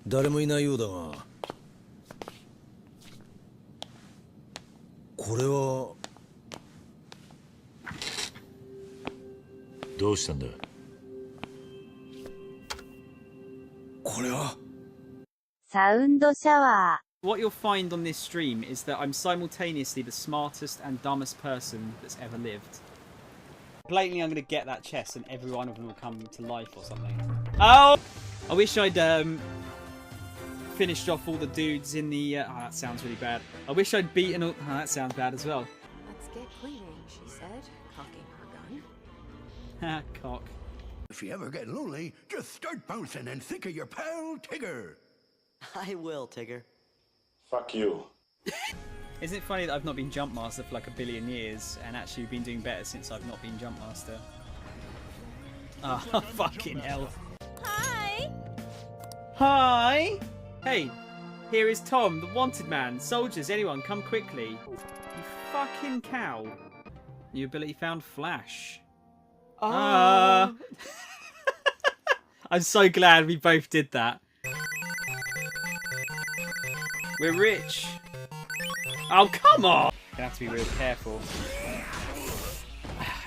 誰もいないようだが、これはどうしたんだ？これはサウンドシャワー。 What you'll find on this stream is that I'm simultaneously the smartest and dumbest person that's ever lived. Blatantly, I'm going to get that chest and every one of them will come to life or something. Oh! I wish I'd finished off all the dudes in the... oh, that sounds really bad. I wish I'd beaten all... Oh, that sounds bad as well. Let's get cleaning, she said, cocking her gun. Ha, cock. If you ever get lonely, just start bouncing and think of your pal Tigger. I will, Tigger. Fuck you. Isn't it funny that I've not been Jump Master for like a billion years and actually been doing better since I've not been Jump Master? Oh, fucking hell. Hi! Hi! Hey, here is Tom, the wanted man. Soldiers, anyone, come quickly. You fucking cow. New ability found, Flash. I'm so glad we both did that. We're rich. Oh, come on! Gonna have to be real careful.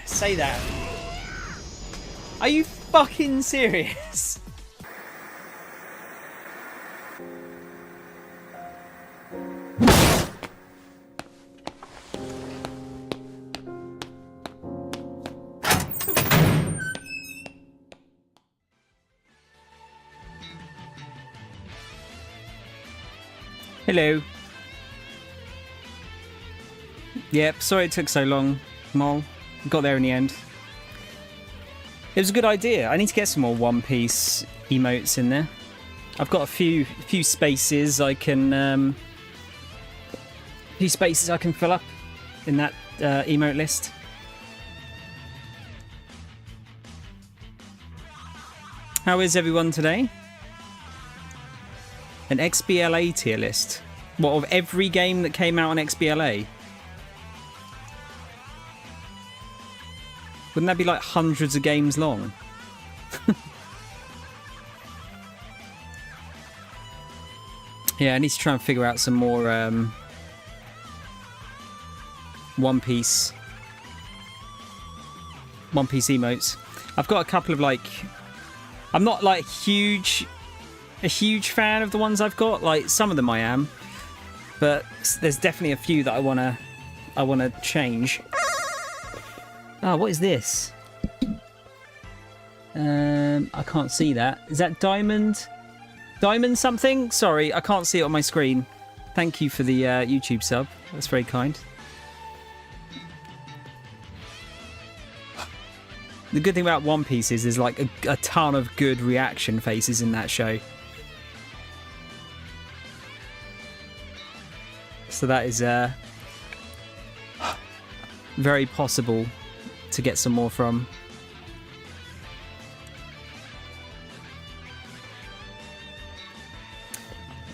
Say that. Are you fucking serious? Hello. Yep, sorry it took so long, Mol. Got there in the end. It was a good idea. I need to get some more One Piece emotes in there. I've got a few spaces I can fill up in that emote list. How is everyone today? An XBLA tier list. What, of every game that came out on XBLA? Wouldn't that be like hundreds of games long? Yeah, I need to try and figure out some more One Piece emotes. I've got a couple of like... I'm not like a huge fan of the ones I've got. Like some of them I am, but there's definitely a few that I wanna change. Oh, what is this? I can't see that. Is that diamond? Diamond something? Sorry, I can't see it on my screen. Thank you for the YouTube sub. That's very kind. The good thing about One Piece is there's like a ton of good reaction faces in that show. So that is very possible to get some more from.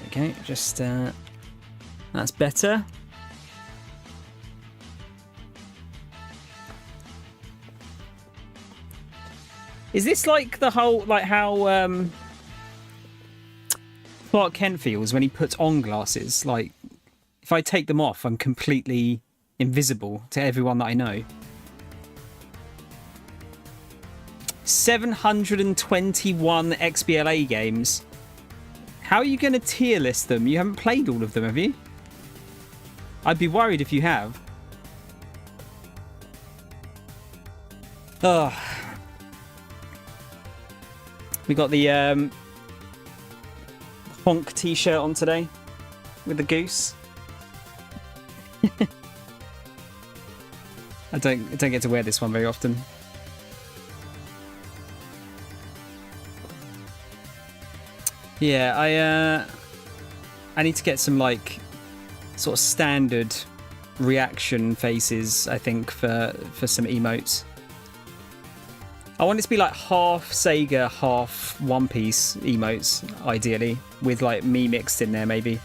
Okay, just that's better. Is this like the whole, like how Clark Kent feels when he puts on glasses? Like, if I take them off, I'm completely invisible to everyone that I know. 721 XBLA games. How are you going to tier list them? You haven't played all of them, have you? I'd be worried if you have. Ugh. We got the Honk t-shirt on today with the goose. I don't get to wear this one very often. Yeah, I need to get some like sort of standard reaction faces, I think, for some emotes. I want it to be like half Sega, half One Piece emotes, ideally, with like me mixed in there, maybe.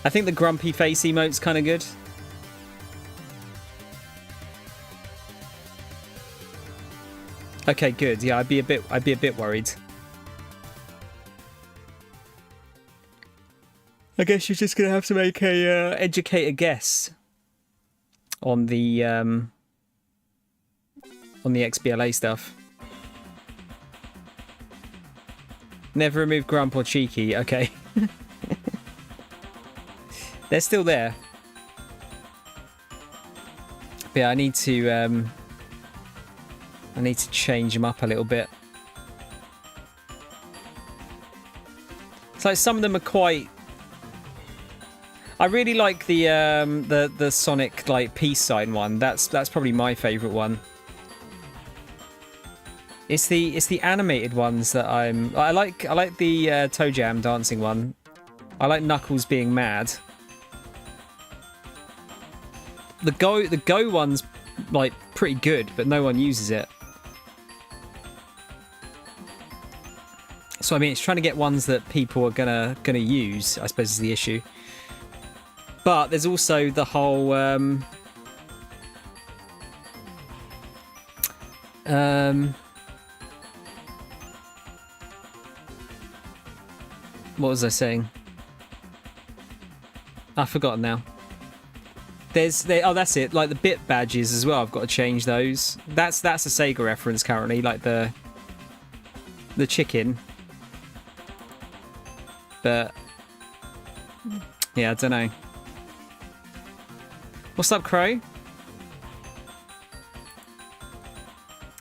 I think the grumpy face emote's kind of good. Okay, good. Yeah, I'd be a bit worried. I guess you're just gonna have to make a educated guess on the XBLA stuff. Never remove Grump or Cheeky. Okay. They're still there. But yeah, I need to change them up a little bit. It's like some of them are quite... I really like the Sonic like peace sign one. That's probably my favourite one. It's the animated ones that I like the Toe Jam dancing one. I like Knuckles being mad. The Go one's like pretty good, but no one uses it. So I mean, it's trying to get ones that people are gonna use, I suppose, is the issue. But there's also the whole what was I saying? I've forgotten now. Oh, that's it. Like the bit badges as well. I've got to change those. That's a Sega reference currently. Like the chicken. But yeah, I don't know. What's up, Crow?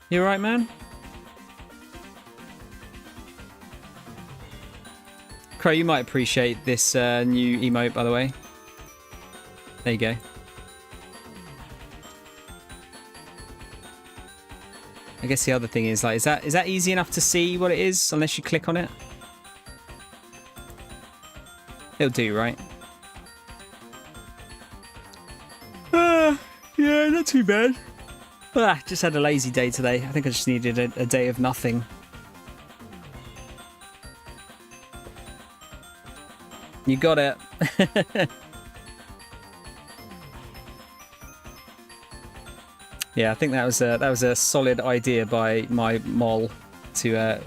You alright, man? Crow, you might appreciate this new emote, by the way. There you go. I guess the other thing is, like, is that easy enough to see what it is unless you click on it? It'll do, right? Yeah, not too bad. Just had a lazy day today. I think I just needed a day of nothing. You got it. Yeah, I think that was a solid idea by my mole to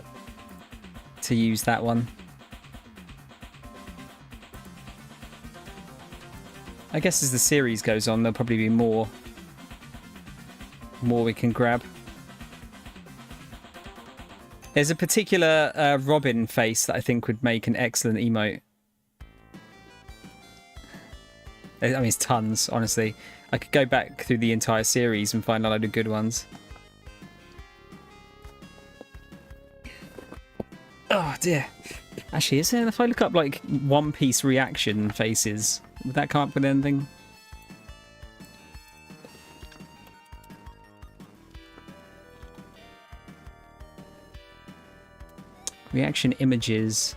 use that one. I guess as the series goes on, there'll probably be more we can grab. There's a particular Robin face that I think would make an excellent emote. I mean, it's tons, honestly. I could go back through the entire series and find a load of good ones. Oh, dear. Actually, is there? If I look up, like, One Piece reaction faces, would that come up with anything? Reaction images.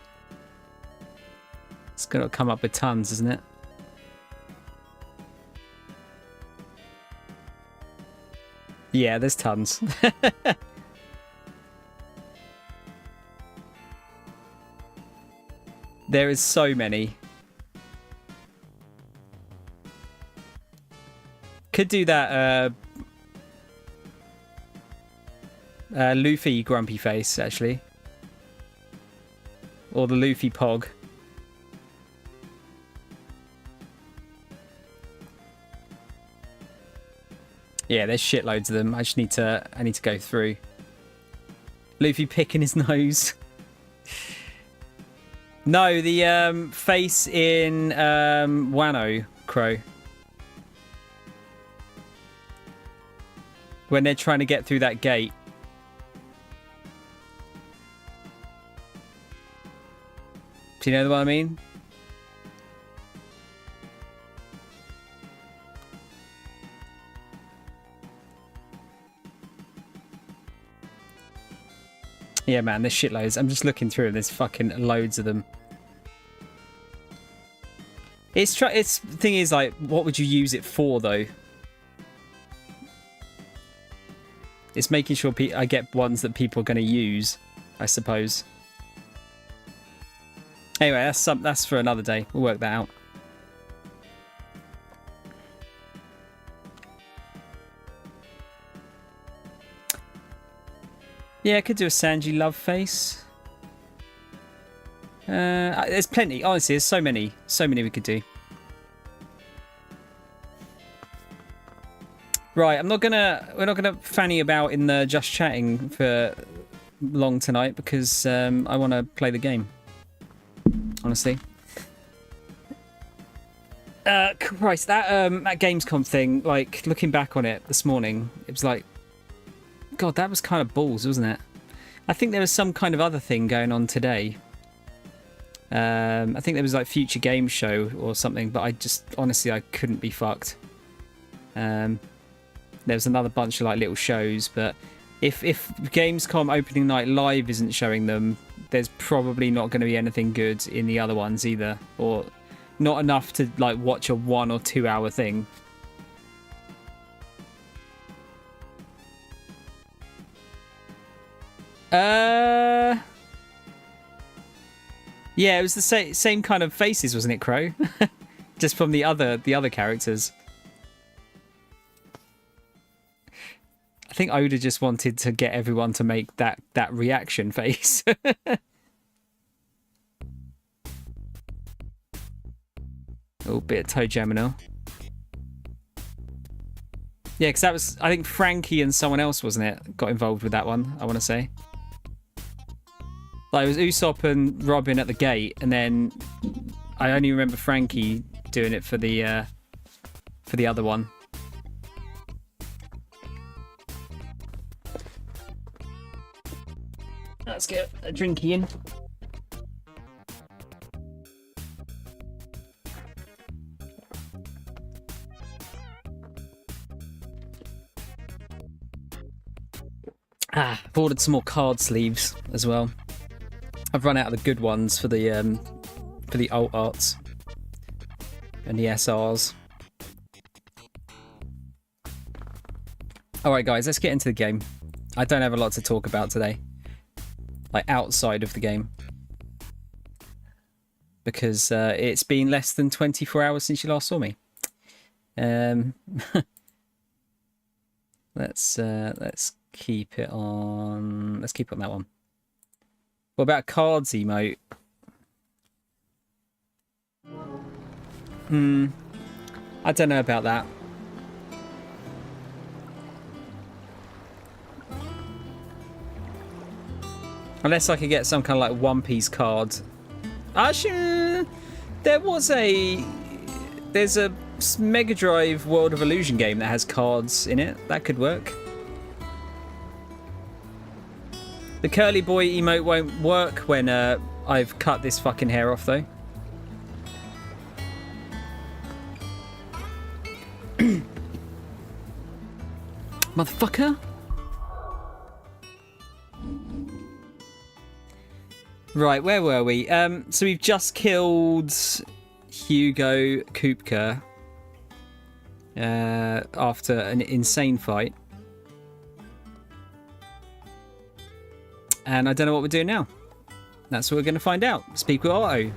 It's got to come up with tons, isn't it? Yeah, there's tons. There is so many. Could do that Luffy grumpy face, actually. Or the Luffy Pog. Yeah, there's shitloads of them. I need to go through. Luffy picking his nose. No, the face in Wano, Crow. When they're trying to get through that gate. Do you know what I mean? Yeah, man, there's shitloads. I'm just looking through and there's fucking loads of them. It's the thing is, like, what would you use it for, though? It's making sure I get ones that people are going to use, I suppose. Anyway, that's for another day. We'll work that out. Yeah, I could do a Sanji love face. There's plenty. Honestly, there's so many we could do. Right, we're not gonna fanny about in the just chatting for long tonight because I want to play the game. Honestly. Christ, that Gamescom thing, like, looking back on it this morning, it was like, God, that was kind of balls, wasn't it? I think there was some kind of other thing going on today. I think there was like Future Game Show or something, but I just, honestly, I couldn't be fucked. There was another bunch of like little shows, but if Gamescom opening night live isn't showing them, there's probably not going to be anything good in the other ones either, or not enough to like watch a 1 or 2 hour thing. Yeah, it was the same kind of faces, wasn't it, Crow? Just from the other characters. I think Oda just wanted to get everyone to make that reaction face. Oh, bit of toe jamming now. Yeah, because that was, I think Frankie and someone else, wasn't it, got involved with that one, I want to say. Like, it was Usopp and Robin at the gate, and then I only remember Frankie doing it for the other one. Let's get a drinky in. I've ordered some more card sleeves as well. I've run out of the good ones for the alt arts and the SRs. Alright guys, let's get into the game. I don't have a lot to talk about today. Like outside of the game. Because it's been less than 24 hours since you last saw me. Let's keep it on. Let's keep it on that one. What about cards emote? I don't know about that. Unless I could get some kind of like One Piece card. Actually, there's a Mega Drive World of Illusion game that has cards in it. That could work. The curly boy emote won't work when I've cut this fucking hair off, though. Motherfucker. Right, where were we? So we've just killed Hugo Kupka after an insane fight. And I don't know what we're doing now. That's what we're going to find out. Speak with Otto.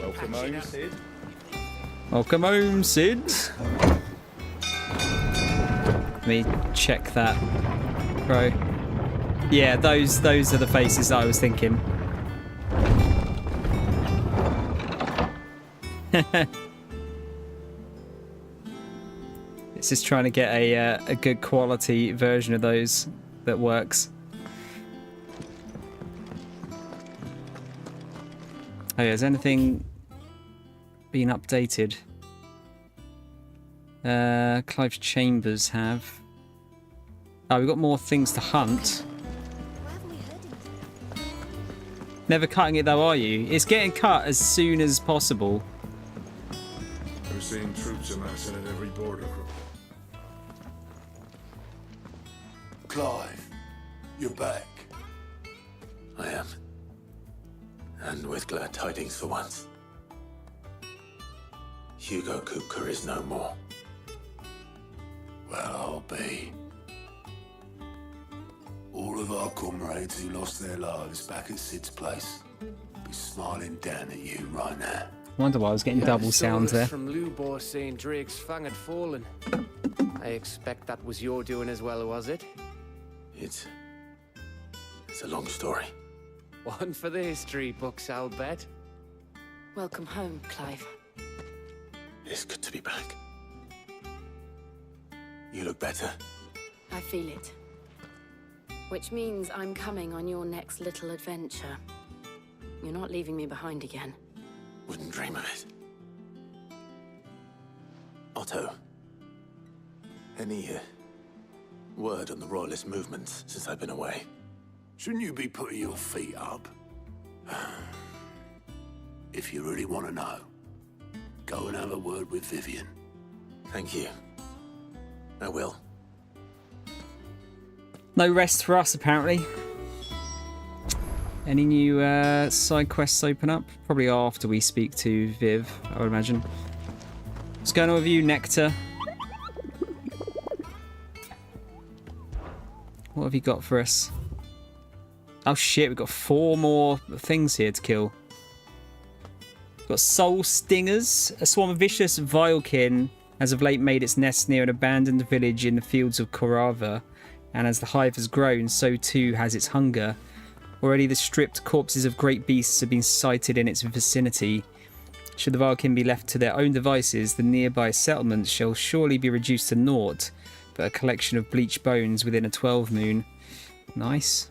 Welcome home, Sid. Welcome home, Sid. Let me check that. Bro. Yeah, those are the faces that I was thinking. It's just trying to get a good quality version of those that works. Oh yeah, has anything been updated? Clive's chambers have. Oh, we've got more things to hunt. Never cutting it though, are you? It's getting cut as soon as possible. We're seeing troops amassing at every border cross. Clive, you're back. I am. And with glad tidings for once. Hugo Kupka is no more. Well, I'll be. All of our comrades who lost their lives back at Sid's place be smiling down at you right now. I wonder why I was getting double sounds there. From Lubor saying Drake's fang had fallen. I expect that was your doing as well, was it? It's a long story. One for the history books, I'll bet. Welcome home, Clive. It's good to be back. You look better. I feel it. Which means I'm coming on your next little adventure. You're not leaving me behind again. Wouldn't dream of it. Otto, any word on the Royalist movements since I've been away? Shouldn't you be putting your feet up? If you really want to know, go and have a word with Vivian. Thank you. I will. No rest for us, apparently. Any new side quests open up? Probably after we speak to Viv, I would imagine. What's going on with you, Nectar? What have you got for us? Oh shit, we've got 4 more things here to kill. We've got soul stingers. A swarm of vicious vilekin has of late made its nest near an abandoned village in the fields of Korava. And as the hive has grown, so too has its hunger. Already the stripped corpses of great beasts have been sighted in its vicinity. Should the vilekin be left to their own devices, the nearby settlements shall surely be reduced to naught, but a collection of bleached bones within a 12 moon. Nice.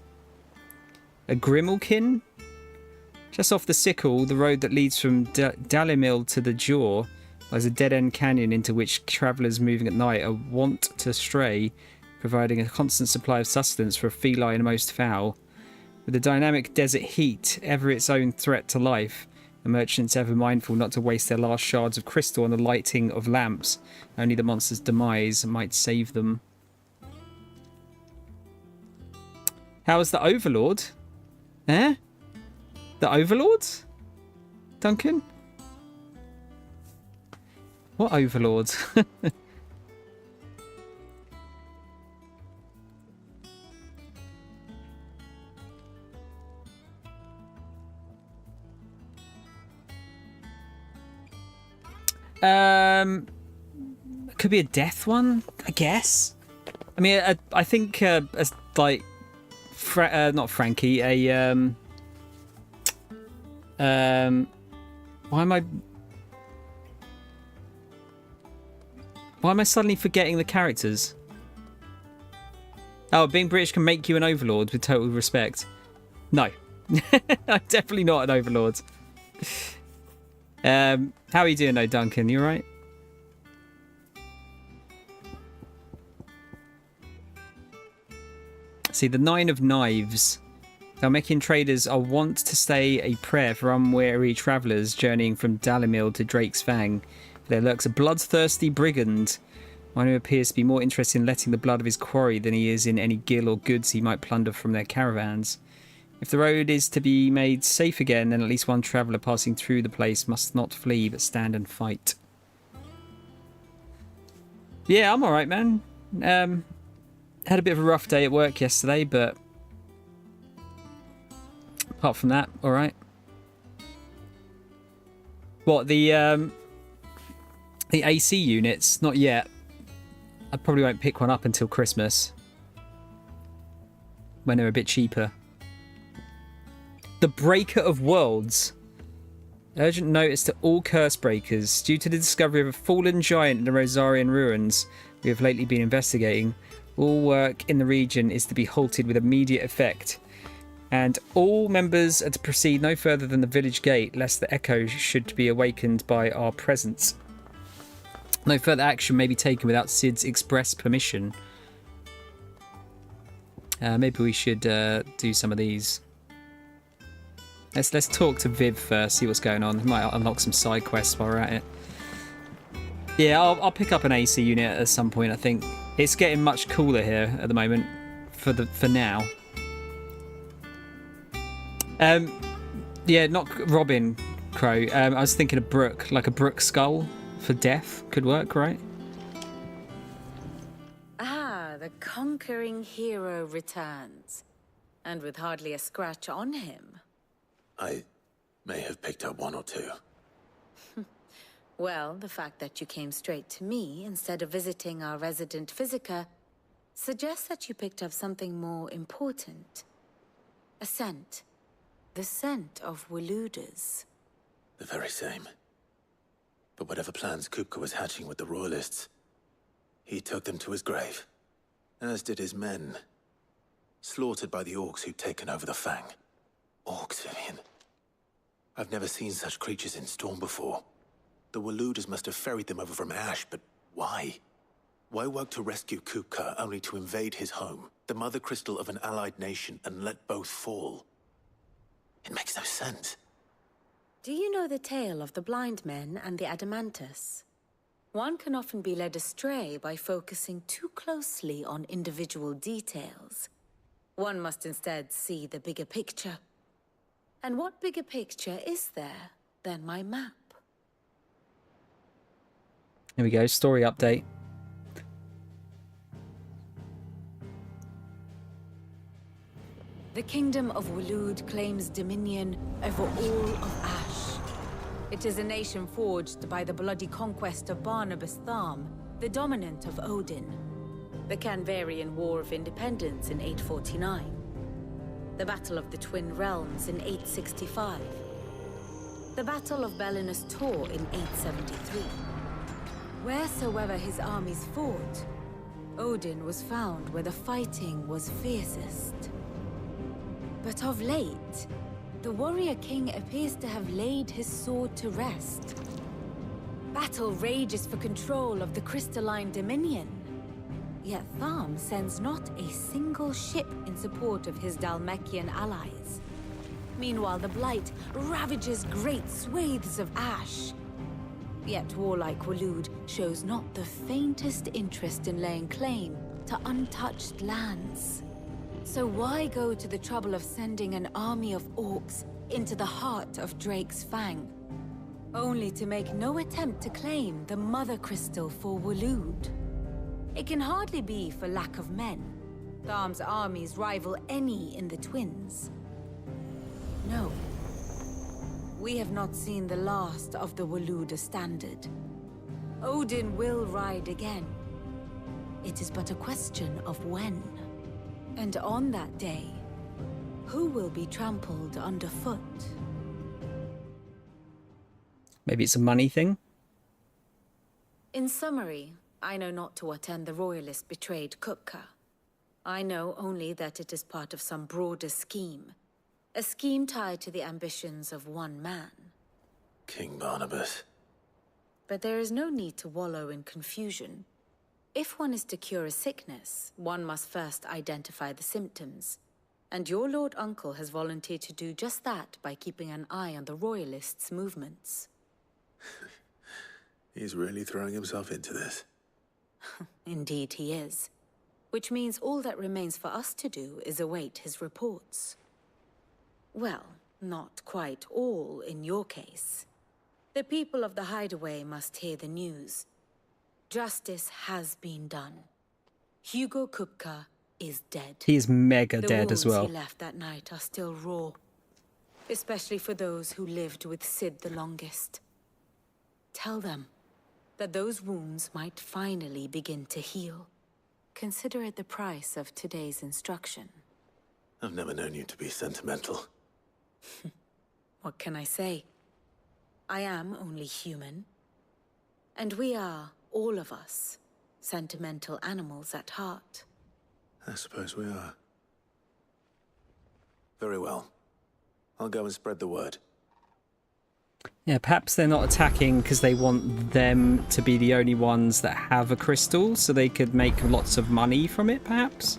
A Grimalkin? Just off the Sickle, the road that leads from Dalimil to the Jaw, lies a dead-end canyon into which travellers moving at night are wont to stray, providing a constant supply of sustenance for a feline most foul. With the dynamic desert heat ever its own threat to life, the merchants ever mindful not to waste their last shards of crystal on the lighting of lamps, only the monster's demise might save them. How is the Overlord? Eh? The Overlord? Duncan? What Overlord? Could be a death one, I guess. I mean, I think like not Frankie. Why am I suddenly forgetting the characters? Oh, being British can make you an overlord with total respect. No, I'm definitely not an overlord. How are you doing though, Duncan? You alright? See, the 9 of Knives. Dalmekian traders are wont to say a prayer for unwary travellers journeying from Dalimil to Drake's Fang. There lurks a bloodthirsty brigand, one who appears to be more interested in letting the blood of his quarry than he is in any gil or goods he might plunder from their caravans. If the road is to be made safe again, then at least one traveller passing through the place must not flee but stand and fight. Yeah, I'm alright, man. Had a bit of a rough day at work yesterday, but apart from that, alright. What, the AC units? Not yet. I probably won't pick one up until Christmas, when they're a bit cheaper. The Breaker of Worlds. Urgent notice to all curse breakers. Due to the discovery of a fallen giant in the Rosarian ruins we have lately been investigating, all work in the region is to be halted with immediate effect. And all members are to proceed no further than the village gate, lest the echo should be awakened by our presence. No further action may be taken without Sid's express permission. Maybe we should do some of these. Let's talk to Viv first, see what's going on. We might unlock some side quests while we're at it. Yeah, I'll pick up an AC unit at some point, I think. It's getting much cooler here at the moment, for now. Yeah, not Robin Crow. I was thinking of Brook, like a Brook skull for death could work, right? Ah, the conquering hero returns. And with hardly a scratch on him. I may have picked up 1 or 2. Well, the fact that you came straight to me instead of visiting our resident physiker suggests that you picked up something more important. A scent. The scent of Waludas. The very same. But whatever plans Kupka was hatching with the Royalists, he took them to his grave. As did his men. Slaughtered by the orcs who'd taken over the Fang. Orcs, Vivian. I've never seen such creatures in Storm before. The Waluders must have ferried them over from Ash, but why? Why work to rescue Kupka only to invade his home, the mother crystal of an allied nation, and let both fall? It makes no sense. Do you know the tale of the blind men and the Adamantus? One can often be led astray by focusing too closely on individual details. One must instead see the bigger picture. And what bigger picture is there than my map? Here we go, story update. The Kingdom of Waloed claims dominion over all of Ash. It is a nation forged by the bloody conquest of Barnabas Tharm, the dominant of Odin. The Canvarian War of Independence in 849. The Battle of the Twin Realms in 865. The Battle of Belinus Tor in 873. Wheresoever his armies fought, Odin was found where the fighting was fiercest. But of late, the warrior king appears to have laid his sword to rest. Battle rages for control of the crystalline dominion. Yet Tharm sends not a single ship in support of his Dhalmekian allies. Meanwhile, the Blight ravages great swathes of Ash. Yet warlike Waloed shows not the faintest interest in laying claim to untouched lands. So why go to the trouble of sending an army of orcs into the heart of Drake's Fang, only to make no attempt to claim the Mother Crystal for Waloed? It can hardly be for lack of men. Tharm's armies rival any in the Twins. No. We have not seen the last of the Waloed standard. Odin will ride again. It is but a question of when. And on that day, who will be trampled underfoot? Maybe it's a money thing? In summary, I know not to what end the Royalists betrayed Kupka. I know only that it is part of some broader scheme. A scheme tied to the ambitions of one man. King Barnabas. But there is no need to wallow in confusion. If one is to cure a sickness, one must first identify the symptoms. And your Lord Uncle has volunteered to do just that by keeping an eye on the Royalists' movements. He's really throwing himself into this. Indeed he is. Which means all that remains for us to do is await his reports. Well, not quite all in your case. The people of the Hideaway must hear the news. Justice has been done. Hugo Kupka is dead. He is mega dead as The well. wounds he left that night are still raw. Especially for those who lived with Sid the longest. Tell them that those wounds might finally begin to heal. Consider it the price of today's instruction. I've never known you to be sentimental. What can I say? I am only human. And we are, all of us, sentimental animals at heart. I suppose we are. Very well. I'll go and spread the word. Yeah, perhaps they're not attacking because they want them to be the only ones that have a crystal, so they could make lots of money from it, perhaps?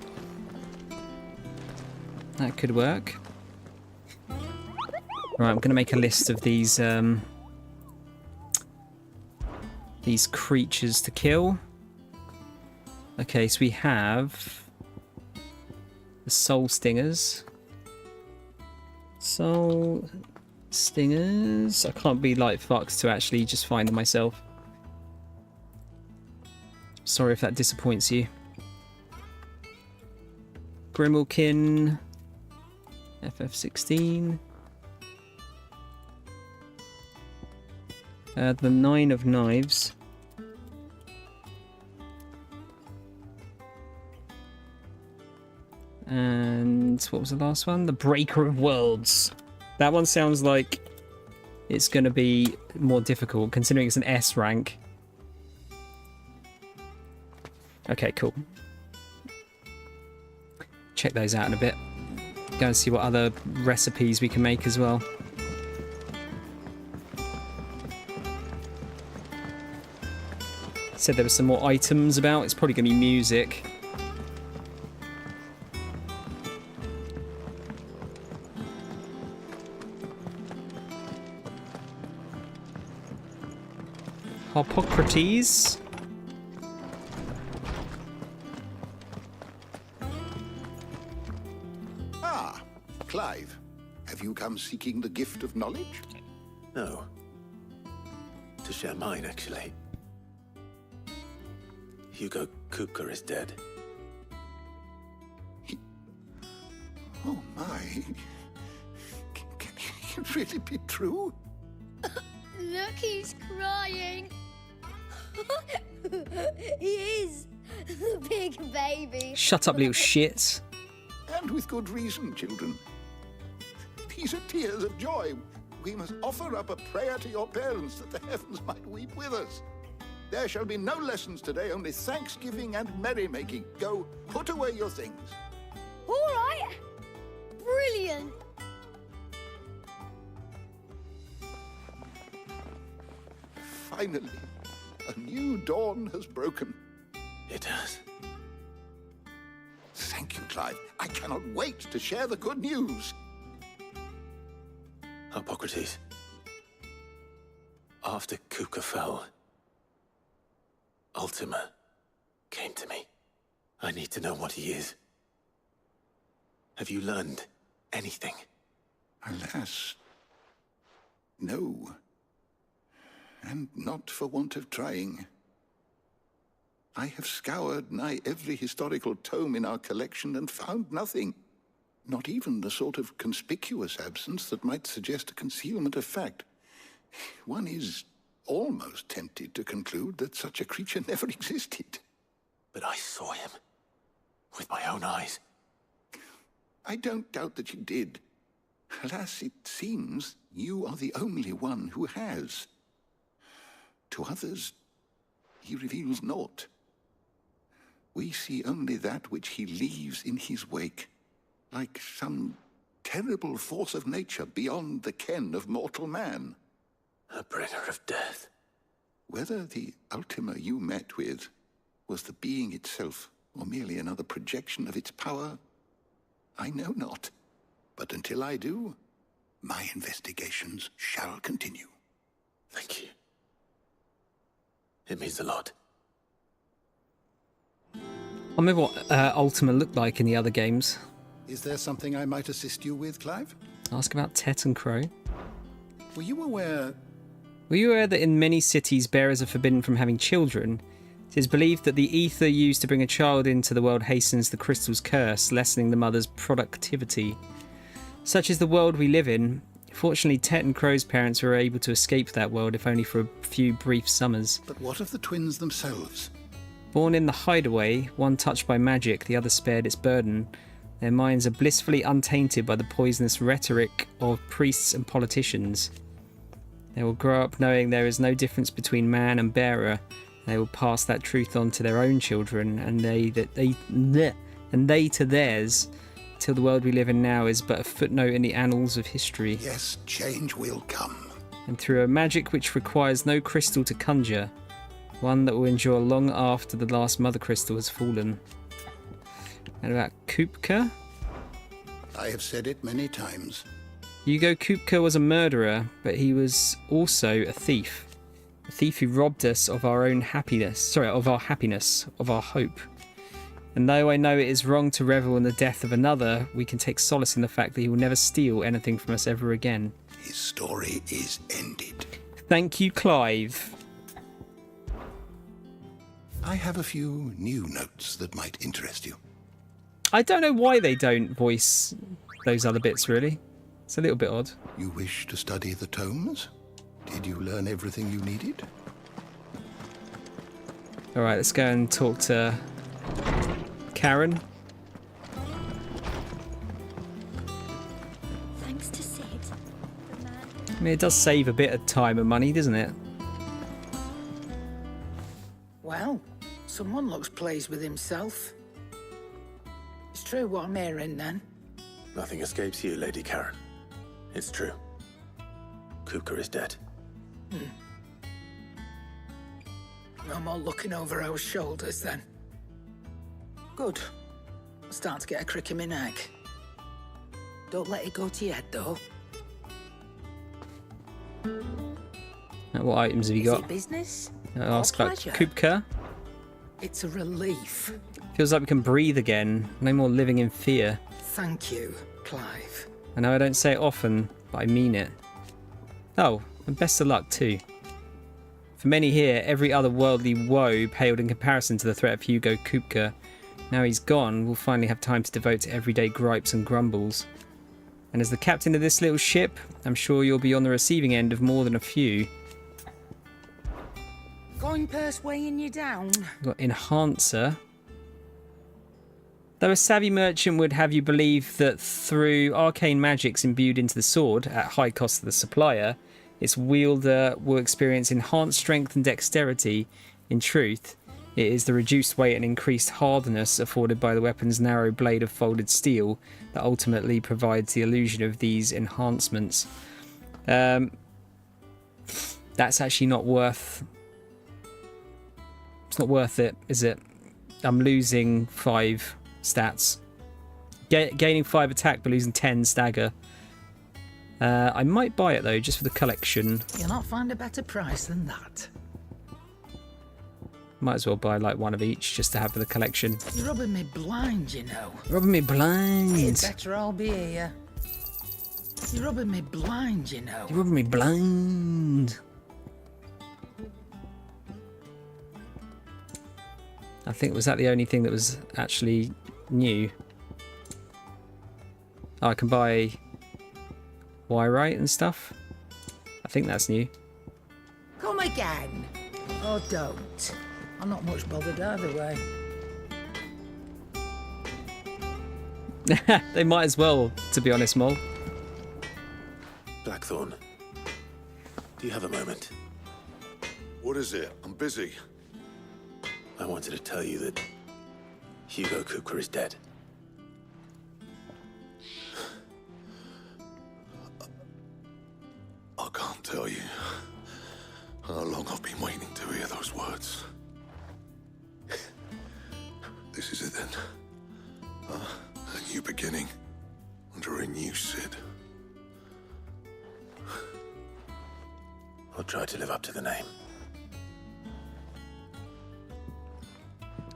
That could work. Right, I'm going to make a list of these creatures to kill. Okay, so we have the Soul Stingers. Soul Stingers. I can't be like fucks to actually just find them myself. Sorry if that disappoints you. Grimalkin. FF16. The Nine of Knives. And what was the last one? The Breaker of Worlds. That one sounds like it's going to be more difficult, considering it's an S rank. Okay, cool. check those out in a bit. Go and see what other recipes we can make as well. Said there were some more items about. It's probably going to be music. Hippocrates. Ah, Clive. Have you come seeking the gift of knowledge? No. To share mine, actually. Hugo Kupka is dead. Oh, my. Can it really be true? Look, he's crying. He is. The big baby. Shut up, little shit. And with good reason, children. These are tears of joy. We must offer up a prayer to your parents that the heavens might weep with us. There shall be no lessons today, only thanksgiving and merrymaking. Go, put away your things. All right. Brilliant. Finally, a new dawn has broken. It has. Thank you, Clive. I cannot wait to share the good news. Hippocrates. After Kupka fell, Ultima came to me. I need to know what he is. Have you learned anything? Alas, no. And not for want of trying. I have scoured nigh every historical tome in our collection and found nothing. Not even the sort of conspicuous absence that might suggest a concealment of fact. One is almost tempted to conclude that such a creature never existed. But I saw him. With my own eyes. I don't doubt that you did. Alas, it seems you are the only one who has. To others, he reveals naught. We see only that which he leaves in his wake, like some terrible force of nature beyond the ken of mortal man. A bringer of death. Whether the Ultima you met with was the being itself, or merely another projection of its power, I know not. But until I do, my investigations shall continue. Thank you. It means a lot. I remember what Ultima looked like in the other games. Is there something I might assist you with, Clive? Ask about Tet and Crow. Were you aware... Were you aware that in many cities bearers are forbidden from having children? It is believed that the ether used to bring a child into the world hastens the crystal's curse, lessening the mother's productivity. Such is the world we live in. Fortunately, Tet and Crow's parents were able to escape that world, if only for a few brief summers. But what of the twins themselves? Born in the hideaway, one touched by magic, the other spared its burden. Their minds are blissfully untainted by the poisonous rhetoric of priests and politicians. They will grow up knowing there is no difference between man and bearer. They will pass that truth on to their own children, and they to theirs, till the world we live in now is but a footnote in the annals of history. Yes, change will come. And through a magic which requires no crystal to conjure, one that will endure long after the last mother crystal has fallen. And about Kupka? I have said it many times. Hugo Kupka was a murderer, but he was also a thief. A thief who robbed us of our own happiness, of our happiness, of our hope. And though I know it is wrong to revel in the death of another, we can take solace in the fact that he will never steal anything from us ever again. His story is ended. Thank you, Clive. I have a few new notes that might interest you. I don't know why they don't voice those other bits, really. It's a little bit odd. You wish to study the tomes? Did you learn everything you needed? All right, let's go and talk to Karen. Thanks to Sid. The man. I mean, it does save a bit of time and money, doesn't it? Well, someone looks pleased with himself. It's true what I'm hearing then? Nothing escapes you, Lady Karen. It's true. Kupka is dead. No more looking over our shoulders then. Good. I'm starting to get a crick in my neck. Don't let it go to your head though. What items have you got? Is it business? I'll ask about pleasure? Kupka. It's a relief. Feels like we can breathe again. No more living in fear. Thank you, Clive. I know I don't say it often, but I mean it. Oh, and best of luck too. For many here, every other worldly woe paled in comparison to the threat of Hugo Kupka. Now he's gone, we'll finally have time to devote to everyday gripes and grumbles. And as the captain of this little ship, I'm sure you'll be on the receiving end of more than a few. Going purse weighing you down. We've got Enhancer. Though a savvy merchant would have you believe that through arcane magics imbued into the sword, at high cost to the supplier, its wielder will experience enhanced strength and dexterity. In truth, it is the reduced weight and increased hardness afforded by the weapon's narrow blade of folded steel that ultimately provides the illusion of these enhancements. That's actually not worth... It's not worth it, is it? I'm losing 5 stats. Gaining 5 attack but losing 10 stagger. I might buy it though, just for the collection. You'll not find a better price than that. Might as well buy like one of each just to have for the collection. You're rubbing me blind, you know. Rubbing me blind. It's better I'll be here. You're rubbing me blind, you know. You're rubbing me blind. I think, was that the only thing that was actually new? Oh, I can buy Wyrite and stuff. I think that's new. Come again. Oh, don't. I'm not much bothered either way. They might as well, to be honest, Mol. Blackthorn, do you have a moment? What is it? I'm busy. I wanted to tell you that Hugo Kupka is dead. I can't tell you how long I've been waiting to hear those words. This is it then. A new beginning under a new Sid. I'll try to live up to the name.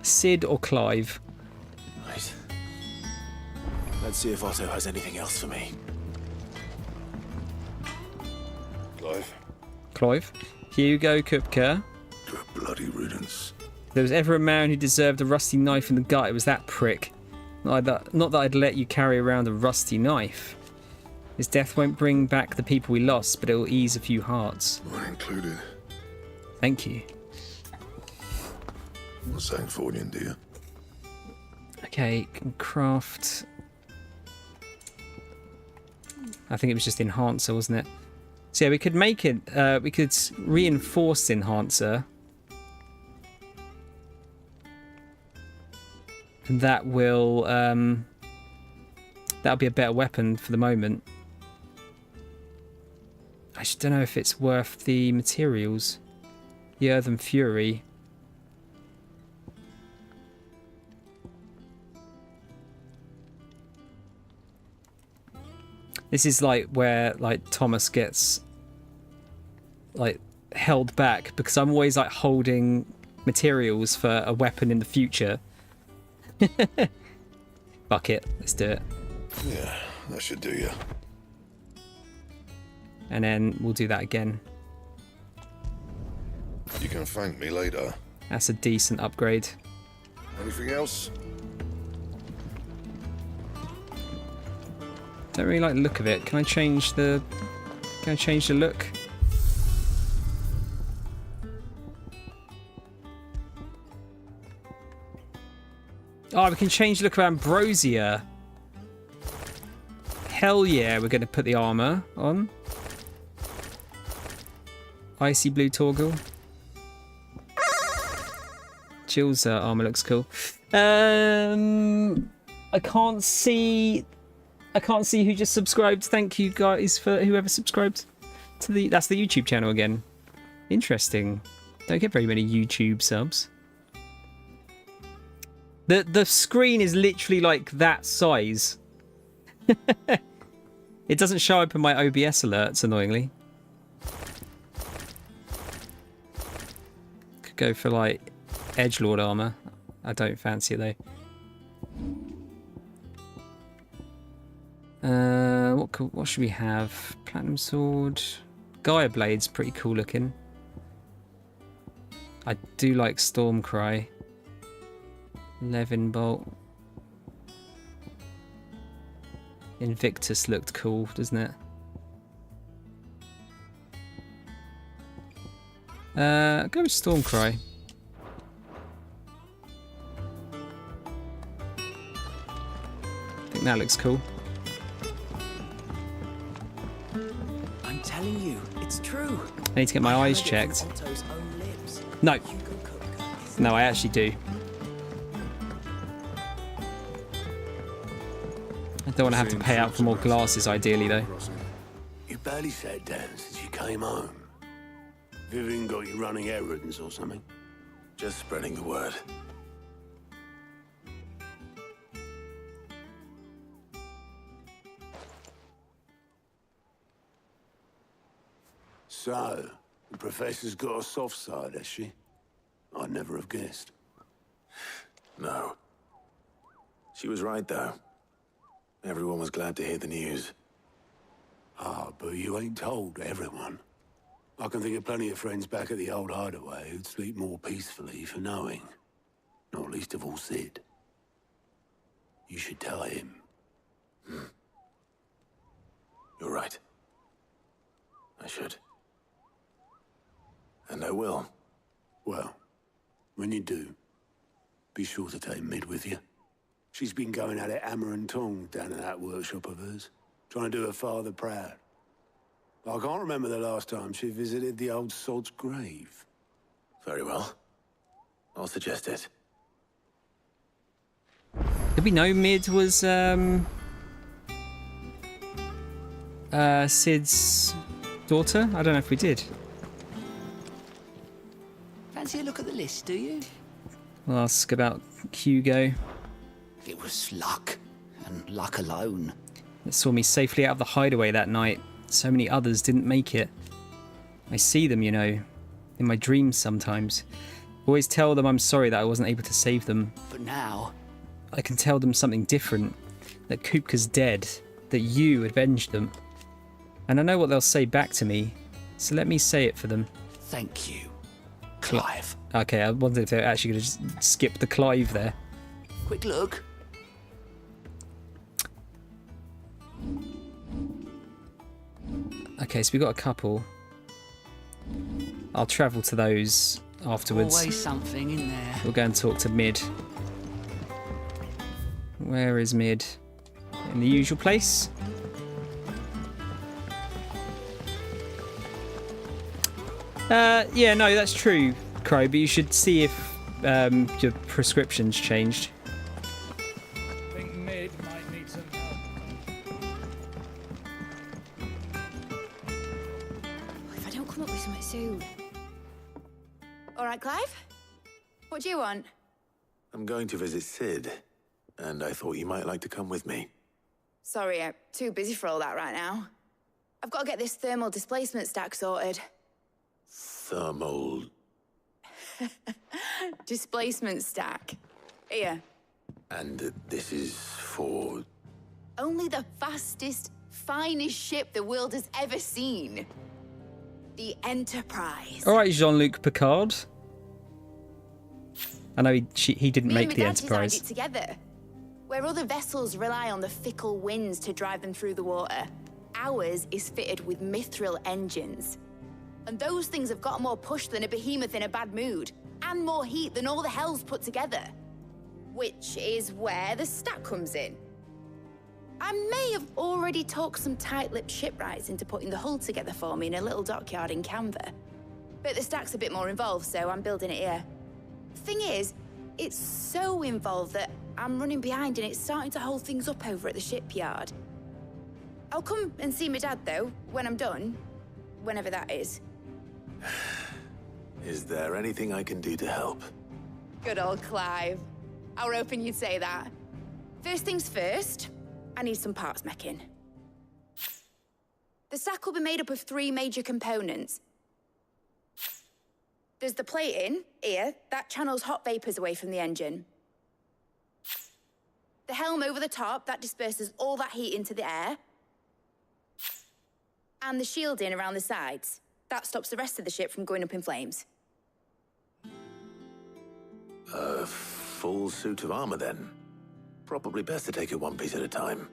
Sid or Clive? Right. Let's see if Otto has anything else for me. Clive? Hugo Kupka. To a bloody riddance. If there was ever a man who deserved a rusty knife in the gut, it was that prick. Not that I'd let you carry around a rusty knife. His death won't bring back the people we lost, but it will ease a few hearts. Mine included. Thank you. What's that for you, dear? Okay, can craft... I think it was just Enhancer, wasn't it? So yeah, we could make it... we could reinforce Enhancer. And that will... that'll be a better weapon for the moment. I just don't know if it's worth the materials. The Earthen Fury. This is like where like Thomas gets like held back because I'm always like holding materials for a weapon in the future. Fuck it, let's do it. Yeah, that should do you. And then we'll do that again. You can thank me later. That's a decent upgrade. Anything else? Don't really like the look of it. Can I change the look? Oh, we can change the look of Ambrosia. Hell yeah, we're going to put the armor on. Icy blue toggle. Jill's armor looks cool. I I can't see who just subscribed. Thank you guys for whoever subscribed to that's the YouTube channel again. Interesting. Don't get very many YouTube subs. The screen is literally like that size. It doesn't show up in my OBS alerts, annoyingly. Could go for like edgelord armor. I don't fancy it though. What should we have? Platinum sword. Gaia blade's pretty cool looking. I do like Stormcry. Levin bolt. Invictus looked cool, doesn't it? Go with Stormcry. I think that looks cool. I'm telling you, it's true. I need to get my eyes checked. No. No, I actually do. I don't want to have to pay out for more glasses, ideally, though. You barely sat down since you came home. Vivian got you running errands or something? Just spreading the word. So, the professor's got a soft side, has she? I'd never have guessed. No. She was right, though. Everyone was glad to hear the news. Ah, but you ain't told everyone. I can think of plenty of friends back at the old hideaway who'd sleep more peacefully for knowing. Not least of all Sid. You should tell him. You're right. I should. And I will. Well, when you do, be sure to take Mid with you. She's been going at it hammer and tong down in that workshop of hers, trying to do her father proud. I can't remember the last time she visited the old sod's grave. Very well. I'll suggest it. Did we know Mid was Sid's daughter? I don't know if we did. Fancy a look at the list, do you? We'll ask about Hugo. It was luck, and luck alone. That saw me safely out of the hideaway that night. So many others didn't make it. I see them, you know, in my dreams sometimes. Always tell them I'm sorry that I wasn't able to save them. But now... I can tell them something different. That Kupka's dead. That you avenged them. And I know what they'll say back to me. So let me say it for them. Thank you, Clive. Okay, I wondered if they're actually going to just skip the Clive there. Quick look. Okay, so we got a couple. I'll travel to those afterwards. Always something in there. We'll go and talk to Mid. Where is Mid? In the usual place? Yeah, no, that's true, Crow, but you should see if your prescription's changed. I think Mid might need some help. If I don't come up with something soon. All right, Clive? What do you want? I'm going to visit Sid, and I thought you might like to come with me. Sorry, I'm too busy for all that right now. I've got to get this thermal displacement stack sorted. Thermal... Displacement stack. Here. And this is for... Only the fastest, finest ship the world has ever seen. The Enterprise. All right, Jean-Luc Picard. I know he didn't make the Enterprise. Designed it together. Where other vessels rely on the fickle winds to drive them through the water, ours is fitted with mithril engines. And those things have got more push than a behemoth in a bad mood, and more heat than all the hells put together. Which is where the stack comes in. I may have already talked some tight-lipped shipwrights into putting the hull together for me in a little dockyard in Canva. But the stack's a bit more involved, so I'm building it here. Thing is, it's so involved that I'm running behind and it's starting to hold things up over at the shipyard. I'll come and see my dad, though, when I'm done. Whenever that is. Is there anything I can do to help? Good old Clive. I were hoping you'd say that. First things first, I need some parts making. The stack will be made up of 3 major components. There's the plating, here, that channels hot vapors away from the engine. The helm over the top, that disperses all that heat into the air. And the shielding around the sides. That stops the rest of the ship from going up in flames. A full suit of armor, then. Probably best to take it one piece at a time.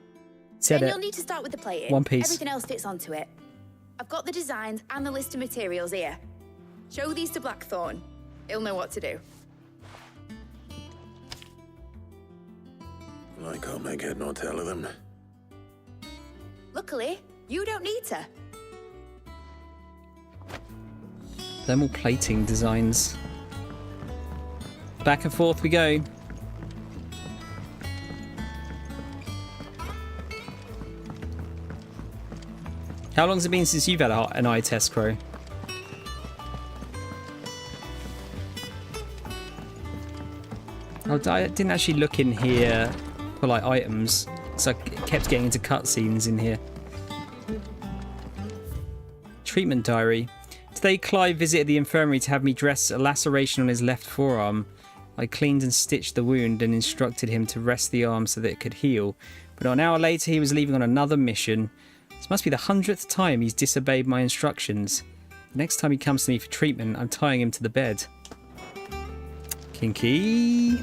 Then you'll need to start with the plating. One piece. Everything else fits onto it. I've got the designs and the list of materials here. Show these to Blackthorn. He'll know what to do. I can't make head nor tail of them. Luckily, you don't need to. Thermal plating designs. Back and forth we go. How long has it been since you've had an eye test, Crow? Oh, I didn't actually look in here for like items, so I kept getting into cutscenes in here. Treatment diary. Today, Clive visited the infirmary to have me dress a laceration on his left forearm. I cleaned and stitched the wound and instructed him to rest the arm so that it could heal. But an hour later, he was leaving on another mission. This must be the 100th time he's disobeyed my instructions. The next time he comes to me for treatment, I'm tying him to the bed. Kinky.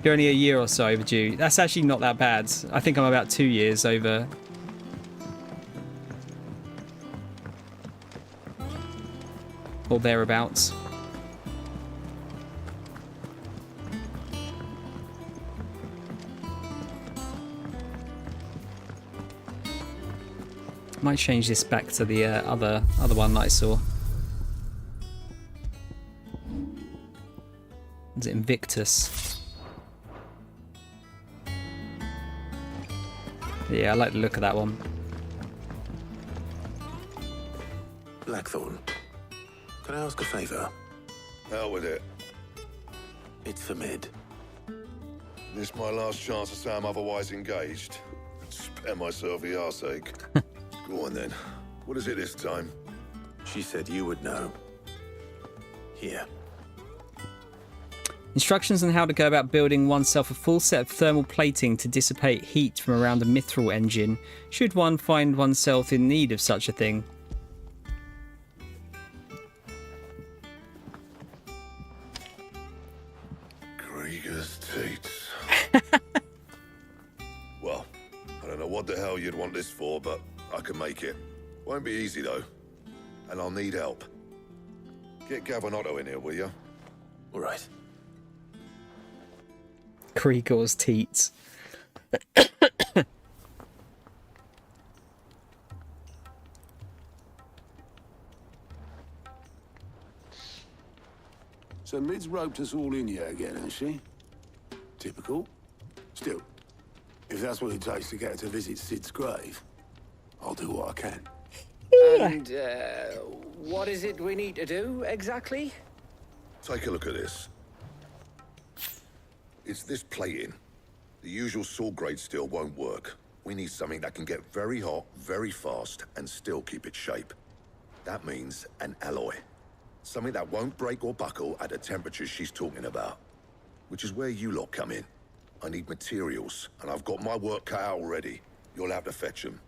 You're only a year or so overdue. That's actually not that bad. I think I'm about 2 years over. Or thereabouts. Might change this back to the other one that I saw. Is it Invictus? Yeah, I like the look of that one. Blackthorn, can I ask a favor? Hell with it. It's for Mid. This my last chance to say I'm otherwise engaged. Spare myself the arseache. Go on then. What is it this time? She said you would know. Here. Instructions on how to go about building oneself a full set of thermal plating to dissipate heat from around a mithril engine, should one find oneself in need of such a thing. Krieger's teats. Well, I don't know what the hell you'd want this for, but I can make it. Won't be easy, though. And I'll need help. Get Gavinotto in here, will you? All right. Kriegor's teats. So Mid's roped us all in here again, has she? Typical. Still, if that's what it takes to get her to visit Sid's grave, I'll do what I can. And, what is it we need to do, exactly? Take a look at this. It's this plating. The usual sword grade steel won't work. We need something that can get very hot, very fast, and still keep its shape. That means an alloy. Something that won't break or buckle at the temperatures she's talking about. Which is where you lot come in. I need materials, and I've got my work cut out already. You'll have to fetch them.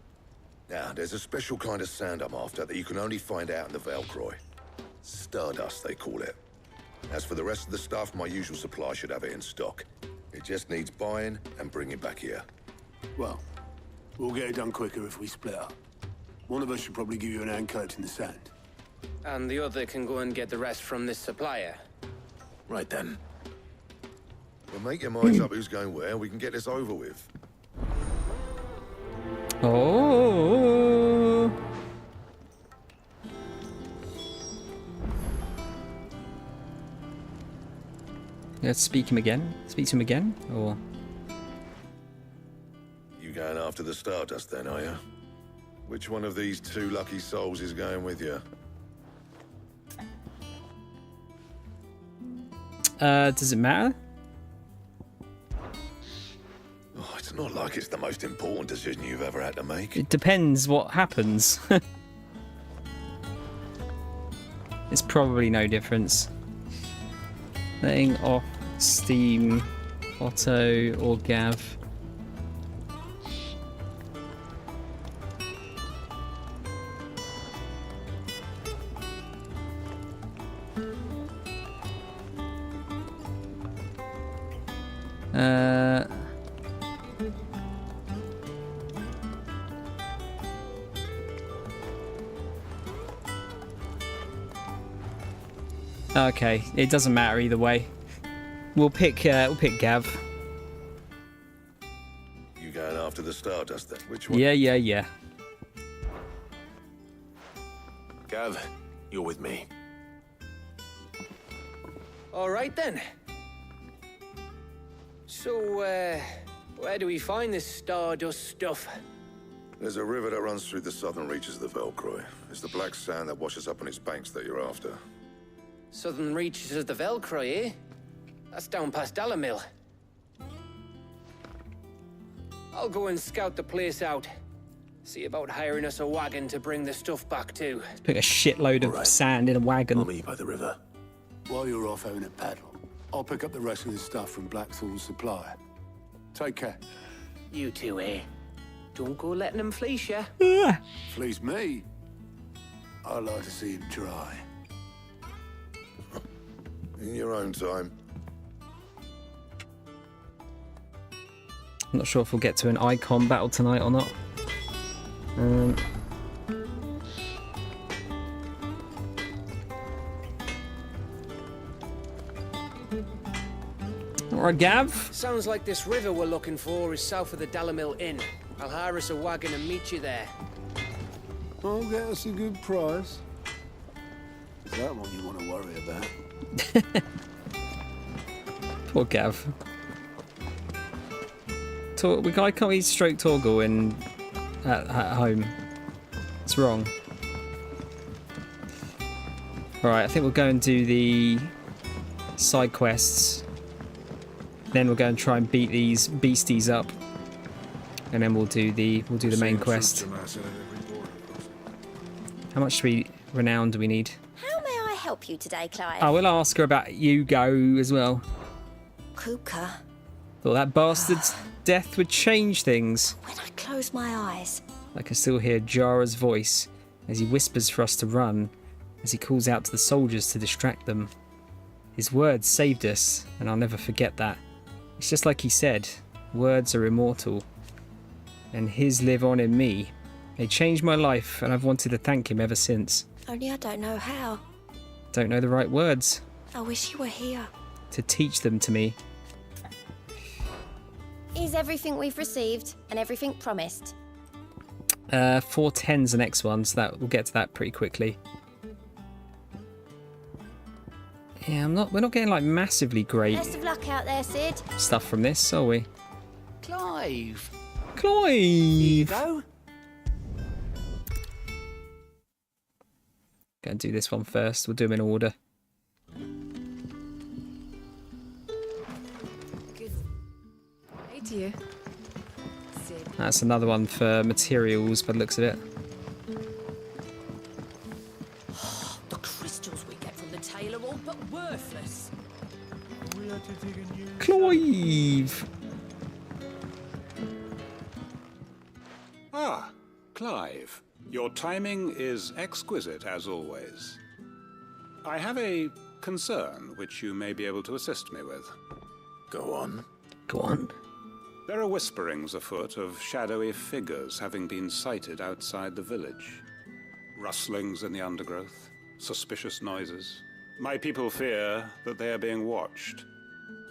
Now, there's a special kind of sand I'm after that you can only find out in the Velcroy. Stardust, they call it. As for the rest of the stuff, my usual supply should have it in stock. It just needs buying and bringing back here. Well, we'll get it done quicker if we split up. One of us should probably give you an hand coat in the sand. And the other can go and get the rest from this supplier. Right then. Well, make your minds up who's going where, and we can get this over with. Oh. Let's speak to him again, or You going after the Stardust then, are you? Which one of these two lucky souls is going with you? does it matter? Oh, it's not like it's the most important decision you've ever had to make. It depends what happens. It's probably no difference. Letting off steam, Otto or Gav. Okay, it doesn't matter either way. We'll pick Gav. You going after the Stardust then? Which one? Yeah. Gav, you're with me. All right then. So, where do we find this Stardust stuff? There's a river that runs through the southern reaches of the Velcroy. It's the black sand that washes up on its banks that you're after. Southern reaches of the Velcroy, eh? That's down past Dalamil. I'll go and scout the place out. See about hiring us a wagon to bring the stuff back to. Put a shitload of sand in a wagon. I'll meet you by the river. While you're off having a paddle, I'll pick up the rest of the stuff from Blackthorn's supply. Take care. You two, eh? Don't go letting them fleece ya. Fleece me? I'd like to see him try. In your own time. I'm not sure if we'll get to an icon battle tonight or not. Alright, Gav. Sounds like this river we're looking for is south of the Dalamil Inn. I'll hire us a wagon and meet you there. I'll get us a good price. Is that what you want to worry about? Poor Gav. I can't eat stroke Torgal at home. It's wrong. Alright, I think we'll go and do the side quests. Then we'll go and try and beat these beasties up. And then we'll do the main quest. How much renown do we need? How may I help you today, Clive? I will ask her about Hugo as well. Kuka. Thought that bastard's death would change things. When I close my eyes. I can still hear Jara's voice as he whispers for us to run, as he calls out to the soldiers to distract them. His words saved us, and I'll never forget that. It's just like he said, words are immortal, and his live on in me. They changed my life, and I've wanted to thank him ever since. Only I don't know how. Don't know the right words. I wish you were here. To teach them to me. Is everything we've received and everything promised? 410's the next one, so we'll get to that pretty quickly. Yeah, we're not getting like massively great Best of luck out there, Sid. stuff from this, are we? Clive. Clive! Go. Go and do this one first. We'll do them in order. Hey to you. Sid. That's another one for materials, by the looks of it. The crystals we get from the tail are all but worthless. Clive! Ah, Clive. Your timing is exquisite, as always. I have a concern which you may be able to assist me with. Go on. Go on. There are whisperings afoot of shadowy figures having been sighted outside the village. Rustlings in the undergrowth, suspicious noises. My people fear that they are being watched.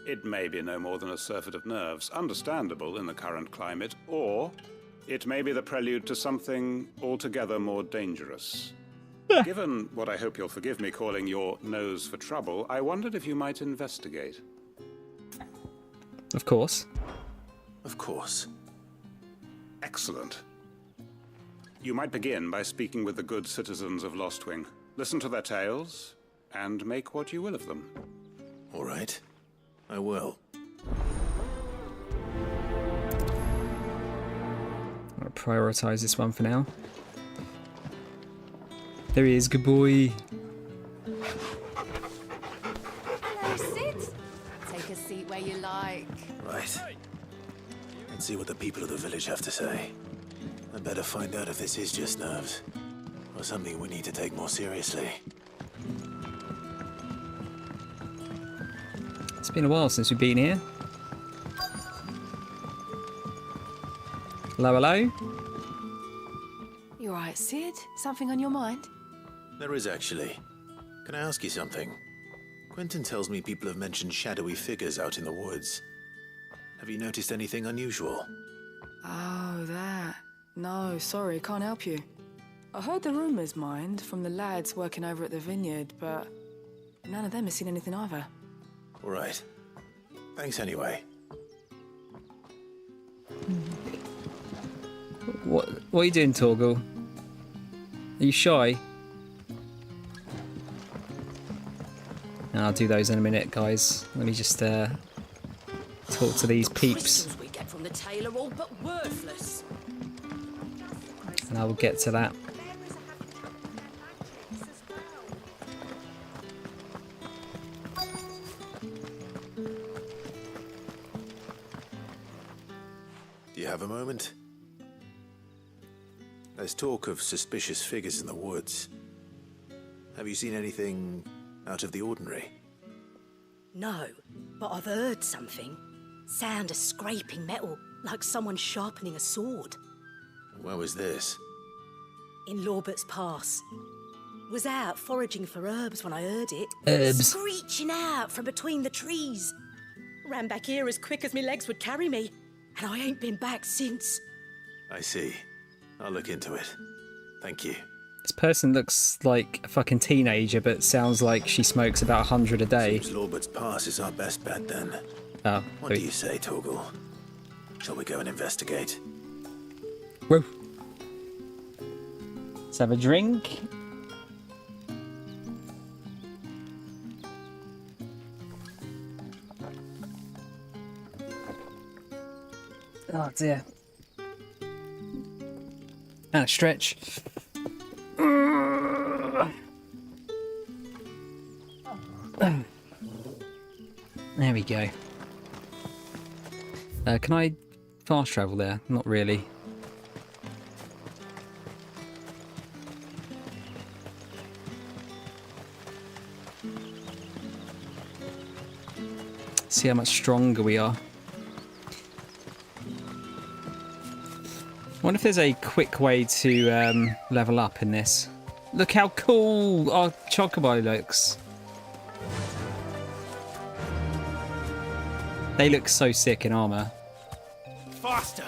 It may be no more than a surfeit of nerves, understandable in the current climate, or It may be the prelude to something altogether more dangerous. Given what I hope you'll forgive me calling your nose for trouble, I wondered if you might investigate. Of course. Of course. Excellent. You might begin by speaking with the good citizens of Lostwing. Listen to their tales, and make what you will of them. All right. I will. I'll prioritize this one for now. There he is, good boy. Hello, Sid. Take a seat where you like. Right. Let's see what the people of the village have to say. I better find out if this is just nerves, or something we need to take more seriously. It's been a while since we've been here. Hello, hello. You alright, Sid? Something on your mind? There is actually. Can I ask you something? Quentin tells me people have mentioned shadowy figures out in the woods. Have you noticed anything unusual? Oh, that. No, sorry, can't help you. I heard the rumours, mind, from the lads working over at the vineyard, but none of them have seen anything either. All right. Thanks anyway. What are you doing, Torgal? Are you shy? I'll do those in a minute, guys. Let me just talk to these peeps, Crystals we get from the tailor all but worthless. and I will get to that. Do you have a moment? There's talk of suspicious figures in the woods. Have you seen anything out of the ordinary? No, but I've heard something. Sound of scraping metal, like someone sharpening a sword. Where was this? In Lorbert's Pass. Was out foraging for herbs when I heard it. Herbs. Screeching out from between the trees. Ran back here as quick as my legs would carry me, and I ain't been back since. I see. I'll look into it. Thank you. This person looks like a fucking teenager, but sounds like she smokes about 100 a day. Seems Lorbert's Pass is our best bet then. Oh. What do you say, Torgal? Shall we go and investigate? Whoa. Let's have a drink. Oh dear. And a stretch. There we go. Can I fast travel there? Not really. See how much stronger we are. I wonder if there's a quick way to level up in this. Look how cool our Chocobo looks. They look so sick in armor. Faster!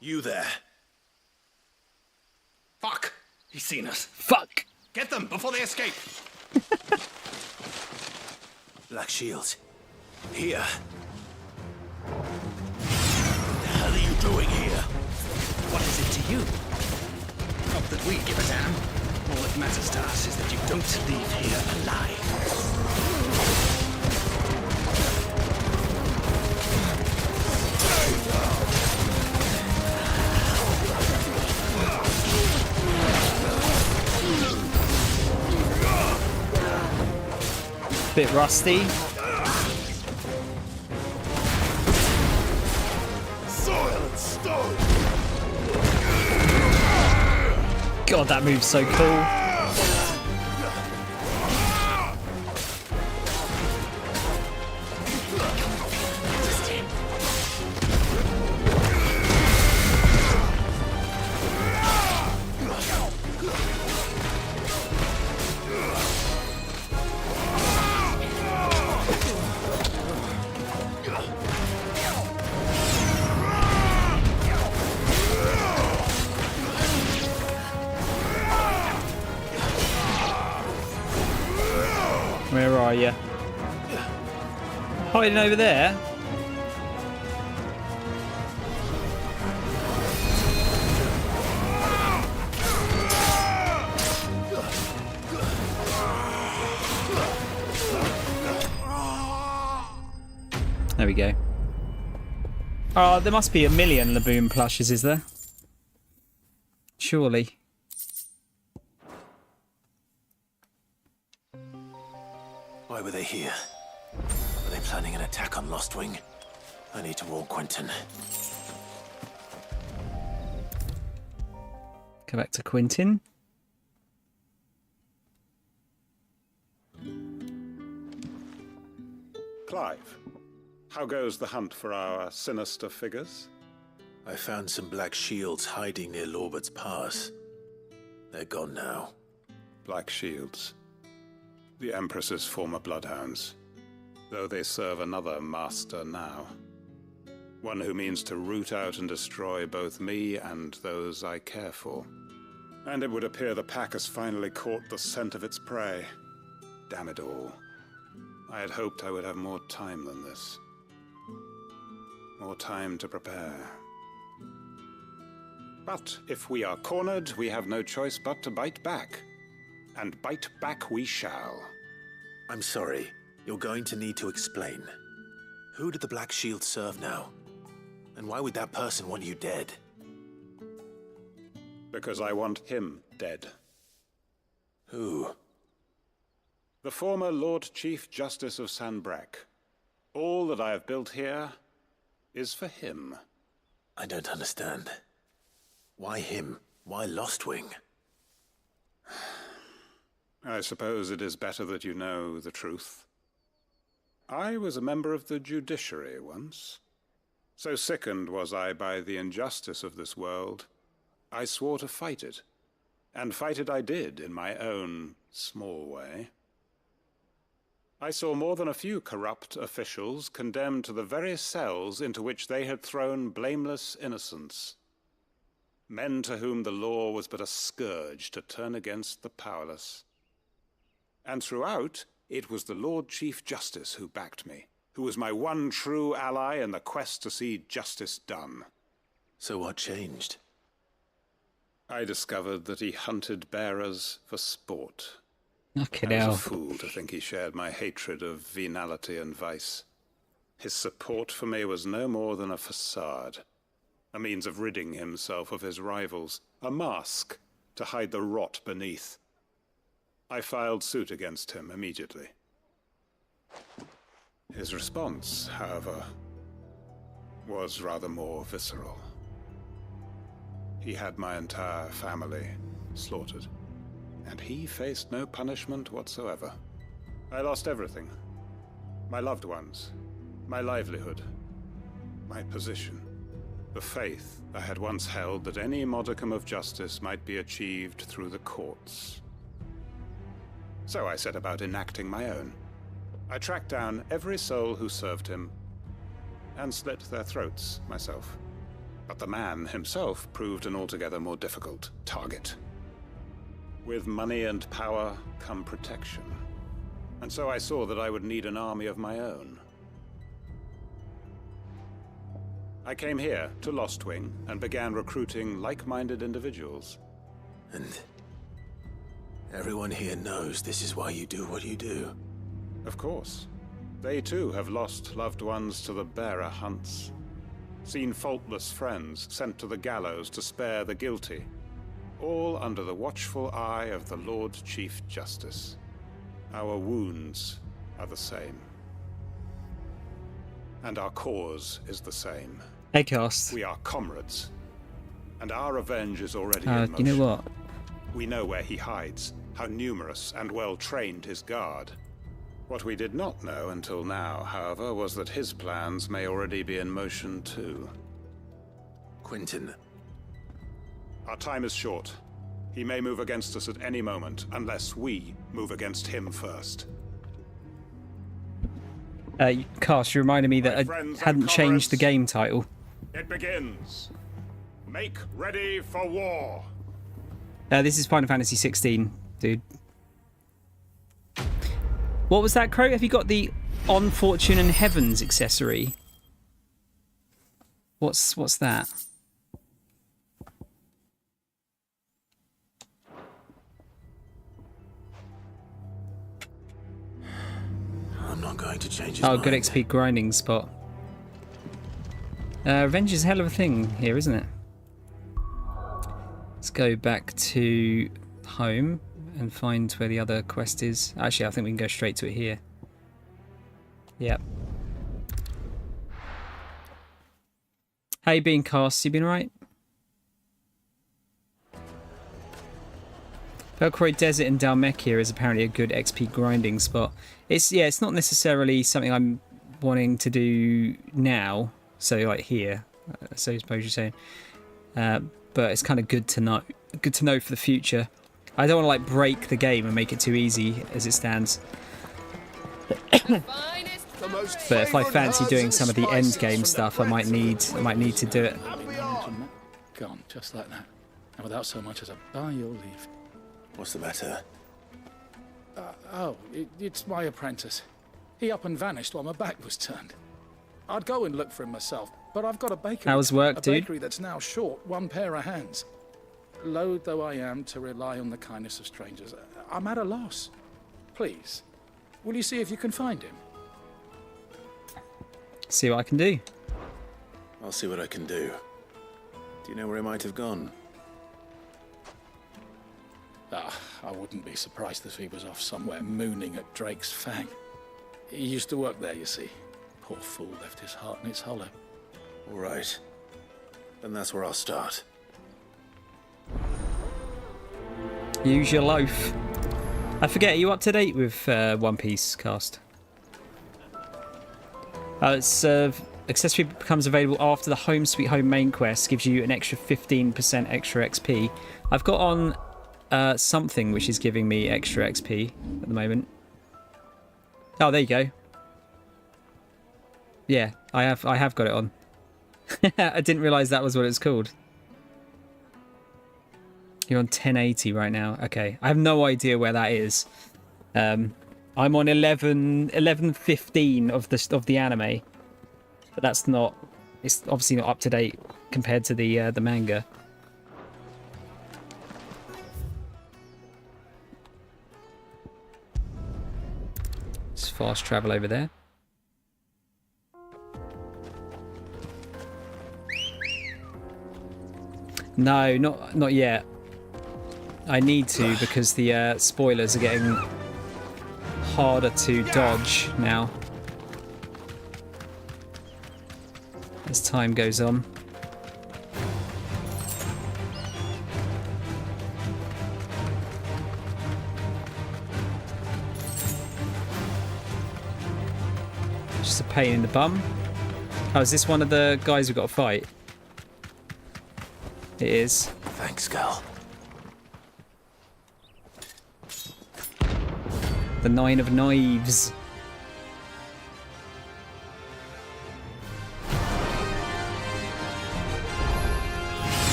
You there. Fuck! He's seen us. Fuck! Get them before they escape! Black Shields. Here. What the hell are you doing here? What is it to you? Not that we give a damn. All that matters to us is that you don't leave here alive. Bit rusty. Soil and stone! God, that move's so cool. Hiding over there. There we go. Oh, there must be a million Laboon plushes, is there? Surely. Why were they here? Were they planning an attack on Lost Wing? I need to warn Quentin. Go back to Quentin. Clive, how goes the hunt for our sinister figures? I found some black shields hiding near Lorbert's Pass. They're gone now. Black shields. The Empress's former bloodhounds, though they serve another master now. One who means to root out and destroy both me and those I care for. And it would appear the pack has finally caught the scent of its prey. Damn it all. I had hoped I would have more time than this. More time to prepare. But if we are cornered, we have no choice but to bite back. And bite back we shall. I'm sorry. You're going to need to explain. Who did the Black Shield serve now? And why would that person want you dead? Because I want him dead. Who? The former Lord Chief Justice of Sanbreque. All that I have built here is for him. I don't understand. Why him? Why Lost Wing? I suppose it is better that you know the truth. I was a member of the judiciary once. So sickened was I by the injustice of this world, I swore to fight it. And fight it I did in my own small way. I saw more than a few corrupt officials condemned to the very cells into which they had thrown blameless innocents. Men to whom the law was but a scourge to turn against the powerless. And throughout, it was the Lord Chief Justice who backed me, who was my one true ally in the quest to see justice done. So what changed? I discovered that he hunted bearers for sport. Fucking I hell. was a fool to think he shared my hatred of venality and vice. His support for me was no more than a facade, a means of ridding himself of his rivals, a mask to hide the rot beneath. I filed suit against him immediately. His response, however, was rather more visceral. He had my entire family slaughtered, and he faced no punishment whatsoever. I lost everything. My loved ones, my livelihood, my position, the faith I had once held that any modicum of justice might be achieved through the courts. So I set about enacting my own. I tracked down every soul who served him, and slit their throats myself. But the man himself proved an altogether more difficult target. With money and power come protection. And so I saw that I would need an army of my own. I came here to Lost Wing and began recruiting like-minded individuals. And everyone here knows this is why you do what you do. Of course. They too have lost loved ones to the bearer hunts. Seen faultless friends sent to the gallows to spare the guilty. All under the watchful eye of the Lord Chief Justice. Our wounds are the same. And our cause is the same. Acast. We are comrades. And our revenge is already in motion. You know what? We know where he hides, how numerous and well-trained his guard. What we did not know until now, however, was that his plans may already be in motion too. Quentin. Our time is short. He may move against us at any moment, unless we move against him first. Cast, you reminded me that I hadn't changed the game title. It begins. Make ready for war. This is Final Fantasy XVI, dude. What was that, Crow? Have you got the On Fortune and Heavens accessory. What's that? I'm not going to change his Oh, mind. good XP grinding spot. Revenge is a hell of a thing here, isn't it? Let's go back to home and find where the other quest is. Actually, I think we can go straight to it here. Yep. How you been, Cass? You been alright? Velcroy Desert in Dalmekia is apparently a good XP grinding spot. It's not necessarily something I'm wanting to do now. So like here, so I suppose you're saying. But it's kind of good to know. Good to know for the future. I don't want to like break the game and make it too easy as it stands. But if I fancy doing some of the end game stuff, I might need to do it. Gone, just like that. And without so much as a by your leave. What's the matter? It's my apprentice. He up and vanished while my back was turned. I'd go and look for him myself, but I've got a bakery. How's work, dude? A bakery that's now short one pair of hands. Loath though I am to rely on the kindness of strangers, I'm at a loss. Please, will you see if you can find him? See what I can do. I'll see what I can do. Do you know where he might have gone? I wouldn't be surprised if he was off somewhere mooning at Drake's Fang. He used to work there, you see. Poor fool left his heart in its hollow. All right. Then that's where I'll start. Use your loaf. I forget, are you up to date with One Piece cast? It's accessory becomes available after the Home Sweet Home main quest, gives you an extra 15% extra XP. I've got on something which is giving me extra XP at the moment. Oh, there you go. Yeah, I have got it on. I didn't realise that was what it's called. You're on 1080 right now. Okay, I have no idea where that is. I'm on 11:15 of the anime, but that's not. It's obviously not up to date compared to the manga. Let's fast travel over there. No, not yet. I need to because the spoilers are getting harder to dodge now as time goes on. Just a pain in the bum. Oh, is this one of the guys we've got to fight? It is. Thanks, Gal. The Nine of Knives.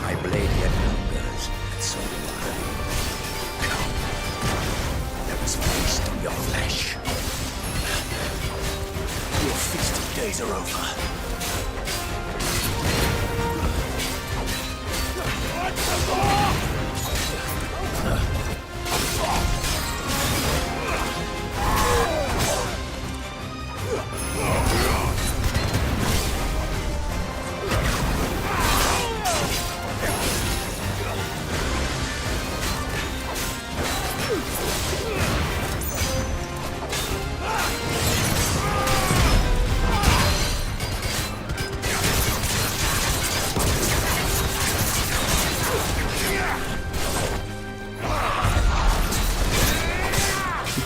My blade yet lingers, and so do I. Come, let us feast on your flesh. Your feasting days are over.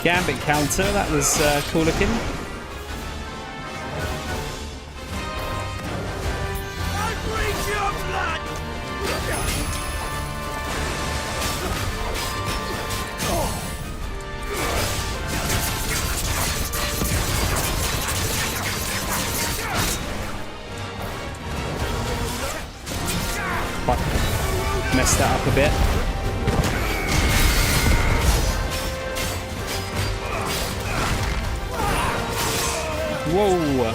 Gambit counter, that was cool looking. Fuck. Messed that up a bit. Whoa.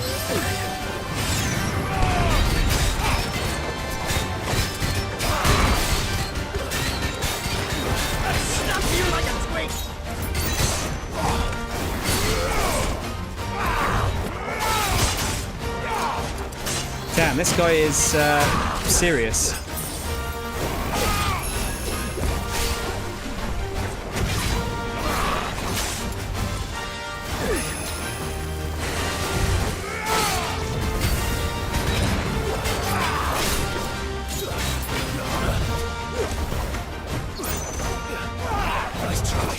Damn, this guy is serious. Nice try.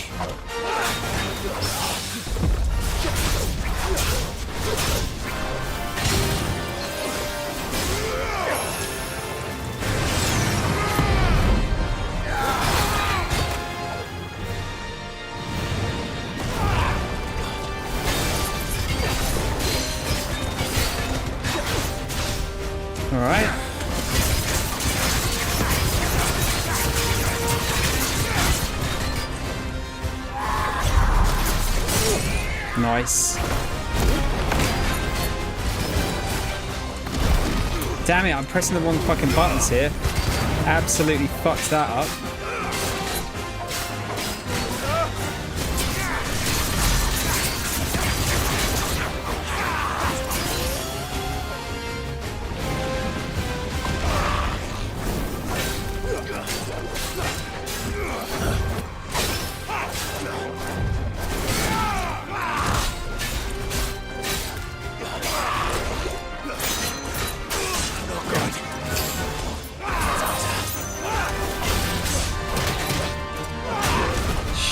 All right. Nice. Damn it, I'm pressing the wrong fucking buttons here. Absolutely fucked that up.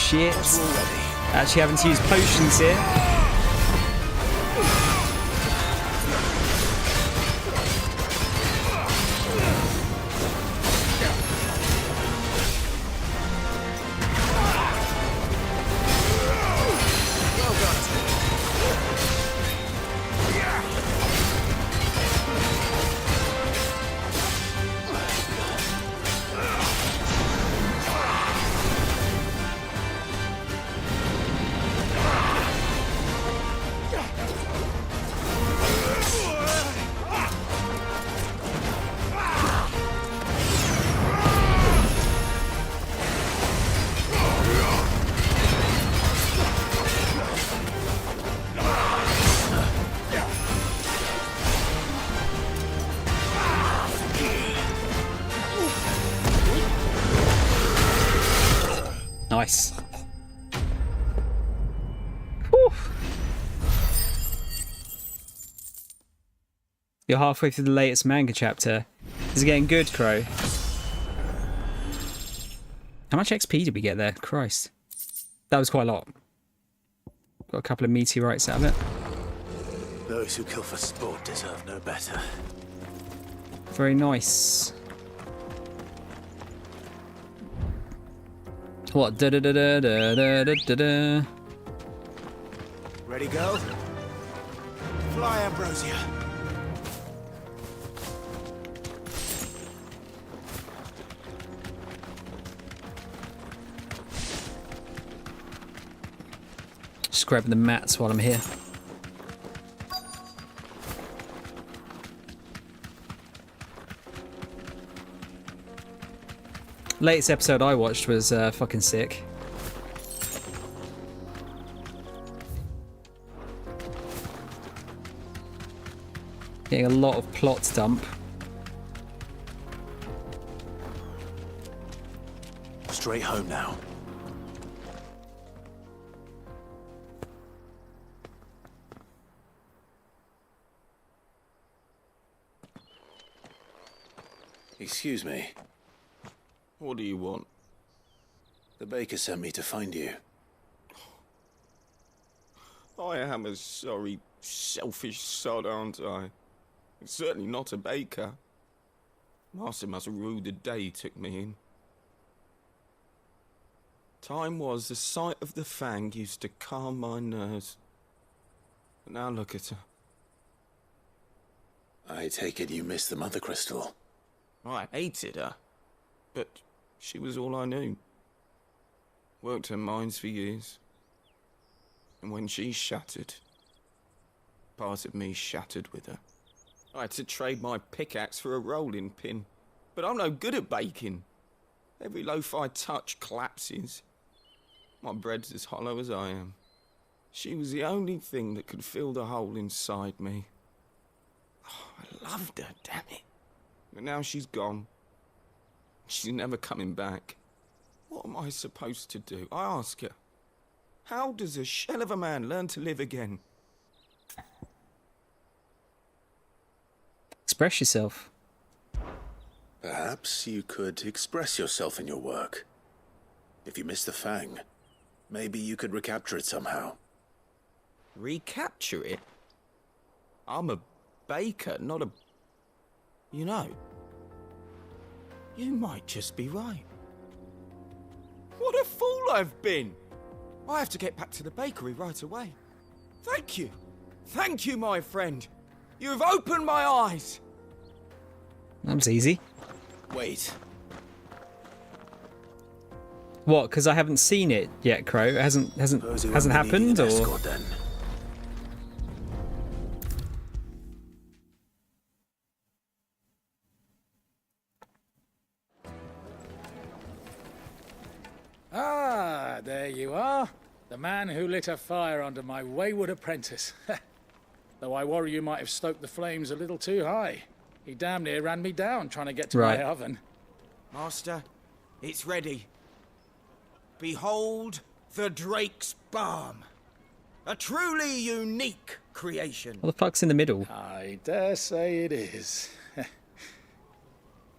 Shit. Actually having to use potions here. Nice. Whew. You're halfway through the latest manga chapter. Is it getting good, Crow? How much XP did we get there? Christ. That was quite a lot. Got a couple of meteorites out of it. Those who kill for sport deserve no better. Very nice. What? Da da da da da da da da. Ready, go? Fly, Ambrosia. Just grabbing the mats while I'm here. Latest episode I watched was fucking sick. Getting a lot of plot dump. Straight home now. Excuse me. What do you want? The baker sent me to find you. I am a sorry, selfish sod, aren't I? Certainly not a baker. Master must have ruled the day he took me in. Time was the sight of the Fang used to calm my nerves. But now look at her. I take it you missed the Mother Crystal. I hated her, but she was all I knew. Worked her mines for years. And when she shattered, part of me shattered with her. I had to trade my pickaxe for a rolling pin. But I'm no good at baking. Every loaf I touch collapses. My bread's as hollow as I am. She was the only thing that could fill the hole inside me. Oh, I loved her, damn it. But now she's gone. She's never coming back. What am I supposed to do? I ask her. How does a shell of a man learn to live again? Express yourself. Perhaps you could express yourself in your work. If you miss the Fang, maybe you could recapture it somehow. Recapture it? I'm a baker, not a... You know, you might just be right. What a fool I've been! I have to get back to the bakery right away. Thank you. Thank you, my friend. You've opened my eyes. That was easy. Wait. What? Because I haven't seen it yet, Crow. It hasn't happened, or? Escort, then. Ah, there you are. The man who lit a fire under my wayward apprentice. Though I worry you might have stoked the flames a little too high. He damn near ran me down trying to get to my oven. Master, it's ready. Behold the Drake's Balm. A truly unique creation. What the fuck's in the middle? I dare say it is.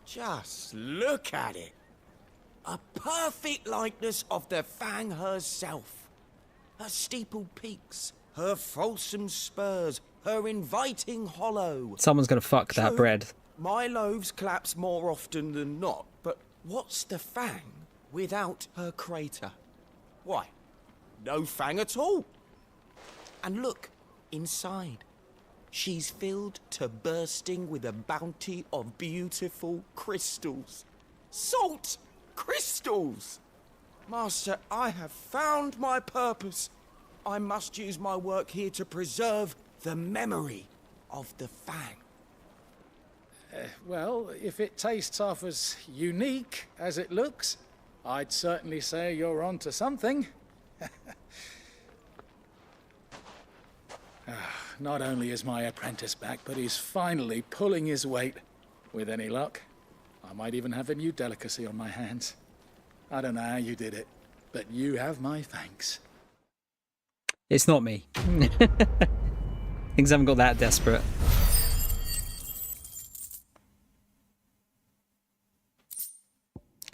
Just look at it. A perfect likeness of the Fang herself. Her steepled peaks, her fulsome spurs, her inviting hollow. Someone's gonna fuck that bread. My loaves collapse more often than not, but what's the Fang without her crater? Why, no Fang at all. And look, inside. She's filled to bursting with a bounty of beautiful crystals. Salt crystals! Master, I have found my purpose. I must use my work here to preserve the memory of the Fang. Well, if it tastes half as unique as it looks, I'd certainly say you're onto something. Not only is my apprentice back, but he's finally pulling his weight. With any luck, I might even have a new delicacy on my hands. I don't know how you did it, but you have my thanks. It's not me. Things haven't got that desperate.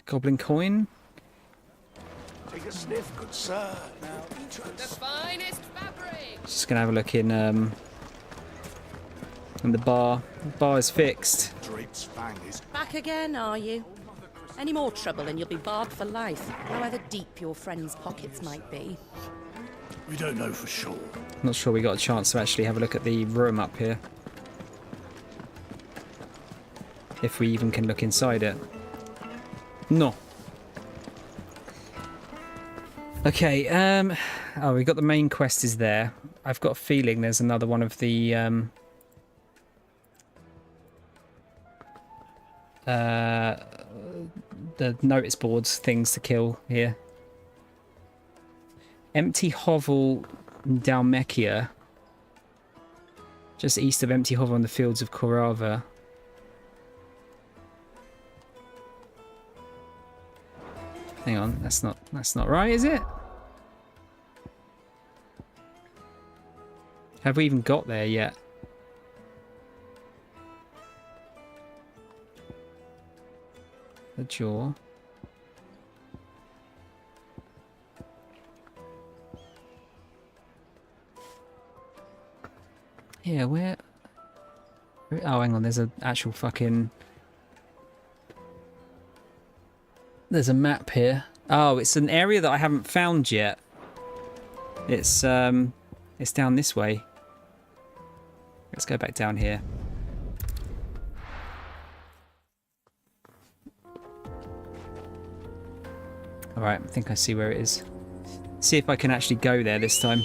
Goblin coin. Take a sniff, good sir. The finest fabric. Just gonna have a look in the bar. The bar is fixed. Drake's Fang is Back again, are you? Any more trouble and you'll be barred for life, however deep your friend's pockets might be. We don't know for sure. Not sure we got a chance to actually have a look at the room up here. If we even can look inside it. No. Okay, oh, we got the main quest is there. I've got a feeling there's another one of the notice boards things to kill here. Empty Hovel in Dalmekia. Just east of Empty Hovel in the fields of Korava. Hang on, that's not right, is it? Have we even got there yet? The jaw. Yeah, where? Oh, hang on, there's an actual fucking... There's a map here. Oh, it's an area that I haven't found yet. It's down this way. Let's go back down here. Alright, I think I see where it is. See if I can actually go there this time.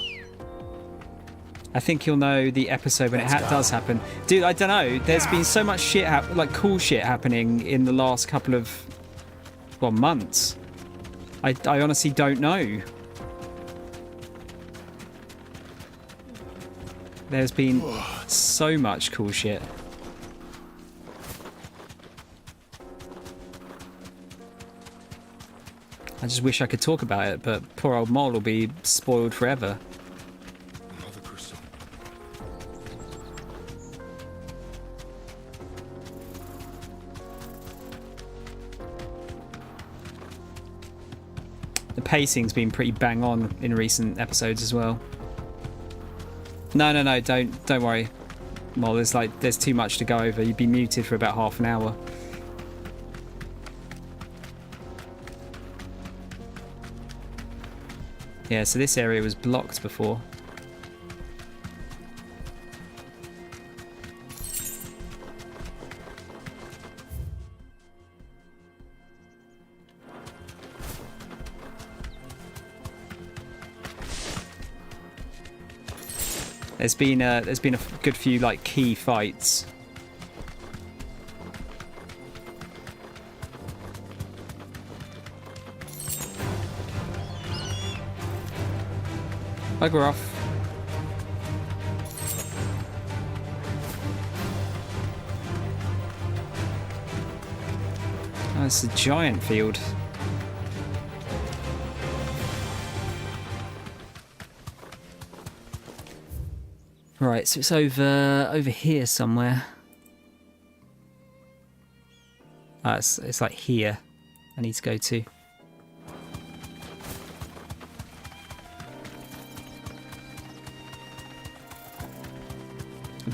I think you'll know the episode when it does happen. Dude, I don't know. There's been so much shit, like cool shit happening in the last couple of, well, months. I honestly don't know. There's been so much cool shit. I just wish I could talk about it, but poor old Mole will be spoiled forever. The pacing's been pretty bang on in recent episodes as well. No, don't worry, Mole. There's too much to go over. You'd be muted for about half an hour. Yeah, so this area was blocked before. There's been a good few like key fights. Bugger off. Oh, it's a giant field. Right, so it's over here somewhere. It's like here. I need to go to.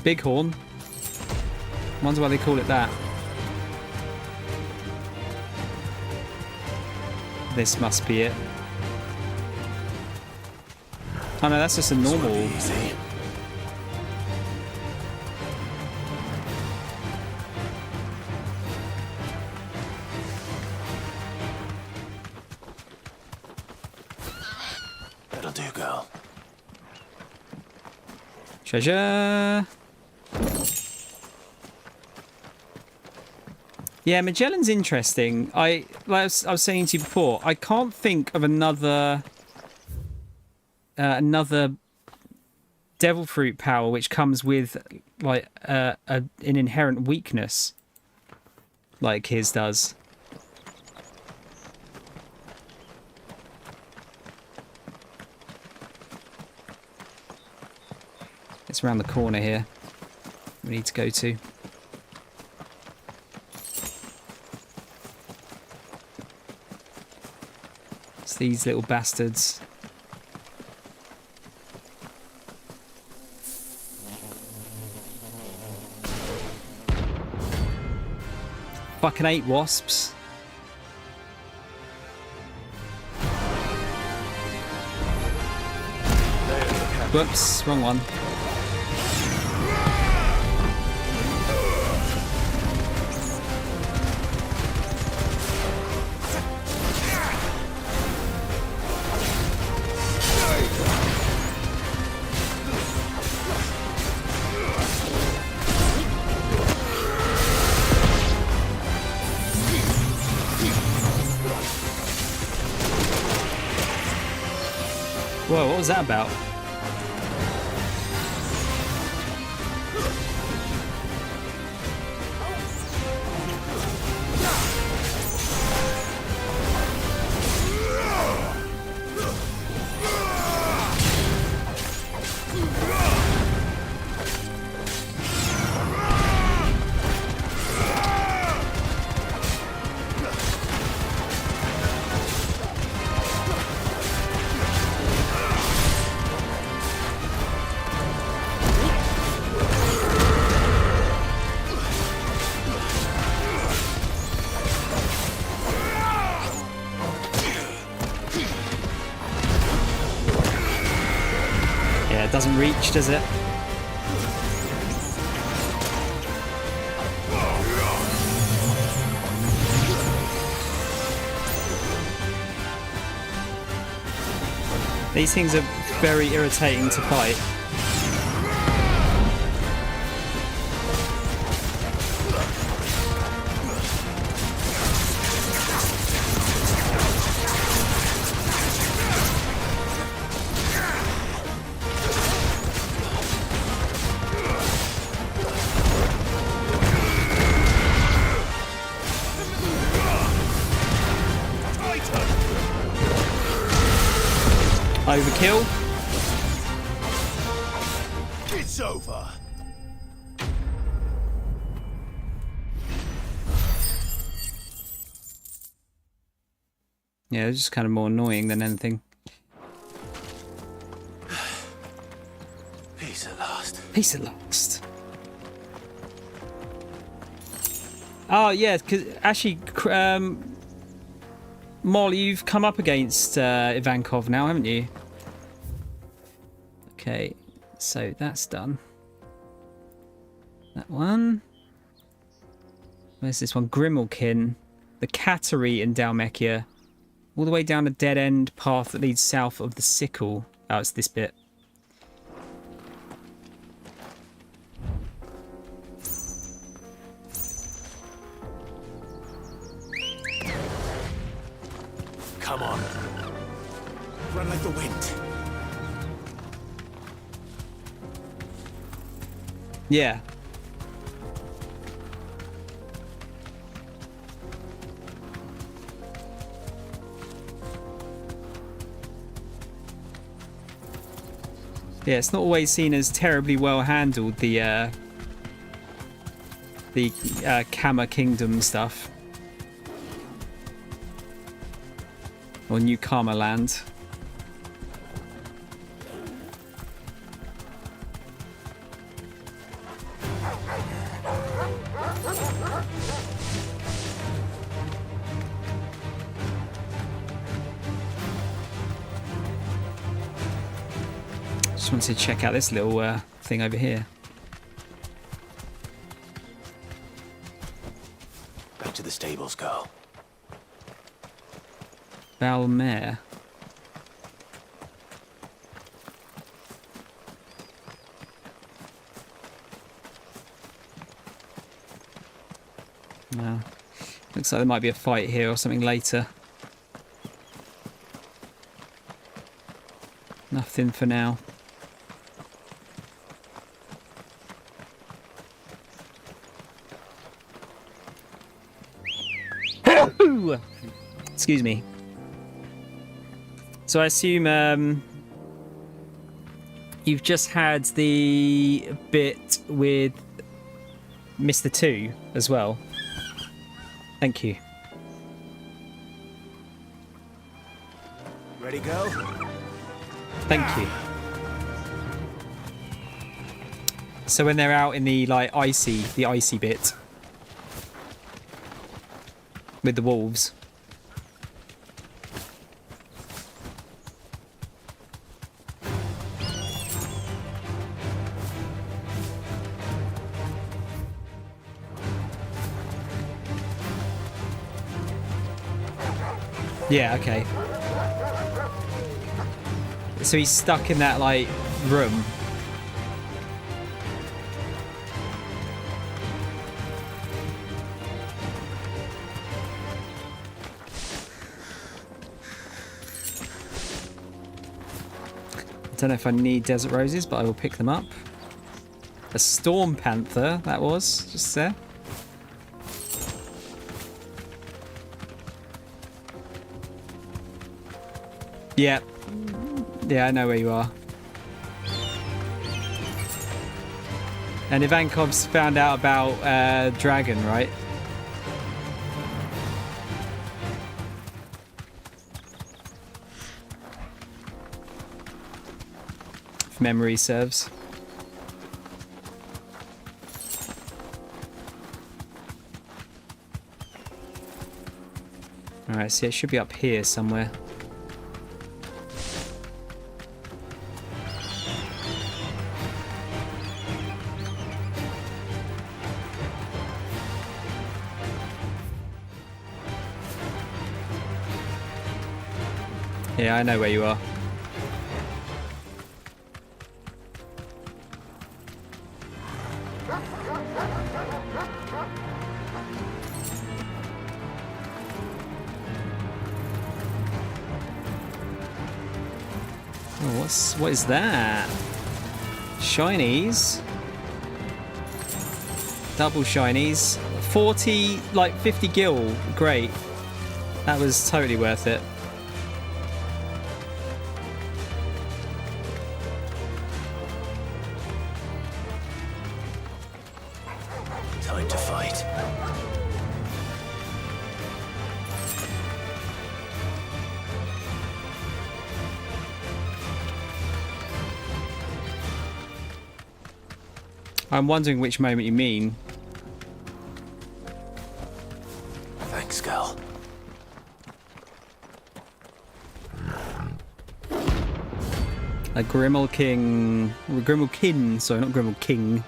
Bighorn. Wonder why they call it that. This must be it. Oh no, that's just a normal. That'll do, girl. Treasure. Yeah, Magellan's interesting. Like I was saying to you before, I can't think of another devil fruit power which comes with like an inherent weakness like his does. It's around the corner here. We need to go to. It's these little bastards. Fucking 8 wasps. Whoops, wrong one. Whoa, what was that about? It doesn't reach, does it? These things are very irritating to fight. overkill. It's over. Yeah, it's just kind of more annoying than anything. Peace at last. Peace at last. Oh, yeah, because actually, Molly, you've come up against Ivankov now, haven't you? Okay, so that's done. That one. Where's this one? Grimalkin. The Cattery in Dalmekia. All the way down a dead-end path that leads south of the Sickle. Oh, it's this bit. Come on. Run like the wind. Yeah. Yeah, it's not always seen as terribly well handled, the Kama Kingdom stuff. Or New Karma Land. Just wanted to check out this little thing over here. Back to the stables, girl. Valmere. No. Looks like there might be a fight here or something later. Nothing for now. Excuse me. So I assume you've just had the bit with Mr. 2 as well. Thank you. Ready, go? Thank you. So when they're out in the icy bit with the wolves. Yeah, okay. So he's stuck in that, like, room. I don't know if I need desert roses, but I will pick them up. A storm panther, that was, just there. Yeah. Yeah, I know where you are. And Ivankov's found out about Dragon, right? If memory serves. Alright, so it should be up here somewhere. Yeah, I know where you are. Oh, what is that? Shinies. Double shinies. 40, like 50 gil. Great. That was totally worth it. Time to fight. I'm wondering which moment you mean. Thanks, girl. A Grimmel King... Grimmel Kin, sorry, not Grimmel King.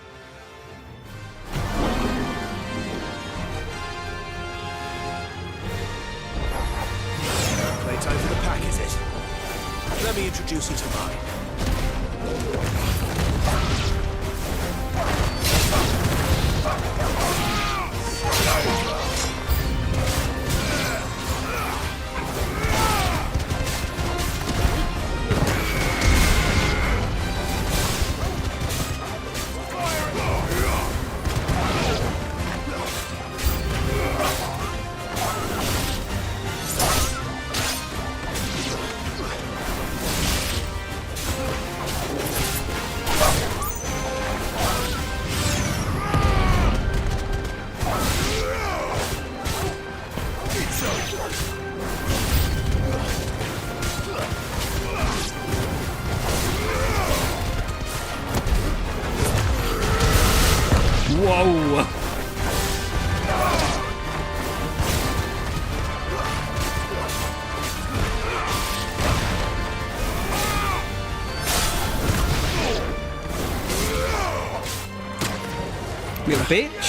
Playtime for the pack, is it? Let me introduce you to mine. Whoa! Little bitch.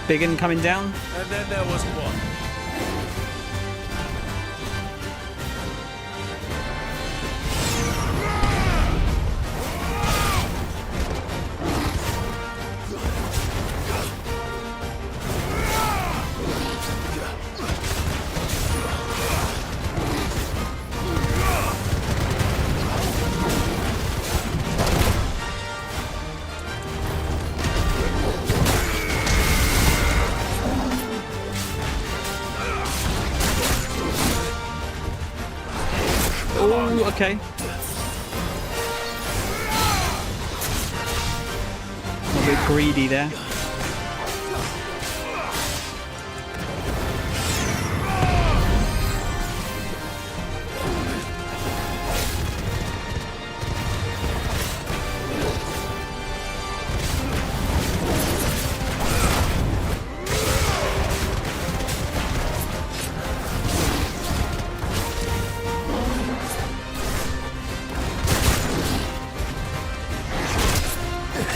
Big un coming down. And then there was one. Oh, okay. A bit greedy there.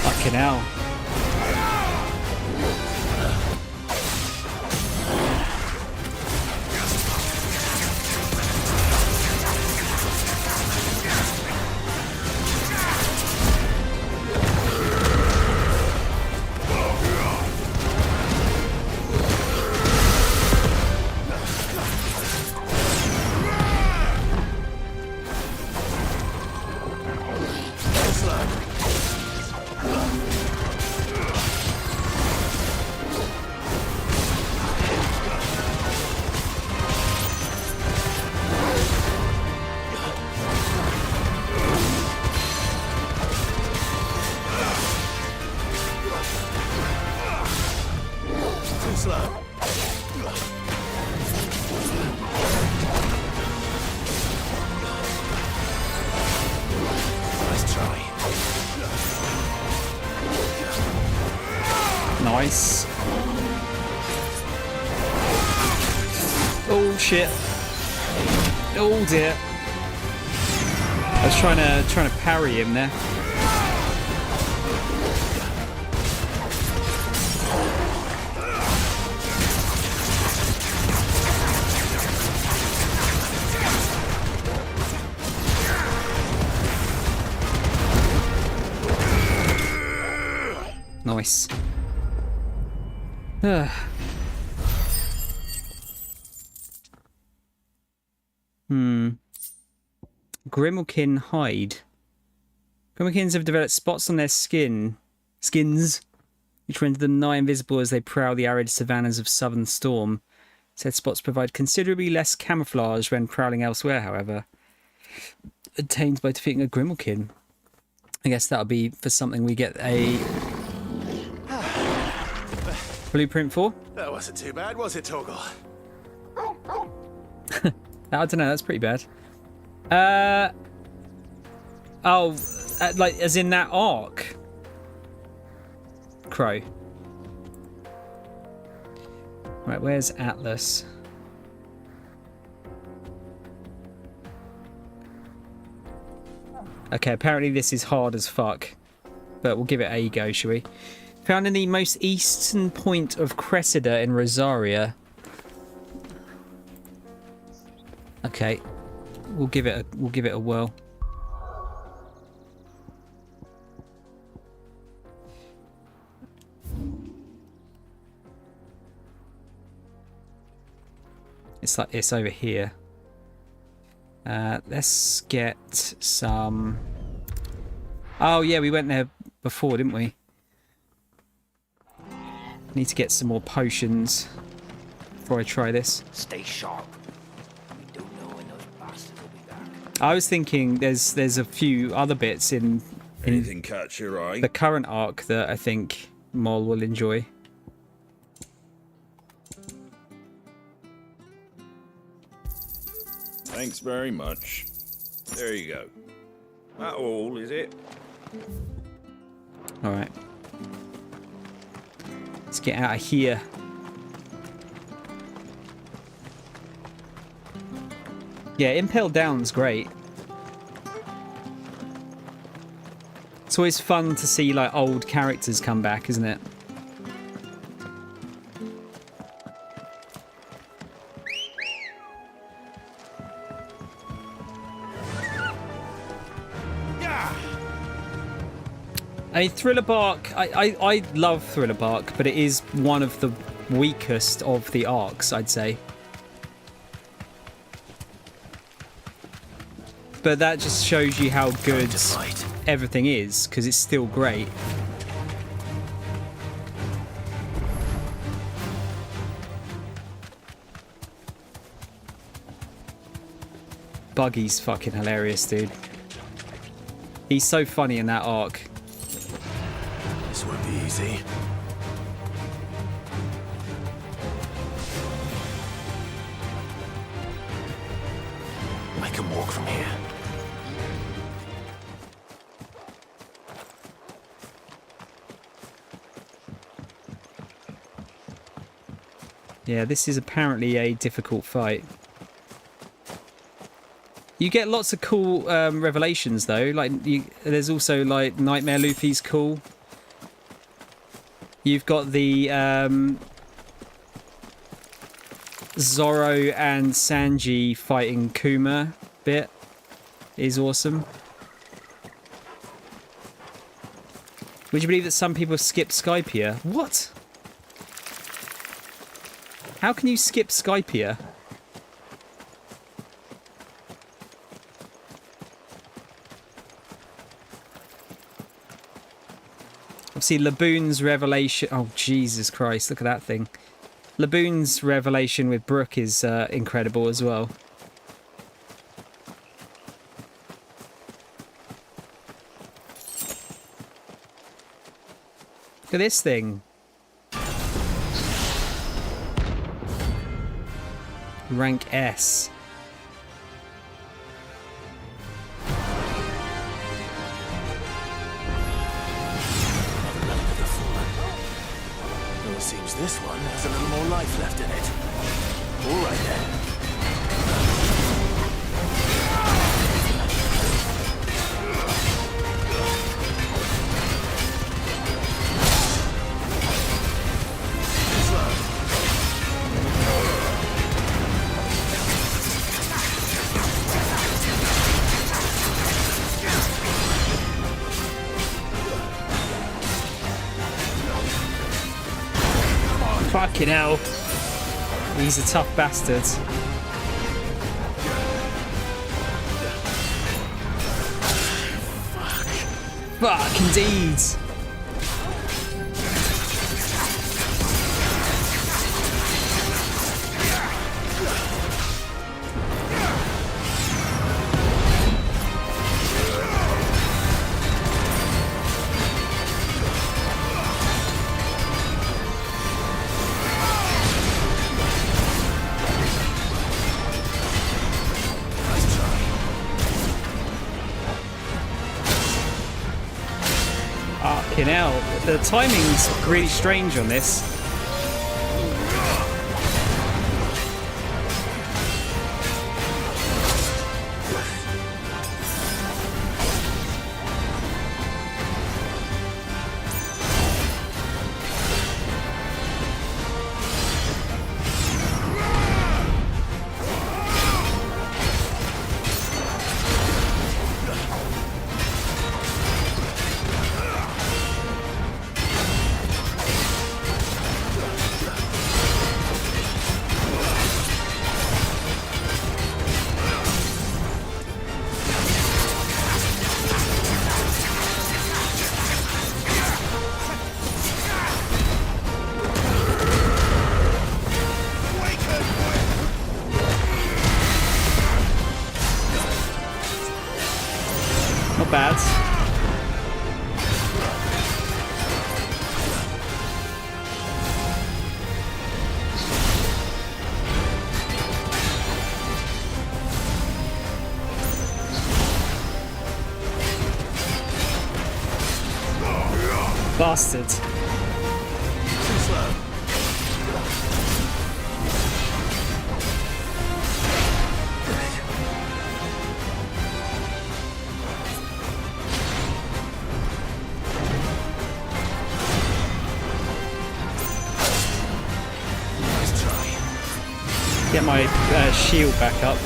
Fucking hell. Nice. Oh shit. Oh dear. I was trying to parry him there. Nice. Grimalkin hide. Grimalkins have developed spots on their skins which render them nigh invisible as they prowl the arid savannas of Southern Storm. Said spots provide considerably less camouflage when prowling elsewhere, however. Attained by defeating a Grimalkin. I guess that'll be for something we get a blueprint for. That wasn't too bad, was it, Torgal? I don't know, that's pretty bad. Like, as in that arc. Crow. Right, where's Atlas? Okay, apparently this is hard as fuck. But we'll give it a go, shall we? Found in the most eastern point of Cressida in Rosaria. Okay. We'll give it a whirl. It's like it's over here. Let's get some. Oh yeah, we went there before, didn't we? Need to get some more potions before I try this. Stay sharp. We don't know when those bastards will be back. I was thinking there's a few other bits in Anything catch your eye? the current arc that I think Moll will enjoy. Thanks very much. There you go. That all, is it? Alright. Let's get out of here. Yeah, Impel Down's great. It's always fun to see like old characters come back, isn't it? I mean, Thriller Bark, I love Thriller Bark, but it is one of the weakest of the arcs, I'd say. But that just shows you how good everything is, because it's still great. Buggy's fucking hilarious, dude. He's so funny in that arc. This won't be easy. I can walk from here. Yeah, this is apparently a difficult fight. You get lots of cool revelations, though. Like, there's also, like, Nightmare Luffy's cool. You've got the Zoro and Sanji fighting Kuma bit. Is awesome. Would you believe that some people skip Skypiea? What? How can you skip Skypiea? Obviously, Laboon's revelation... Oh, Jesus Christ, look at that thing. Laboon's revelation with Brooke is incredible as well. Look at this thing. Rank S. It seems this one has a little more life left in it. All right then. Fucking hell. He's a tough bastard. Fuck indeed. Fucking hell. The timing's really strange on this. Not bad. Bastard. Too slow. Get my shield back up.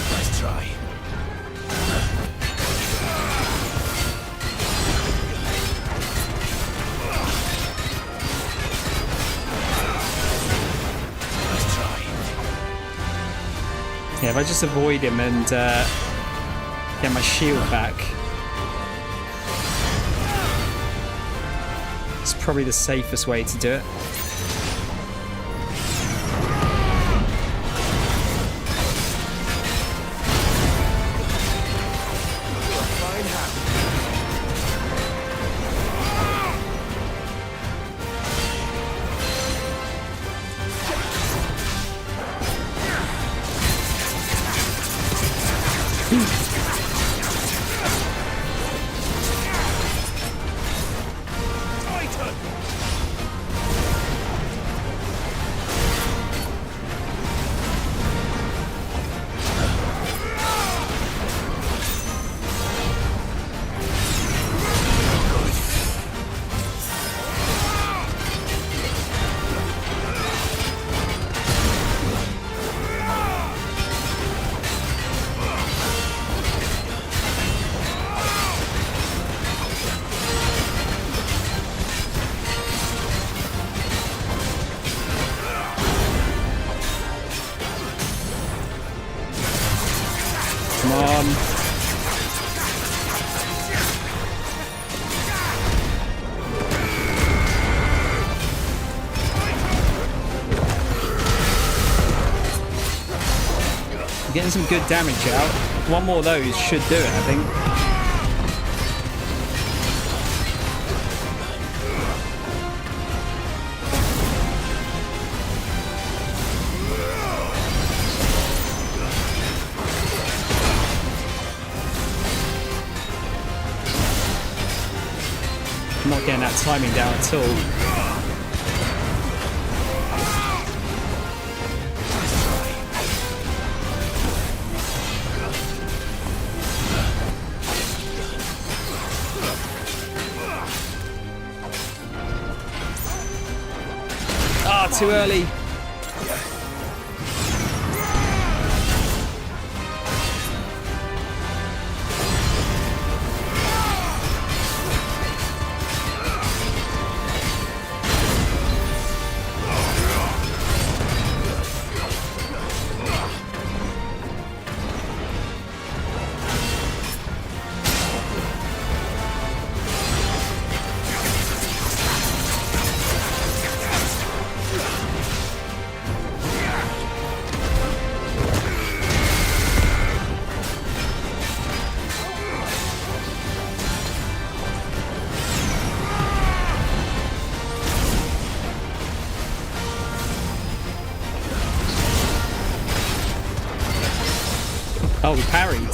Nice try. Nice try. Yeah, if I just avoid him and get my shield back, it's probably the safest way to do it. Come on. I'm getting some good damage out. One more of those should do it, I think. I'm not getting that timing down at all. Ah, too early. Oh, we parried.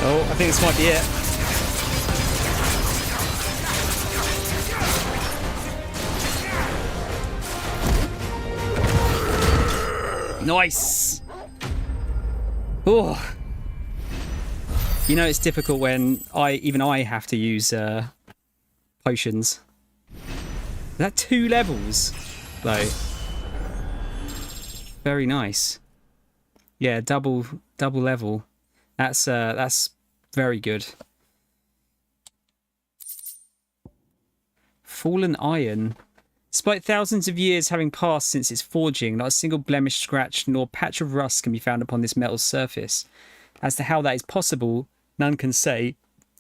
Oh, I think this might be it. Nice. Oh. You know it's difficult when even I have to use potions. Is that 2 levels though? Very nice. Yeah, double level. That's very good. Fallen iron. Despite thousands of years having passed since its forging, not a single blemish, scratch, nor patch of rust can be found upon this metal's surface. As to how that is possible, none can say,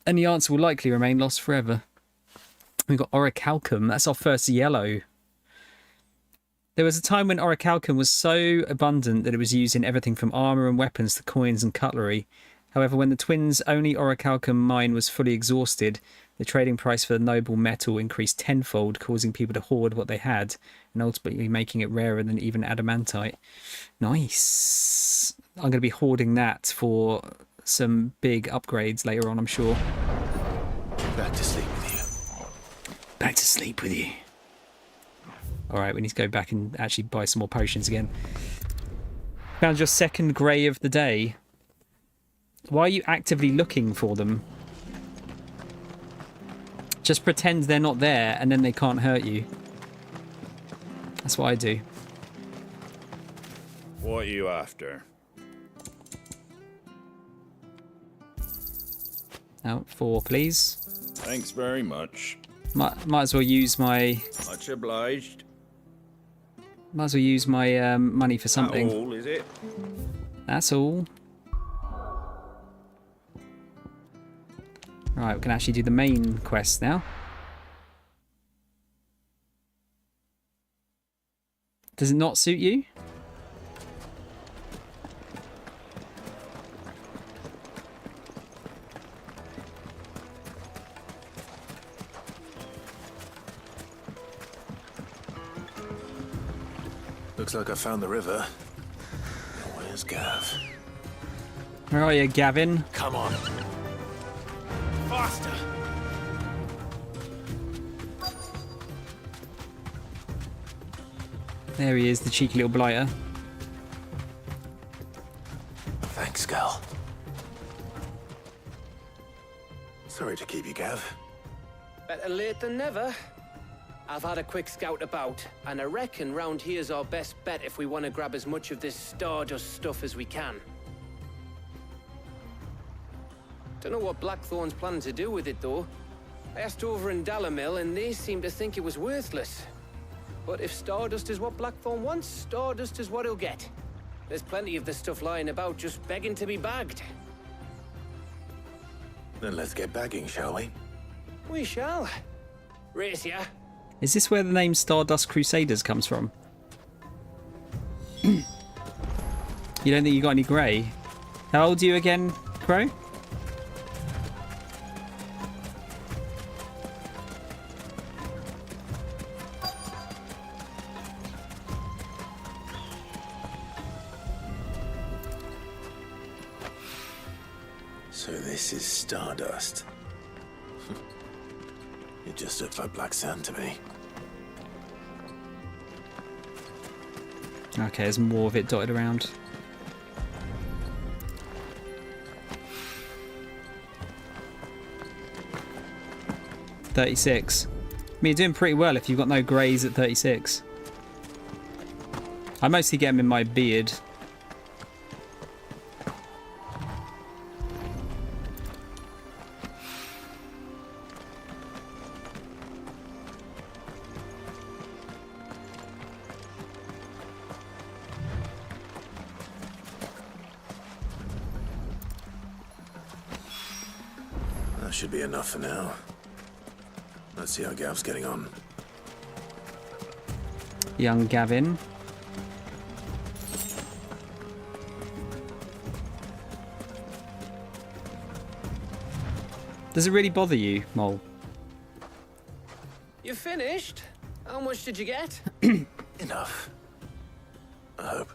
and the answer will likely remain lost forever. We've got orichalcum. That's our first yellow. There was a time when orichalcum was so abundant that it was used in everything from armour and weapons to coins and cutlery. However, when the twins' only orichalcum mine was fully exhausted, the trading price for the noble metal increased tenfold, causing people to hoard what they had, and ultimately making it rarer than even adamantite. Nice. I'm going to be hoarding that for some big upgrades later on, I'm sure. Back to sleep with you. Back to sleep with you. Alright, we need to go back and actually buy some more potions again. Found your second grey of the day. Why are you actively looking for them? Just pretend they're not there and then they can't hurt you. That's what I do. What are you after? Now, 4, please. Thanks very much. Might as well use my... Much obliged. Might as well use my money for something. That all, is it? That's all. Right, we can actually do the main quest now. Does it not suit you? Looks like I found the river. Where's Gav? Where are you, Gavin? Come on. Faster! There he is, the cheeky little blighter. Thanks, Gal. Sorry to keep you, Gav. Better late than never. I've had a quick scout about, and I reckon round here's our best bet if we want to grab as much of this Stardust stuff as we can. Don't know what Blackthorn's planning to do with it, though. I asked over in Dalamil, and they seem to think it was worthless. But if Stardust is what Blackthorn wants, Stardust is what he'll get. There's plenty of this stuff lying about, just begging to be bagged. Then let's get bagging, shall we? We shall. Race ya. Is this where the name Stardust Crusaders comes from? You don't think you got any grey? How old are you again, Crow? So this is Stardust. It just looked like black sand to me. Okay, there's more of it dotted around. $36. I mean, you're doing pretty well if you've got no greys at 36. I mostly get them in my beard. should be enough for now. Let's see how Gav's getting on. Young Gavin. Does it really bother you, Mole? You finished? How much did you get? Enough. I hope.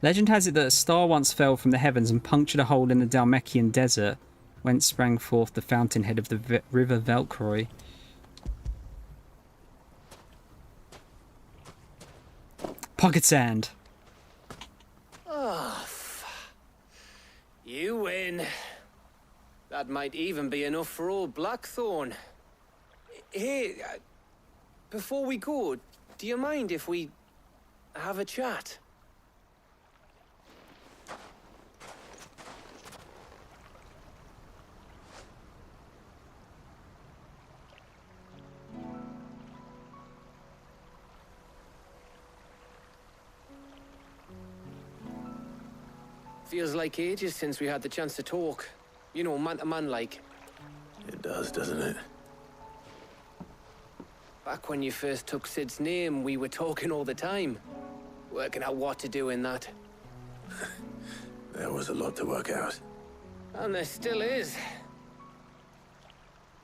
Legend has it that a star once fell from the heavens and punctured a hole in the Dalmatian desert, whence sprang forth the fountainhead of the river Velcroy. Pocket sand. Oh, you win. That might even be enough for old Blackthorn. Hey, before we go, do you mind if we have a chat? Feels like ages since we had the chance to talk. You know, man to man like. It does, doesn't it? Back when you first took Sid's name, we were talking all the time. Working out what to do in that. There was a lot to work out. And there still is.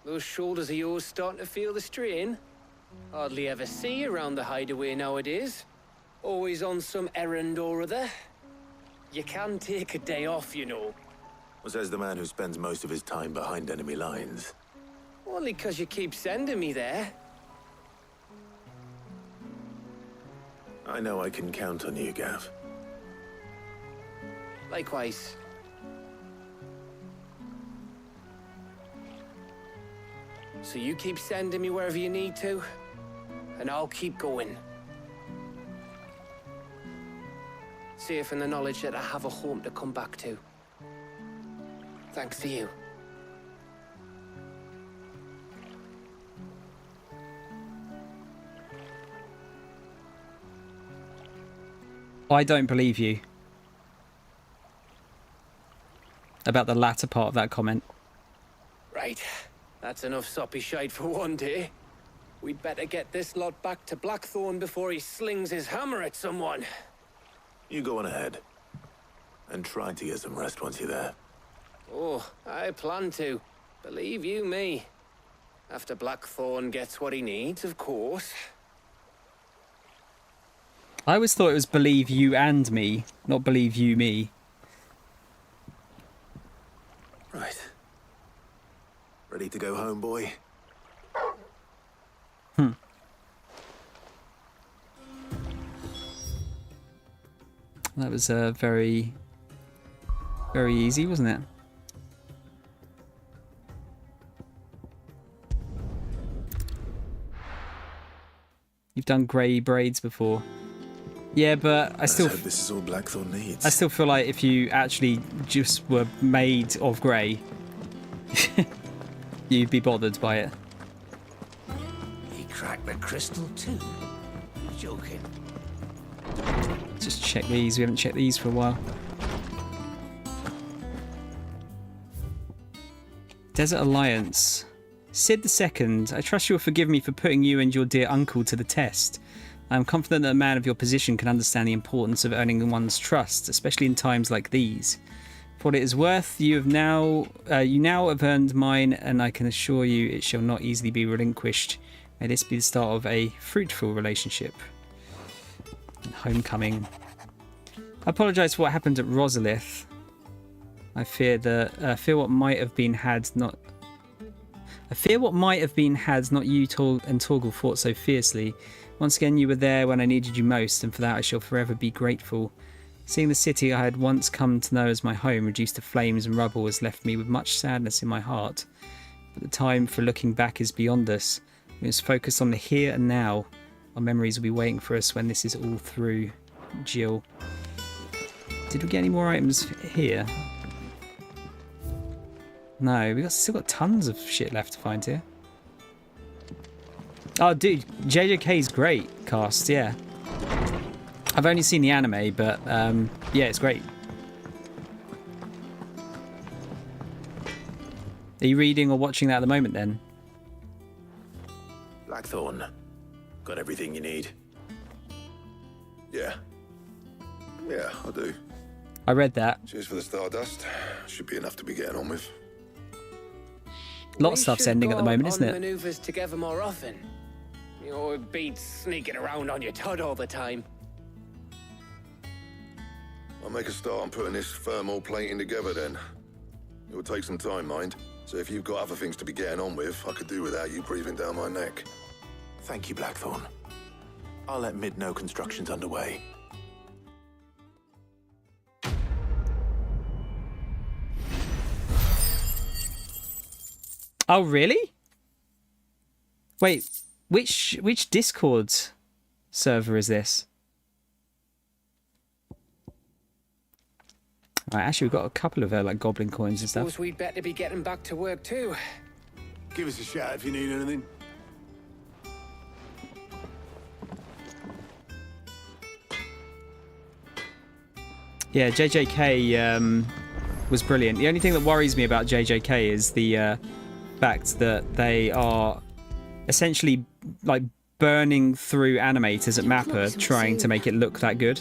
Those shoulders of yours starting to feel the strain? Hardly ever see you around the hideaway nowadays. Always on some errand or other. You can take a day off, you know. Says the man who spends most of his time behind enemy lines. Only 'cause you keep sending me there. I know I can count on you, Gav. Likewise. So you keep sending me wherever you need to, and I'll keep going. Safe in the knowledge that I have a home to come back to. Thanks to you. I don't believe you. About the latter part of that comment. Right. That's enough soppy shite for one day. We'd better get this lot back to Blackthorn before he slings his hammer at someone. You go on ahead. And try to get some rest once you're there. Oh, I plan to. Believe you me. After Blackthorn gets what he needs, of course. I always thought it was believe you and me, not believe you me. Right. Ready to go home, boy? That was very easy, wasn't it? You've done grey braids before. Yeah, but I still... Let's hope this is all Blackthorn needs. I still feel like if you actually just were made of grey, you'd be bothered by it. He cracked the crystal too? Joking. Just check these. We haven't checked these for a while. Desert Alliance. Sid II, I trust you'll forgive me for putting you and your dear uncle to the test. I am confident that a man of your position can understand the importance of earning one's trust, especially in times like these. For what it is worth, you now have earned mine, and I can assure you it shall not easily be relinquished. May this be the start of a fruitful relationship. Homecoming. I apologise for what happened at Rosalith. I fear what might have been had not you and Torgal fought so fiercely. Once again you were there when I needed you most, and for that I shall forever be grateful. Seeing the city I had once come to know as my home reduced to flames and rubble has left me with much sadness in my heart. But the time for looking back is beyond us. We must focus on the here and now. Our memories will be waiting for us when this is all through. Jill. Did we get any more items here? No, we still got tons of shit left to find here. Oh, dude, JJK's great cast, yeah. I've only seen the anime, but yeah, it's great. Are you reading or watching that at the moment then? Blackthorn. Got everything you need? Yeah. Yeah, I do. I read that. Cheers for the Stardust. Should be enough to be getting on with. A lot of stuff's ending at the moment, isn't it? Maneuvers together more often. You beat sneaking around on your tud all the time. I'll make a start on putting this thermal plating together then. It will take some time, mind. So if you've got other things to be getting on with, I could do without you breathing down my neck. Thank you, Blackthorn. I'll let Mid know construction's underway. Oh, really? Wait, which Discord server is this? Right, actually, we've got a couple of like goblin coins and stuff. Suppose we'd better be getting back to work too. Give us a shout if you need anything. Yeah, JJK was brilliant. The only thing that worries me about JJK is the fact that they are essentially like burning through animators at Mappa trying to make it look that good.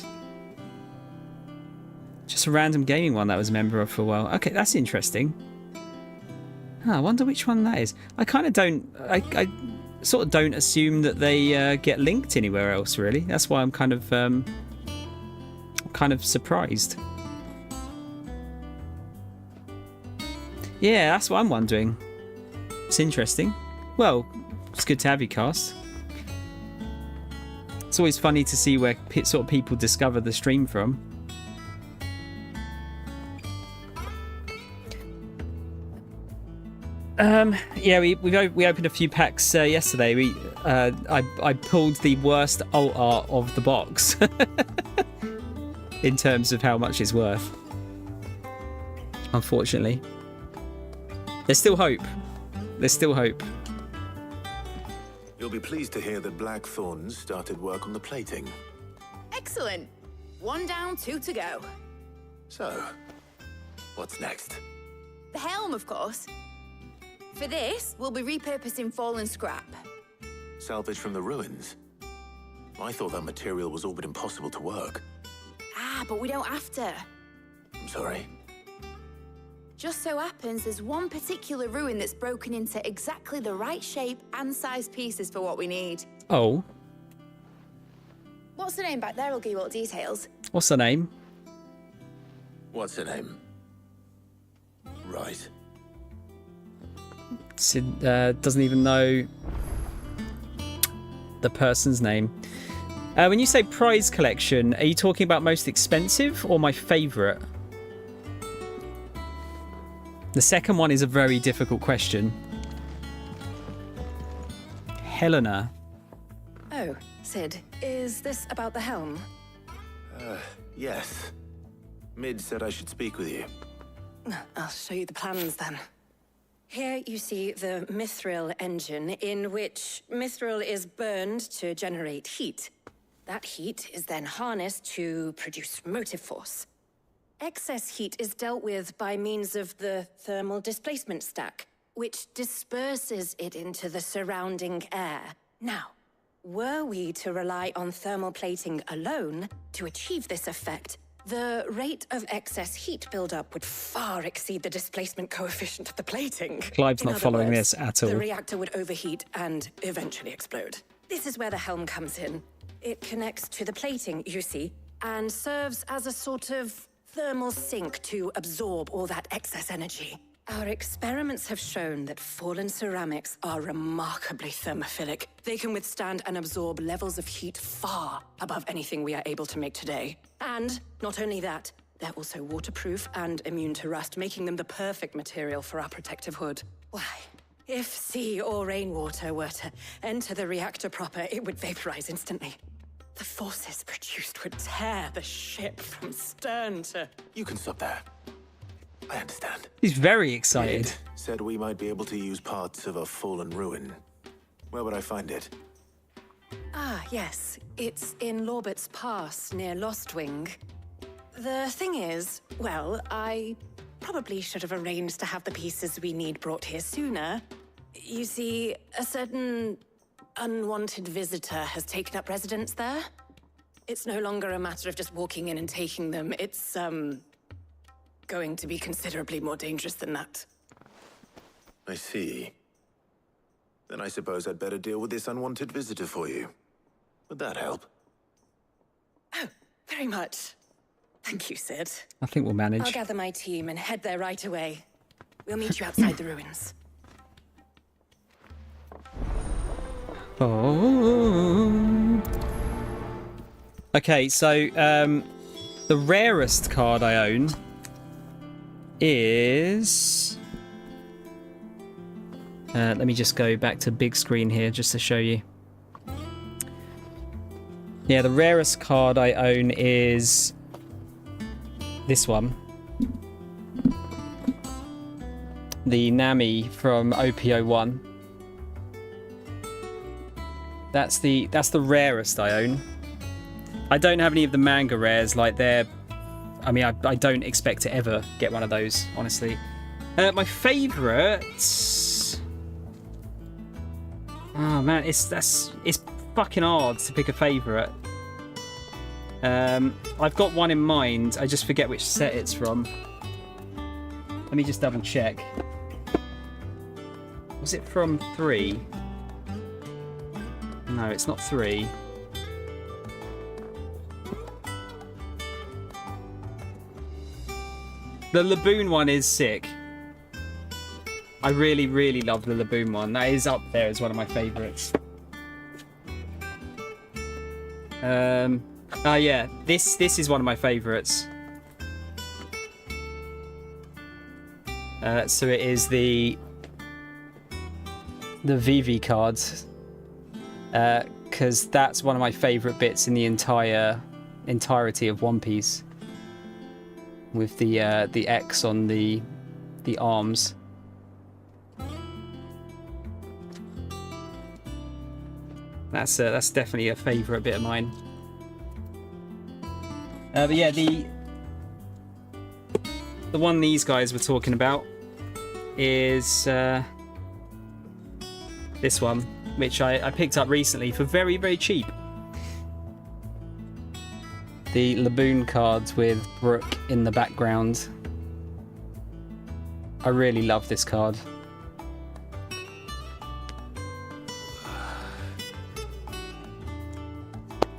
Just a random gaming one that was a member of for a while. Okay, that's interesting. Huh, I wonder which one that is. I kind of don't... I sort of don't assume that they get linked anywhere else, really. That's why I'm kind of surprised. Yeah, that's what I'm wondering. It's interesting. Well, it's good to have you, Cast. It's always funny to see where sort of people discover the stream from. Yeah, we opened a few packs yesterday. I pulled the worst alt art of the box in terms of how much it's worth. Unfortunately, there's still hope. There's still hope. You'll be pleased to hear that Blackthorn's started work on the plating. Excellent. 1 down, 2 to go. So, what's next? The helm, of course. For this, we'll be repurposing fallen scrap. Salvage from the ruins? I thought that material was all but impossible to work. Ah, but we don't have to. I'm sorry. Just so happens there's one particular ruin that's broken into exactly the right shape and size pieces for what we need. Oh. What's the name back there? I'll give you all the details. What's the name? What's her name? Right. Sid doesn't even know the person's name. When you say prize collection, are you talking about most expensive or my favourite? The second one is a very difficult question. Helena. Oh, Sid, is this about the helm? Yes. Mid said I should speak with you. I'll show you the plans then. Here you see the mithril engine, in which mithril is burned to generate heat. That heat is then harnessed to produce motive force. Excess heat is dealt with by means of the thermal displacement stack, which disperses it into the surrounding air. Now, were we to rely on thermal plating alone to achieve this effect, the rate of excess heat buildup would far exceed the displacement coefficient of the plating. Clive's not following this at all. The reactor would overheat and eventually explode. This is where the helm comes in. It connects to the plating, you see, and serves as a sort of thermal sink to absorb all that excess energy. Our experiments have shown that fallen ceramics are remarkably thermophilic. They can withstand and absorb levels of heat far above anything we are able to make today. And not only that, they're also waterproof and immune to rust, making them the perfect material for our protective hood. Why, if sea or rainwater were to enter the reactor proper, it would vaporize instantly. The forces produced would tear the ship from stern to... You can stop there. I understand. He's very excited. Mid said we might be able to use parts of a fallen ruin. Where would I find it? Ah, yes. It's in Lorbert's Pass, near Lostwing. The thing is, well, I probably should have arranged to have the pieces we need brought here sooner. You see, a certain unwanted visitor has taken up residence there. It's no longer a matter of just walking in and taking them. It's, going to be considerably more dangerous than that. I see. Then I suppose I'd better deal with this unwanted visitor for you. Would that help? Oh, very much. Thank you, Sid. I think we'll manage. I'll gather my team and head there right away. We'll meet you outside the ruins. Oh. Okay, so the rarest card I own is... let me just go back to big screen here just to show you. Yeah, the rarest card I own is this one. The Nami from OP01. That's the rarest I own. I don't have any of the manga rares, like they're... I mean, I don't expect to ever get one of those, honestly. My favourite... Oh man, it's fucking hard to pick a favourite. I've got one in mind, I just forget which set it's from. Let me just double check. Was it from 3? No, it's not 3. The Laboon one is sick. I really, really love the Laboon one. That is up there as one of my favourites. Oh yeah, this is one of my favourites. So it is the Vivi cards, because that's one of my favourite bits in the entirety of One Piece, with the X on the arms. That's definitely a favourite bit of mine. But yeah, the one these guys were talking about is this one, which I picked up recently for very, very cheap. The Laboon cards with Brook in the background. I really love this card.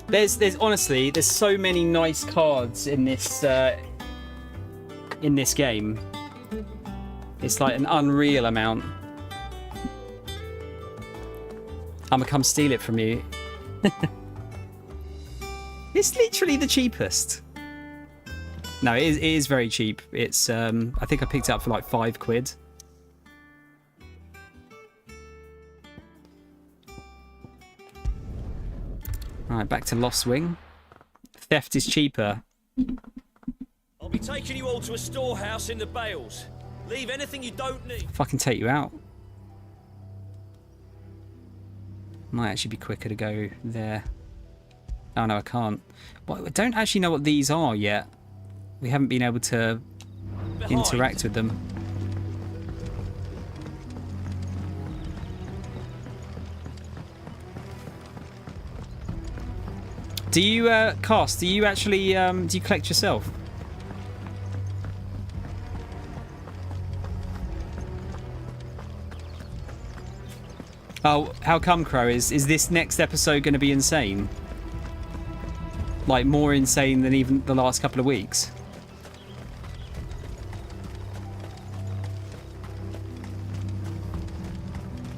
There's honestly, there's so many nice cards in this game. It's like an unreal amount. I'm gonna come steal it from you. It's literally the cheapest. No, it is very cheap. It's I think I picked it up for like £5. Alright, back to Lost Wing. Theft is cheaper. I'll be taking you all to a storehouse in the Bales. Leave anything you don't need. Fucking take you out. Might actually be quicker to go there. Oh no, I can't. Well, I don't actually know what these are yet. We haven't been able to interact with them. Do you, Cast, do you actually, do you collect yourself? Oh, how come, Crow? Is this next episode going to be insane? Like, more insane than even the last couple of weeks?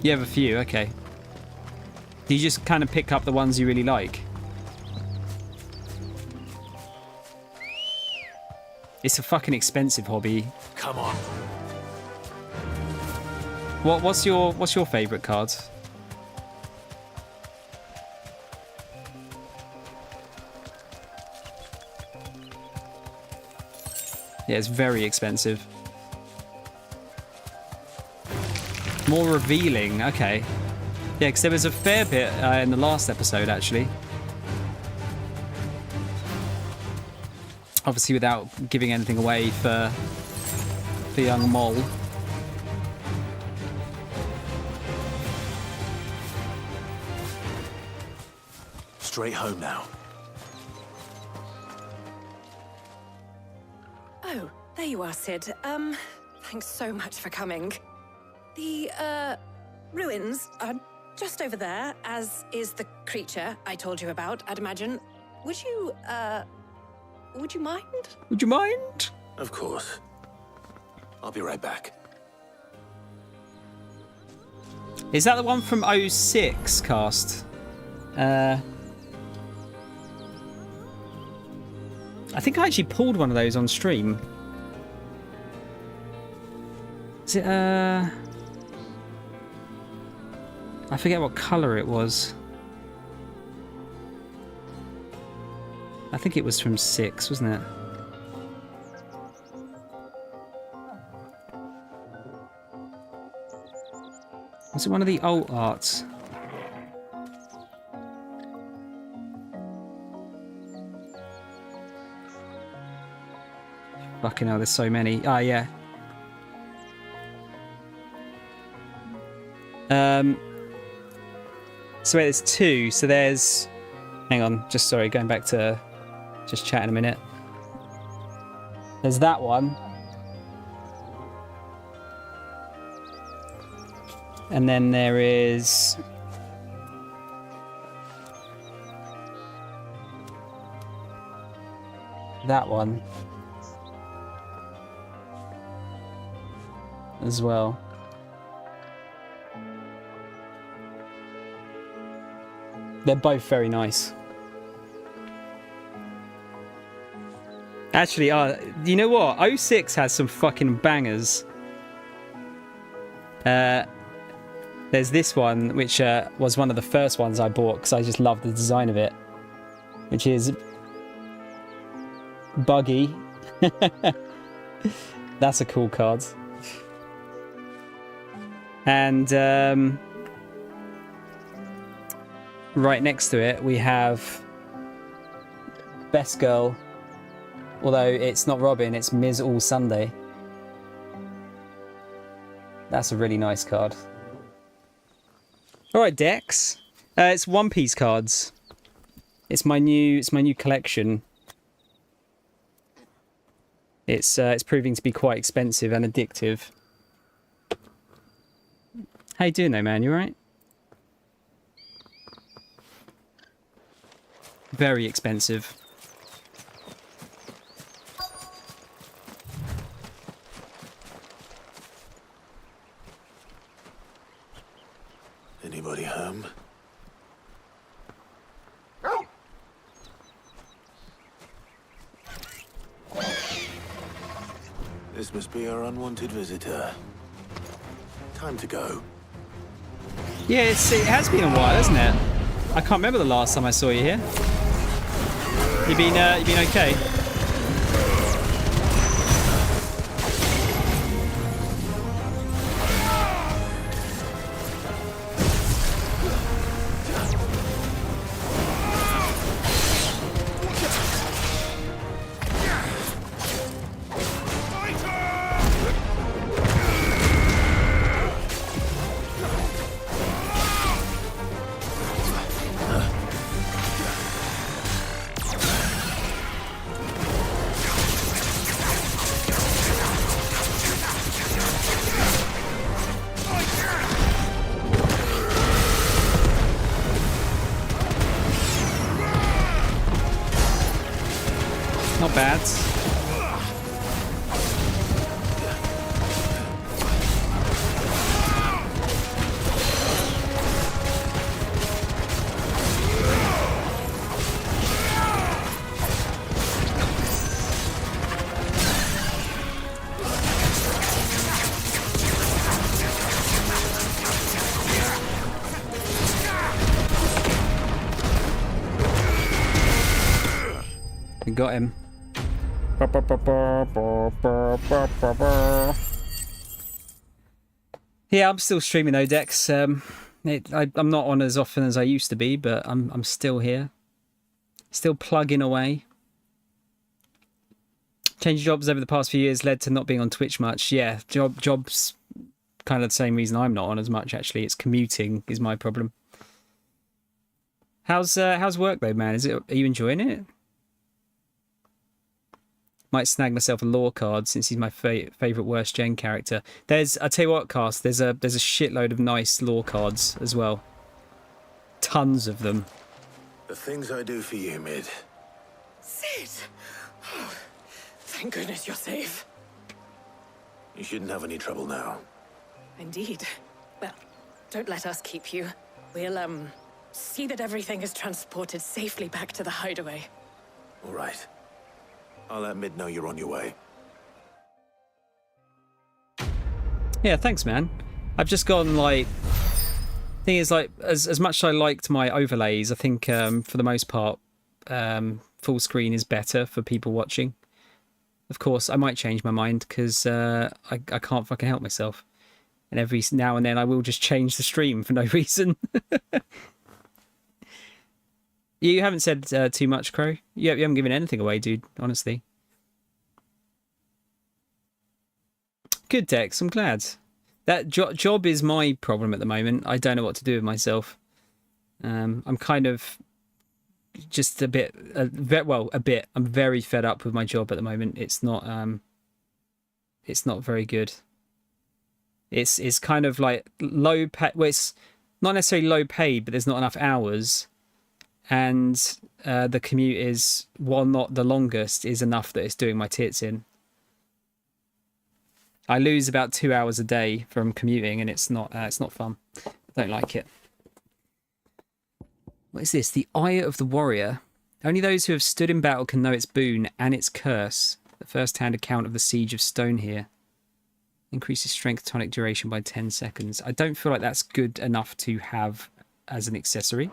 You have a few, okay. Do you just kind of pick up the ones you really like? It's a fucking expensive hobby. Come on. What's your favourite cards? Yeah, it's very expensive. More revealing, okay. Yeah, because there was a fair bit in the last episode, actually. Obviously, without giving anything away for proper young mole. Straight home now. Oh, there you are, Sid. Thanks so much for coming. The, ruins are just over there, as is the creature I told you about, I'd imagine. Would you mind? Would you mind? Of course. I'll be right back. Is that the one from 06 cast? I think I actually pulled one of those on stream. Is it, I forget what colour it was. I think it was from 6, wasn't it? Was it one of the alt arts? Fucking hell, there's so many. Ah, yeah. So wait, there's 2. So there's... Hang on, just sorry, going back to just chatting a minute. There's that one. And then there is... that one. As well. They're both very nice. Actually, you know what? 06 has some fucking bangers. There's this one, which was one of the first ones I bought because I just love the design of it, which is Buggy. That's a cool card. And right next to it, we have Best Girl. Although it's not Robin, it's Ms. All Sunday. That's a really nice card. All right, Dex. It's One Piece cards. It's my new collection. It's proving to be quite expensive and addictive. How you doing though, man? You alright? Very expensive. Anybody home? This must be our unwanted visitor. Time to go. Yeah, it has been a while, hasn't it? I can't remember the last time I saw you here. You been okay? Not bad. We got him. Yeah, I'm still streaming though, Dex. I'm not on as often as I used to be, but I'm still here, still plugging away. Changing jobs over the past few years led to not being on Twitch much. Yeah, jobs kind of the same reason I'm not on as much, actually. It's commuting is my problem. How's work though, man? Are you enjoying it? Might snag myself a lore card since he's my favourite worst gen character. I tell you what, Cast, there's a shitload of nice lore cards as well. Tons of them. The things I do for you, Mid. Sid! Oh, thank goodness you're safe. You shouldn't have any trouble now. Indeed. Well, don't let us keep you. We'll, see that everything is transported safely back to the hideaway. All right. I'll let Mid know you're on your way. Yeah, thanks, man. I've just gone, like... Thing is, like, as much as I liked my overlays, I think, for the most part, full screen is better for people watching. Of course, I might change my mind, because I can't fucking help myself. And every now and then I will just change the stream for no reason. You haven't said too much, Crow. You haven't given anything away, dude, honestly. Good, Dex, I'm glad. That job is my problem at the moment. I don't know what to do with myself. I'm kind of just a bit. I'm very fed up with my job at the moment. It's not very good. It's kind of like low pay. Well, it's not necessarily low paid, but there's not enough hours. And the commute is, while not the longest, is enough that it's doing my tits in. I lose about 2 hours a day from commuting, and it's not fun. I don't like it. What is this? The Eye of the Warrior. Only those who have stood in battle can know its boon and its curse. The first-hand account of the Siege of Stone here. Increases strength tonic duration by 10 seconds. I don't feel like that's good enough to have as an accessory.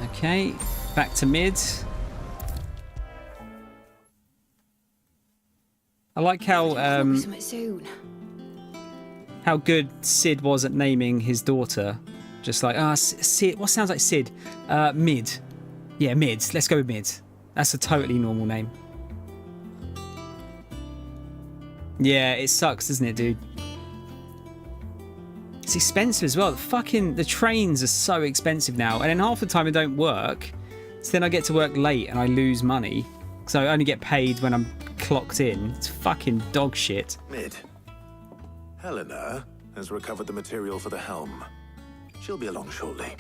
Okay, back to mid. I like how good Sid was at naming his daughter. Just like, Sid, what sounds like Sid? Mid. Yeah, Mid. Let's go with Mid. That's a totally normal name. Yeah, it sucks, doesn't it, dude? It's expensive as well. The trains are so expensive now, and then half the time they don't work. So then I get to work late and I lose money. So I only get paid when I'm clocked in. It's fucking dog shit. Mid. Helena has recovered the material for the helm. She'll be along shortly.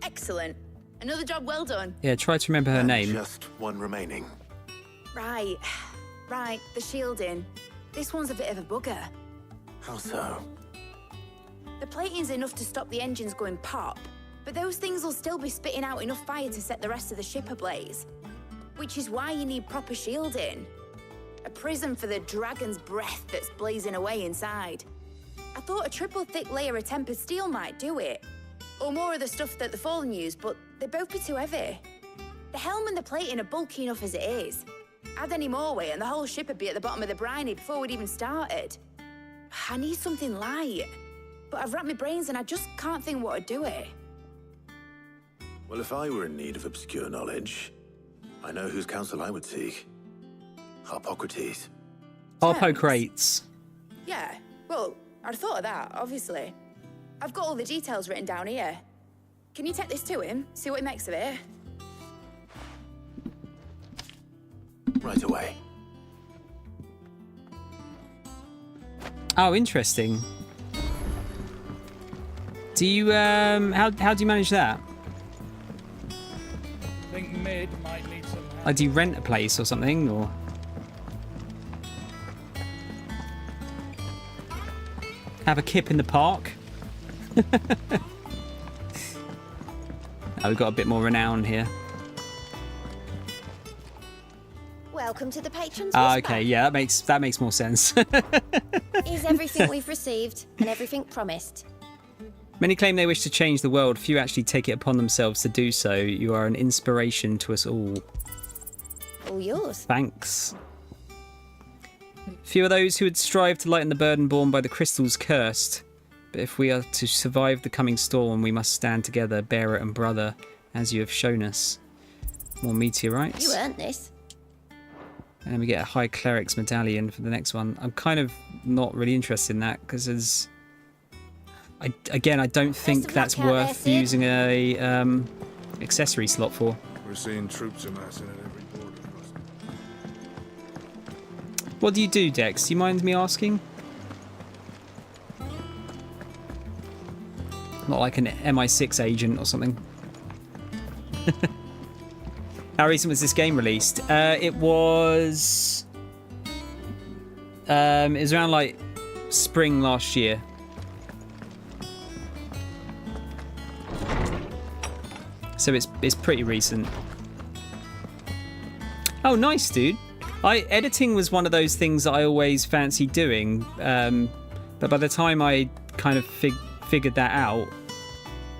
Excellent. Another job well done. Yeah, try to remember her name. Just one remaining. Right. The shielding. This one's a bit of a bugger. How so? The plating's enough to stop the engines going pop, but those things will still be spitting out enough fire to set the rest of the ship ablaze. Which is why you need proper shielding. A prism for the dragon's breath that's blazing away inside. I thought a triple thick layer of tempered steel might do it. Or more of the stuff that the Fallen use, but they'd both be too heavy. The helm and the plating are bulky enough as it is. Add any more weight and the whole ship would be at the bottom of the briny before we'd even started. I need something light. But I've racked my brains and I just can't think what would do it. Well, if I were in need of obscure knowledge, I know whose counsel I would seek. Harpocrates. Harpocrates. Yeah, well, I'd thought of that, obviously. I've got all the details written down here. Can you take this to him, see what he makes of it? Right away. Oh, interesting. Do you, how do you manage that? I think Mid might need some help. Like, do you rent a place or something, or? Have a kip in the park? Oh, we've got a bit more renown here. Welcome to the patrons. Okay, yeah, that makes more sense. Is everything we've received and everything promised? Many claim they wish to change the world. Few actually take it upon themselves to do so. You are an inspiration to us all. All yours. Thanks. Few are those who would strive to lighten the burden borne by the crystals cursed. But if we are to survive the coming storm, we must stand together, bearer and brother, as you have shown us. More meteorites. You earned this. And then we get a High Cleric's Medallion for the next one. I'm kind of not really interested in that, because I don't think that's worth using a accessory slot for. We're seeing troops amassing at every border. What do you do, Dex? Do you mind me asking? Not like an MI6 agent or something. How recent was this game released? It was around like spring last year. So it's pretty recent. Oh, nice, dude. Editing was one of those things that I always fancied doing, but by the time I kind of figured that out,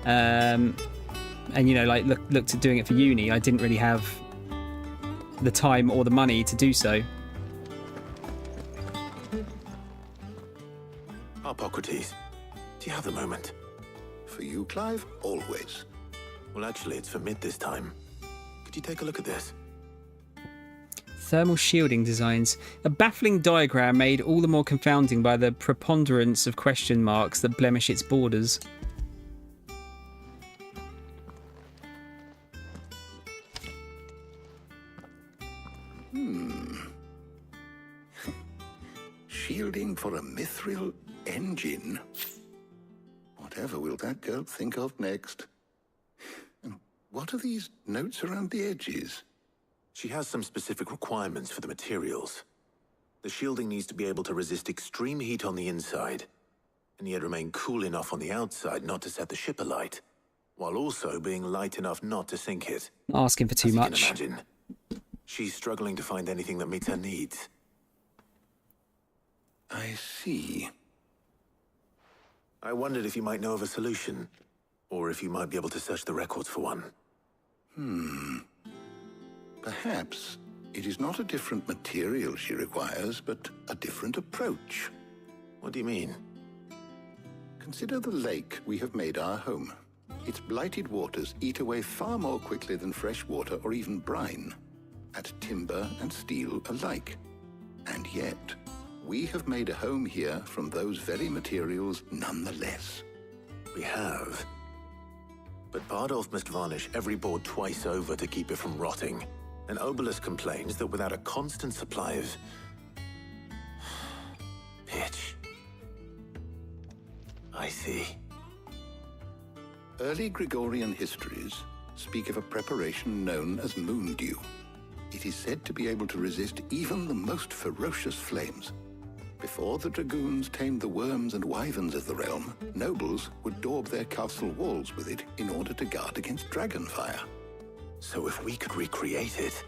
and like looked at doing it for uni, I didn't really have the time or the money to do so. Hippocrates, do you have the moment? For you, Clive, always. Well, actually, it's for mid this time. Could you take a look at this? Thermal shielding designs. A baffling diagram made all the more confounding by the preponderance of question marks that blemish its borders. Shielding for a mithril engine. Whatever will that girl think of next? And what are these notes around the edges? She has some specific requirements for the materials. The shielding needs to be able to resist extreme heat on the inside, and yet remain cool enough on the outside not to set the ship alight, while also being light enough not to sink it. Asking for too much. As you can imagine, she's struggling to find anything that meets her needs. I see. I wondered if you might know of a solution, or if you might be able to search the records for one. Perhaps it is not a different material she requires, but a different approach. What do you mean? Consider the lake we have made our home. Its blighted waters eat away far more quickly than fresh water or even brine, at timber and steel alike. And yet, we have made a home here from those very materials nonetheless. We have. But Bardolph must varnish every board twice over to keep it from rotting. And Obelisk complains that without a constant supply of pitch. I see. Early Gregorian histories speak of a preparation known as moon dew. It is said to be able to resist even the most ferocious flames. Before the dragoons tamed the worms and wyverns of the realm, nobles would daub their castle walls with it in order to guard against dragon fire. So if we could recreate it...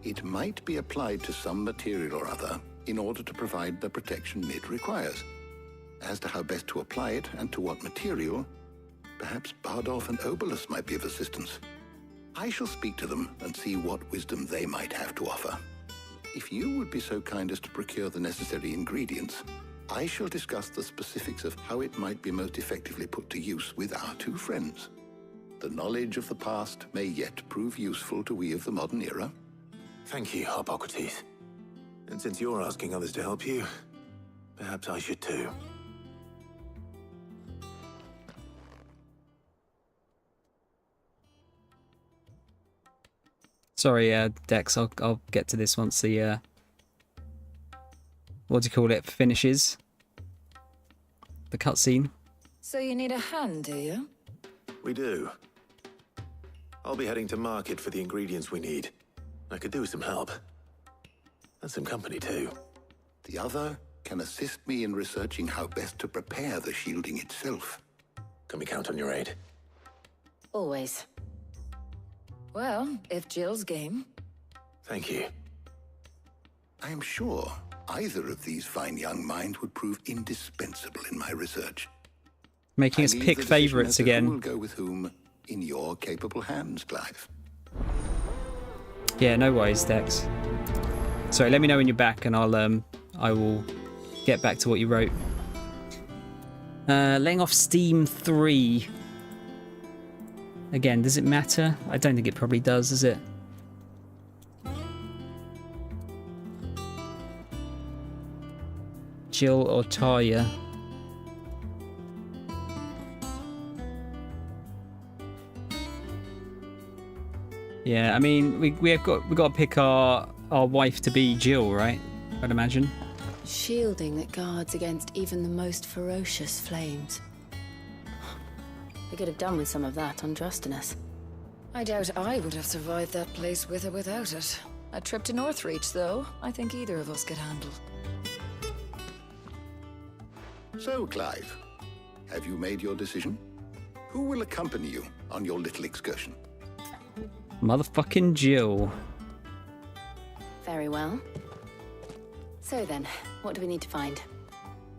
It might be applied to some material or other in order to provide the protection Mid requires. As to how best to apply it and to what material, perhaps Bardolph and Obelisk might be of assistance. I shall speak to them and see what wisdom they might have to offer. If you would be so kind as to procure the necessary ingredients, I shall discuss the specifics of how it might be most effectively put to use with our two friends. The knowledge of the past may yet prove useful to we of the modern era. Thank you, Hippocrates. And since you're asking others to help you, perhaps I should too. Sorry, Dex, I'll get to this once the, what do you call it, finishes? The cutscene. So you need a hand, do you? We do. I'll be heading to market for the ingredients we need. I could do with some help. And some company, too. The other can assist me in researching how best to prepare the shielding itself. Can we count on your aid? Always. Well, if Jill's game. Thank you. I am sure either of these fine young minds would prove indispensable in my research. Making us pick favourites again. Who will go with whom in your capable hands, Clive? Yeah, no worries, Dex. Sorry, let me know when you're back, and I will get back to what you wrote. Letting off steam 3. Again, does it matter? I don't think it probably does it? Jill or Talia? Yeah, I mean, we got to pick our wife to be Jill, right? I'd imagine. Shielding that guards against even the most ferocious flames. We could have done with some of that on Drustinus. I doubt I would have survived that place with or without it. A trip to Northreach, though, I think either of us could handle. So, Clive, have you made your decision? Who will accompany you on your little excursion? Motherfucking Jill. Very well. So then, what do we need to find?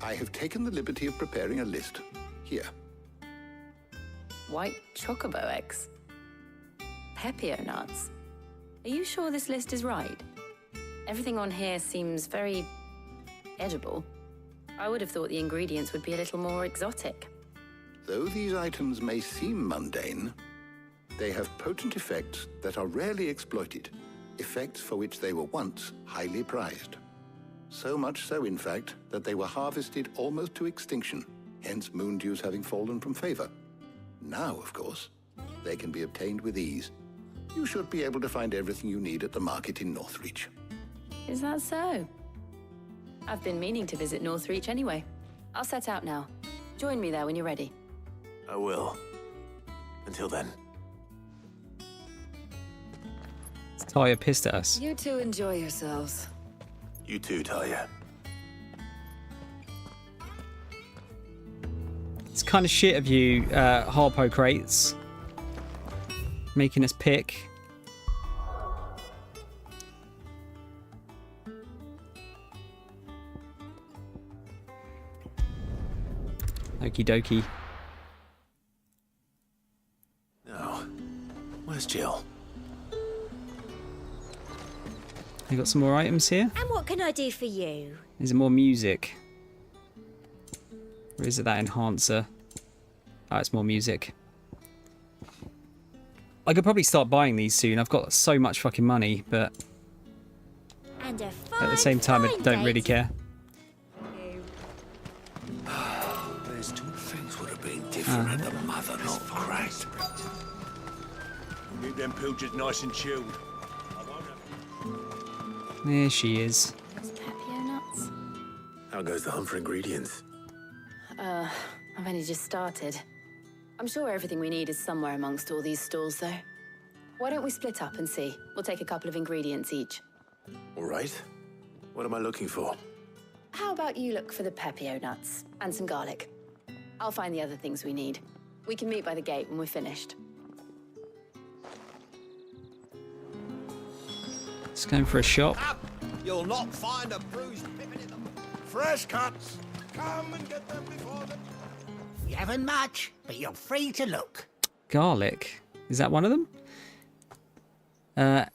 I have taken the liberty of preparing a list. Here. White chocobo eggs. Pepio nuts. Are you sure this list is right? Everything on here seems very edible. I would have thought the ingredients would be a little more exotic. Though these items may seem mundane, they have potent effects that are rarely exploited, effects for which they were once highly prized. So much so, in fact, that they were harvested almost to extinction, hence moon dews having fallen from favor. Now, of course, they can be obtained with ease. You should be able to find everything you need at the market in Northreach. Is that so? I've been meaning to visit Northreach anyway. I'll set out now. Join me there when you're ready. I will. Until then. Talia pissed at us. You two enjoy yourselves. You too, Talia. It's kind of shit of you, Harpo Crates. Making us pick. Okie dokie. No. Where's Jill? You got some more items here? And what can I do for you? Is it more music? Or is it that enhancer? Oh, it's more music. I could probably start buying these soon. I've got so much fucking money, but And a at the same time, I don't really care. These two things would have been different had the mother not cracked. Keep them pilchards nice and chilled. There she is. Pepio nuts? How goes the hunt for ingredients? I've only just started. I'm sure everything we need is somewhere amongst all these stalls, though. Why don't we split up and see? We'll take a couple of ingredients each. All right. What am I looking for? How about you look for the Pepio nuts and some garlic? I'll find the other things we need. We can meet by the gate when we're finished. Let's go for a shop. You'll not find a bruised pippin in them. Fresh cuts. Come and get them before them. You haven't much, but you're free to look. Garlic. Is that one of them?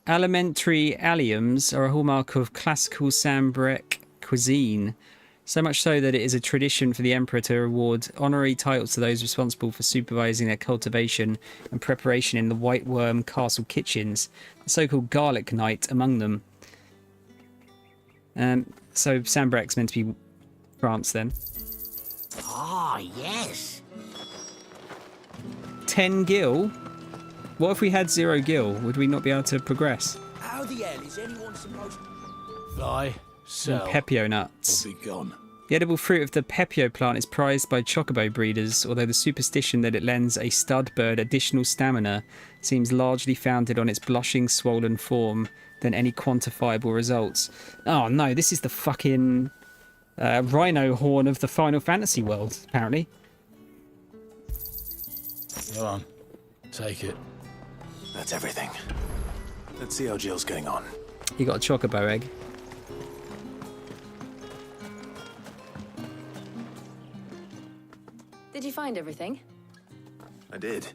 Alimentary alliums are a hallmark of classical Sambrec cuisine. So much so that it is a tradition for the Emperor to award honorary titles to those responsible for supervising their cultivation and preparation in the White Worm Castle kitchens, the so-called Garlic Knight among them. So Sambrec's meant to be France then. Ah, yes. 10 gil? What if we had 0 gil? Would we not be able to progress? How the hell is anyone supposed to... Buy, Some Pepio nuts. or be gone? The edible fruit of the Pepio plant is prized by chocobo breeders, although the superstition that it lends a stud bird additional stamina seems largely founded on its blushing, swollen form than any quantifiable results. Oh no, this is the fucking rhino horn of the Final Fantasy world, apparently. Go on. Take it. That's everything. Let's see how Jill's getting on. You got a chocobo egg. Did you find everything? I did.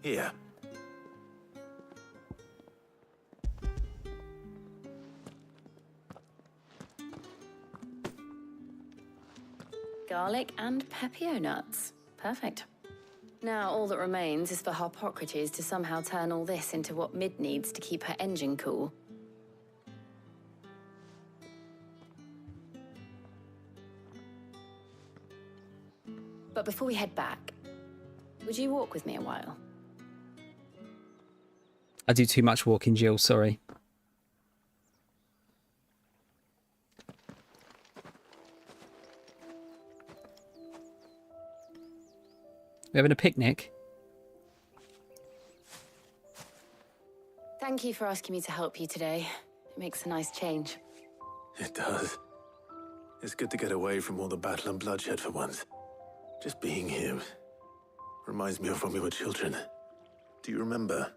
Here. garlic, and pepio nuts. Perfect. Now all that remains is for Harpocrates to somehow turn all this into what Mid needs to keep her engine cool. But before we head back, would you walk with me a while? I do too much walking, Jill, sorry. We having a picnic? Thank you for asking me to help you today. It makes a nice change. It does. It's good to get away from all the battle and bloodshed for once. Just being here reminds me of when we were children. Do you remember?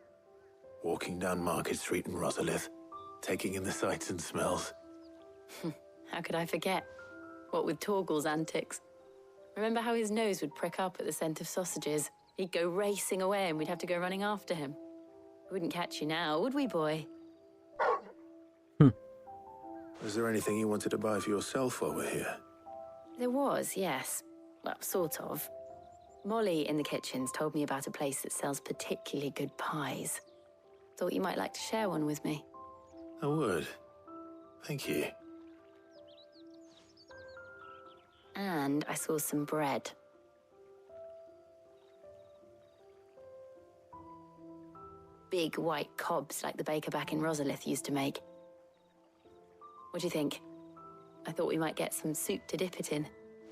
Walking down Market Street in Rosalith, taking in the sights and smells. How could I forget? What with Torgal's antics. Remember how his nose would prick up at the scent of sausages? He'd go racing away and we'd have to go running after him. We wouldn't catch you now, would we, boy? Was there anything you wanted to buy for yourself while we're here? There was, yes. Well, sort of. Molly in the kitchens told me about a place that sells particularly good pies. Thought you might like to share one with me. I would. Thank you. And I saw some bread. Big white cobs like the baker back in Rosalith used to make. What do you think? I thought we might get some soup to dip it in.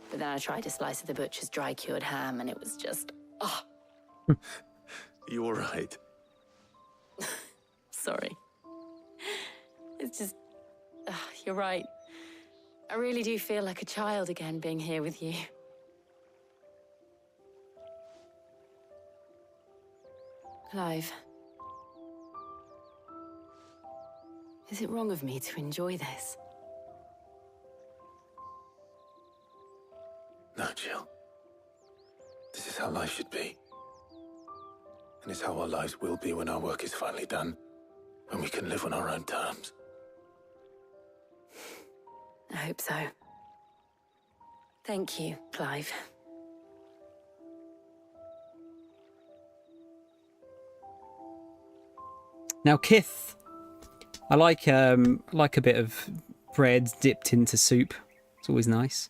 But then I tried a slice of the butcher's dry-cured ham and it was just... oh. You all right? Sorry. It's just... you're right. I really do feel like a child again being here with you. Clive. Is it wrong of me to enjoy this? No, Jill. This is how life should be. And it's how our lives will be when our work is finally done. When we can live on our own terms. I hope so. Thank you, Clive. Now, Kith, I like a bit of bread dipped into soup. It's always nice.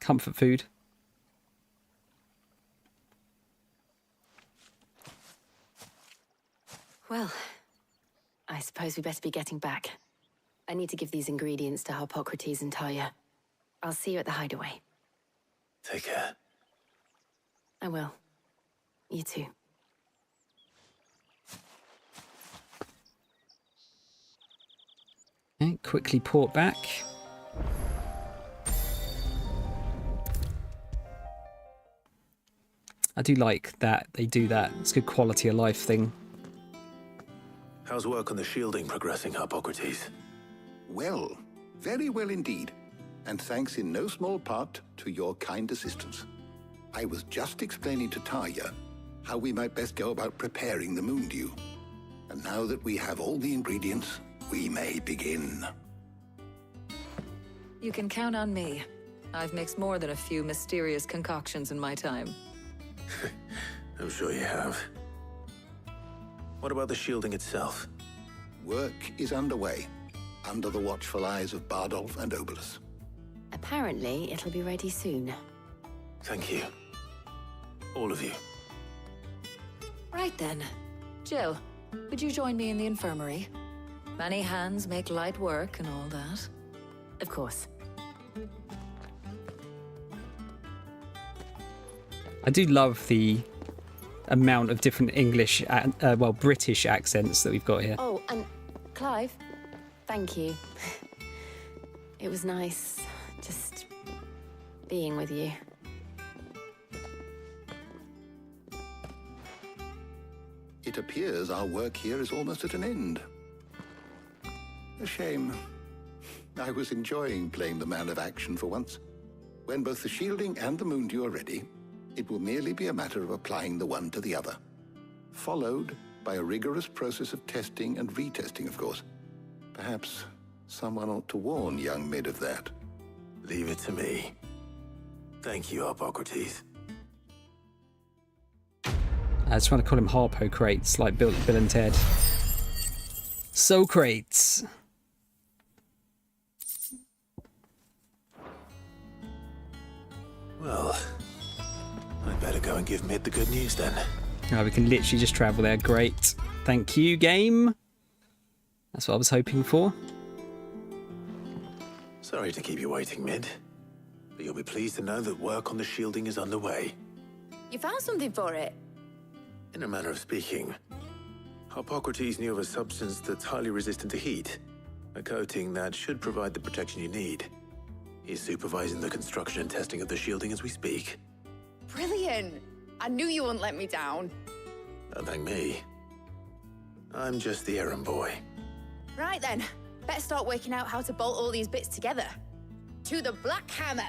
Comfort food. Well, I suppose we better be getting back. I need to give these ingredients to Harpocrates and Talia. I'll see you at the hideaway. Take care. I will. You too. Okay, quickly port back. I do like that they do that. It's a good quality of life thing. How's work on the shielding progressing, Harpocrates? Well, very well indeed. And thanks in no small part to your kind assistance. I was just explaining to Talia how we might best go about preparing the moon dew. And now that we have all the ingredients, we may begin. You can count on me. I've mixed more than a few mysterious concoctions in my time. I'm sure you have. What about the shielding itself? Work is underway, under the watchful eyes of Bardolph and Obolus. Apparently, it'll be ready soon. Thank you. All of you. Right then. Jill, would you join me in the infirmary? Many hands make light work and all that. Of course. I do love the amount of different English, British accents that we've got here. Oh, and Clive, thank you. It was nice just being with you. It appears our work here is almost at an end. A shame. I was enjoying playing the man of action for once. When both the shielding and the moon dew are ready, it will merely be a matter of applying the one to the other. Followed by a rigorous process of testing and retesting, of course. Perhaps someone ought to warn young Mid of that. Leave it to me. Thank you, Hippocrates. I was trying to call him Harpocrates, like Bill and Ted. Socrates. Well, I'd better go and give Mid the good news then. Oh, we can literally just travel there. Great. Thank you, game. That's what I was hoping for. Sorry to keep you waiting, Mid. But you'll be pleased to know that work on the shielding is underway. You found something for it? In a manner of speaking, Hippocrates knew of a substance that's highly resistant to heat. A coating that should provide the protection you need. He's supervising the construction and testing of the shielding as we speak. Brilliant! I knew you wouldn't let me down. Don't thank me. I'm just the errand boy. Right then, better start working out how to bolt all these bits together. To the Black Hammer!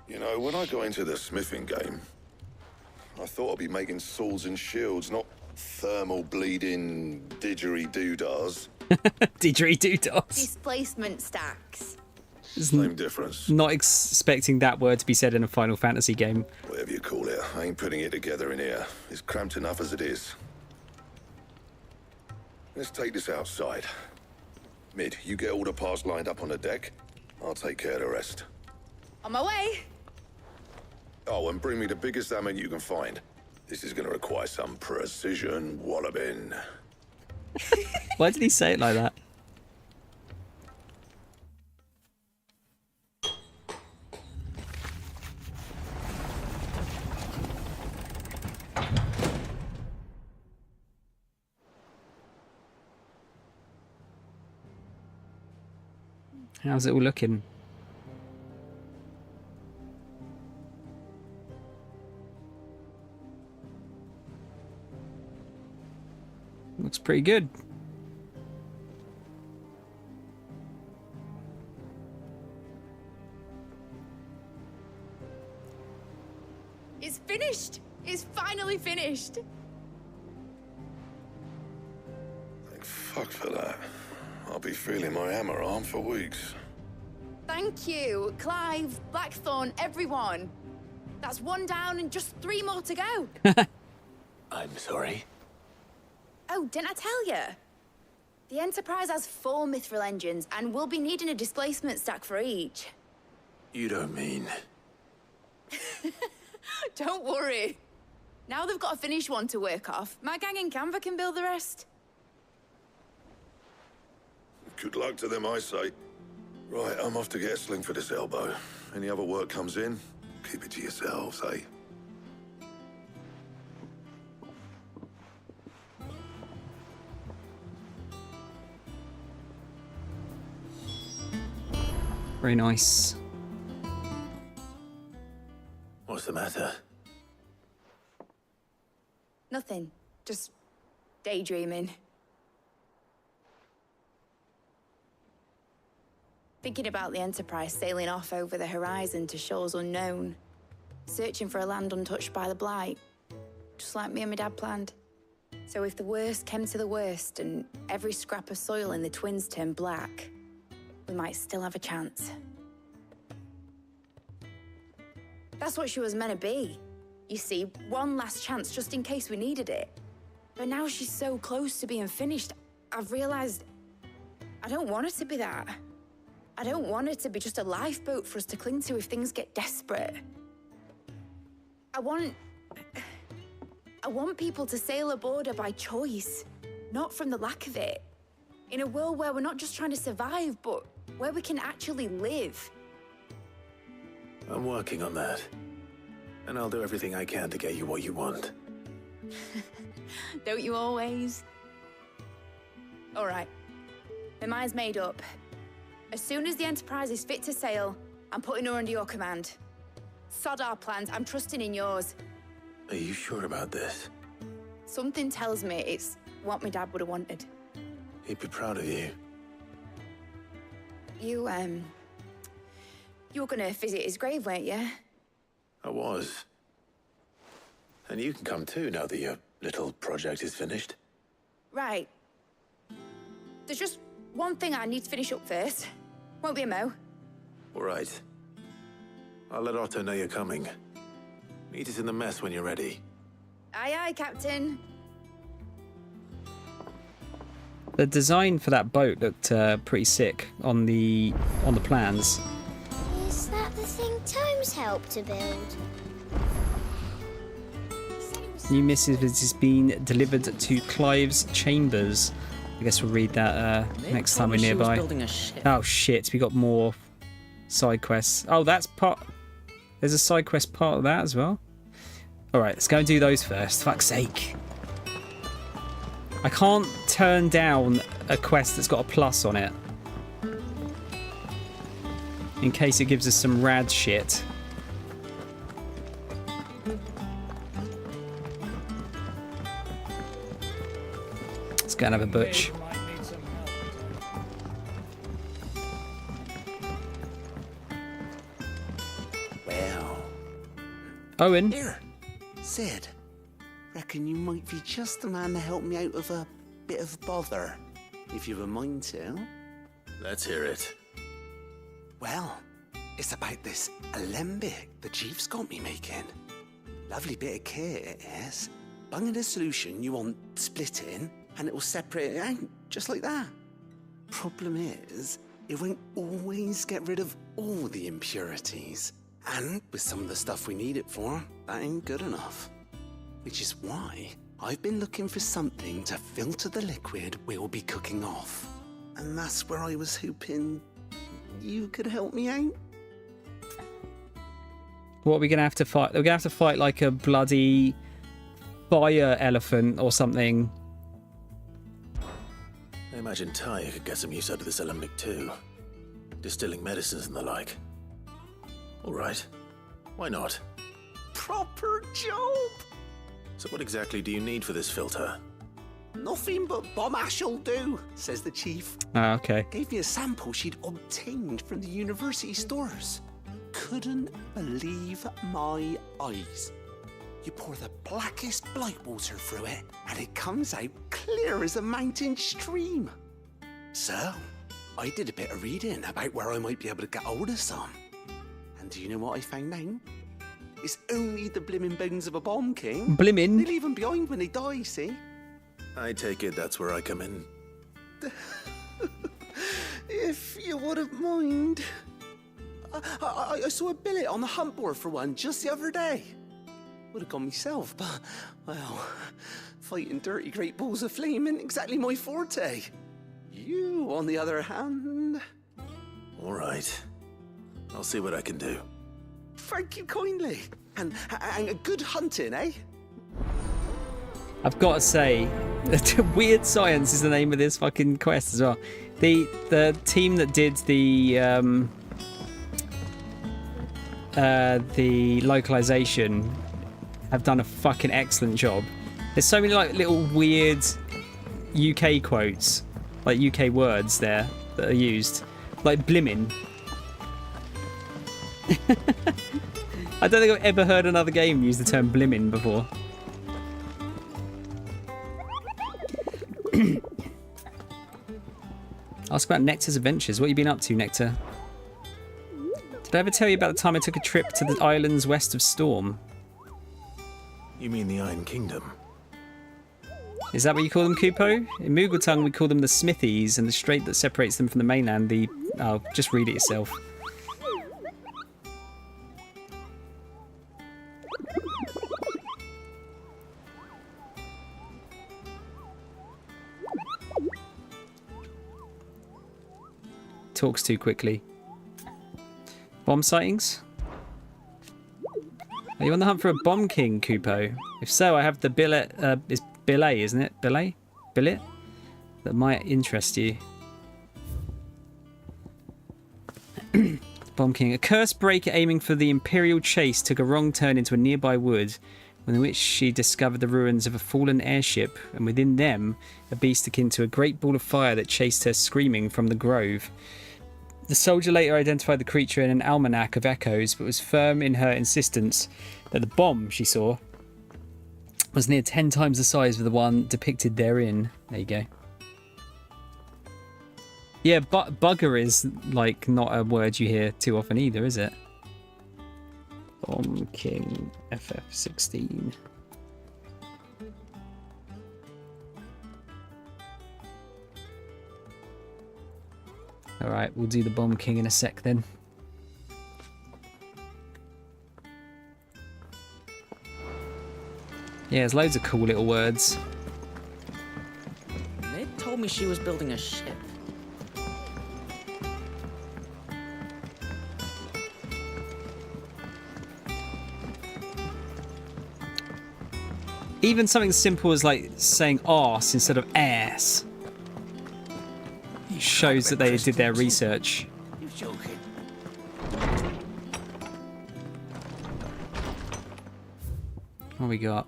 You know, when I got into the smithing game, I thought I'd be making swords and shields, not thermal bleeding didgeridoo-dahs. Didgeridoo-dahs. Displacement stacks. Same difference. Not expecting that word to be said in a Final Fantasy game. Whatever you call it, I ain't putting it together in here. It's cramped enough as it is. Let's take this outside. Mid, you get all the parts lined up on the deck. I'll take care of the rest. On my way! Oh, and bring me the biggest hammer you can find. This is going to require some precision walloping. Why did he say it like that? How's it all looking? Looks pretty good. It's finished! It's finally finished! Thank fuck for that. I'll be feeling my hammer arm for weeks. Thank you, Clive, Blackthorn, everyone. That's one down and just 3 more to go. I'm sorry. Oh, didn't I tell you? The Enterprise has 4 mithril engines, and we'll be needing a displacement stack for each. You don't mean... Don't worry. Now they've got a finished one to work off. My gang in Canva can build the rest. Good luck to them, I say. Right, I'm off to get a sling for this elbow. Any other work comes in, keep it to yourselves, eh? Very nice. What's the matter? Nothing. Just daydreaming. Thinking about the Enterprise sailing off over the horizon to shores unknown. Searching for a land untouched by the Blight. Just like me and my dad planned. So if the worst came to the worst and every scrap of soil in the Twins turned black, we might still have a chance. That's what she was meant to be. You see, one last chance just in case we needed it. But now she's so close to being finished, I've realized I don't want it to be that. I don't want it to be just a lifeboat for us to cling to if things get desperate. I want people to sail aboard her by choice, not from the lack of it. In a world where we're not just trying to survive, but where we can actually live. I'm working on that. And I'll do everything I can to get you what you want. Don't you always? All right. My mind's made up. As soon as the Enterprise is fit to sail, I'm putting her under your command. Sod our plans, I'm trusting in yours. Are you sure about this? Something tells me it's what my dad would have wanted. He'd be proud of you. You were gonna visit his grave, weren't you? I was. And you can come too now that your little project is finished. Right. There's just one thing I need to finish up first. Won't be a mo. All right. I'll let Otto know you're coming. Meet us in the mess when you're ready. Aye, aye, Captain. The design for that boat looked pretty sick on the plans. Is that the thing Tomes helped to build? New missive has been delivered to Clive's chambers. I guess we'll read that next time we're nearby. Oh shit, we got more side quests. Oh, that's part... There's a side quest part of that as well. Alright, let's go and do those first. Fuck's sake. I can't turn down a quest that's got a plus on it. In case it gives us some rad shit. Let's go and have a butch. Well. Owen. Here, Sid. Reckon you might be just the man to help me out of a bit of bother, if you've a mind to. Let's hear it. Well, it's about this alembic the chief's got me making. Lovely bit of kit it is. Bunging a solution you want splitting, and it will separate it out, just like that. Problem is, it won't always get rid of all the impurities. And with some of the stuff we need it for, that ain't good enough. Which is why I've been looking for something to filter the liquid we'll be cooking off. And that's where I was hoping you could help me out. What are we going to have to fight? We're going to have to fight like a bloody fire elephant or something. I imagine Tyre could get some use out of this alembic too. Distilling medicines and the like. All right. Why not? Proper job! So what exactly do you need for this filter? Nothing but bomb ash'll do, says the chief. Ah, okay. Gave me a sample she'd obtained from the university stores. Couldn't believe my eyes. You pour the blackest blight water through it, and it comes out clear as a mountain stream. So, I did a bit of reading about where I might be able to get hold of some. And do you know what I found out? It's only the blimmin' bones of a bomb king. Blimmin'? They leave them behind when they die, see? I take it that's where I come in. If you wouldn't mind. I saw a billet on the hunt board for one just the other day. Would have gone myself, but, well, fighting dirty great balls of flame ain't exactly my forte. You, on the other hand... All right. I'll see what I can do. Thank you kindly. And a good hunting, eh? I've got to say, Weird Science is the name of this fucking quest as well. The team that did the localization have done a fucking excellent job. There's so many like little weird UK quotes, like UK words there that are used, like blimmin'. I don't think I've ever heard another game use the term blimmin' before. Ask about Nectar's adventures. What have you been up to, Nectar? Did I ever tell you about the time I took a trip to the islands west of Storm? You mean the Iron Kingdom? Is that what you call them, Kupo? In Moogle tongue, we call them the Smithies, and the strait that separates them from the mainland, the... Oh, just read it yourself. Talks too quickly. Bomb sightings? Are you on the hunt for a bomb king, Kupo? If so, I have the billet. It's billet, isn't it? Billet? Billet? That might interest you. Bomb king. A cursed breaker aiming for the Imperial chase took a wrong turn into a nearby wood, in which she discovered the ruins of a fallen airship, and within them, a beast akin to a great ball of fire that chased her screaming from the grove. The soldier later identified the creature in an almanac of echoes, but was firm in her insistence that the bomb she saw was near 10 times the size of the one depicted therein. There you go. Yeah, but bugger is like not a word you hear too often either, is it? Bomb King FF16. Alright, we'll do the Bomb King in a sec then. Yeah, there's loads of cool little words. Ned told me she was building a ship. Even something simple as like saying arse instead of ass shows that they did their research. You're joking. What we got?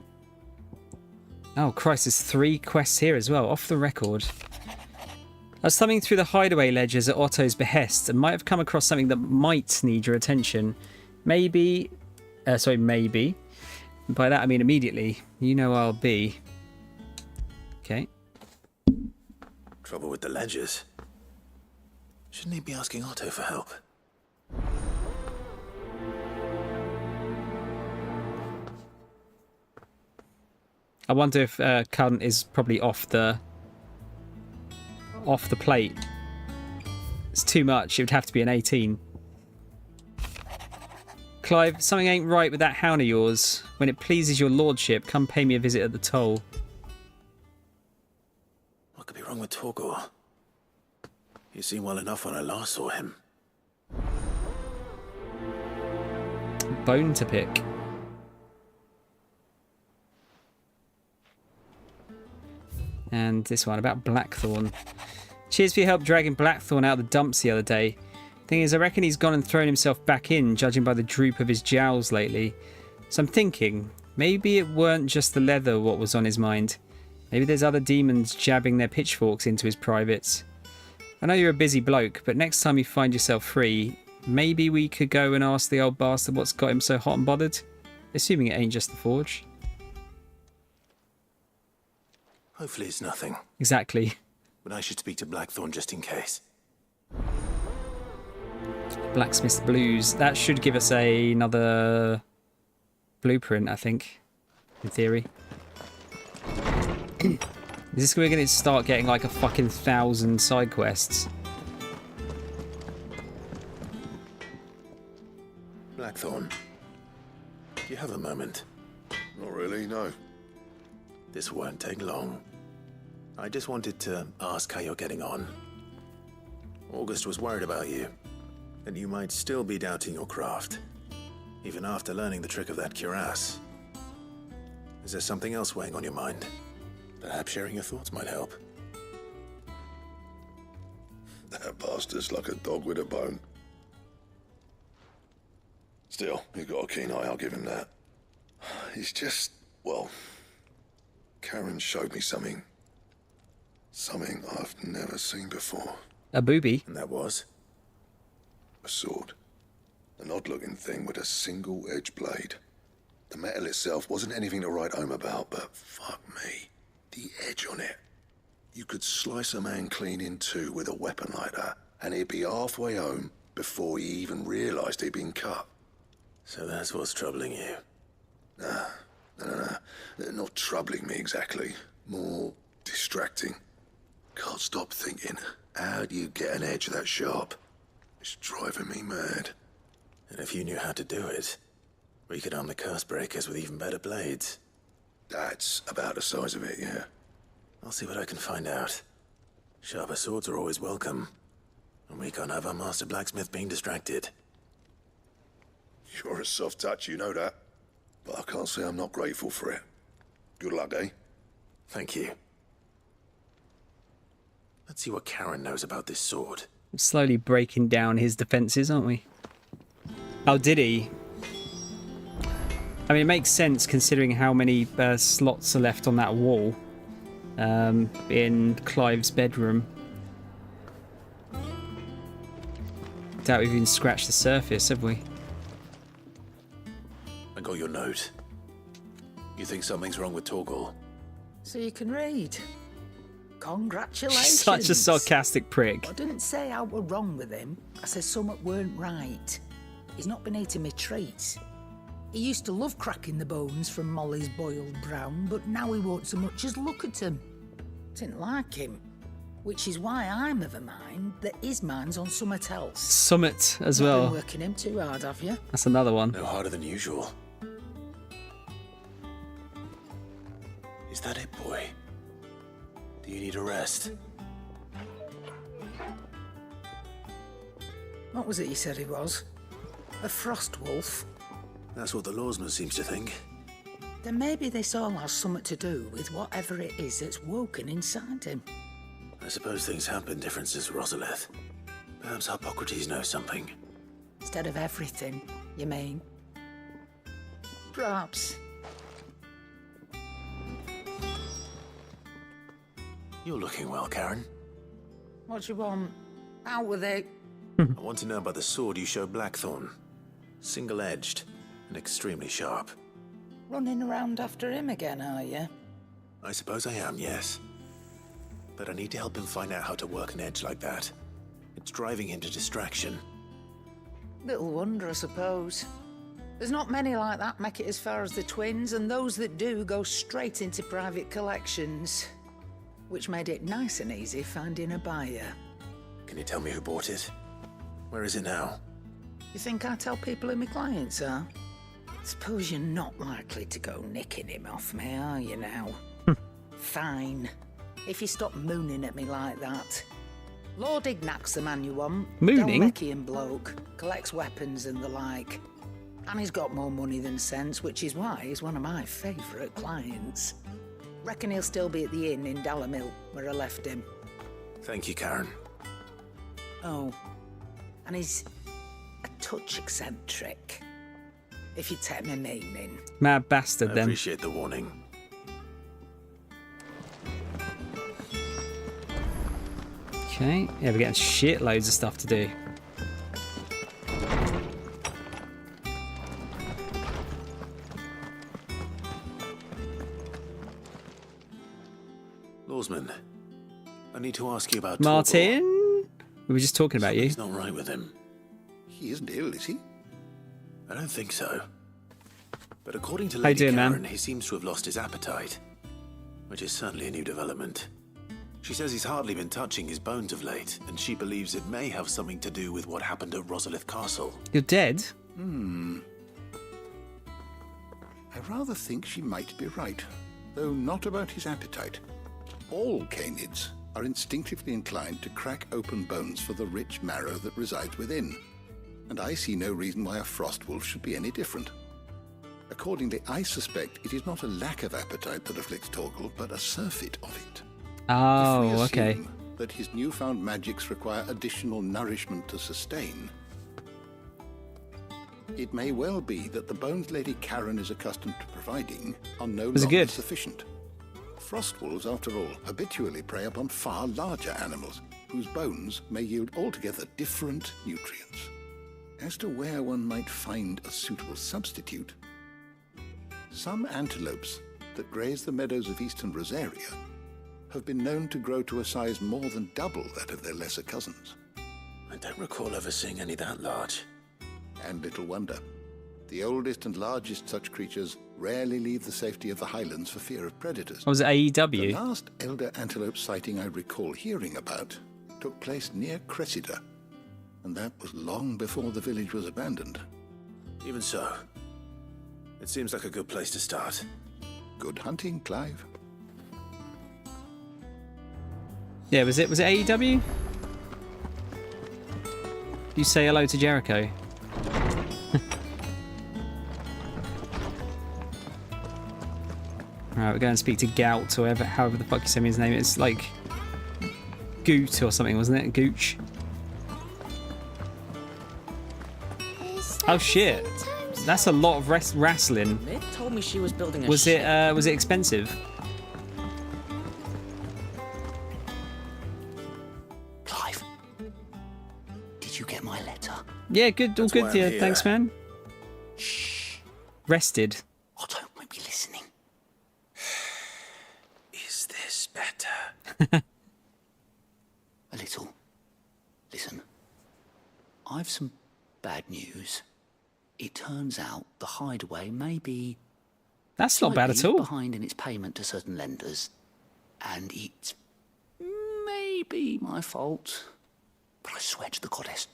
Oh Christ, there's 3 quests here as well, off the record. I was thumbing through the hideaway ledgers at Otto's behest and might have come across something that might need your attention. Maybe... maybe. By that I mean immediately. You know I'll be. Okay. Trouble with the ledgers. Shouldn't he be asking Otto for help? I wonder if cunt is probably off the plate. It's too much. It would have to be an 18. Clive, something ain't right with that hound of yours. When it pleases your lordship, come pay me a visit at the toll. What could be wrong with Torgor? He seemed well enough when I last saw him. Bone to pick. And this one about Blackthorn. Cheers for your help dragging Blackthorn out of the dumps the other day. Thing is, I reckon he's gone and thrown himself back in, judging by the droop of his jowls lately. So I'm thinking, maybe it weren't just the leather what was on his mind. Maybe there's other demons jabbing their pitchforks into his privates. I know you're a busy bloke, but next time you find yourself free, maybe we could go and ask the old bastard what's got him so hot and bothered? Assuming it ain't just the forge. Hopefully it's nothing. Exactly. But I should speak to Blackthorn just in case. Blacksmith's Blues. That should give us another blueprint, I think, in theory. Is this where we're going to start getting like a fucking 1,000 side quests? Blackthorn, do you have a moment? Not really, no. This won't take long. I just wanted to ask how you're getting on. August was worried about you, that you might still be doubting your craft, even after learning the trick of that cuirass. Is there something else weighing on your mind? Perhaps sharing your thoughts might help. That bastard's like a dog with a bone. Still, you've got a keen eye, I'll give him that. He's just, well, Karen showed me something. Something I've never seen before. A booby? And that was? A sword. An odd-looking thing with a single-edged blade. The metal itself wasn't anything to write home about, but fuck me. The edge on it. You could slice a man clean in two with a weapon like that, and he'd be halfway home before he even realised he'd been cut. So that's what's troubling you? Nah. Not troubling me exactly. More distracting. Can't stop thinking, how do you get an edge that sharp? It's driving me mad. And if you knew how to do it, we could arm the curse breakers with even better blades. That's about the size of it, yeah. I'll see what I can find out. Sharper swords are always welcome. And we can't have our master blacksmith being distracted. You're a soft touch, you know that. But I can't say I'm not grateful for it. Good luck, eh? Thank you. Let's see what Karen knows about this sword. Slowly breaking down his defences, aren't we? Oh, did he? I mean, it makes sense considering how many slots are left on that wall in Clive's bedroom. Doubt we've even scratched the surface, have we? I got your note. You think something's wrong with Torgal? So you can read. Congratulations. She's such a sarcastic prick. I didn't say I were wrong with him. I said something weren't right. He's not been eating me treats. He used to love cracking the bones from Molly's boiled brown, but now he won't so much as look at him. Didn't like him. Which is why I'm of a mind that his mind's on something else. Summit as Not well. been working him too hard, have you? That's another one. No harder than usual. Is that it, boy? Do you need a rest? What was it you said he was? A frost wolf? That's what the lawsman seems to think. Then maybe this all has something to do with whatever it is that's woken inside him. I suppose things have been different since Rosalith. Perhaps Hippocrates knows something. Instead of everything, you mean? Perhaps. You're looking well, Karen. What do you want? Out with it. I want to know about the sword you showed Blackthorn. Single-edged and extremely sharp. Running around after him again, are you? I suppose I am, yes. But I need to help him find out how to work an edge like that. It's driving him to distraction. Little wonder, I suppose. There's not many like that make it as far as the twins, and those that do go straight into private collections. Which made it nice and easy finding a buyer. Can you tell me who bought it? Where is it now? You think I tell people who my clients are? Suppose you're not likely to go nicking him off me, are you now? Fine. If you stop mooning at me like that. Lord Ignac's the man you want. Mooning? Delvecchian bloke. Collects weapons and the like. And he's got more money than sense, which is why he's one of my favourite clients. Reckon he'll still be at the inn in Dalamil, where I left him. Thank you, Karen. Oh, and he's a touch eccentric, if you take my meaning. Mad bastard, I then. appreciate the warning. Okay, yeah, we're getting shitloads of stuff to do. Lawsman, I need to ask you about Martin? We were just talking about you. He's not right with him. He isn't ill, is he? I don't think so. But according to How you Lady doing, man? Karen, he seems to have lost his appetite, which is certainly a new development. She says he's hardly been touching his bones of late, and she believes it may have something to do with what happened at Rosalith Castle. You're dead? I rather think she might be right, though not about his appetite. All canids are instinctively inclined to crack open bones for the rich marrow that resides within, and I see no reason why a frost wolf should be any different. Accordingly, I suspect it is not a lack of appetite that afflicts Torgal, but a surfeit of it. Oh, If we okay. assume that his newfound magics require additional nourishment to sustain, it may well be that the bones Lady Karen is accustomed to providing are no Was it longer good? sufficient. Frost wolves, after all, habitually prey upon far larger animals, whose bones may yield altogether different nutrients. As to where one might find a suitable substitute, some antelopes that graze the meadows of eastern Rosaria have been known to grow to a size more than double that of their lesser cousins. I don't recall ever seeing any that large. And little wonder. The oldest and largest such creatures rarely leave the safety of the highlands for fear of predators. Was it The AEW? last elder antelope sighting I recall hearing about took place near Cressida, and that was long before the village was abandoned. Even so, it seems like a good place to start. Good hunting, Clive. Yeah, was it AEW? You say hello to Jericho. Alright, we're going to speak to Gout, or however the fuck you say his name. It's like Goot or something, wasn't it? Gooch. Oh shit. That's a lot of wrestling. Nick told me she was building a Was ship. it expensive? Clive, did you get my letter? Yeah, good, all That's why good I'm here. here. Thanks, man. Shh. Rested. Otto might be listening. A little. Listen, I've some bad news. It turns out the hideaway may be... That's not bad at slightly all. behind in its payment to certain lenders. And it's maybe my fault. But I swear to the goddess,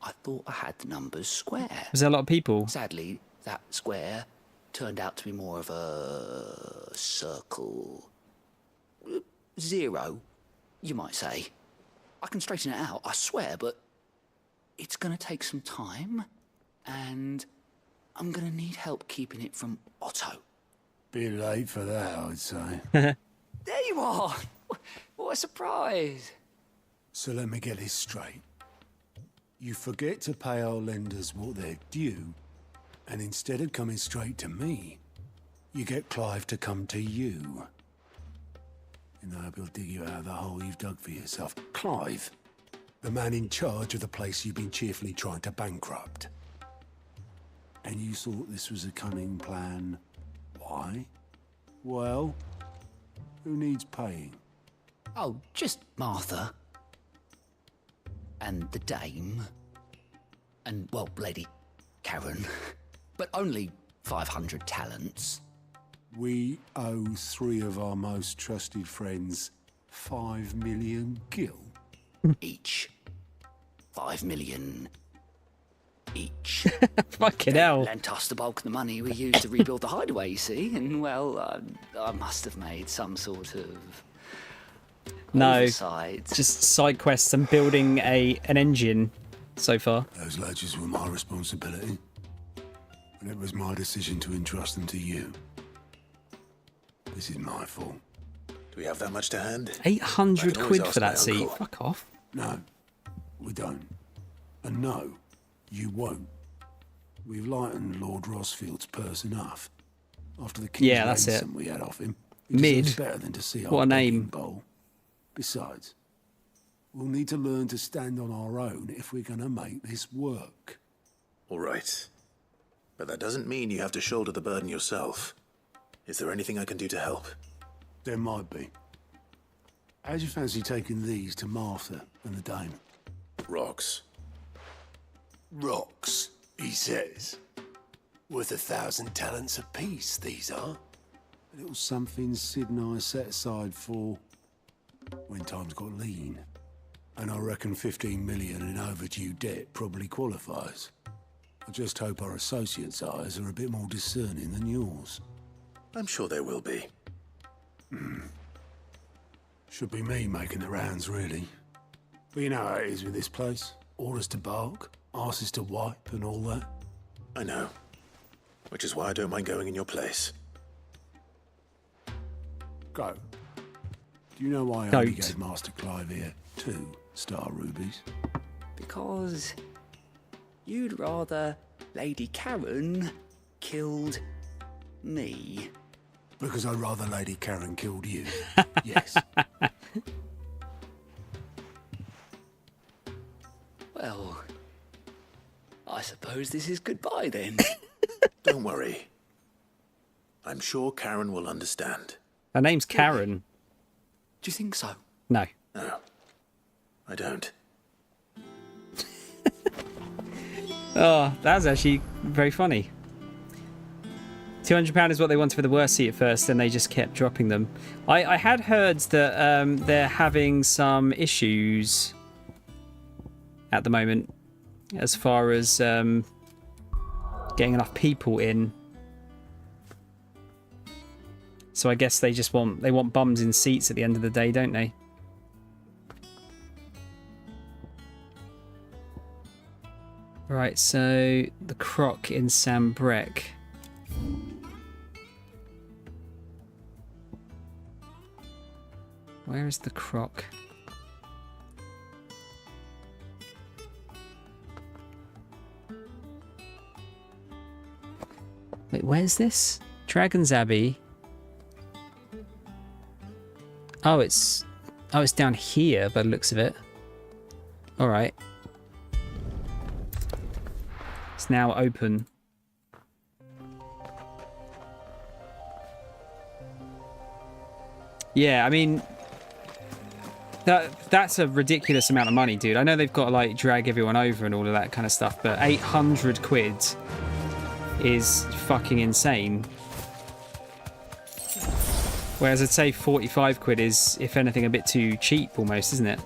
I thought I had the numbers square. Was there a lot of people? Sadly, that square turned out to be more of a circle. 0, you might say. I can straighten it out, I swear, but it's going to take some time, and I'm going to need help keeping it from Otto. Bit late for that, I'd say. There you are! What a surprise! So let me get this straight. You forget to pay our lenders what they're due, and instead of coming straight to me, you get Clive to come to you. And I hope he'll dig you out of the hole you've dug for yourself. Clive, the man in charge of the place you've been cheerfully trying to bankrupt. And you thought this was a cunning plan. Why? Well, who needs paying? Oh, just Martha. And the dame. And, well, Lady Karen. But only 500 talents. We owe 3 of our most trusted friends 5 million gil. Each. 5 million each. Fucking hell. Lent us the bulk of the money we used to rebuild the hideaway, you see, and well, I must have made some sort of oversight. Just side quests and building an engine so far. Those ledgers were my responsibility, and it was my decision to entrust them to you. This is my fault. Do we have that much to hand? 800 I can always quid ask for my that seat. uncle. Fuck off. No, we don't. And no, you won't. We've lightened Lord Rosfield's purse enough. After the king's that's it. ransom we had off him, he Mid. deserves better than to see What our a begging name. bowl. Besides, we'll need to learn to stand on our own if we're going to make this work. All right. But that doesn't mean you have to shoulder the burden yourself. Is there anything I can do to help? There might be. How'd you fancy taking these to Martha and the dame? Rocks. Rocks, he says. Worth 1,000 talents apiece, these are. A little something Sid and I set aside for when times got lean. And I reckon 15 million in overdue debt probably qualifies. I just hope our associates' eyes are a bit more discerning than yours. I'm sure there will be. Should be me making the rounds, really. But you know how it is with this place. Orders to bark, arses to wipe, and all that. I know. Which is why I don't mind going in your place. Go. Do you know why I only Goat. gave Master Clive here 2 star rubies? Because you'd rather Lady Karen killed me. Because I'd rather Lady Karen killed you. Yes. Well, I suppose this is goodbye then. Don't worry. I'm sure Karen will understand. Her name's Karen. Do you think so? No. No, I don't. Oh, that was actually very funny. £200 is what they wanted for the worst seat at first, and they just kept dropping them. I had heard that they're having some issues at the moment as far as getting enough people in. So I guess they just want bums in seats at the end of the day, don't they? Right, so the croc in Sambrec. Where is the croc? Wait, where's this? Dragon's Abbey. Oh, it's down here by the looks of it. All right. It's now open. Yeah, I mean, That's a ridiculous amount of money, dude. I know they've got to like drag everyone over and all of that kind of stuff, but 800 quid is fucking insane. Whereas I'd say 45 quid is, if anything, a bit too cheap almost, isn't it?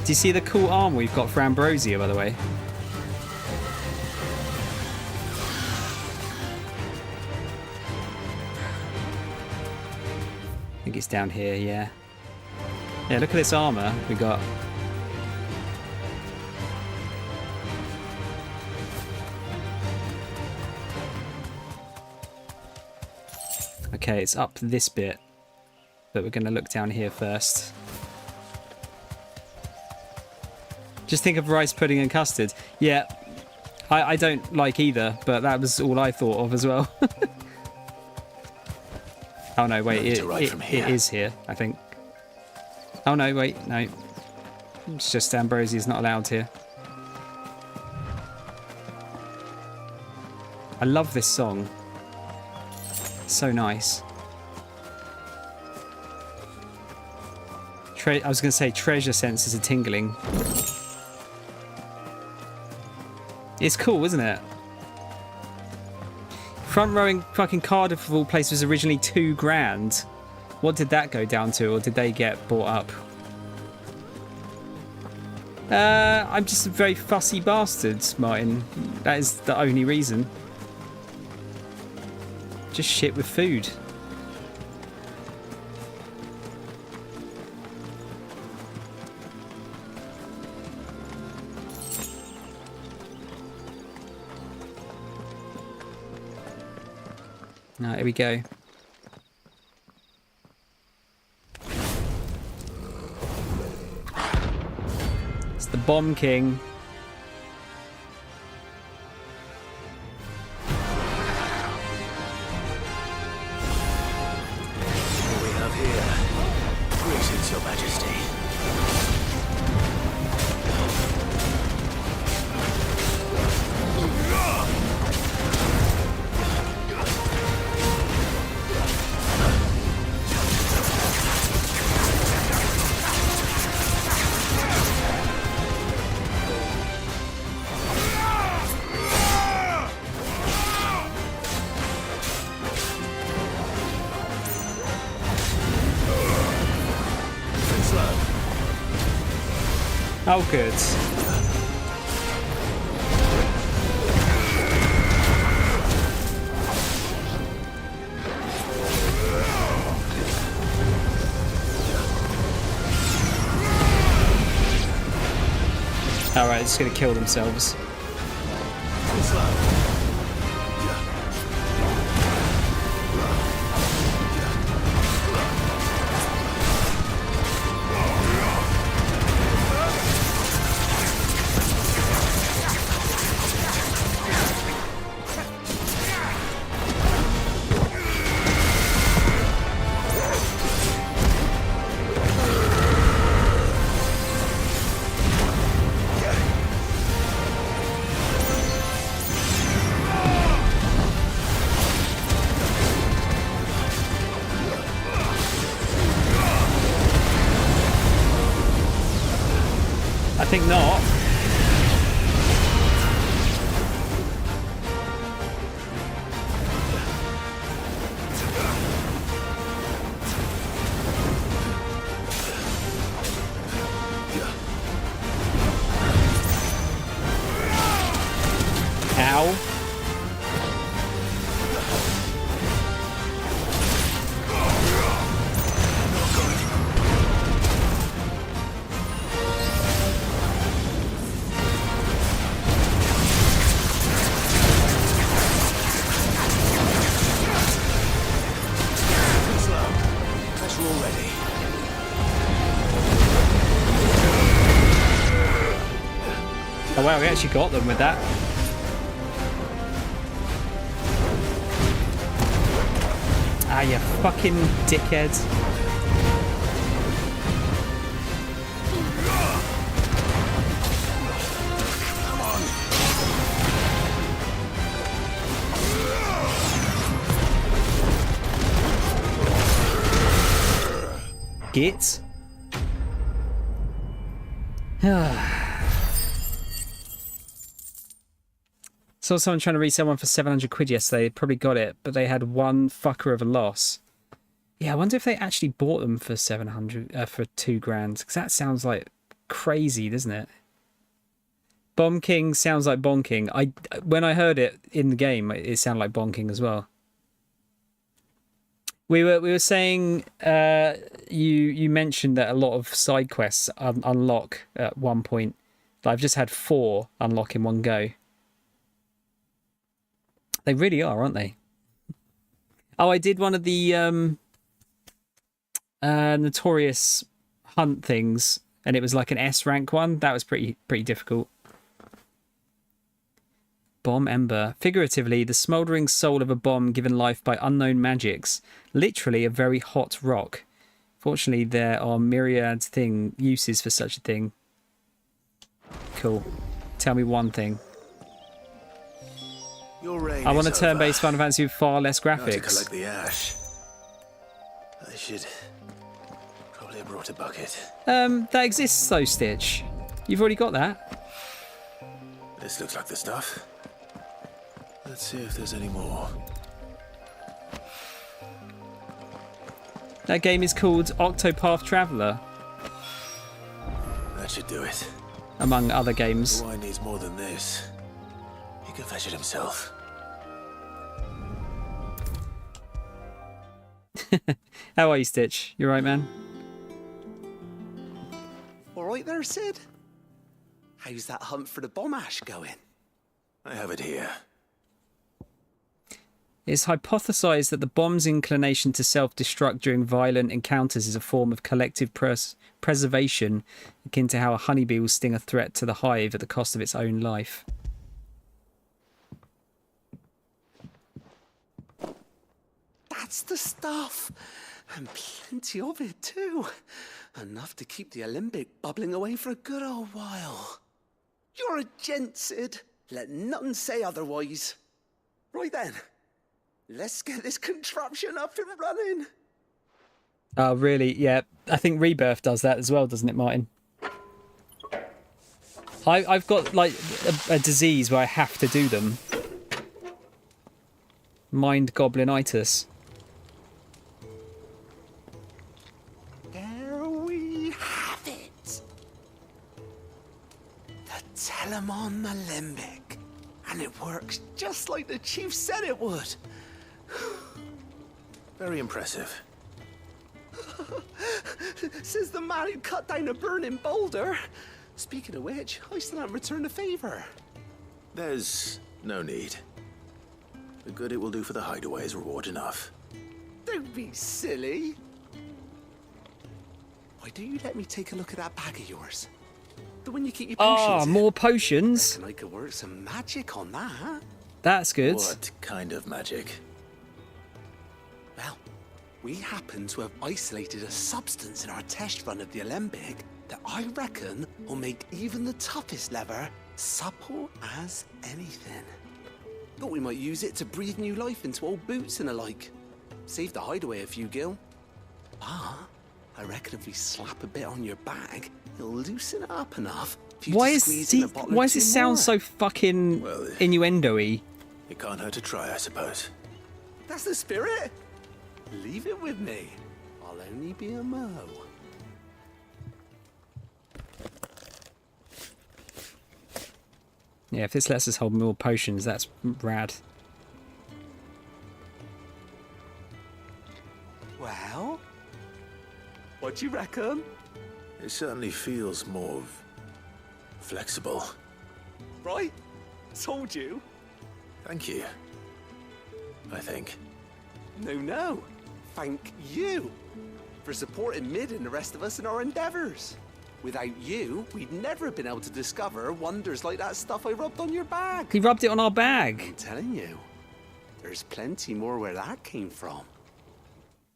Do you see the cool armor we've got for Ambrosia, by the way? I think it's down here, yeah. Yeah, look at this armor we got. Okay, it's up this bit, but we're going to look down here first. Just think of rice pudding and custard. Yeah, I don't like either, but that was all I thought of as well. Oh no, wait, it is here, I think. Oh no, wait, no. It's just Ambrosia's not allowed here. I love this song. It's so nice. I was going to say treasure senses are tingling. It's cool, isn't it? Front rowing fucking Cardiff of all places was originally £2,000. What did that go down to, or did they get bought up? I'm just a very fussy bastard, Martin. That is the only reason. Just shit with food. Here we go. It's the Bomb King. What we have here? Greetings, Your Majesty. Oh, good. Alright, it's gonna kill themselves. I think not. Ow. Oh wow, we actually got them with that. Ah, you fucking dickhead. Git. Saw someone trying to resell one for 700 quid yesterday. They probably got it, but they had one fucker of a loss. Yeah, I wonder if they actually bought them for 700, for 2 grand. Because that sounds like crazy, doesn't it? Bomb King sounds like bonking. When I heard it in the game, it sounded like bonking as well. We were saying you mentioned that a lot of side quests unlock at one point. I've just had 4 unlock in one go. They really are, aren't they? Oh, I did one of the notorious hunt things, and it was like an S rank one. That was pretty difficult. Bomb Ember. Figuratively, the smouldering soul of a bomb given life by unknown magics. Literally a very hot rock. Fortunately, there are myriad uses for such a thing. Cool. Tell me one thing. I want a turn-based Final Fantasy with far less graphics. Now to collect the ash. I should probably have brought a bucket. That exists though, Stitch. You've already got that. This looks like the stuff. Let's see if there's any more. That game is called Octopath Traveler. That should do it. Among other games. The wine needs more than this. He can fetch it himself. How are you, Stitch? You right, man? All right there, Sid? How's that hunt for the bomb ash going? I have it here. It's hypothesized that the bomb's inclination to self-destruct during violent encounters is a form of collective preservation, akin to how a honeybee will sting a threat to the hive at the cost of its own life. That's the stuff. And plenty of it, too. Enough to keep the Olympic bubbling away for a good old while. You're a gent, Sid. Let nothing say otherwise. Right then. Let's get this contraption up and running. Oh, really? Yeah. I think Rebirth does that as well, doesn't it, Martin? I've got, like, a disease where I have to do them. Mind goblinitis. There we have it. The Telemon Alembic. And it works just like the chief said it would. Very impressive. Says the man who cut down a burning boulder. Speaking of which, I still haven't returned the favor. There's no need. The good it will do for the hideaway is reward enough. Don't be silly. Why don't you let me take a look at that bag of yours? The one you keep your potions in. More potions. I could work some magic on that. That's good. What kind of magic? Well, we happen to have isolated a substance in our test run of the Alembic that I reckon will make even the toughest lever supple as anything. Thought we might use it to breathe new life into old boots and the like. Save the hideaway a few gil. Ah, I reckon if we slap a bit on your bag, it'll loosen it up enough for you Why to squeeze in a bottle or does two it sound more. so fucking innuendo-y? It can't hurt to try, I suppose. That's the spirit. Leave it with me. I'll only be a mo. Yeah, if this lets us hold more potions, that's rad. Well, what do you reckon? It certainly feels more flexible. Right? Told you. Thank you. I think. No. Thank you for supporting Mid and the rest of us in our endeavors. Without you, we'd never have been able to discover wonders like that stuff I rubbed on your bag. He rubbed it on our bag. I'm telling you, there's plenty more where that came from.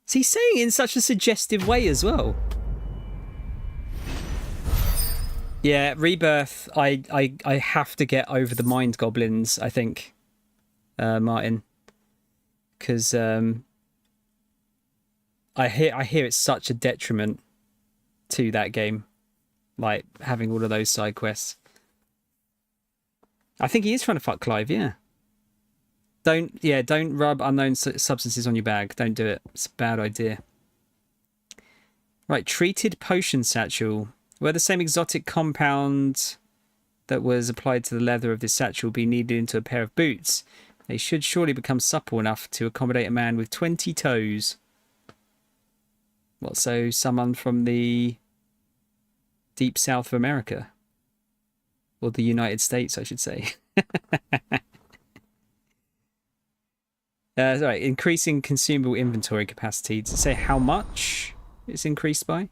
So he's saying it in such a suggestive way as well. Yeah, Rebirth, I have to get over the mind goblins, I think, Martin. Because I hear it's such a detriment to that game, like having all of those side quests. I think he is trying to fuck Clive. Yeah. Don't rub unknown substances on your bag. Don't do it. It's a bad idea. Right, treated potion satchel. Where the same exotic compound that was applied to the leather of this satchel be kneaded into a pair of boots, they should surely become supple enough to accommodate a man with 20 toes. What, so someone from the deep south of America? Or the United States, I should say. Sorry, increasing consumable inventory capacity. Does it say how much it's increased by?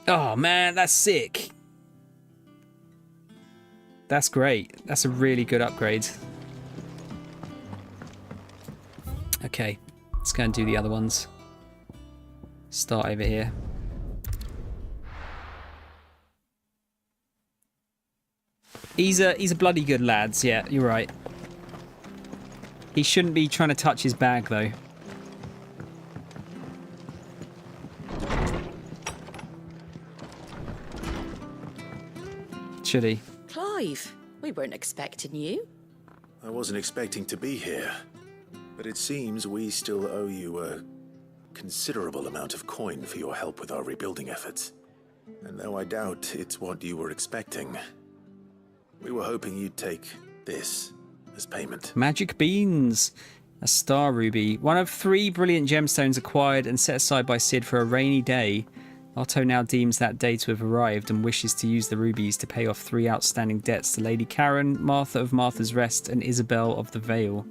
Oh man, that's sick. That's great. That's a really good upgrade. Okay, let's go and do the other ones. Start over here. He's a bloody good lad. Yeah, you're right. He shouldn't be trying to touch his bag though. Should he? Clive, we weren't expecting you. I wasn't expecting to be here, but it seems we still owe you a considerable amount of coin for your help with our rebuilding efforts. And though I doubt it's what you were expecting, we were hoping you'd take this as payment. Magic beans. A star ruby. One of 3 brilliant gemstones acquired and set aside by Cid for a rainy day. Otto now deems that day to have arrived and wishes to use the rubies to pay off 3 outstanding debts to Lady Karen, Martha of Martha's Rest, and Isabel of the Vale.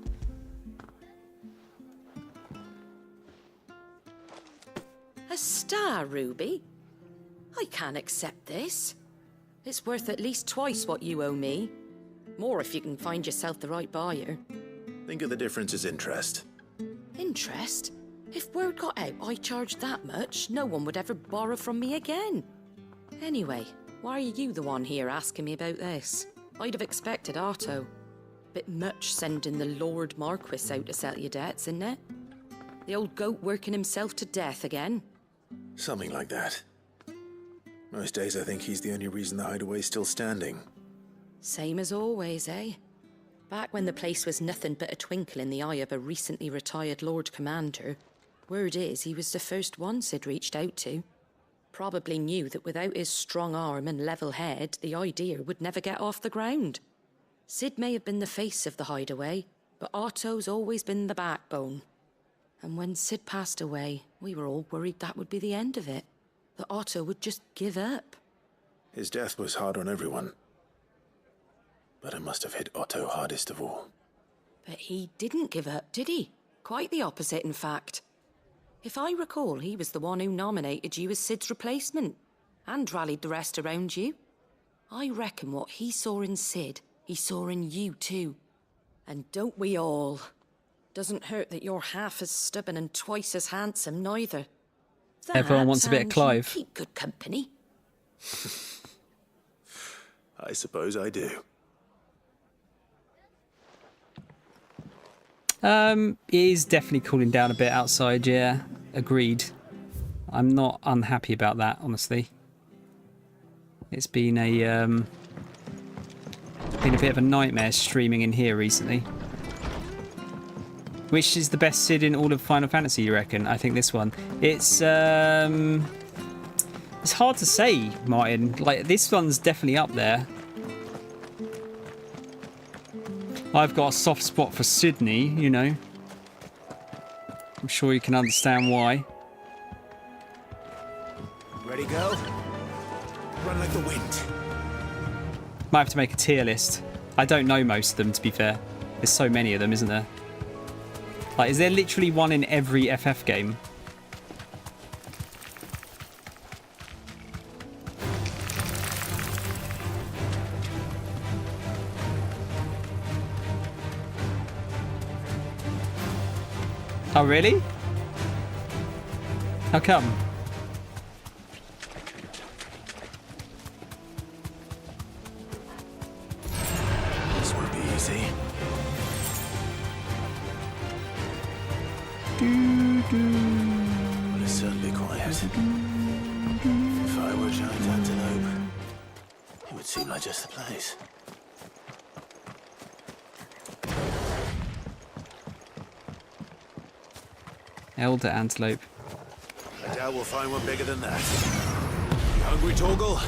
A star ruby? I can't accept this. It's worth at least twice what you owe me. More if you can find yourself the right buyer. Think of the difference as interest. Interest? If word got out I charged that much, no one would ever borrow from me again. Anyway, why are you the one here asking me about this? I'd have expected Otto. Bit much sending the Lord Marquis out to settle your debts, isn't it? The old goat working himself to death again. Something like that. Most days I think he's the only reason the hideaway's still standing. Same as always, eh? Back when the place was nothing but a twinkle in the eye of a recently retired Lord Commander, word is he was the first one Cid reached out to. Probably knew that without his strong arm and level head, the idea would never get off the ground. Cid may have been the face of the hideaway, but Otto's always been the backbone. And when Cid passed away, we were all worried that would be the end of it. That Otto would just give up. His death was hard on everyone. But it must have hit Otto hardest of all. But he didn't give up, did he? Quite the opposite, in fact. If I recall, he was the one who nominated you as Cid's replacement, and rallied the rest around you. I reckon what he saw in Cid, he saw in you too. And don't we all? Doesn't hurt that you're half as stubborn and twice as handsome, neither. Everyone wants a bit of Clive. Keep good company. I suppose I do. It is definitely cooling down a bit outside, yeah. Agreed. I'm not unhappy about that, honestly. It's been a bit of a nightmare streaming in here recently. Which is the best Cid in all of Final Fantasy, you reckon? I think this one. It's hard to say, Martin. Like, this one's definitely up there. I've got a soft spot for Sydney, you know. I'm sure you can understand why. Ready, go? Run like the wind. Might have to make a tier list. I don't know most of them, to be fair. There's so many of them, isn't there? Like, is there literally one in every FF game? Oh, really? How come? This won't be easy. Well, it's certainly quiet. If I were a giant antelope, it would seem like just the place. Elder antelope. I doubt we'll find one bigger than that. You hungry, Torgal?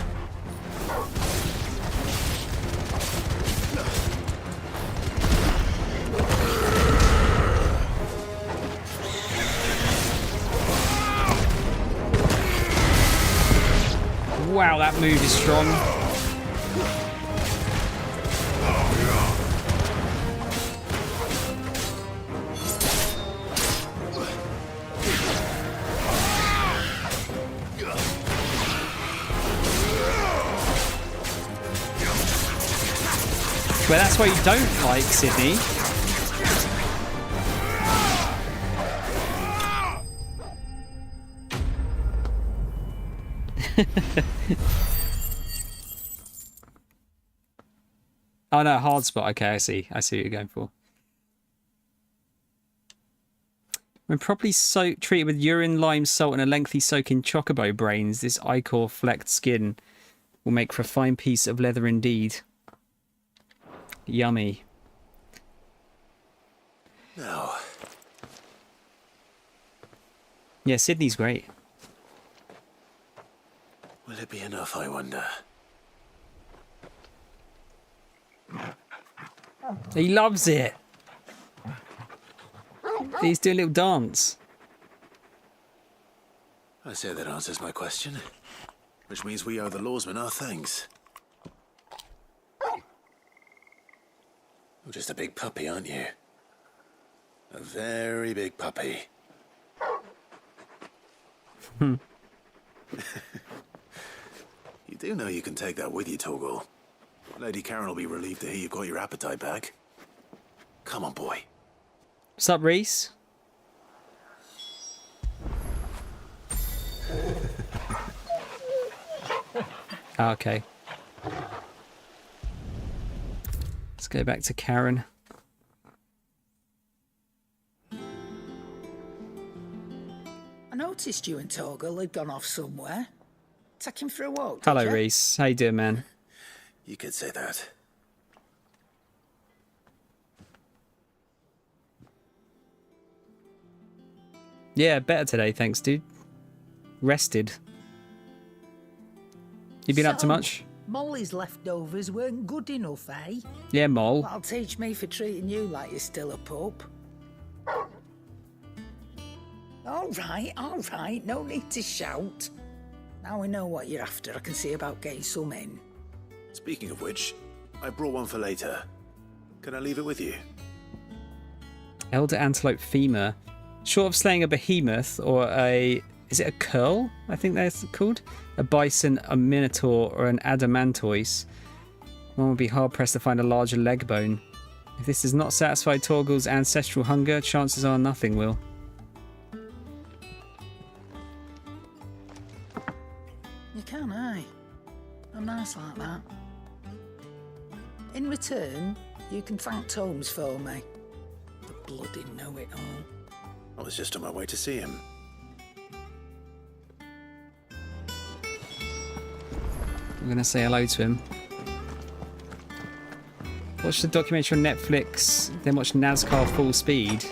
Wow, that move is strong. Well, that's what you don't like, Sydney. Oh no, hard spot. Okay, I see what you're going for. When properly treated with urine, lime, salt, and a lengthy soak in chocobo brains, this ichor flecked skin will make for a fine piece of leather indeed. Yummy. No. Yeah, Sydney's great. Will it be enough, I wonder? He loves it. He's doing a little dance. I say that answers my question. Which means we owe the lawsman our thanks. You're just a big puppy, aren't you? A very big puppy. You do know you can take that with you, Torgal. Lady Karen will be relieved to hear you've got your appetite back. Come on, boy. What's up, Reese? Okay. Let's go back to Karen. I noticed you and Torgal had gone off somewhere. Take him for a walk. Hello, did you? Reese. How you doing, man? You could say that. Yeah, better today, thanks, dude. Rested. You been up to much? Molly's leftovers weren't good enough, eh? Yeah, Mole. That'll teach me for treating you like you're still a pup. All right, no need to shout. Now we know what you're after. I can see about getting some in. Speaking of which, I brought one for later. Can I leave it with you? Elder antelope femur. Short of slaying a behemoth or a... Is it a curl? I think that's called. A bison, a minotaur, or an adamantoise. One would be hard-pressed to find a larger leg bone. If this does not satisfy Torgal's ancestral hunger, chances are nothing will. You can, eh? I'm nice like that. In return, you can thank Tomes for me. The bloody know-it-all. I was just on my way to see him. I'm going to say hello to him. Watch the documentary on Netflix, then watch NASCAR Full Speed.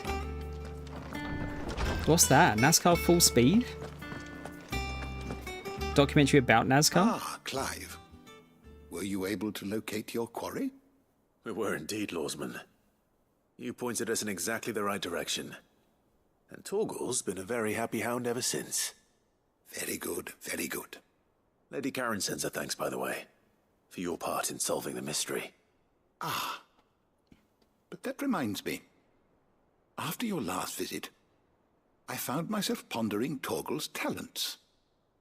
What's that? NASCAR Full Speed? Documentary about NASCAR? Ah, Clive. Were you able to locate your quarry? We were indeed, Lawsman. You pointed us in exactly the right direction. And Torgal's been a very happy hound ever since. Very good, very good. Lady Karen sends her thanks, by the way, for your part in solving the mystery. Ah. But that reminds me. After your last visit, I found myself pondering Torgal's talents.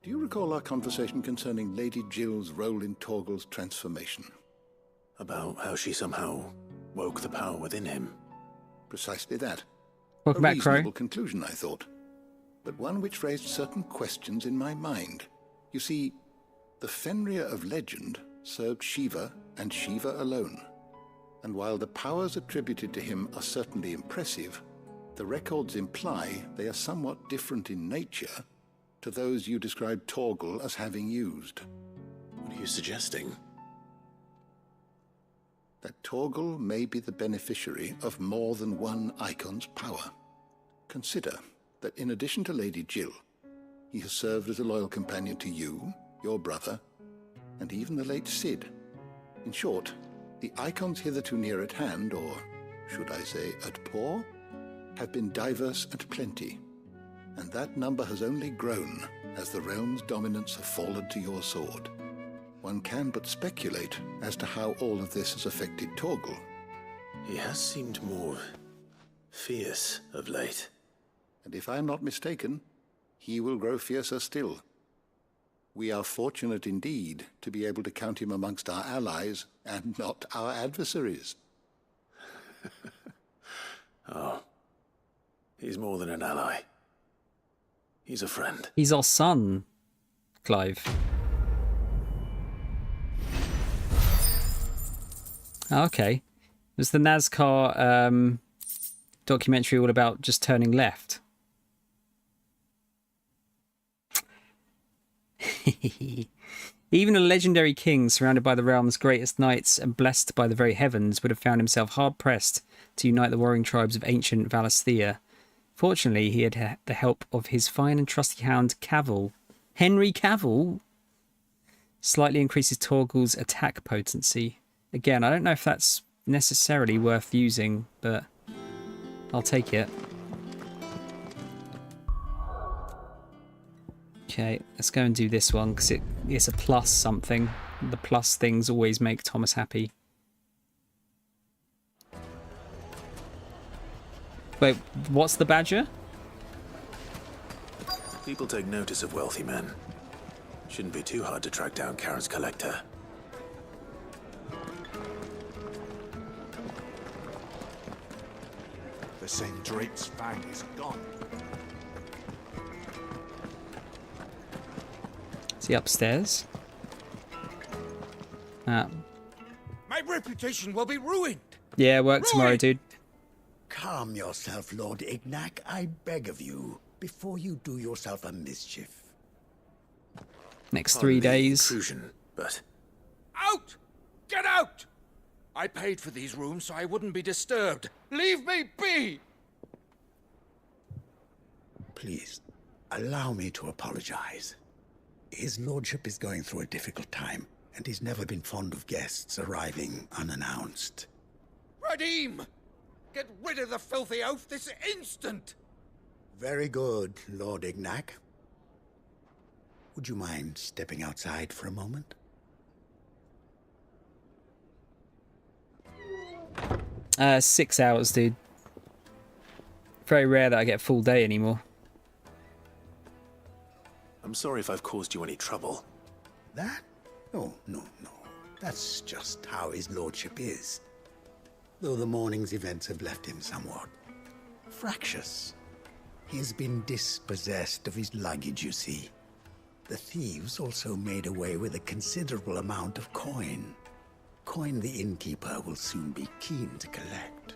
Do you recall our conversation concerning Lady Jill's role in Torgal's transformation? About how she somehow woke the power within him. Precisely that. Welcome back, Crow. A reasonable conclusion, I thought, but one which raised certain questions in my mind. You see, the Fenrir of legend served Shiva and Shiva alone. And while the powers attributed to him are certainly impressive, The records imply they are somewhat different in nature to those you described Torgal as having used. What are you suggesting? That Torgal may be the beneficiary of more than one icon's power. Consider that in addition to Lady Jill, he has served as a loyal companion to you, your brother, and even the late Cid. In short, the icons hitherto near at hand, or should I say at paw, have been diverse and plenty, and that number has only grown as the realm's dominance have fallen to your sword. One can but speculate as to how all of this has affected Torgal. He has seemed more fierce of late. And if I am not mistaken, he will grow fiercer still. We are fortunate indeed to be able to count him amongst our allies and not our adversaries. Oh, he's more than an ally. He's a friend. He's our son, Clive. Oh, okay. Was the NASCAR documentary all about just turning left? Even a legendary king surrounded by the realm's greatest knights and blessed by the very heavens would have found himself hard-pressed to unite the warring tribes of ancient Valisthea. Fortunately, he had the help of his fine and trusty hound Cavill. Henry Cavill slightly increases Torgal's attack potency. Again, I don't know if that's necessarily worth using, but I'll take it. Okay, let's go and do this one, because it's a plus something. The plus things always make Thomas happy. Wait, what's the badger? People take notice of wealthy men. Shouldn't be too hard to track down Karen's collector. The St. Drake's fang is gone. Is he upstairs? My reputation will be ruined. Yeah, work tomorrow, dude. Calm yourself, Lord Ignac, I beg of you, before you do yourself a mischief. Next 3 days. Intrusion, but Out! Get out! I paid for these rooms so I wouldn't be disturbed. Leave me be! Please, allow me to apologize. His lordship is going through a difficult time, and he's never been fond of guests arriving unannounced. Radim! Get rid of the filthy oaf this instant! Very good, Lord Ignac. Would you mind stepping outside for a moment? 6 hours, dude. Very rare that I get a full day anymore. I'm sorry if I've caused you any trouble. That? Oh, no. That's just how his lordship is. Though the morning's events have left him somewhat fractious. He has been dispossessed of his luggage, you see. The thieves also made away with a considerable amount of coin. Coin the innkeeper will soon be keen to collect.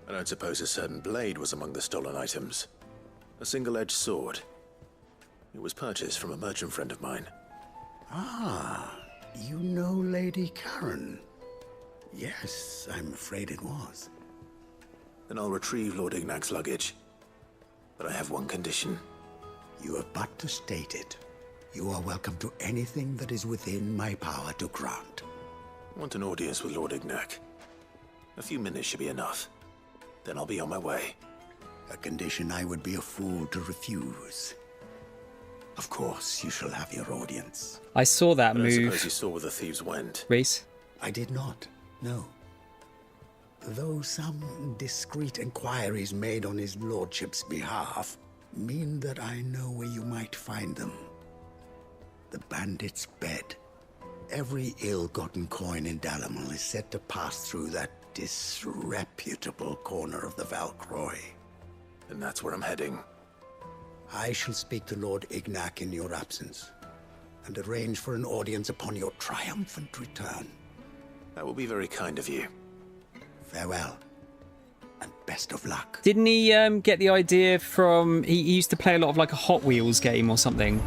I don't suppose a certain blade was among the stolen items. A single-edged sword. It was purchased from a merchant friend of mine. Ah, you know Lady Karen? Yes, I'm afraid it was. Then I'll retrieve Lord Ignac's luggage. But I have one condition. You have but to state it. You are welcome to anything that is within my power to grant. I want an audience with Lord Ignac. A few minutes should be enough. Then I'll be on my way. A condition I would be a fool to refuse. Of course, you shall have your audience. I saw that I move. suppose you saw where the thieves went. Reese? I did not, no. Though some discreet inquiries made on his lordship's behalf mean that I know where you might find them. The bandit's bed. Every ill-gotten coin in Dalamil is said to pass through that disreputable corner of the Valcroy. And that's where I'm heading. I shall speak to Lord Ignac in your absence, and arrange for an audience upon your triumphant return. That will be very kind of you. Farewell, and best of luck. Didn't he get the idea from... He used to play a lot of like a Hot Wheels game or something.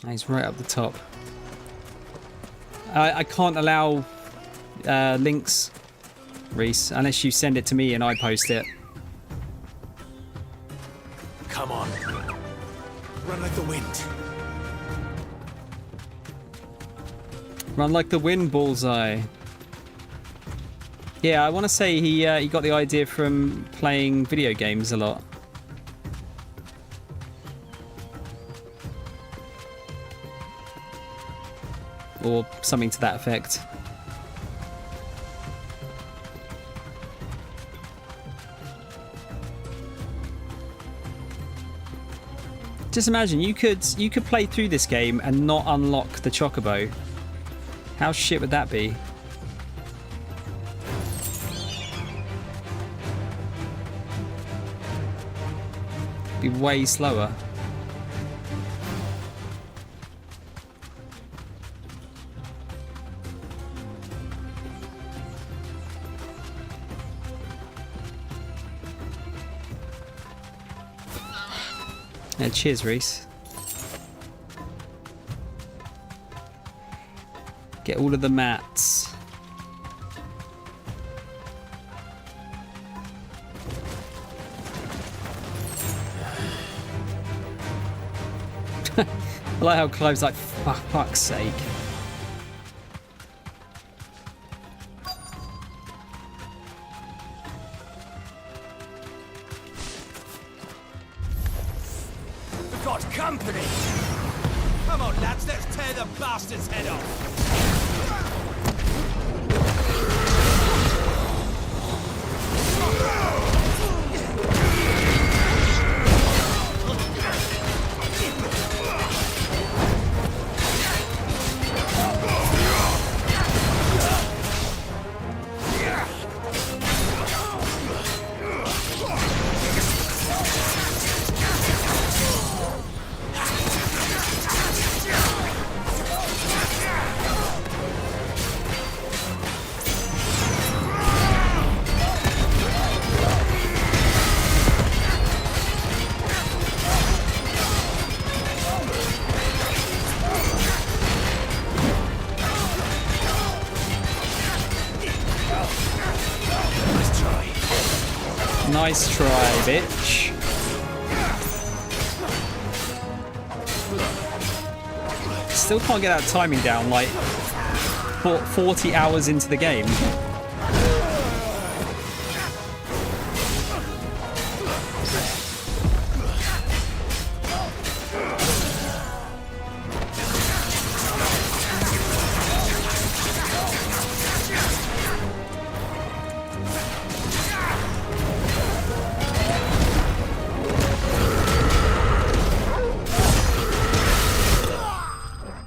He's right up the top. I can't allow links, Reese, unless you send it to me and I post it. Come on. Run like the wind. Run like the wind, Bullseye. Yeah, I want to say he got the idea from playing video games a lot. Or something to that effect. Just imagine you could play through this game and not unlock the Chocobo. How shit would that be? Be way slower. Yeah, cheers, Reese. Get all of the mats. I like how Clive's like, for fuck's sake. We've got company! Come on, lads, let's tear the bastard's head off! Nice try, bitch. Still can't get that timing down, like 40 hours into the game.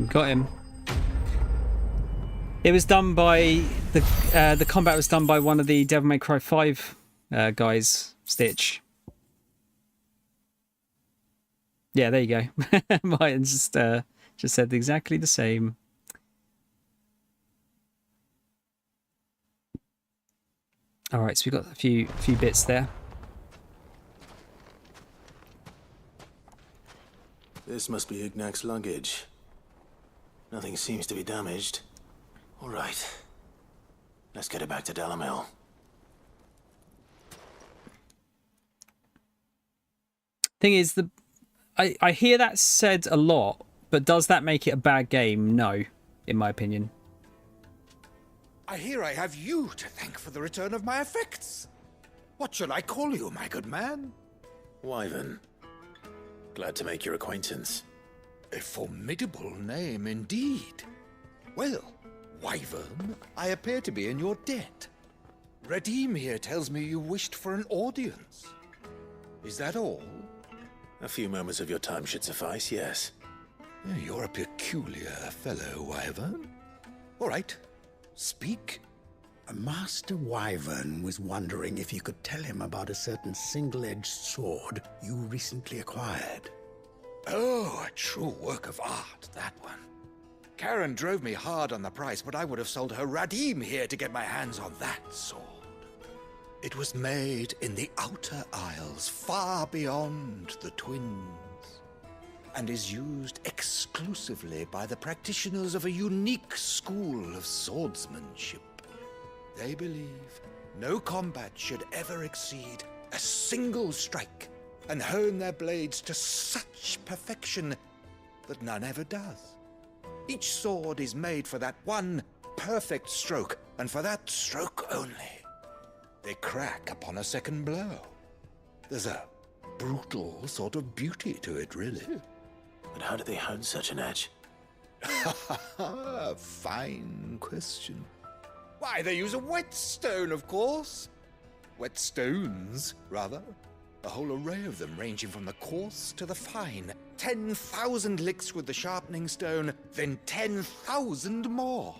Got him. It was done by the combat was done by one of the Devil May Cry 5 guys, Stitch. Yeah, there you go. Mine just said exactly the same. All right, so we've got a few bits there. This must be Ignac's luggage. Nothing seems to be damaged. All right. Let's get it back to Dalamil. Thing is, I hear that said a lot, but does that make it a bad game? No, in my opinion. I hear I have you to thank for the return of my effects. What shall I call you, my good man? Wyvern. Glad to make your acquaintance. A formidable name indeed. Well, Wyvern, I appear to be in your debt. Redeem here tells me you wished for an audience. Is that all? A few moments of your time should suffice, yes. You're a peculiar fellow, Wyvern. All right, speak. Master Wyvern was wondering if you could tell him about a certain single-edged sword you recently acquired. Oh, a true work of art, that one. Karen drove me hard on the price, but I would have sold her Radim here to get my hands on that sword. It was made in the Outer Isles, far beyond the Twins, and is used exclusively by the practitioners of a unique school of swordsmanship. They believe no combat should ever exceed a single strike, and hone their blades to such perfection that none ever does. Each sword is made for that one perfect stroke, and for that stroke only. They crack upon a second blow. There's a brutal sort of beauty to it, really. But how do they hone such an edge? Fine question. Why, they use a whetstone, of course. Whetstones, rather. A whole array of them, ranging from the coarse to the fine. 10,000 licks with the sharpening stone, then 10,000 more.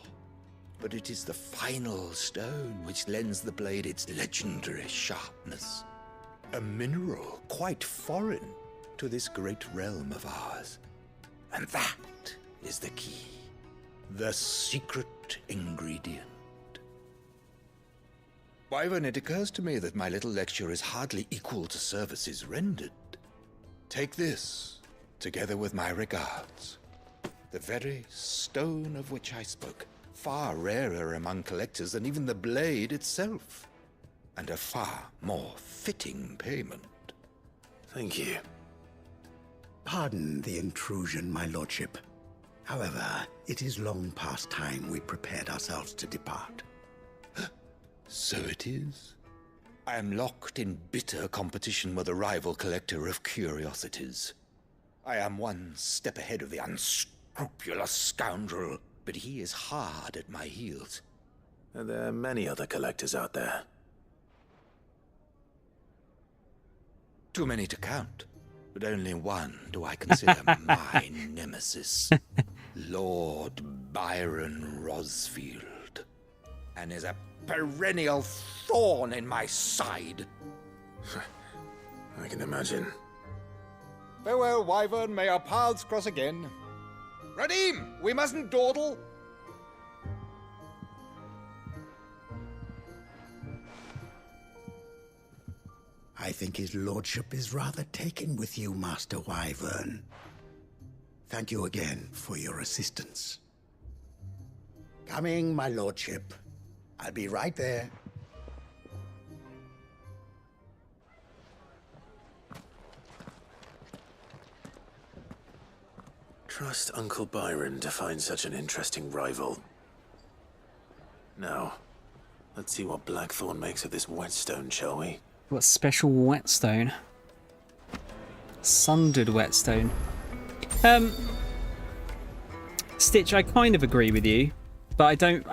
But it is the final stone which lends the blade its legendary sharpness. A mineral quite foreign to this great realm of ours. And that is the key. The secret ingredient. Wyvern, it occurs to me that my little lecture is hardly equal to services rendered. Take this, together with my regards. The very stone of which I spoke, far rarer among collectors than even the blade itself, and a far more fitting payment. Thank you. Pardon the intrusion, my lordship. However, it is long past time we prepared ourselves to depart. So it is. I am locked in bitter competition with a rival collector of curiosities. I am one step ahead of the unscrupulous scoundrel, but he is hard at my heels. Are there many other collectors out there? Too many to count, but only one do I consider my nemesis. Lord Byron Rosfield. And is a perennial thorn in my side. I can imagine. Farewell, Wyvern. May our paths cross again. Radim, we mustn't dawdle. I think his lordship is rather taken with you, Master Wyvern. Thank you again for your assistance. Coming, my lordship. I'll be right there. Trust Uncle Byron to find such an interesting rival. Now, let's see what Blackthorn makes of this whetstone, shall we? What special whetstone? Sundered whetstone. Stitch, I kind of agree with you, but I don't.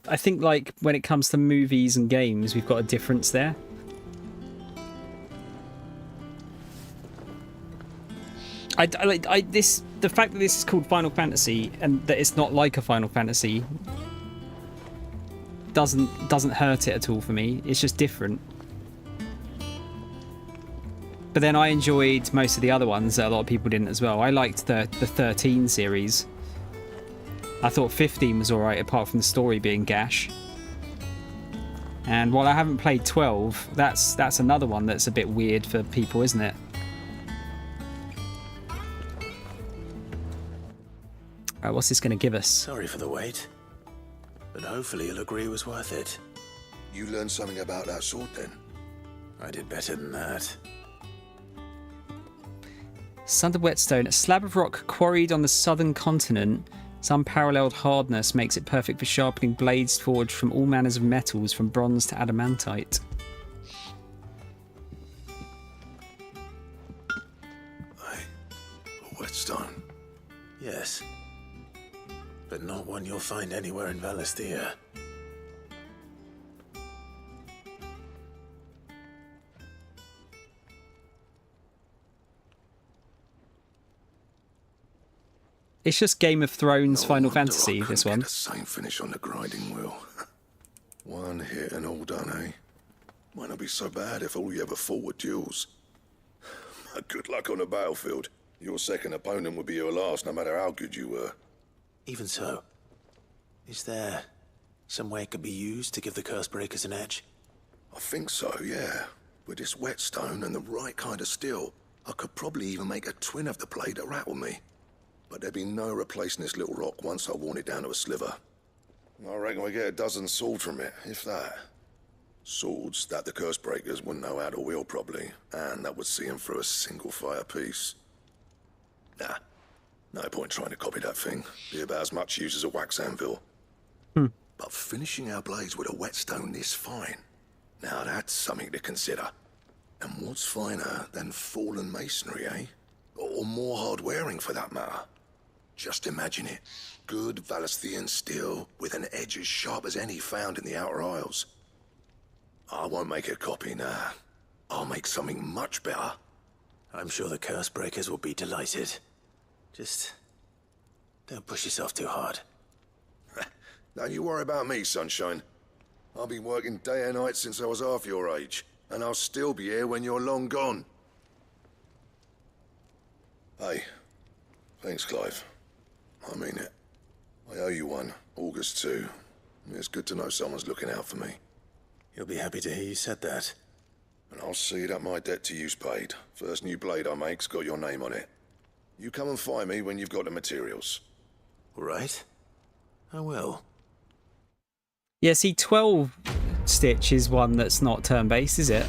I think like when it comes to movies and games, we've got a difference there. The fact that this is called Final Fantasy and that it's not like a Final Fantasy doesn't hurt it at all for me. It's just different. But then I enjoyed most of the other ones that a lot of people didn't as well. I liked the 13 series. I thought 15 was alright, apart from the story being gash. And while I haven't played 12, that's another one that's a bit weird for people, isn't it? Alright, what's this going to give us? Sorry for the wait, but hopefully you'll agree it was worth it. You learned something about that sword, then? I did better than that. Sundered whetstone, a slab of rock quarried on the southern continent. Its unparalleled hardness makes it perfect for sharpening blades forged from all manners of metals, from bronze to adamantite. A whetstone? Yes. But not one you'll find anywhere in Valisthea. It's just Game of Thrones Final Fantasy, this one. The same finish on the grinding wheel. One hit and all done, eh? Might not be so bad if all you ever fought were duels. Good luck on the battlefield. Your second opponent would be your last, no matter how good you were. Even so, is there some way it could be used to give the curse breakers an edge? I think so, yeah. With this whetstone and the right kind of steel, I could probably even make a twin of the blade that rattled me. But there'd be no replacing this little rock once I worn it down to a sliver. I reckon we get a dozen swords from it, if that. Swords that the curse breakers wouldn't know how to wield properly, and that would see them through a single fire piece. Nah, no point trying to copy that thing. Be about as much use as a wax anvil. But finishing our blades with a whetstone this fine, now that's something to consider. And what's finer than fallen masonry, eh? Or more hard-wearing, for that matter. Just imagine it. Good Valisthian steel with an edge as sharp as any found in the Outer Isles. I won't make a copy, nah. I'll make something much better. I'm sure the curse breakers will be delighted. Just don't push yourself too hard. Don't you worry about me, sunshine. I've been working day and night since I was half your age, and I'll still be here when you're long gone. Hey, thanks, Clive. I mean it. I owe you one. August too. It's good to know someone's looking out for me. You'll be happy to hear you said that. And I'll see that my debt to you's paid. First new blade I make's got your name on it. You come and find me when you've got the materials. All right. I will. Yeah, see, 12 Stitch is one that's not turn-based, is it?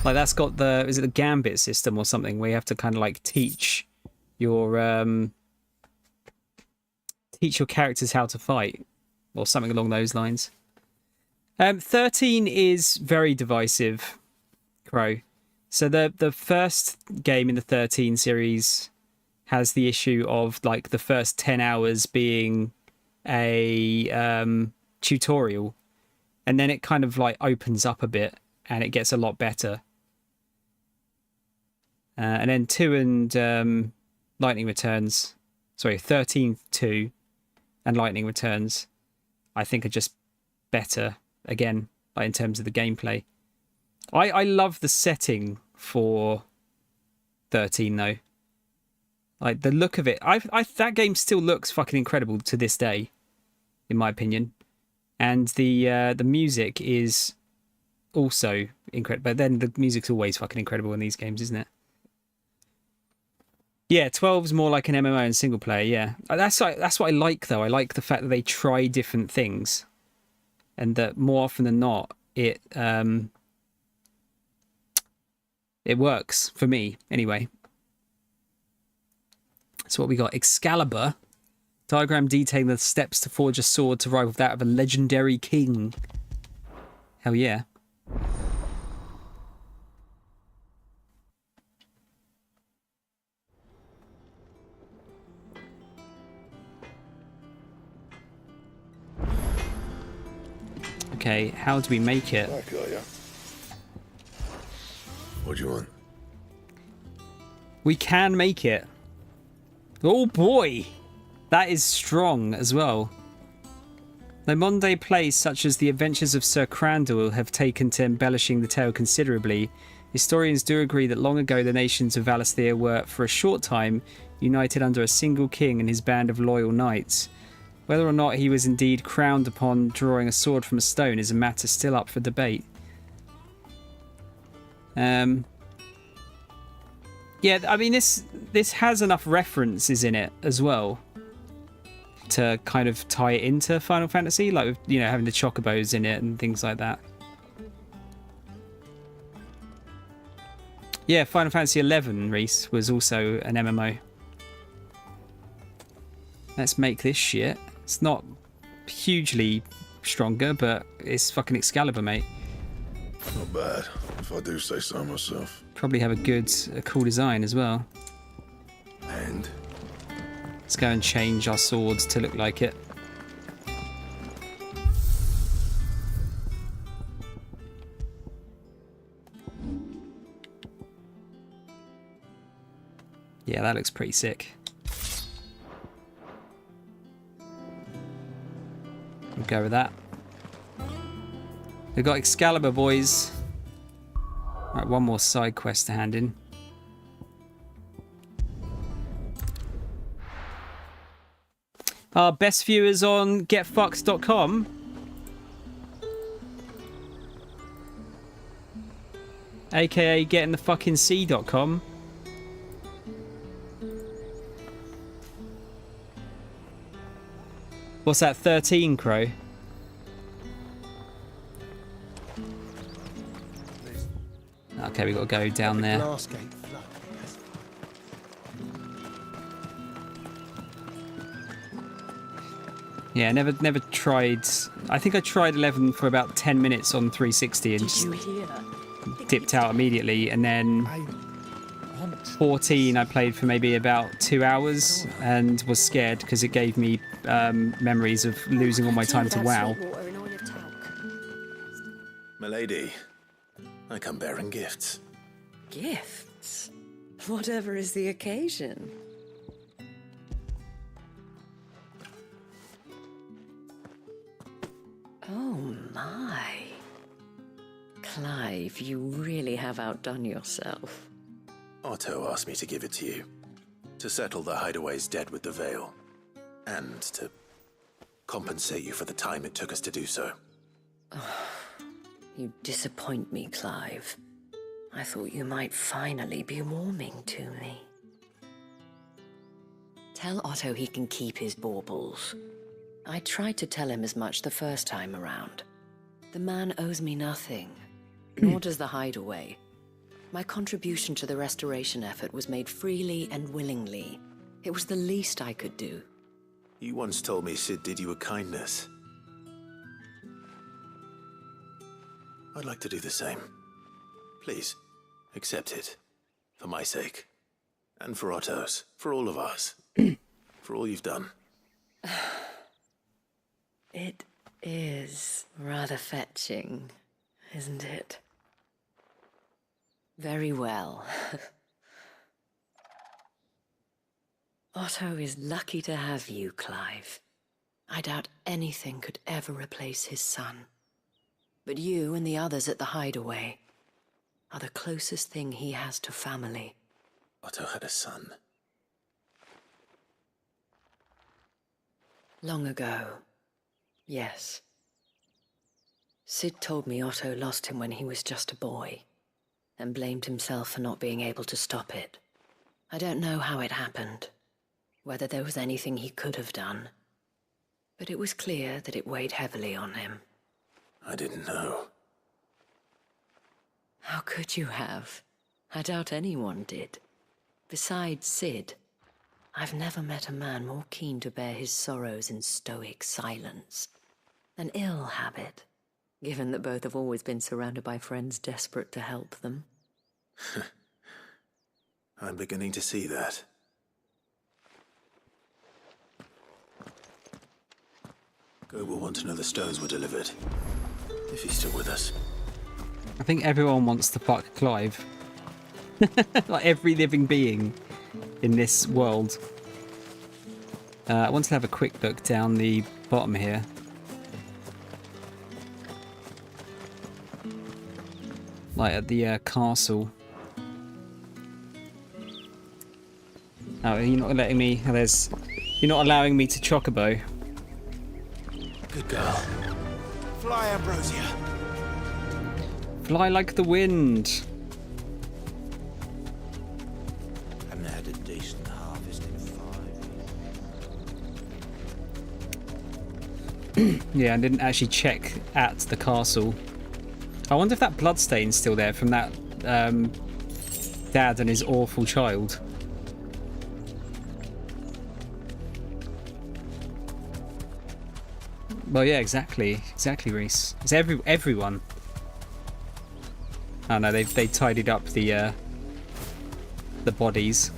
Like, that's got the... Is it the Gambit system or something, where you have to kind of, like, teach your characters how to fight? Or something along those lines. 13 is very divisive, Crow. So the first game in the 13 series has the issue of, like, the first 10 hours being a... tutorial, and then it kind of like opens up a bit and it gets a lot better, and then 2 and Lightning Returns, sorry, 13 2 and Lightning Returns I think are just better again, like in terms of the gameplay. I love the setting for 13 though. Like the look of it, that game still looks fucking incredible to this day, in my opinion. And the music is also incredible. But then the music's always fucking incredible in these games, isn't it? Yeah, 12's more like an MMO and single player, yeah. That's what I like, though. I like the fact that they try different things. And that more often than not, it works, for me, anyway. So what we got? Excalibur. Diagram detailing the steps to forge a sword to rival that of a legendary king. Hell yeah. Okay, how do we make it? I got ya. What do you want? We can make it. Oh boy! That is strong as well. Though modern-day plays such as The Adventures of Sir Crandall have taken to embellishing the tale considerably, historians do agree that long ago the nations of Valisthea were, for a short time, united under a single king and his band of loyal knights. Whether or not he was indeed crowned upon drawing a sword from a stone is a matter still up for debate. Yeah, I mean, this has enough references in it as well to kind of tie it into Final Fantasy, like, you know, having the chocobos in it and things like that. Yeah, Final Fantasy XI, Reese, was also an MMO. Let's make this shit. It's not hugely stronger, but it's fucking Excalibur, mate. Not bad, if I do say so myself. Probably have a cool design as well. And? Let's go and change our swords to look like it. Yeah, that looks pretty sick. We'll go with that. We've got Excalibur, boys. Right, one more side quest to hand in. Our best viewers on getfucked.com. AKA getinthefuckingsea.com. What's that, 13, Crow? Okay, we got to go down there. Yeah, never tried. I think I tried 11 for about 10 minutes on 360 and just dipped out immediately, and then 14 I played for maybe about 2 hours and was scared because it gave me memories of losing all my time to WoW. Milady, I come bearing gifts. Gifts? Whatever is the occasion. Oh my. Clive, you really have outdone yourself. Otto asked me to give it to you. To settle the Hideaway's debt with the Veil. And to compensate you for the time it took us to do so. You disappoint me, Clive. I thought you might finally be warming to me. Tell Otto he can keep his baubles. I tried to tell him as much the first time around. The man owes me nothing, nor does the Hideaway. My contribution to the restoration effort was made freely and willingly. It was the least I could do. You once told me Sid did you a kindness. I'd like to do the same. Please, accept it. For my sake. And for Otto's. For all of us. For all you've done. It is rather fetching, isn't it? Very well. Otto is lucky to have you, Clive. I doubt anything could ever replace his son. But you and the others at the Hideaway are the closest thing he has to family. Otto had a son. Long ago, yes. Sid told me Otto lost him when he was just a boy, and blamed himself for not being able to stop it. I don't know how it happened, whether there was anything he could have done, but it was clear that it weighed heavily on him. I didn't know. How could you have? I doubt anyone did. Besides Sid, I've never met a man more keen to bear his sorrows in stoic silence. An ill habit, given that both have always been surrounded by friends desperate to help them. I'm beginning to see that. Gob will want to know the stones were delivered. If he's still with us. I think everyone wants to fuck Clive. Like every living being in this world. I want to have a quick look down the bottom here. Like at the castle. Oh, you're not letting me. You're not allowing me to chocobo. Good girl. Fly, Ambrosia. Fly like the wind. Haven't had a decent harvest in 5 years. Yeah, I didn't actually check at the castle. I wonder if that bloodstain's still there from that dad and his awful child. Well, yeah, exactly, Reese. It's everyone. Oh no, they tidied up the bodies.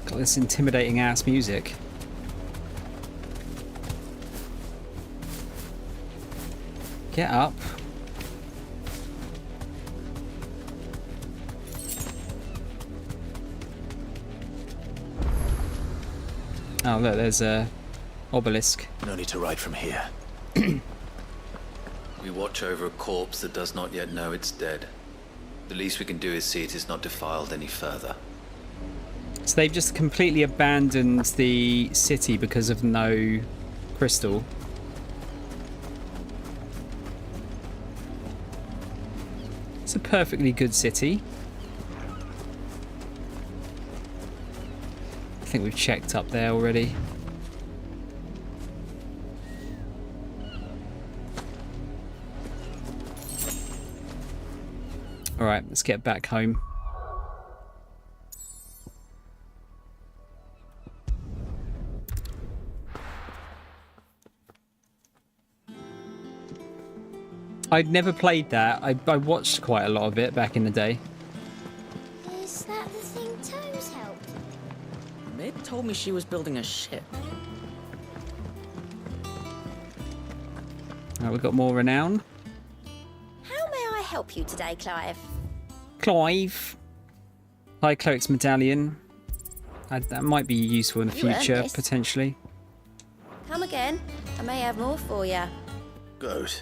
Got this intimidating ass music. Get up. Oh look, there's a obelisk. No need to ride from here. We watch over a corpse that does not yet know it's dead. The least we can do is see it is not defiled any further. So they've just completely abandoned the city because of no crystal. It's a perfectly good city. I think we've checked up there already. Alright, let's get back home. I'd never played that. I watched quite a lot of it back in the day. Is that the thing Tomes helped? Mid told me she was building a ship. We've got more renown. How may I help you today, Clive? Clive. High Cleric's Medallion. That might be useful in the You earned future, this. potentially. Come again. I may have more for you. Good.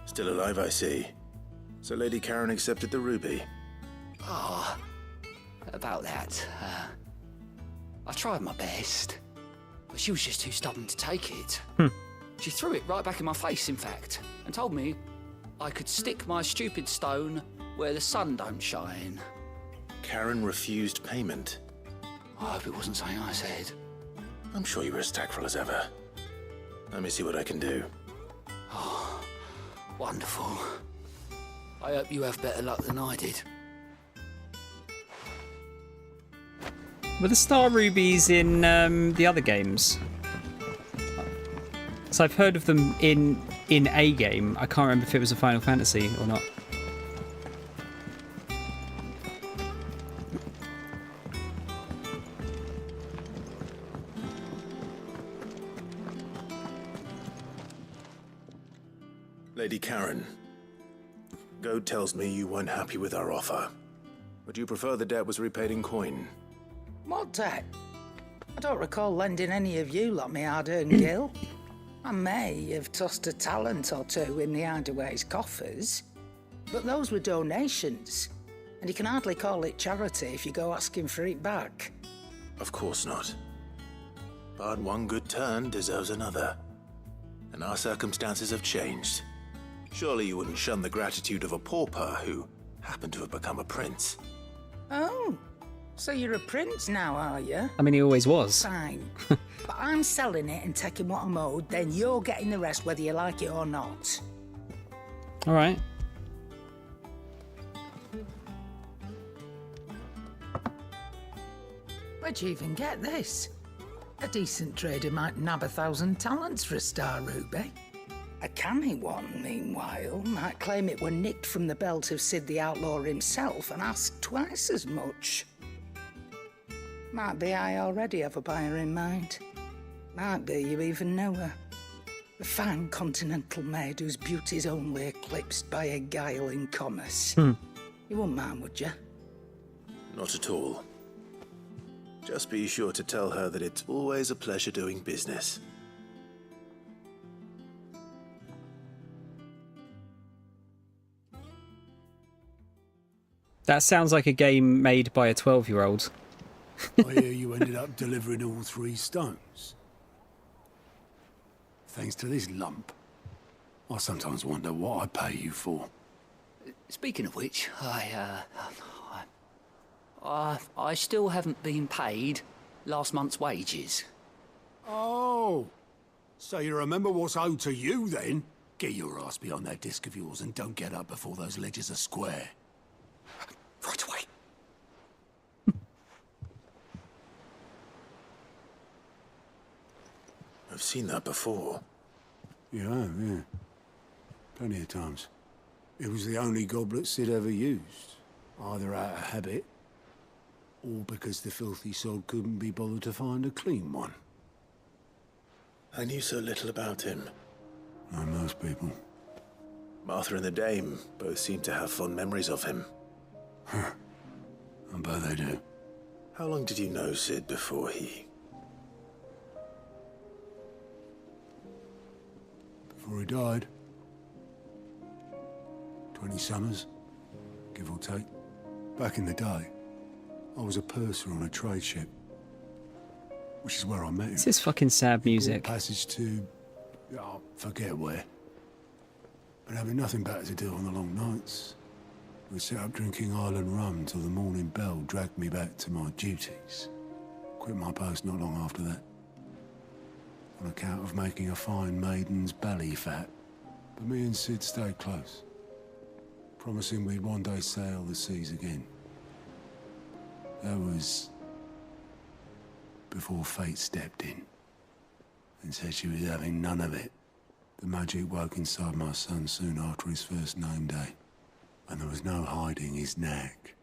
Still alive, I see. So Lady Karen accepted the ruby. Ah, about that. I tried my best, but she was just too stubborn to take it. She threw it right back in my face, in fact, and told me I could stick my stupid stone where the sun don't shine. Karen refused payment. I hope it wasn't something I said. I'm sure you were as tactful as ever. Let me see what I can do. Oh, wonderful. I hope you have better luck than I did. Were the Star Rubies in the other games? So I've heard of them in a game. I can't remember if it was a Final Fantasy or not. Lady Karen, Goad tells me you weren't happy with our offer. Would you prefer the debt was repaid in coin? What debt? I don't recall lending any of you lot me hard-earned gil. I may have tossed a talent or two in the Hideaway's coffers, but those were donations, and you can hardly call it charity if you go asking for it back. Of course not. But one good turn deserves another. And our circumstances have changed. Surely you wouldn't shun the gratitude of a pauper who happened to have become a prince. Oh, so you're a prince now, are you? I mean, he always was. Fine. But I'm selling it and taking what I'm owed, then you're getting the rest whether you like it or not. All right. Where'd you even get this? A decent trader might nab 1,000 talents for a Star Ruby. A canny one, meanwhile, might claim it were nicked from the belt of Sid the Outlaw himself and ask twice as much. Might be I already have a buyer in mind. Might be you even know her. A fine continental maid whose beauty's only eclipsed by a guile in commerce. You wouldn't mind, would you? Not at all. Just be sure to tell her that it's always a pleasure doing business. That sounds like a game made by a 12-year-old. I hear you ended up delivering all 3 stones. Thanks to this lump. I sometimes wonder what I pay you for. Speaking of which, I still haven't been paid last month's wages. Oh, so you remember what's owed to you then? Get your ass behind that disc of yours and don't get up before those ledgers are square. Right away. I've seen that before. You have, yeah. Plenty of times. It was the only goblet Sid ever used. Either out of habit, or because the filthy sod couldn't be bothered to find a clean one. I knew so little about him. Like most people. Martha and the Dame both seem to have fond memories of him. I bet they do. How long did you know Sid before he... Before he died. 20 summers, give or take. Back in the day, I was a purser on a trade ship, which is where I met him. This is fucking sad music. Passage to, forget where. But having nothing better to do on the long nights, we set up drinking island rum till the morning bell dragged me back to my duties. Quit my post not long after that, on account of making a fine maiden's belly fat. But me and Sid stayed close, promising we'd one day sail the seas again. That was before fate stepped in and said she was having none of it. The magic woke inside my son soon after his first name day, and there was no hiding his knack.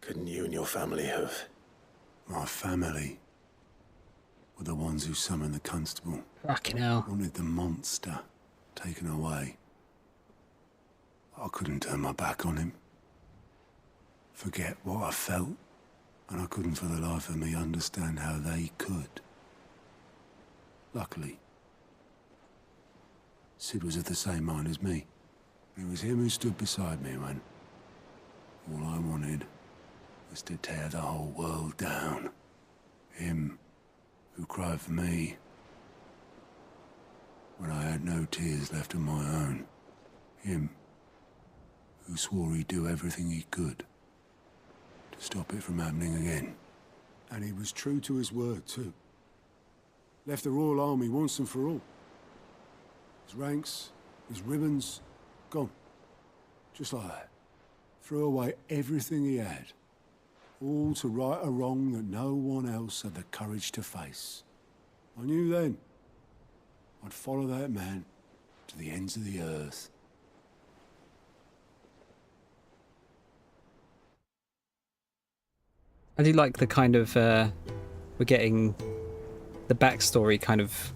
Couldn't you and your family have? My family were the ones who summoned the constable. Fucking hell. Wanted the monster taken away. I couldn't turn my back on him. Forget what I felt, and I couldn't for the life of me understand how they could. Luckily, Sid was of the same mind as me. It was him who stood beside me when all I wanted was to tear the whole world down. Him who cried for me when I had no tears left of my own. Him who swore he'd do everything he could to stop it from happening again. And he was true to his word, too. Left the Royal Army once and for all. His ranks, his ribbons, gone. Just like that. Threw away everything he had. All to right a wrong that no one else had the courage to face. I knew then I'd follow that man to the ends of the earth. I do like the kind of, we're getting the backstory kind of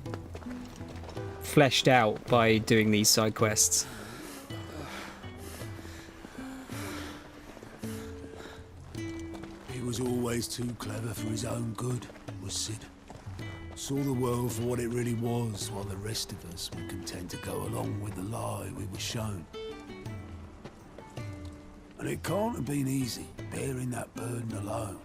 fleshed out by doing these side quests. He was always too clever for his own good, was Sid. Saw the world for what it really was, while the rest of us were content to go along with the lie we were shown. And it can't have been easy, bearing that burden alone.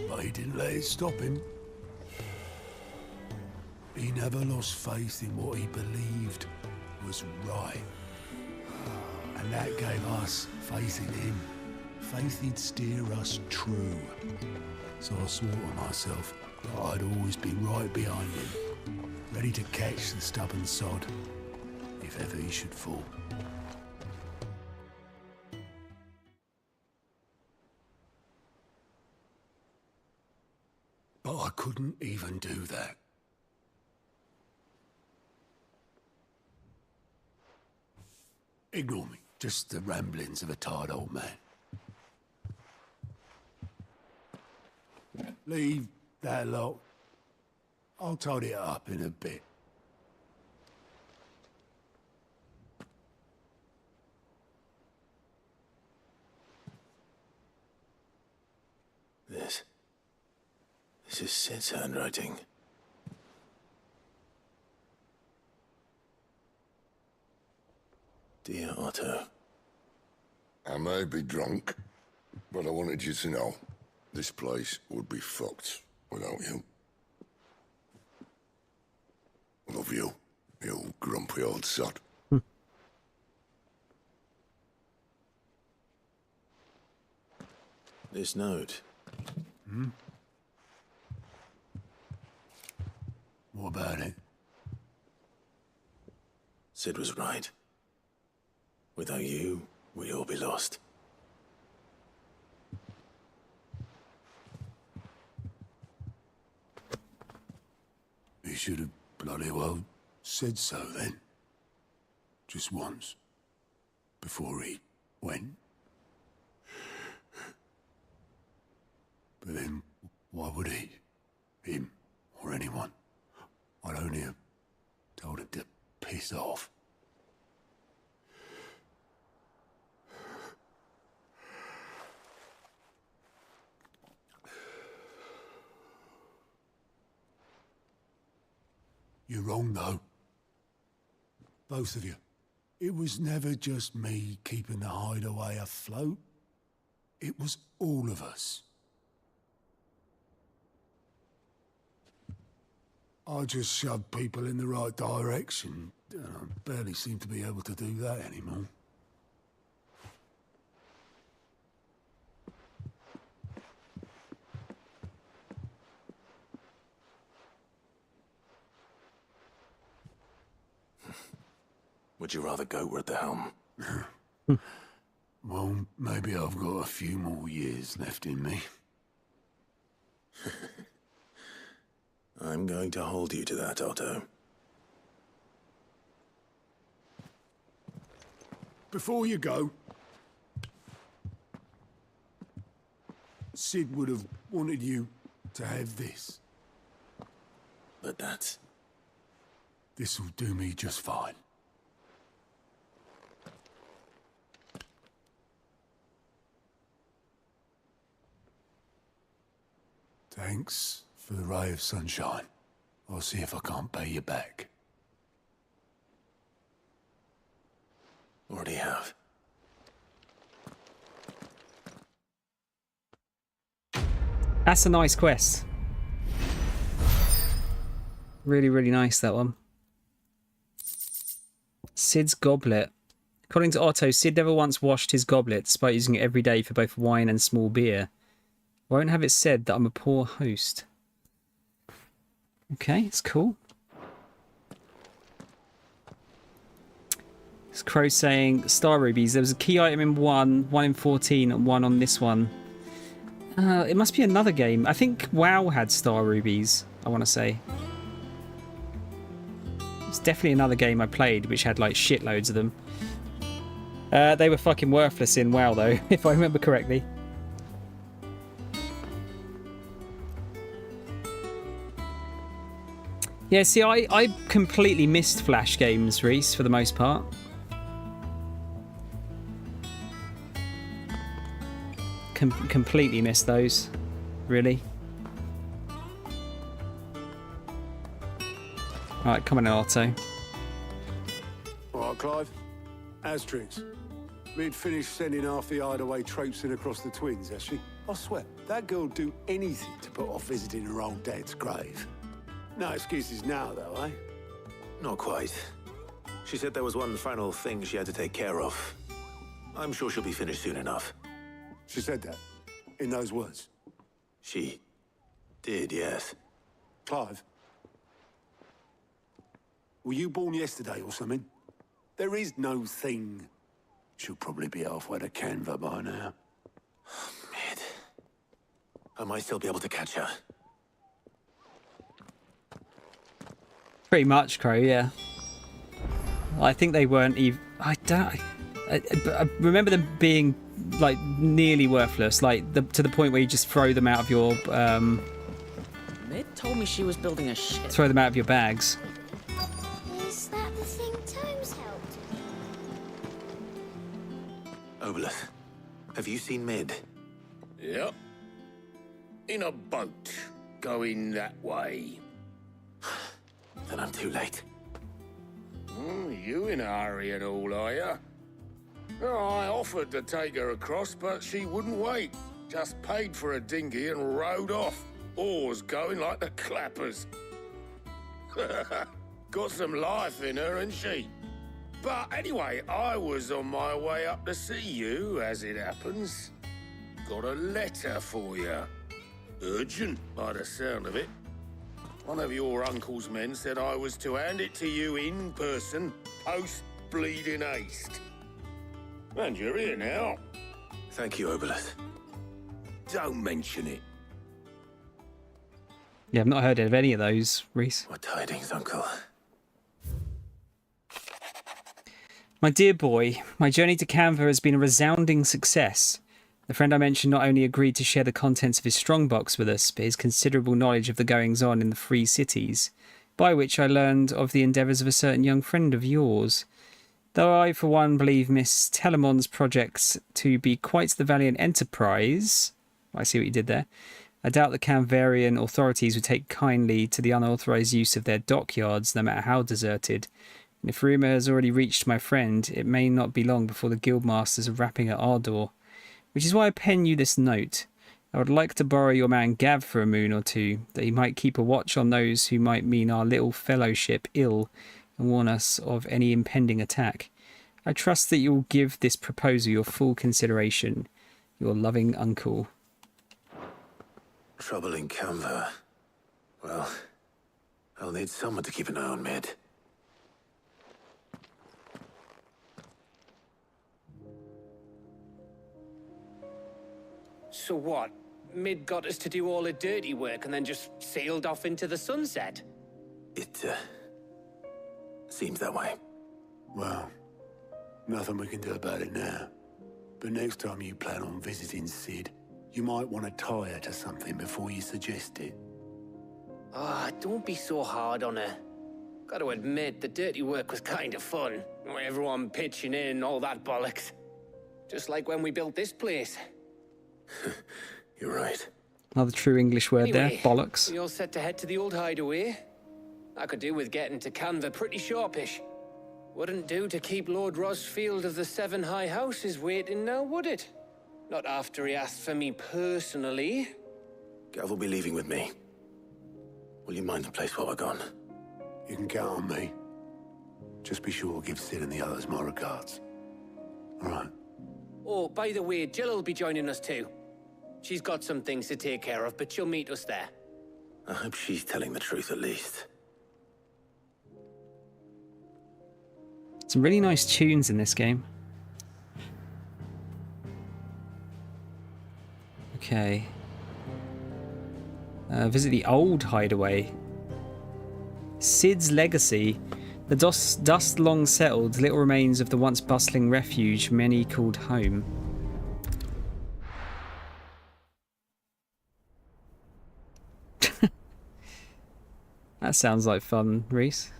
But he didn't let it stop him. He never lost faith in what he believed was right. And that gave us faith in him. Faith he'd steer us true. So I swore to myself that I'd always be right behind him, ready to catch the stubborn sod, if ever he should fall. But I couldn't even do that. Ignore me. Just the ramblings of a tired old man. Leave that lot. I'll tidy it up in a bit. This is Sid's handwriting. Dear Otto. I may be drunk, but I wanted you to know this place would be fucked without you. Love you, you grumpy old sod. This note. What about it? Sid was right. Without you, we'd all be lost. He should have bloody well said so then. Just once. Before he went. But then, why would he? Him, or anyone? I'd only have told him to piss off. You're wrong, though. Both of you. It was never just me keeping the hideaway afloat. It was all of us. I just shoved people in the right direction, and I barely seem to be able to do that anymore. Would you rather goat at the helm? Well, maybe I've got a few more years left in me. I'm going to hold you to that, Otto. Before you go, Sid would have wanted you to have this. But that's... This'll do me just fine. Thanks for the ray of sunshine. I'll see if I can't pay you back. Already have. That's a nice quest. Really, really nice, that one. Sid's goblet. According to Otto, Sid never once washed his goblet, despite using it every day for both wine and small beer. Won't have it said that I'm a poor host. Okay, it's cool. It's Crow saying, Star Rubies, there was a key item in 1 in 14, and 1 on this one. It must be another game. I think WoW had Star Rubies, I want to say. It's definitely another game I played which had like shitloads of them. They were fucking worthless in WoW though, if I remember correctly. Yeah, see, I completely missed Flash games, Reese, for the most part. Completely missed those, really. Alright, come on, Otto. Alright, Clive. Asterix. We'd finished sending half the hideaway traipsing across the Twins, has she? I swear, that girl'd do anything to put off visiting her old dad's grave. No excuses now, though, eh? Not quite. She said there was one final thing she had to take care of. I'm sure she'll be finished soon enough. She said that? In those words? She did, yes. Clive? Were you born yesterday or something? There is no thing. She'll probably be halfway to Canva by now. Mid. I might still be able to catch her. Pretty much, Crow, yeah. I think they weren't even... I remember them being, like, nearly worthless. Like, to the point where you just throw them out of your... Mid told me she was building a ship. Throw them out of your bags. Is that the thing Tomes helped? Obelith, have you seen Mid? Yep. In a boat, going that way. Then I'm too late. You in a hurry and all, are you? Oh, I offered to take her across, but she wouldn't wait. Just paid for a dinghy and rowed off. Oars going like the clappers. Got some life in her, ain't she? But anyway, I was on my way up to see you, as it happens. Got a letter for you. Urgent, by the sound of it. One of your uncle's men said I was to hand it to you in person, post-bleeding haste. And you're here now. Thank you, Obelith. Don't mention it. Yeah, I've not heard of any of those, Reese. What tidings, Uncle? My dear boy, my journey to Canva has been a resounding success. The friend I mentioned not only agreed to share the contents of his strongbox with us, but his considerable knowledge of the goings-on in the free cities, by which I learned of the endeavours of a certain young friend of yours. Though I, for one, believe Miss Telemon's projects to be quite the valiant enterprise... I see what you did there. I doubt the Canvarian authorities would take kindly to the unauthorized use of their dockyards, no matter how deserted. And if rumour has already reached my friend, it may not be long before the guildmasters are rapping at our door. Which is why I pen you this note. I would like to borrow your man Gav for a moon or two, that he might keep a watch on those who might mean our little fellowship ill and warn us of any impending attack. I trust that you will give this proposal your full consideration. Your loving uncle. Trouble in Canva. Well, I'll need someone to keep an eye on Mid. So what? Mid got us to do all the dirty work and then just sailed off into the sunset? It, seems that way. Well, nothing we can do about it now. But next time you plan on visiting Sid, you might want to tie her to something before you suggest it. Ah, don't be so hard on her. Got to admit, the dirty work was kind of fun. Everyone pitching in and all that bollocks. Just like when we built this place. You're right. Another true English word Anyway, there, bollocks. We all set to head to the old hideaway. I could do with getting to Canva pretty sharpish. Wouldn't do to keep Lord Rosfield of the Seven High Houses waiting now, would it? Not after he asked for me personally. Gav will be leaving with me. Will you mind the place while we're gone? You can count on me. Just be sure to give Sid and the others my regards. All right. Oh, by the way, Jill will be joining us too. She's got some things to take care of, but she'll meet us there. I hope she's telling the truth at least. Some really nice tunes in this game. Okay. Visit the old hideaway. Sid's legacy. The dust long settled, little remains of the once bustling refuge many called home. That sounds like fun, Reese.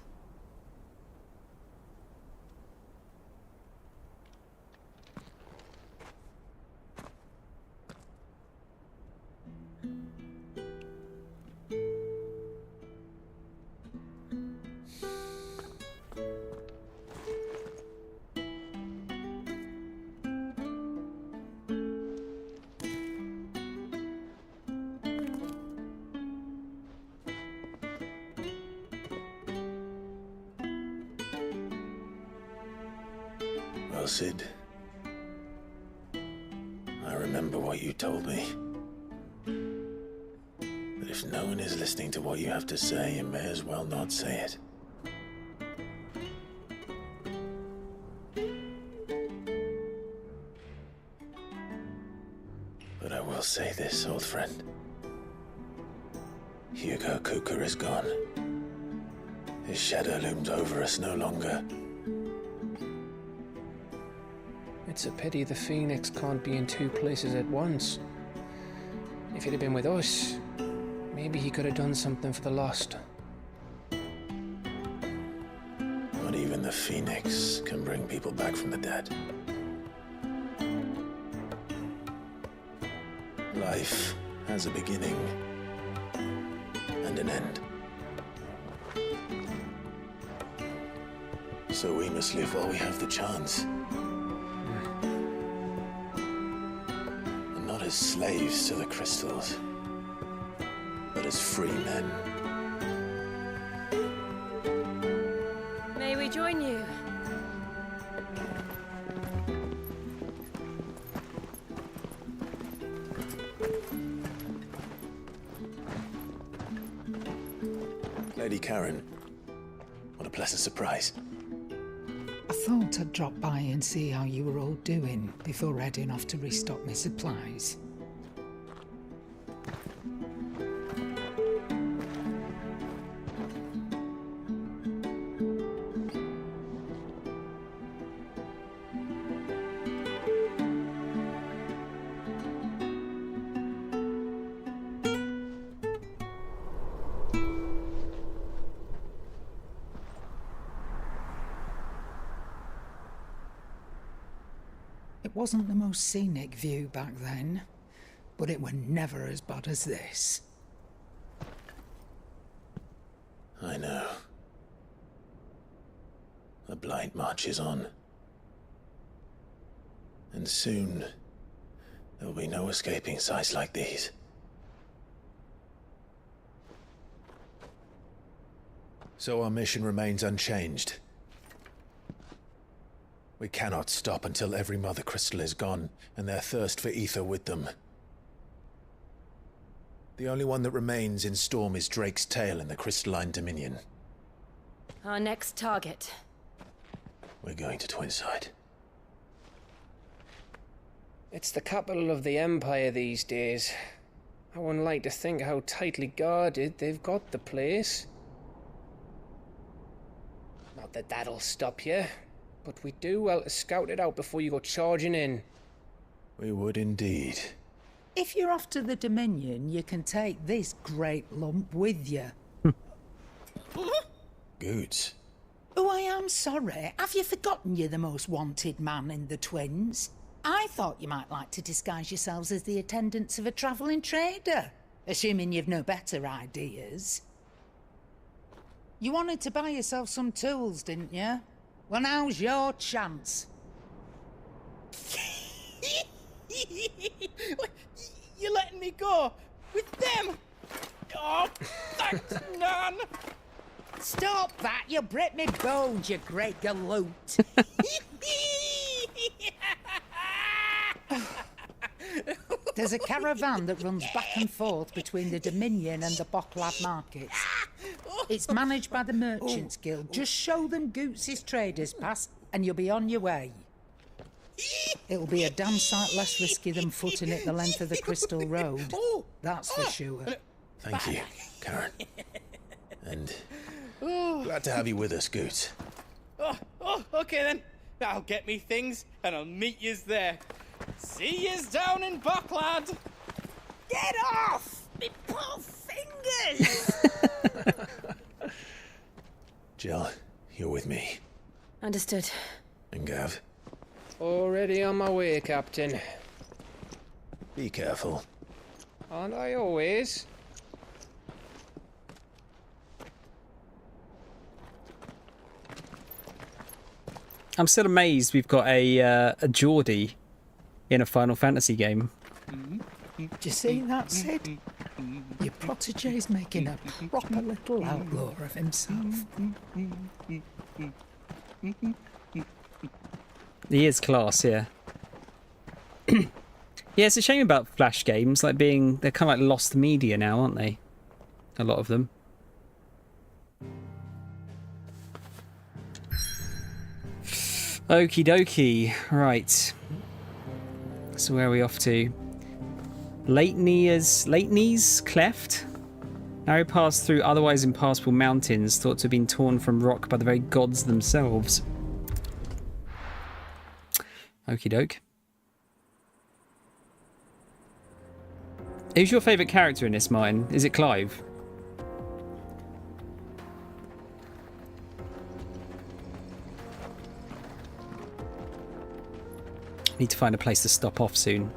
Well, Sid, I remember what you told me. That if no one is listening to what you have to say, you may as well not say it. But I will say this, old friend. Hugo Cooker is gone. His shadow looms over us no longer. It's a pity the Phoenix can't be in two places at once. If he'd have been with us, maybe he could have done something for the lost. Not even the Phoenix can bring people back from the dead. Life has a beginning and an end. So we must live while we have the chance. And not as slaves to the crystals, but as free men. May we join you? Lady Karen, what a pleasant surprise. I thought I'd drop by and see how you were all doing before heading off to restock my supplies. It wasn't the most scenic view back then, but it were never as bad as this. I know. The Blight marches on. And soon, there'll be no escaping sights like these. So our mission remains unchanged. We cannot stop until every Mother Crystal is gone, and their thirst for ether with them. The only one that remains in Storm is Drake's Tail in the Crystalline Dominion. Our next target. We're going to Twinside. It's the capital of the Empire these days. I wouldn't like to think how tightly guarded they've got the place. Not that that'll stop you, but we'd do well to scout it out before you go charging in. We would indeed. If you're off to the Dominion, you can take this great lump with you. Goods. Oh, I am sorry. Have you forgotten you're the most wanted man in the Twins? I thought you might like to disguise yourselves as the attendants of a travelling trader, assuming you've no better ideas. You wanted to buy yourself some tools, didn't you? Well, now's your chance. You're letting me go with them? Oh, thanks, Nan. Stop that! You'll break me bones, you great galoot. There's a caravan that runs back and forth between the Dominion and the Bocklad markets. It's managed by the Merchants Guild. Just show them Goots' traders pass and you'll be on your way. It'll be a damn sight less risky than footing it the length of the Crystal Road. That's for sure. Thank you, Karen. And glad to have you with us, Goots. Okay then. I'll get me things and I'll meet yous there. See yous down in Bocklad. Get off! Me poor fingers! Jill, you're with me. Understood. And Gav? Already on my way, Captain. Be careful. Aren't I always? I'm still amazed we've got a Geordie in a Final Fantasy game. Do you see that, Sid? Your protege's making a proper little outlaw of himself. He is class, yeah. Yeah, it's a shame about Flash games, they're kind of like lost media now, aren't they? A lot of them. Okie dokie, right. So where are we off to? Leitney's Cleft? Narrow pass through otherwise impassable mountains thought to have been torn from rock by the very gods themselves. Okie doke. Who's your favourite character in this, Martin? Is it Clive? Need to find a place to stop off soon.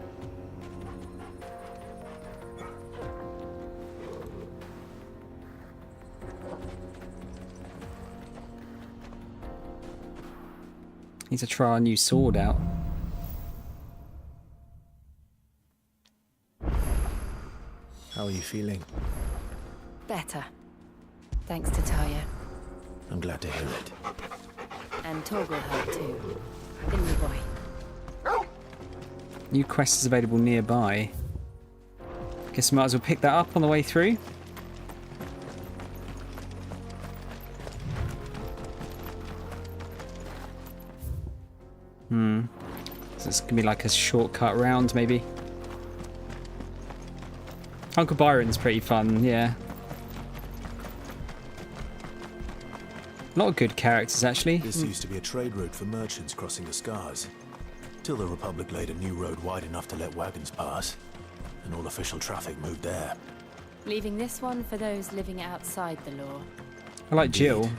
Need to try our new sword out. How are you feeling? Better. Thanks to Taya. I'm glad to hear it. And Torgal helped too. Didn't you, boy? New quest is available nearby. Guess we might as well pick that up on the way through. So it's gonna be like a shortcut round, maybe. Uncle Byron's pretty fun, yeah. A lot of good characters, actually. This used to be a trade route for merchants crossing the Scars. Till the Republic laid a new road wide enough to let wagons pass, and all official traffic moved there. Leaving this one for those living outside the law. I like Jill.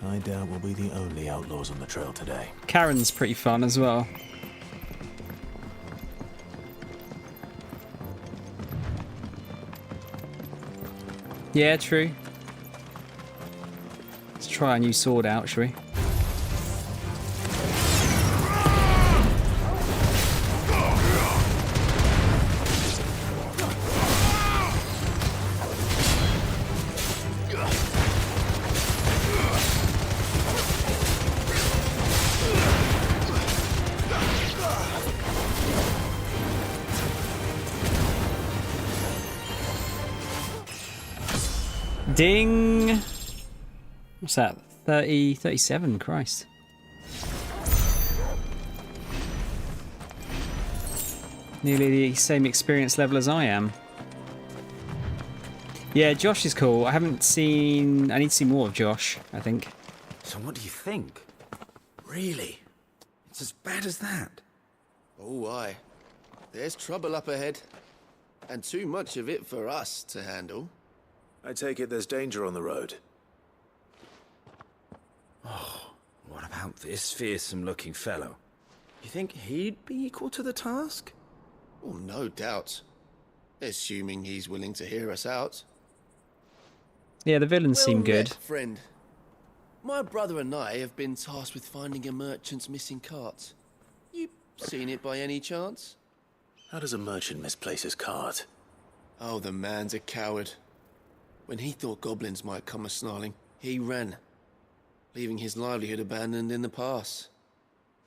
I doubt we'll be the only outlaws on the trail today. Karen's pretty fun as well. Yeah, true. Let's try a new sword out, shall we? Ding! What's that? 37, Christ. Nearly the same experience level as I am. Yeah, Josh is cool. I need to see more of Josh, I think. So what do you think? Really? It's as bad as that? Oh, aye. There's trouble up ahead. And too much of it for us to handle. I take it there's danger on the road. Oh, what about this fearsome-looking fellow? You think he'd be equal to the task? Oh, no doubt. Assuming he's willing to hear us out. Yeah, the villains seem good. Friend. My brother and I have been tasked with finding a merchant's missing cart. You seen it by any chance? How does a merchant misplace his cart? Oh, the man's a coward. When he thought goblins might come a-snarling, he ran, leaving his livelihood abandoned in the pass.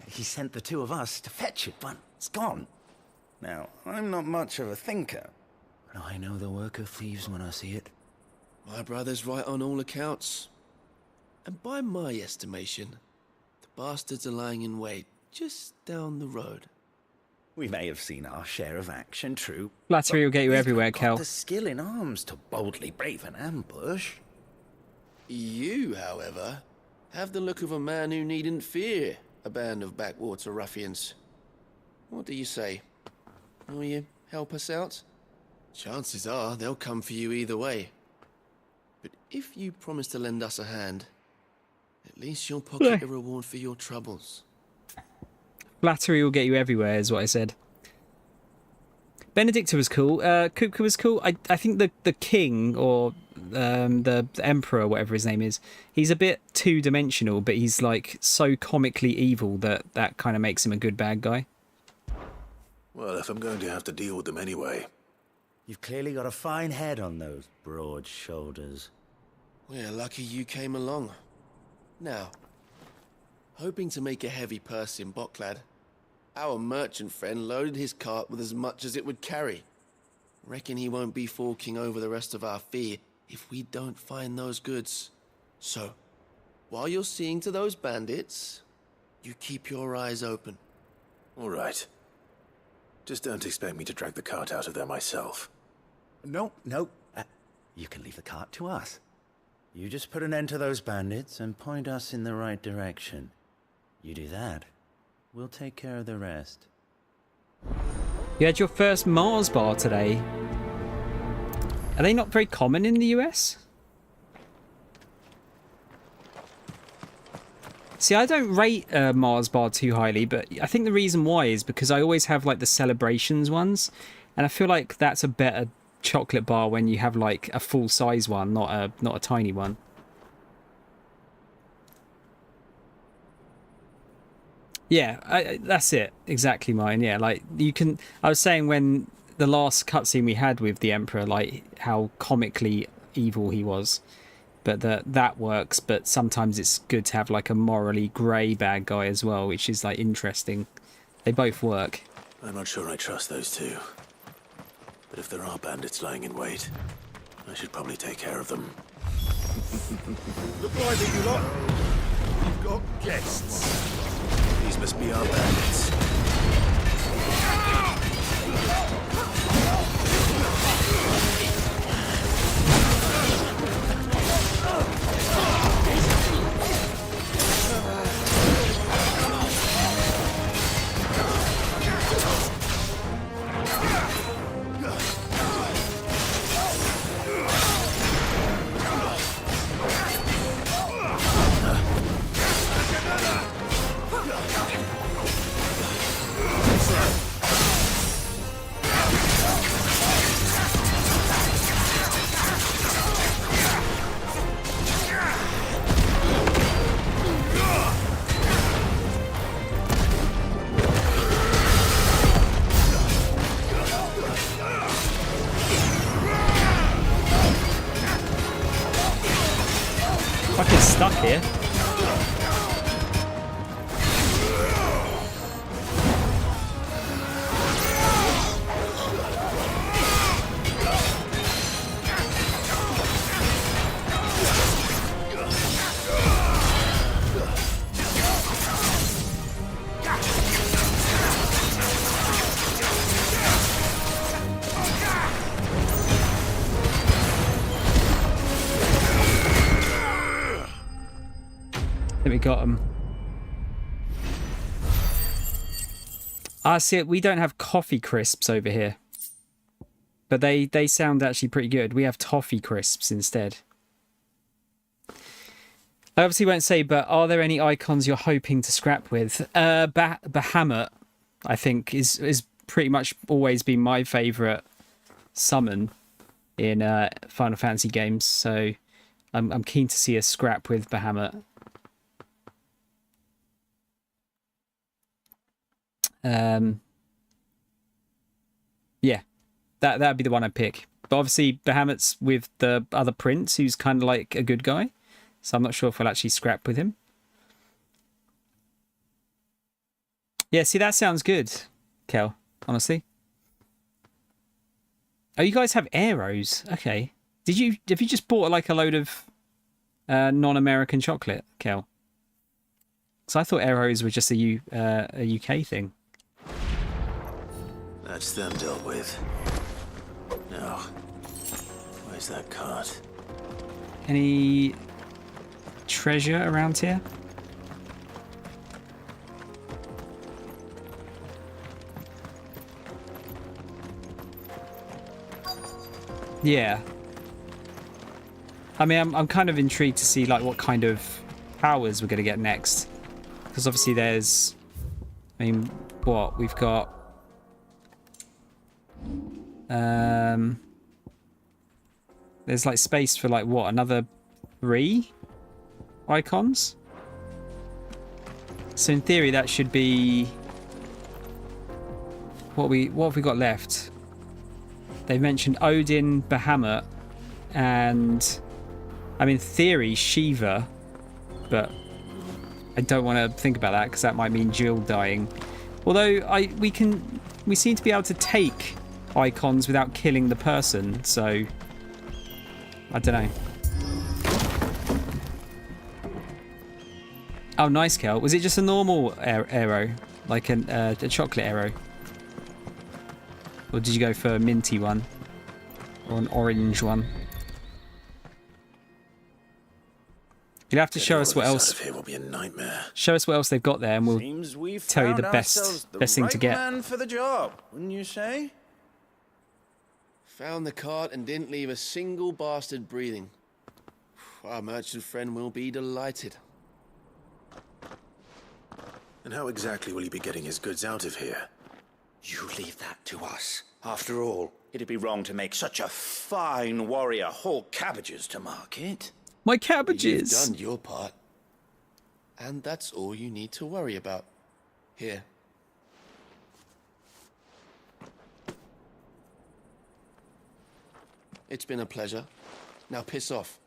He sent the two of us to fetch it, but it's gone. Now, I'm not much of a thinker, but I know the work of thieves when I see it. My brother's right on all accounts. And by my estimation, the bastards are lying in wait just down the road. We may have seen our share of action, true. Flattery will get you everywhere, Kel. The skill in arms to boldly brave an ambush. You, however, have the look of a man who needn't fear a band of backwater ruffians. What do you say? Will you help us out? Chances are they'll come for you either way. But if you promise to lend us a hand, at least you'll pocket a reward for your troubles. Flattery will get you everywhere, is what I said. Benedicta was cool. Kupka was cool. I think the king, or the emperor, whatever his name is, he's a bit two-dimensional, but he's like so comically evil that kind of makes him a good bad guy. Well, if I'm going to have to deal with them anyway. You've clearly got a fine head on those broad shoulders. We're lucky you came along. Now, hoping to make a heavy purse in Boklad, our merchant friend loaded his cart with as much as it would carry. Reckon he won't be forking over the rest of our fee if we don't find those goods. So, while you're seeing to those bandits, you keep your eyes open. All right. Just don't expect me to drag the cart out of there myself. No. You can leave the cart to us. You just put an end to those bandits and point us in the right direction. You do that, we'll take care of the rest. You had your first Mars bar today. Are they not very common in the US? See, I don't rate Mars bar too highly, but I think the reason why is because I always have like the celebrations ones, and I feel like that's a better chocolate bar when you have like a full size one, not a tiny one. Yeah, that's it. Exactly mine. Yeah, like you can. I was saying when the last cutscene we had with the Emperor, like how comically evil he was, but that works. But sometimes it's good to have like a morally grey bad guy as well, which is like interesting. They both work. I'm not sure I trust those two. But if there are bandits lying in wait, I should probably take care of them. Look lively, you lot. You've got guests. These must be our bandits. here. I think we got them. Ah, see, we don't have coffee crisps over here. But they sound actually pretty good. We have toffee crisps instead. I obviously won't say, but are there any icons you're hoping to scrap with? Bahamut, I think, is pretty much always been my favourite summon in Final Fantasy games. So I'm keen to see a scrap with Bahamut. Yeah, that'd be the one I'd pick. But obviously Bahamut's with the other prince, who's kind of like a good guy, so I'm not sure if we'll actually scrap with him. Yeah, see, that sounds good, Kel, honestly. Oh, you guys have arrows. Okay. Have you just bought like a load of non-American chocolate, Kel? Because I thought arrows were just a UK thing. That's them dealt with. Now, where's that cart? Any treasure around here? Yeah. I mean, I'm kind of intrigued to see like what kind of powers we're going to get next. Because obviously there's... I mean, what? We've got... there's like space for like what, another 3 icons? So in theory that should be what have we got left? They've mentioned Odin, Bahamut, and I mean in theory Shiva, but I don't want to think about that because that might mean Jill dying. Although we seem to be able to take icons without killing the person, so I don't know. Oh, nice, Kel. Was it just a normal arrow, like a chocolate arrow, or did you go for a minty one or an orange one? You'll have to show us what else. Here will be a nightmare. Show us what else they've got there, and we'll Seems we've tell you the found best ourselves the thing to right get. man for the job, wouldn't you say? Found the cart and didn't leave a single bastard breathing. Our merchant friend will be delighted. And how exactly will he be getting his goods out of here? You leave that to us. After all, it'd be wrong to make such a fine warrior haul cabbages to market. My cabbages! You've done your part. And that's all you need to worry about. Here. It's been a pleasure. Now piss off.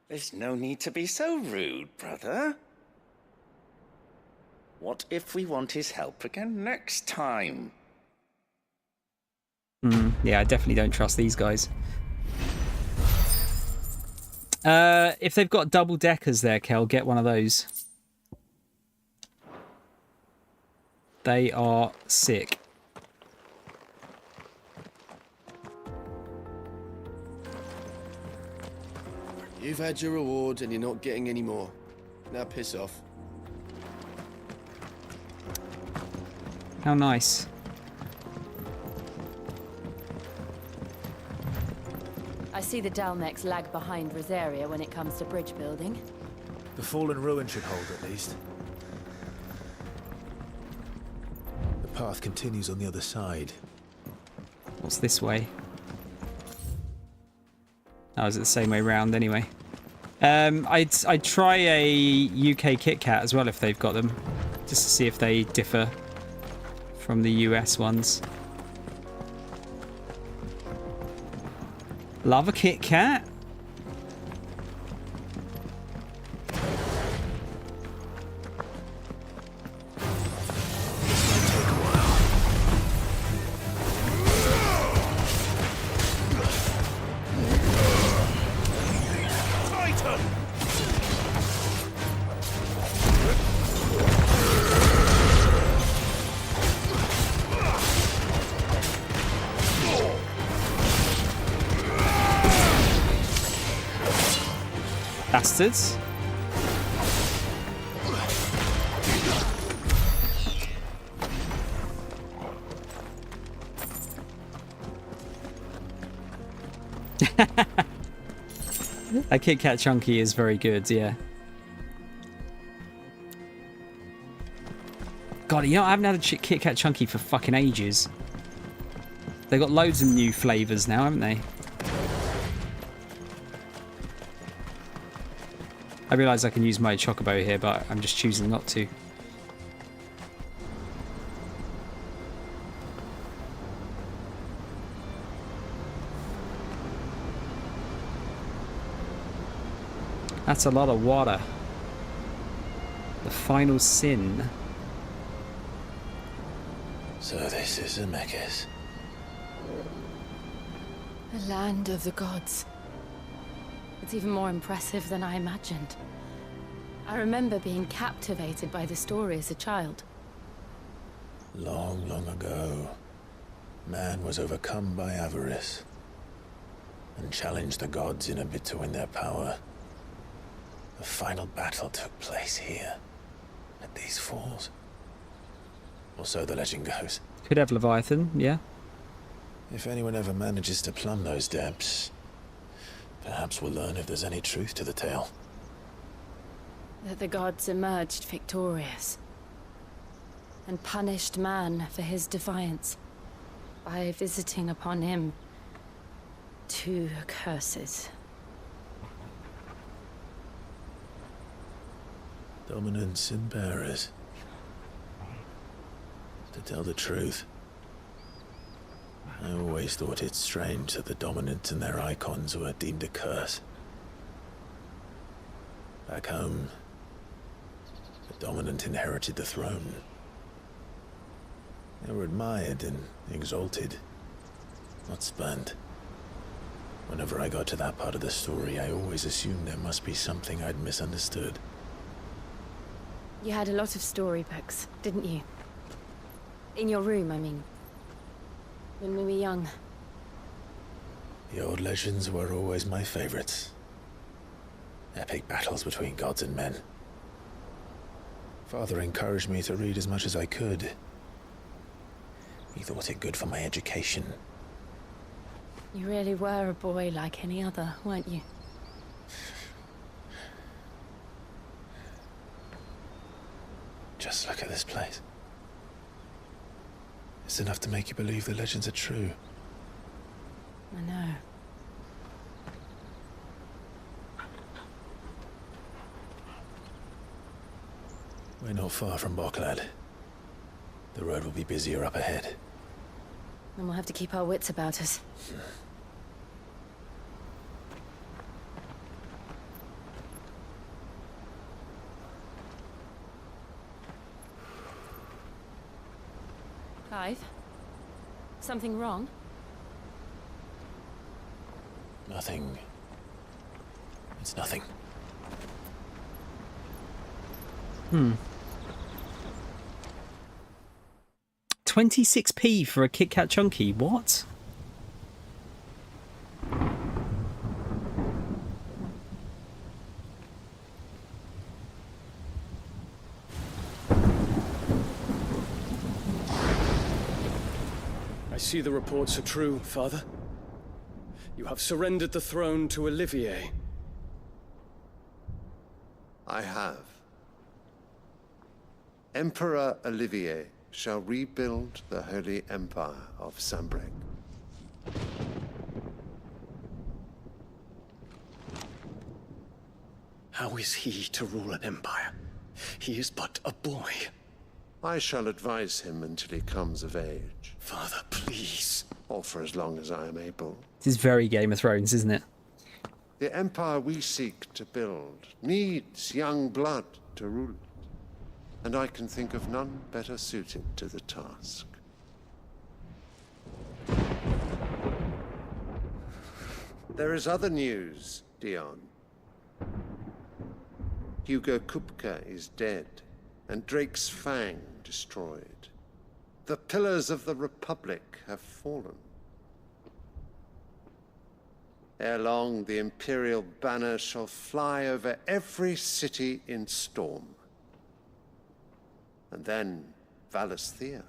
There's no need to be so rude, brother. What if we want his help again next time? Yeah, I definitely don't trust these guys. If they've got double deckers there, Kel, get one of those. They are sick. You've had your reward and you're not getting any more. Now piss off. How nice. I see the Dalmex lag behind Rosaria when it comes to bridge building. The fallen ruin should hold, at least. The path continues on the other side. What's this way? Oh, is it the same way round anyway? I'd try a UK Kit Kat as well if they've got them, just to see if they differ from the US ones. Love a Kit Kat. Bastards. That Kit Kat Chunky is very good, yeah. God, you know, I haven't had a Kit Kat Chunky for fucking ages. They've got loads of new flavours now, haven't they? I realise I can use my Chocobo here, but I'm just choosing not to. That's a lot of water. The final sin. So this is Zemeckis. The land of the gods. It's even more impressive than I imagined. I remember being captivated by the story as a child. Long, long ago, man was overcome by avarice and challenged the gods in a bid to win their power. The final battle took place here, at these falls. Or so the legend goes. Could have Leviathan, yeah. If anyone ever manages to plumb those depths, perhaps we'll learn if there's any truth to the tale. That the gods emerged victorious and punished man for his defiance by visiting upon him 2 curses. Dominance and bearers. To tell the truth, I always thought it strange that the dominant and their icons were deemed a curse. Back home, the dominant inherited the throne. They were admired and exalted, not spurned. Whenever I got to that part of the story, I always assumed there must be something I'd misunderstood. You had a lot of storybooks, didn't you? In your room, I mean. When we were young. The old legends were always my favorites. Epic battles between gods and men. Father encouraged me to read as much as I could. He thought it good for my education. You really were a boy like any other, weren't you? Just look at this place. It's enough to make you believe the legends are true. I know. We're not far from Boklad. The road will be busier up ahead. Then we'll have to keep our wits about us. Clive? Something wrong? Nothing. It's nothing. 26p for a Kit Kat Chunky. What? I see the reports are true, Father. You have surrendered the throne to Olivier. I have. Emperor Olivier shall rebuild the Holy Empire of Sanbreque. How is he to rule an empire? He is but a boy. I shall advise him until he comes of age. Father, please. Or for as long as I am able. This is very Game of Thrones, isn't it? The empire we seek to build needs young blood to rule it. And I can think of none better suited to the task. There is other news, Dion. Hugo Kupka is dead, and Drake's Fang destroyed. The pillars of the Republic have fallen. Ere long, the Imperial banner shall fly over every city in Storm. And then Valisthea.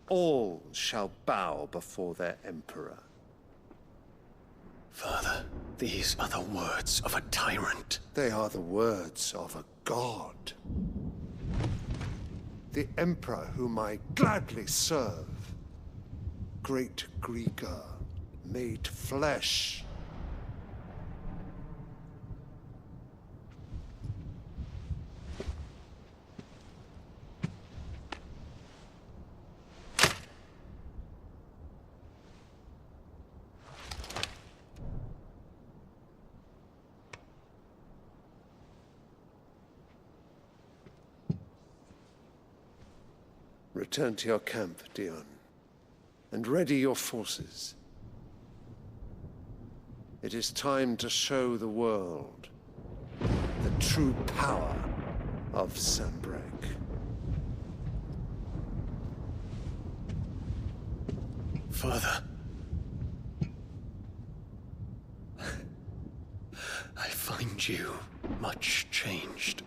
All shall bow before their Emperor. Father, these are the words of a tyrant. They are the words of a god. The Emperor whom I gladly serve. Great Grieger, made flesh. Return to your camp, Dion, and ready your forces. It is time to show the world the true power of Sanbreque. Father. I find you much changed.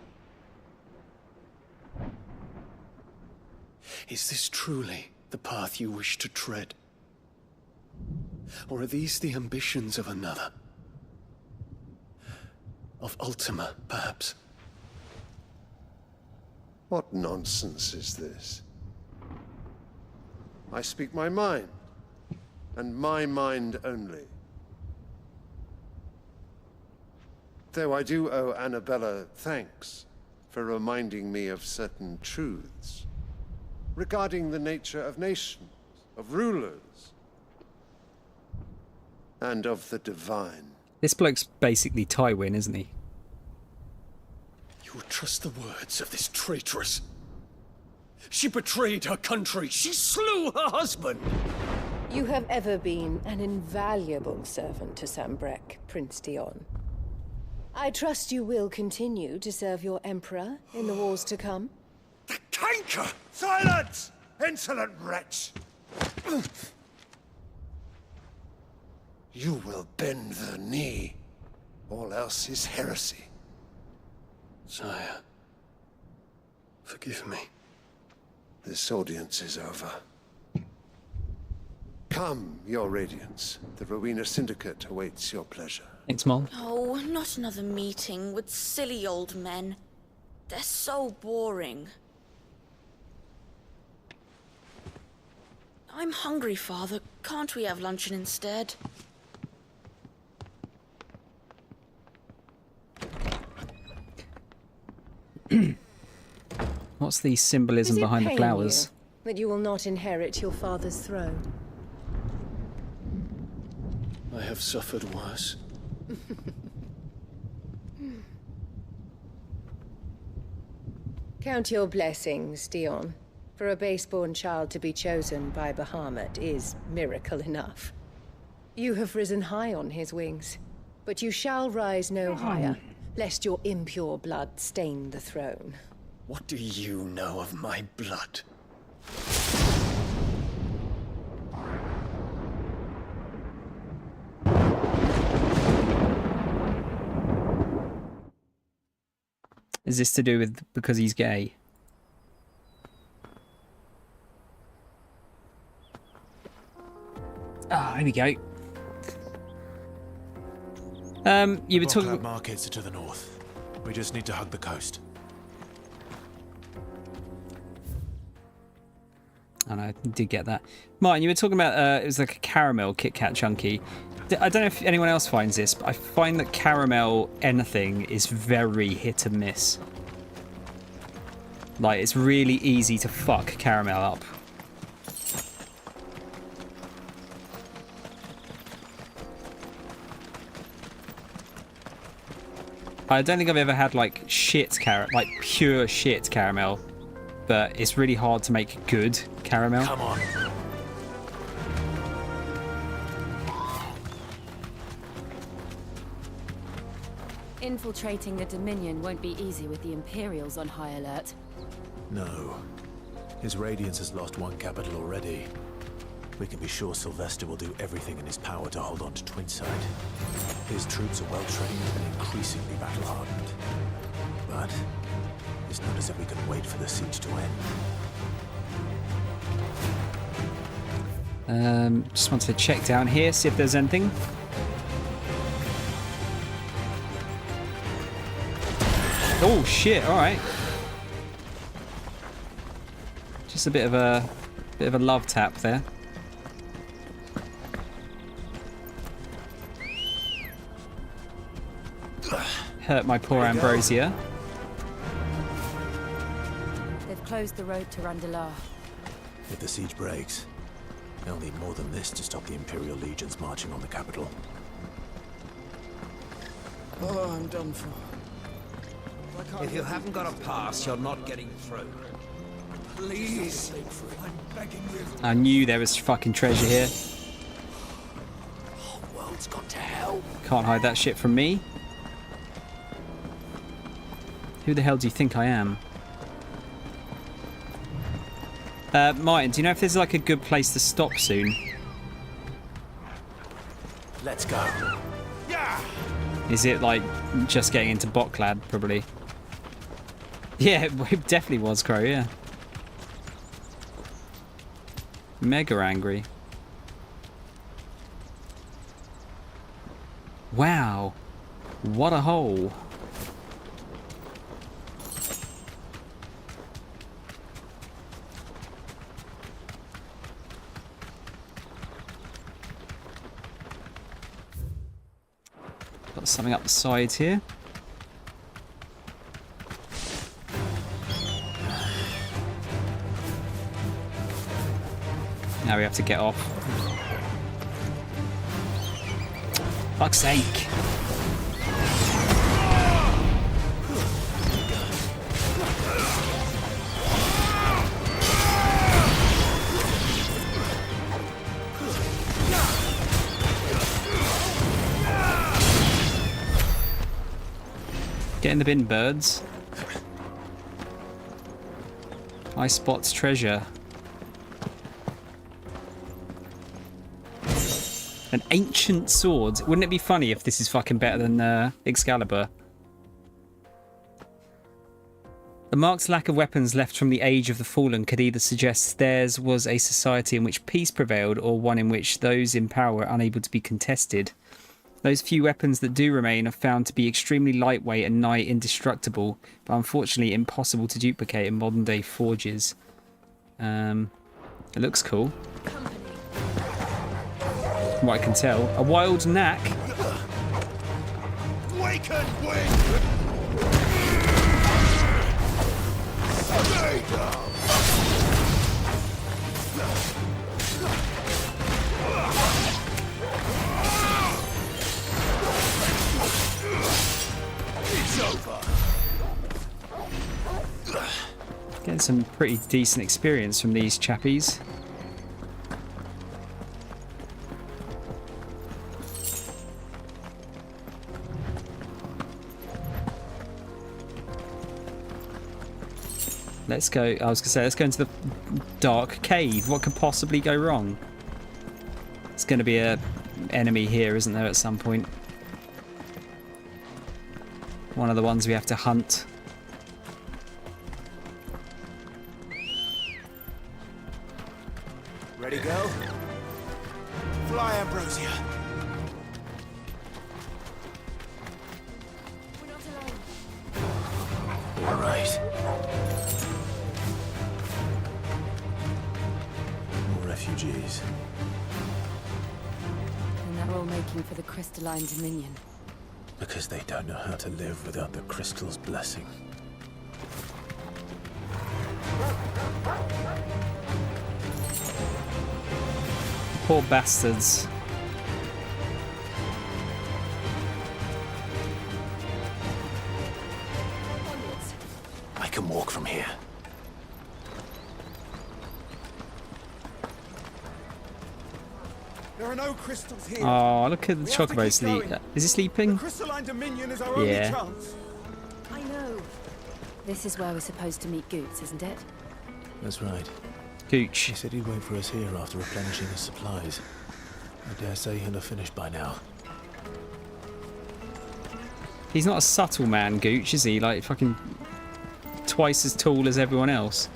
Is this truly the path you wish to tread? Or are these the ambitions of another? Of Ultima, perhaps? What nonsense is this? I speak my mind, and my mind only. Though I do owe Annabella thanks for reminding me of certain truths regarding the nature of nations, of rulers, and of the divine. This bloke's basically Tywin, isn't he? You would trust the words of this traitress? She betrayed her country. She slew her husband. You have ever been an invaluable servant to Sanbreque, Prince Dion. I trust you will continue to serve your Emperor in the wars to come. The canker! Silence! Insolent wretch! You will bend the knee. All else is heresy. Sire, forgive me. This audience is over. Come, your Radiance. The Rowena Syndicate awaits your pleasure. Thanks, Mom. Oh, not another meeting with silly old men. They're so boring. I'm hungry, Father. Can't we have luncheon instead? What's the symbolism Does it behind the pain flowers? you that you will not inherit your father's throne? I have suffered worse. Count your blessings, Dion. For a base-born child to be chosen by Bahamut is miracle enough. You have risen high on his wings, but you shall rise no higher, lest your impure blood stain the throne. What do you know of my blood? Is this to do with because he's gay? Ah, here we go. You were talking. Bockland markets are to the north. We just need to hug the coast. And I did get that. Martin, you were talking about it was like a caramel Kit Kat chunky. I don't know if anyone else finds this, but I find that caramel anything is very hit and miss. Like, it's really easy to fuck caramel up. I don't think I've ever had like like pure shit caramel, but it's really hard to make good caramel. Come on. Infiltrating the Dominion won't be easy with the Imperials on high alert. No. His Radiance has lost one capital already. We can be sure Sylvester will do everything in his power to hold on to Twinside. His troops are well-trained and increasingly battle-hardened. But it's not as if we can wait for the siege to end. Just want to check down here, see if there's anything. Oh shit! All right. Just a bit of a love tap there. Hurt my poor Ambrosia. They've closed the road to Randalar. If the siege breaks, they'll need more than this to stop the Imperial legions marching on the capital. Oh, I'm done for. If you haven't got a pass, you're not getting through. Please, I'm begging you. I knew there was fucking treasure here. The world's gone to hell. Can't hide that shit from me. Who the hell do you think I am? Martin, do you know if there's like a good place to stop soon? Let's go. Yeah. Is it like just getting into Boklad, probably? Yeah, it definitely was, Crow, yeah. Mega angry. Wow. What a hole. Got something up the sides here. Now we have to get off. Fuck's sake. Get in the bin, birds. I spots treasure. An ancient sword. Wouldn't it be funny if this is fucking better than Excalibur? The marked lack of weapons left from the Age of the Fallen could either suggest theirs was a society in which peace prevailed or one in which those in power were unable to be contested. Those few weapons that do remain are found to be extremely lightweight and nigh indestructible, but unfortunately impossible to duplicate in modern day forges. It looks cool. From what I can tell. A wild knack. Wake and win. It's over. Getting some pretty decent experience from these chappies. Let's go. I was going to say, let's go into the dark cave. What could possibly go wrong? It's going to be a enemy here, isn't there, at some point? One of the ones we have to hunt. Ready, go? Fly, Ambrosia. All right. More refugees. And they're all making for the crystalline dominion. Because they don't know how to live without the crystal's blessing. Poor bastards. I can walk from here. There are no crystals here. Oh, look at the chocobo sleep. Is he sleeping? Crystalline Dominion is our only Yeah. chance. I know. This is where we're supposed to meet Goots, isn't it? That's right. Gooch. He said he'd wait for us here after replenishing his supplies. I dare say he'll have finished by now. He's not a subtle man, Gooch, is he? Like, fucking twice as tall as everyone else.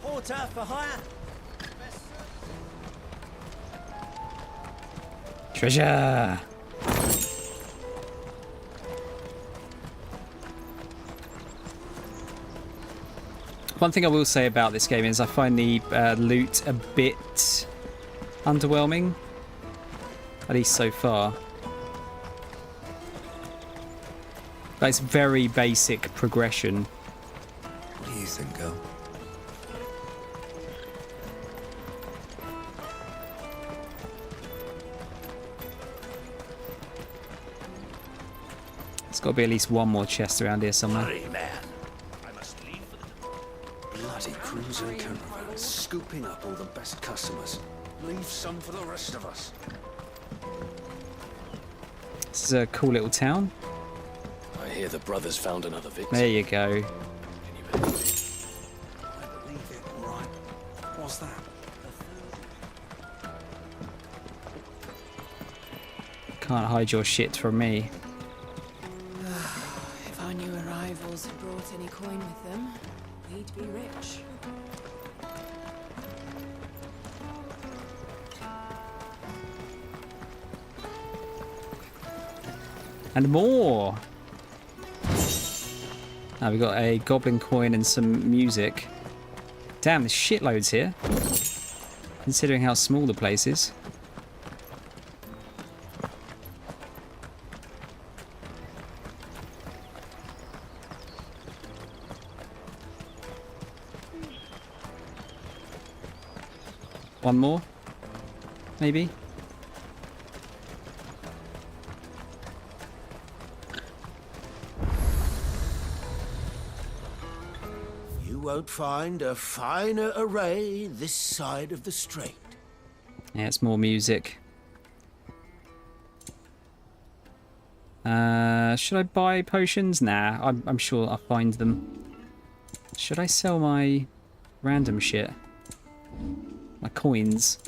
Porter for hire. Treasure! One thing I will say about this game is I find the loot a bit underwhelming. At least so far. But it's very basic progression. What do you think, girl? There's got to be at least one more chest around here somewhere. Hurry, man. I must leave for the... Bloody cruiser and camper, scooping up all the best customers. Leave some for the rest of us. This is a cool little town. I hear the brothers found another victim. There you go. I believe it, right. What's that? Can't hide your shit from me. If our new arrivals had brought any coin with them, we'd be rich. And more! Now we've got a goblin coin and some music. Damn, there's shitloads here. Considering how small the place is. One more? Maybe? You won't find a finer array this side of the strait. Yeah, it's more music. Should I buy potions? Nah, I'm sure I'll find them. Should I sell my random shit? My coins?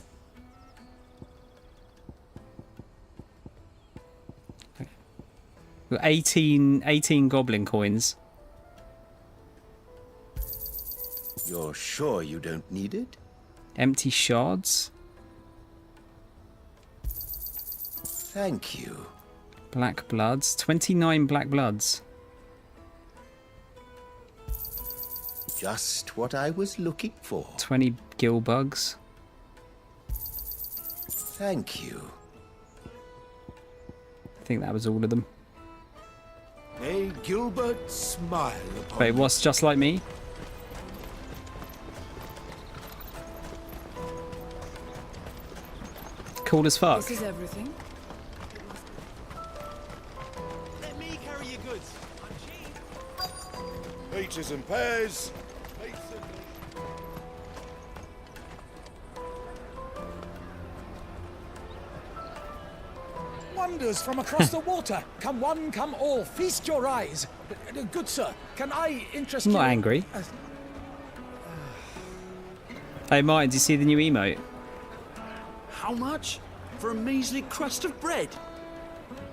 Okay. We've got 18 goblin coins. You're sure you don't need it? Empty shards? Thank you. Black bloods. 29 black bloods. Just what I was looking for. 20 gill bugs. Thank you. I think that was all of them. May Gilbert smile upon Wait, what's just like me? Cool as fuck. This is everything. Let me carry your goods. I'm cheap. Peaches and pears. Wonders from across the water. Come one, come all. Feast your eyes. Good sir, can I interest I'm you? not angry. Hey Martin, do you see the new emote? How much? For a measly crust of bread?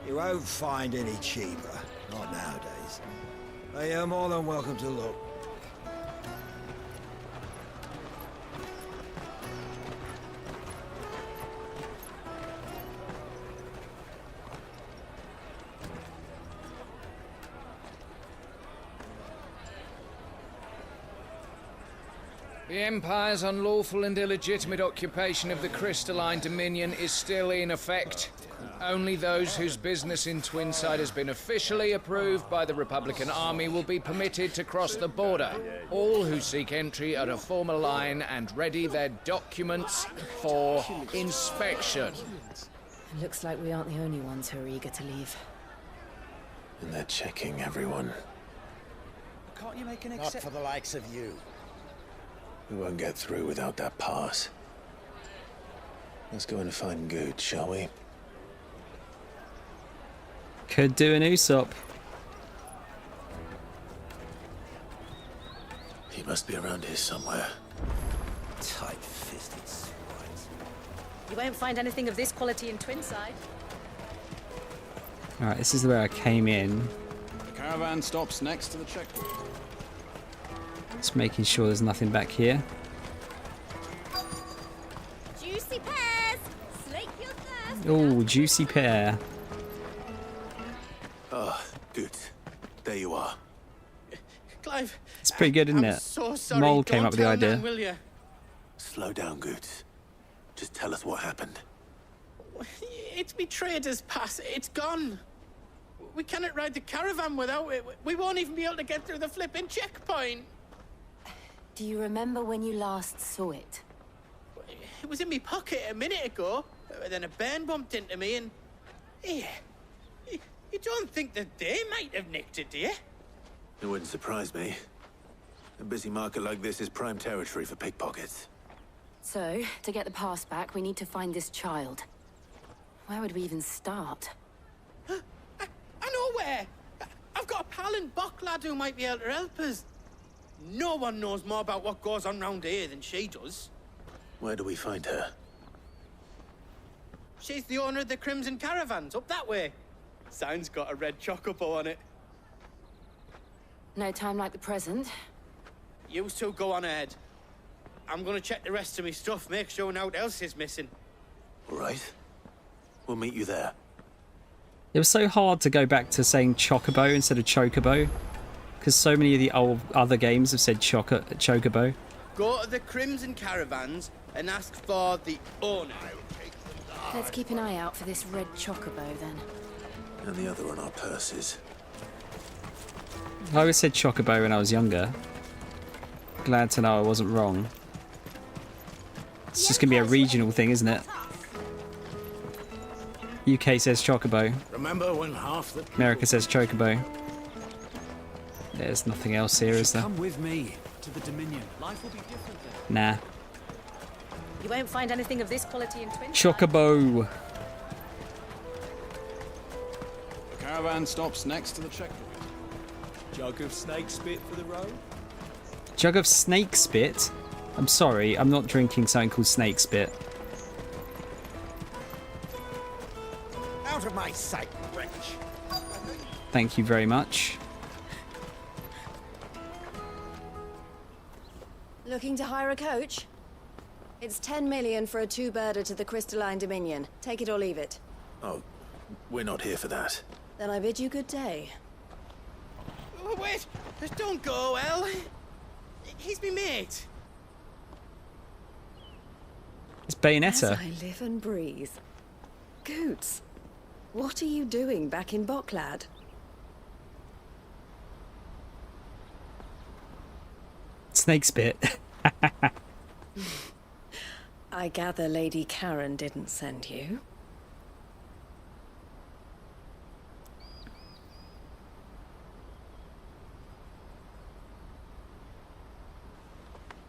You won't find any cheaper. Not nowadays. But you're more than welcome to look. The Empire's unlawful and illegitimate occupation of the Crystalline Dominion is still in effect. Only those whose business in Twinside has been officially approved by the Republican Army will be permitted to cross the border. All who seek entry are to form a line and ready their documents for inspection. It looks like we aren't the only ones who are eager to leave. And they're checking everyone. Can't you make an Not for the likes of you. We won't get through without that pass. Let's go in and find Good, shall we? Could do an Usopp. He must be around here somewhere. Tight-fisted swines. You won't find anything of this quality in Twinside. Alright, this is where I came in. The caravan stops next to the checkpoint. Just making sure there's nothing back here. Juicy pears! Slake your thirst! Oh, juicy pear. Oh, good. There you are. Clive. It's pretty good, isn't I'm it? so sorry. Mole came Don't up with the tell idea. Nan, will you? Slow down, Goots. Just tell us what happened. It's me trader's pass. It's gone. We cannot ride the caravan without it. We won't even be able to get through the flipping checkpoint. Do you remember when you last saw it? It was in my pocket a minute ago. Then a bairn bumped into me and... Yeah. You don't think that they might have nicked it, do you? It wouldn't surprise me. A busy market like this is prime territory for pickpockets. So, to get the pass back, we need to find this child. Where would we even start? I know where! I've got a pal in Bock lad who might be able to help us. No one knows more about what goes on round here than she does. Where do we find her? She's the owner of the Crimson Caravans, up that way. Sign's got a red chocobo on it. No time like the present. You two go on ahead. I'm gonna check the rest of my stuff, make sure nothing else is missing. All right. We'll meet you there. It was so hard to go back to saying chocobo instead of chocobo, because so many of the old other games have said chocobo. Go to the Crimson Caravans and ask for the owner. Let's keep an eye out for this red chocobo, then. And the other on our purses. I always said chocobo when I was younger. Glad to know I wasn't wrong. It's just going to be a regional thing, isn't it? UK says chocobo. Remember when half the America says chocobo. There's nothing else here, is there? Come with me to the Dominion. Life will be different there. Nah. You won't find anything of this quality in Twinside. Chocobo. The caravan stops next to the checkpoint. Jug of snake spit for the road? Jug of snake spit? I'm sorry, I'm not drinking something called snake spit. Out of my sight, wretch! Thank you very much. Looking to hire a coach? It's 10 million for a two-birder to the Crystalline Dominion. Take it or leave it. Oh, we're not here for that. Then I bid you good day. Oh, wait! Don't go, El. He's me mate. It's Bayonetta. As I live and breathe. Goots, what are you doing back in Bocklad? Snake spit. I gather Lady Karen didn't send you.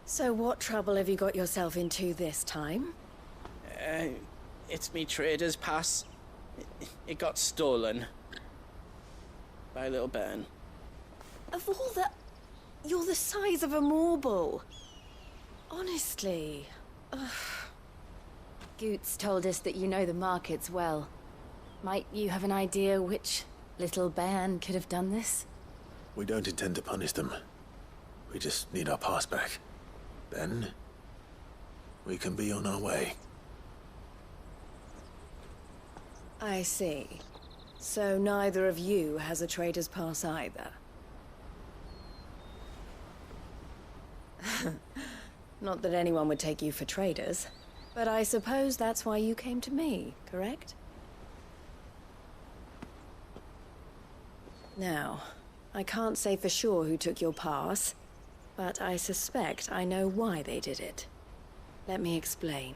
So what trouble have you got yourself into this time? It's me trader's pass. It got stolen. By a little bairn. Of all the... You're the size of a marble. Honestly. Ugh. Goots told us that you know the markets well. Might you have an idea which little bairn could have done this? We don't intend to punish them. We just need our pass back. Then, we can be on our way. I see. So neither of you has a trader's pass either. Not that anyone would take you for traders, but I suppose that's why you came to me, correct? Now, I can't say for sure who took your pass, but I suspect I know why they did it. Let me explain.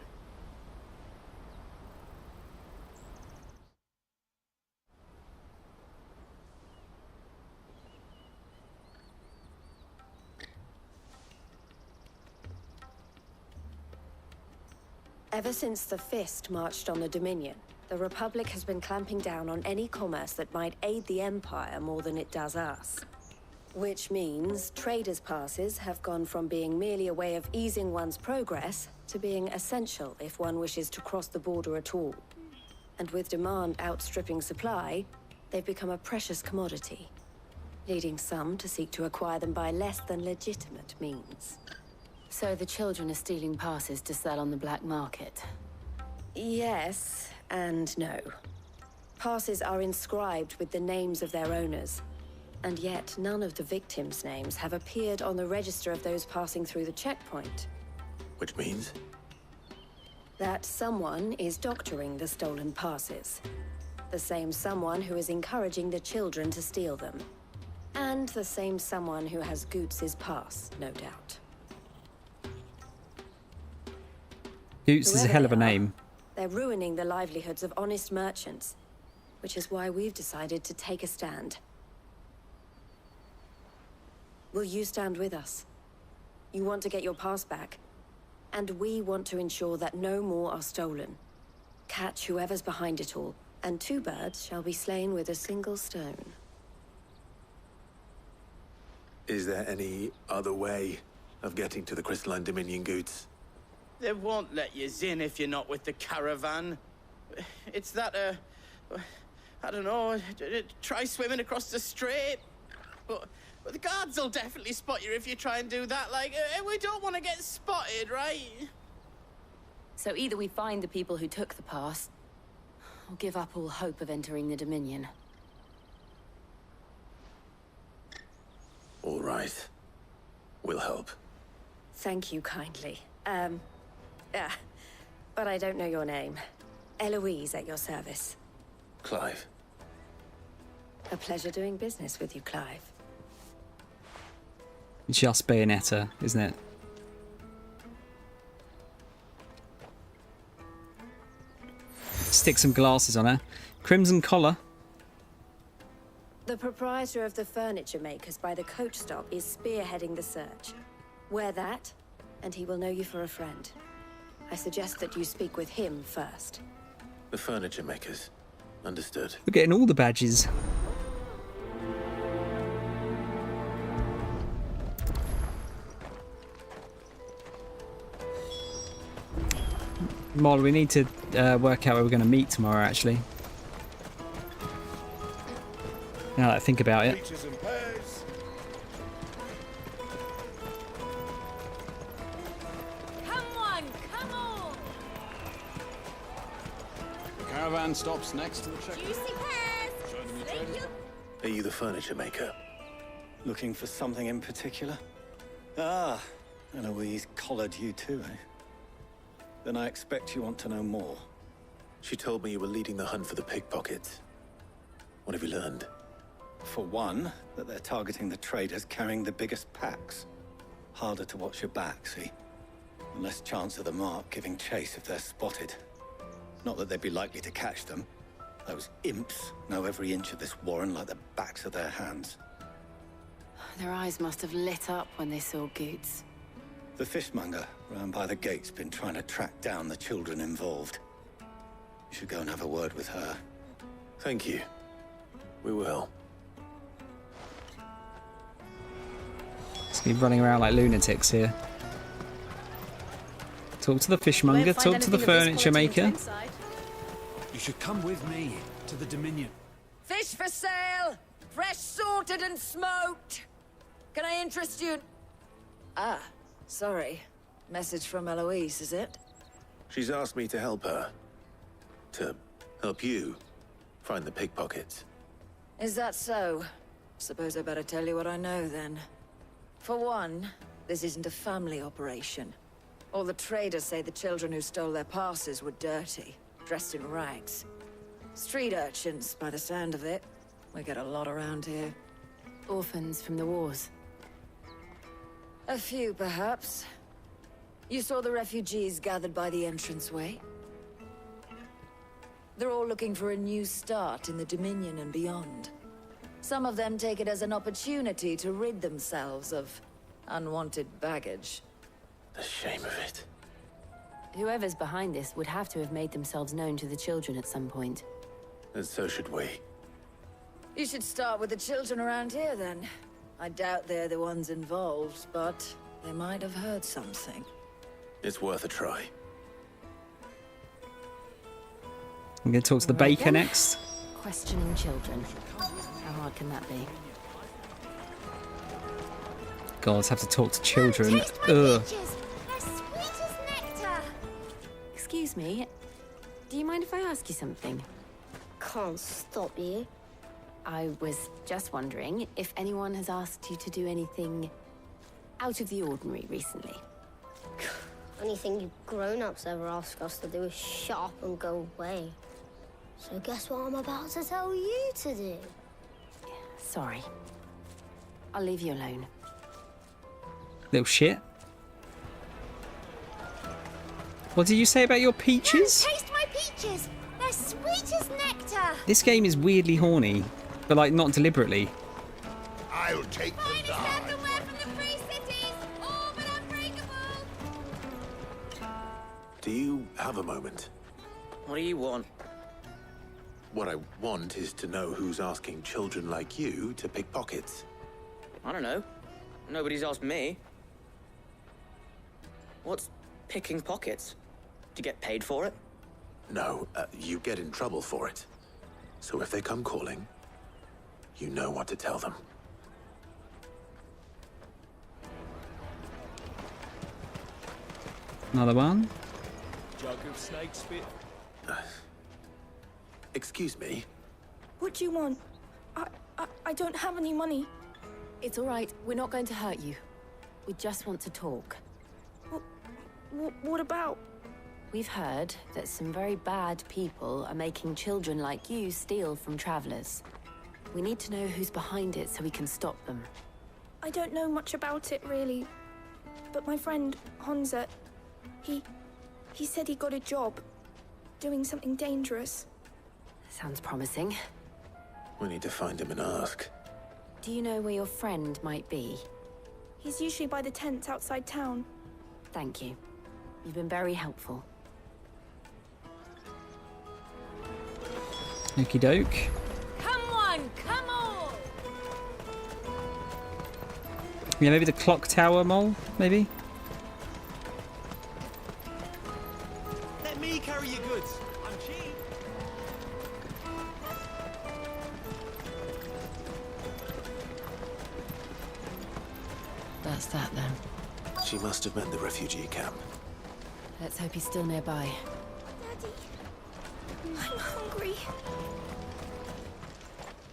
Ever since the Fist marched on the Dominion, the Republic has been clamping down on any commerce that might aid the Empire more than it does us. Which means traders' passes have gone from being merely a way of easing one's progress to being essential if one wishes to cross the border at all. And with demand outstripping supply, they've become a precious commodity, leading some to seek to acquire them by less than legitimate means. So the children are stealing passes to sell on the black market? Yes and no. Passes are inscribed with the names of their owners, and yet none of the victims' names have appeared on the register of those passing through the checkpoint. Which means? That someone is doctoring the stolen passes. The same someone who is encouraging the children to steal them. And the same someone who has Goots' pass, no doubt. Goots is a hell of a name. They're ruining the livelihoods of honest merchants, which is why we've decided to take a stand. Will you stand with us? You want to get your pass back, and we want to ensure that no more are stolen. Catch whoever's behind it all, and 2 birds shall be slain with a single stone. Is there any other way of getting to the Crystalline Dominion Goods? They won't let you in if you're not with the caravan. It's that, I don't know, try swimming across the strait. But the guards will definitely spot you if you try and do that. Like, we don't want to get spotted, right? So either we find the people who took the pass, or give up all hope of entering the Dominion. All right. We'll help. Thank you kindly. But I don't know your name. Eloise at your service. Clive. A pleasure doing business with you, Clive. Just Bayonetta, isn't it? Stick some glasses on her. Crimson collar. The proprietor of the furniture makers by the coach stop is spearheading the search. Wear that, and he will know you for a friend. I suggest that you speak with him first. The furniture makers. Understood. We're getting all the badges. Molly, we need to work out where we're going to meet tomorrow, actually. Now that I think about it. Come on, come on! The caravan stops next to the checkpoint. Juicy pears! Slate your... Are you the furniture maker? Looking for something in particular? Ah, Eloise collared you too, eh? Then I expect you want to know more. She told me you were leading the hunt for the pickpockets. What have you learned? For one, that they're targeting the traders carrying the biggest packs. Harder to watch your back, see? And less chance of the mark giving chase if they're spotted. Not that they'd be likely to catch them. Those imps know every inch of this warren like the backs of their hands. Their eyes must have lit up when they saw Goots. The fishmonger round by the gate's been trying to track down the children involved. You should go and have a word with her. Thank you. We will. Let's keep running around like lunatics here. Talk to the fishmonger, talk to the furniture maker. You should come with me to the Dominion. Fish for sale! Fresh sorted and smoked! Can I interest you? Ah, sorry. Message from Eloise, is it? She's asked me to help her. To help you find the pickpockets. Is that so? Suppose I better tell you what I know, then. For one, this isn't a family operation. All the traders say the children who stole their passes were dirty, dressed in rags. Street urchins, by the sound of it. We get a lot around here. Orphans from the wars. A few, perhaps. You saw the refugees gathered by the entranceway? They're all looking for a new start in the Dominion and beyond. Some of them take it as an opportunity to rid themselves of unwanted baggage. The shame of it. Whoever's behind this would have to have made themselves known to the children at some point. And so should we. You should start with the children around here, then. I doubt they're the ones involved, but they might have heard something. It's worth a try. I'm going to talk to the Right baker then. next. Questioning children. How hard can that be? Gods have to talk to children. Taste my Ugh. peaches. They're sweet as nectar. Excuse me. Do you mind if I ask you something? Can't stop you. I was just wondering if anyone has asked you to do anything out of the ordinary recently. Anything you grown-ups ever ask us to do is shut up and go away. So guess what I'm about to tell you to do? Sorry. I'll leave you alone. Little shit. What did you say about your peaches? Taste my peaches. They're sweet as nectar. This game is weirdly horny, but like not deliberately. I'll take the Finest dime. underwear from the free cities. All but unbreakable. Do you have a moment? What do you want? What I want is to know who's asking children like you to pick pockets. I don't know. Nobody's asked me. What's picking pockets? Do you get paid for it? No, you get in trouble for it. So if they come calling, you know what to tell them. Another one. Jug of snake spit. Excuse me? What do you want? I don't have any money. It's all right. We're not going to hurt you. We just want to talk. What about? We've heard that some very bad people are making children like you steal from travelers. We need to know who's behind it so we can stop them. I don't know much about it, really. But my friend, Honza, he said he got a job doing something dangerous. Sounds promising. We need to find him and ask. Do you know where your friend might be? He's usually by the tents outside town. Thank you. You've been very helpful. Okie doke. Come on, come on. Yeah, maybe the clock tower mole, maybe? Let me carry your goods. I'm cheap. That's that then. She must have meant the refugee camp. Let's hope he's still nearby. Daddy, I'm hungry.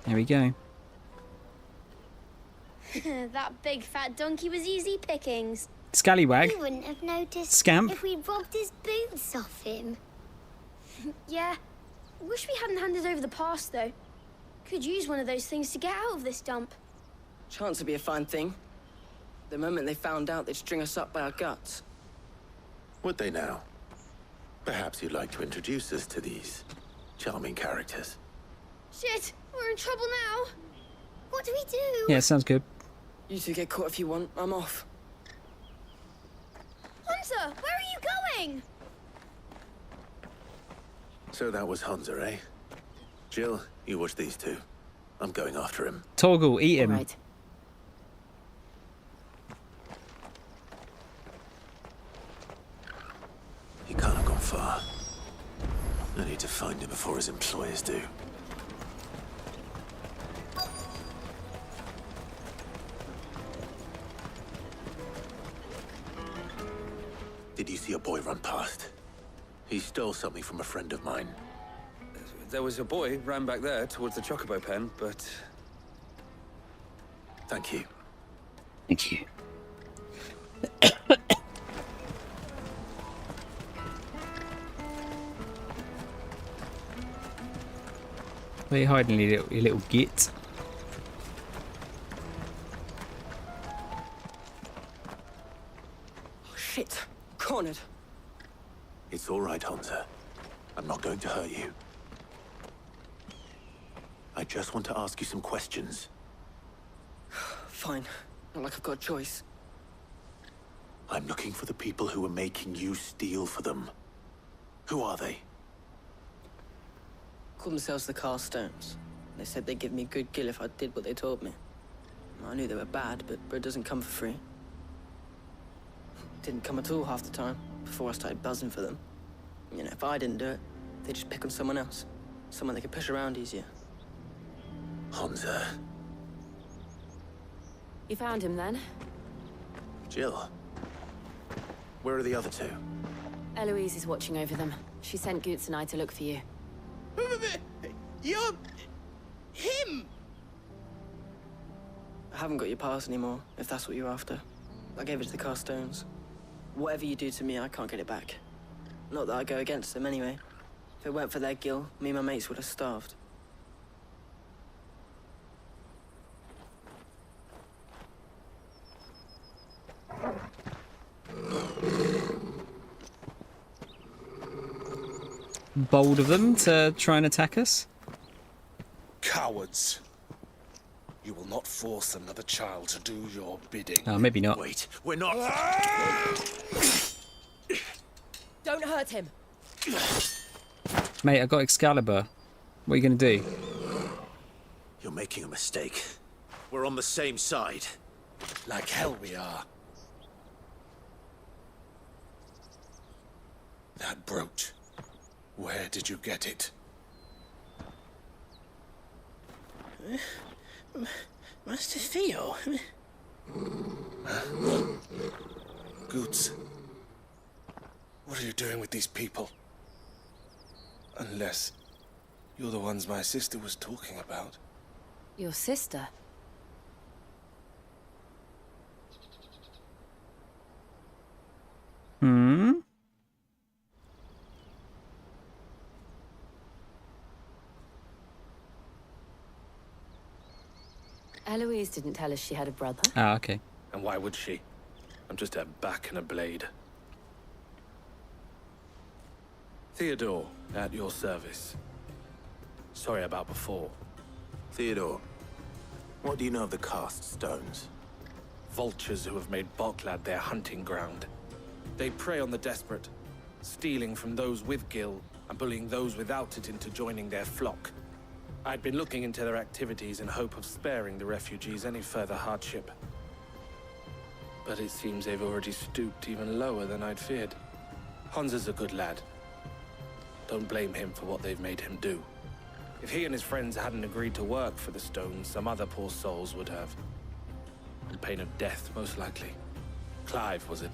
There we go. That big fat donkey was easy pickings. Scallywag. We wouldn't have noticed Scamp. if we'd robbed his boots off him. Yeah. Wish we hadn't handed over the pass, though. Could use one of those things to get out of this dump. Chance would be a fine thing. The moment they found out, they'd string us up by our guts. Would they now? Perhaps you'd like to introduce us to these charming characters. Shit, we're in trouble now. What do we do? Yeah, sounds good. You two get caught if you want. I'm off. Hunter, where are you going? So that was Hunter, eh? Jill, you watch these two. I'm going after him. Torgal, eat him. Right. He can't have gone far. I need to find him before his employers do. Did you see a boy run past? He stole something from a friend of mine. There was a boy ran back there towards the chocobo pen, but... Thank you. Thank you. Where are you hiding, you little git? Oh, shit. Cornered. It's all right, Hunter. I'm not going to hurt you. I just want to ask you some questions. Fine. Not like I've got a choice. I'm looking for the people who are making you steal for them. Who are they? Call themselves the Carstones. They said they'd give me good gill if I did what they told me. I knew they were bad, but bread doesn't come for free. Didn't come at all half the time, before I started buzzing for them. You know, if I didn't do it, they'd just pick on someone else. Someone they could push around easier. Honza. You found him then? Jill. Where are the other two? Eloise is watching over them. She sent Goots and I to look for you. You're... him! I haven't got your pass anymore, if that's what you're after. I gave it to the Carstones. Whatever you do to me, I can't get it back. Not that I go against them anyway. If it weren't for their guild, me and my mates would have starved. Bold of them to try and attack us. Cowards. You will not force another child to do your bidding. Oh, maybe not. Wait, we're not... Don't hurt him. Mate, I got Excalibur. What are you going to do? You're making a mistake. We're on the same side. Like hell we are. That brooch. Where did you get it? Master Theo? Goots. What are you doing with these people? Unless you're the ones my sister was talking about. Your sister? Hmm? Eloise didn't tell us she had a brother. Ah, okay. And why would she? I'm just a back and a blade. Theodore, at your service. Sorry about before. Theodore, what do you know of the cast stones? Vultures who have made Boklad their hunting ground. They prey on the desperate, stealing from those with gil and bullying those without it into joining their flock. I'd been looking into their activities in hope of sparing the refugees any further hardship. But it seems they've already stooped even lower than I'd feared. Honza's a good lad. Don't blame him for what they've made him do. If he and his friends hadn't agreed to work for the stones, some other poor souls would have. On pain of death, most likely. Clive, was it?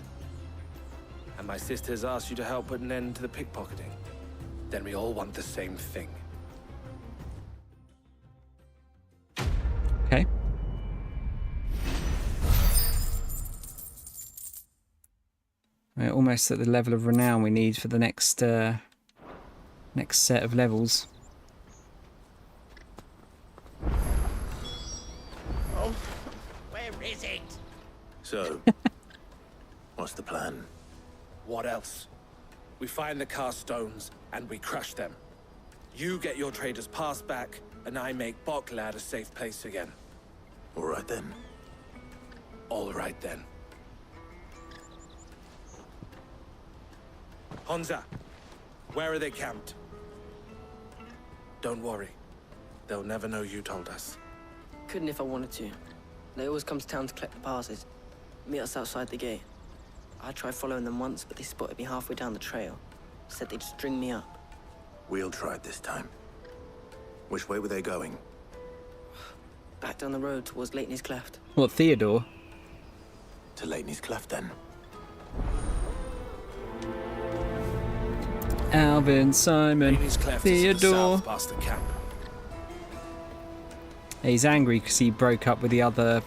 And my sisters asked you to help put an end to the pickpocketing. Then we all want the same thing. Okay. We're almost at the level of renown we need for the next next set of levels. Oh, where is it? So, what's the plan? What else? We find the cast stones and we crush them. You get your trader's pass back, and I make Boklad a safe place again. All right then. All right then. Honza, where are they camped? Don't worry. They'll never know you told us. Couldn't if I wanted to. They always come to town to collect the passes. Meet us outside the gate. I tried following them once, but they spotted me halfway down the trail. Said they'd string me up. We'll try it this time. Which way were they going? Back down the road towards Lateney's Cleft. What, Theodore? To Lateney's Cleft, then. Alvin, Simon, Lateney's Cleft is to the Theodore. south past the camp. He's angry because he broke up with the other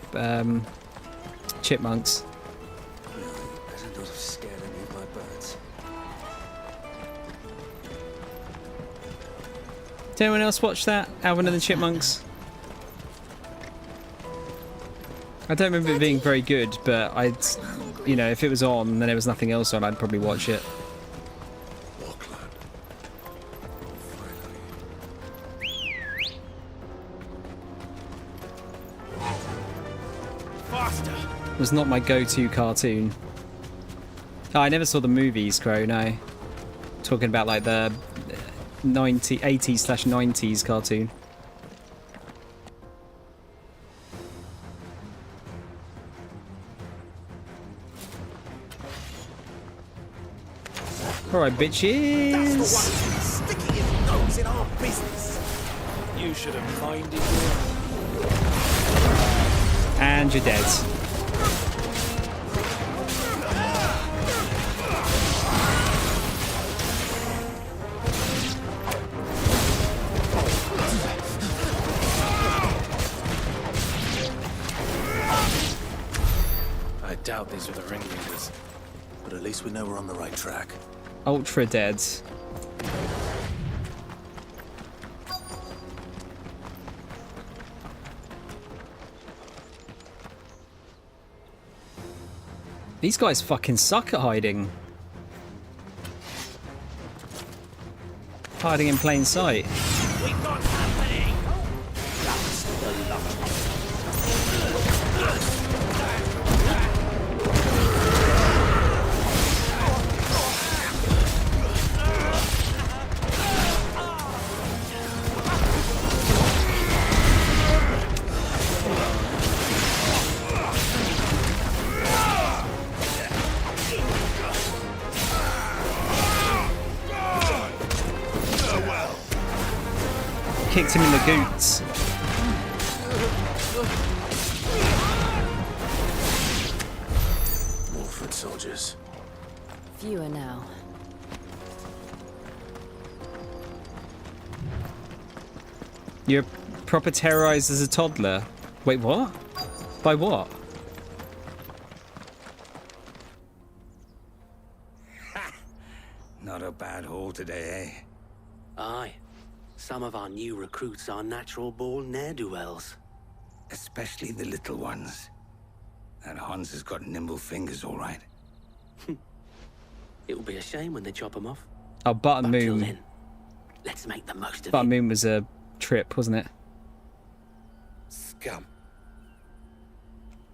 chipmunks. Better not have scared any of my birds. Did anyone else watch that? Alvin and the Chipmunks? I don't remember it being very good, but I'd, you know, if it was on and then there was nothing else on, I'd probably watch it. It was not my go-to cartoon. Oh, I never saw the movies, Crow, no. Talking about like the 80s/90s cartoon. Alright, bitches. That's the one who's been sticking his nose in our business. You should have minded your... And you're dead. I doubt these are the ringleaders. But at least we know we're on the right track. Ultra dead. These guys fucking suck at hiding. Hiding in plain sight. We got something. That's the love. Kicked him in the goots. More foot soldiers. Fewer now. You're proper terrorized as a toddler. Wait, what? By what? Not a bad haul today, eh? Aye. Some of our new recruits are natural-born ne'er-do-wells. Especially the little ones. That Hans has got nimble fingers, all right. It will be a shame when they chop them off. Oh, Button But till Moon. then, let's make the most of Button it. Moon was a trip, wasn't it? Scum.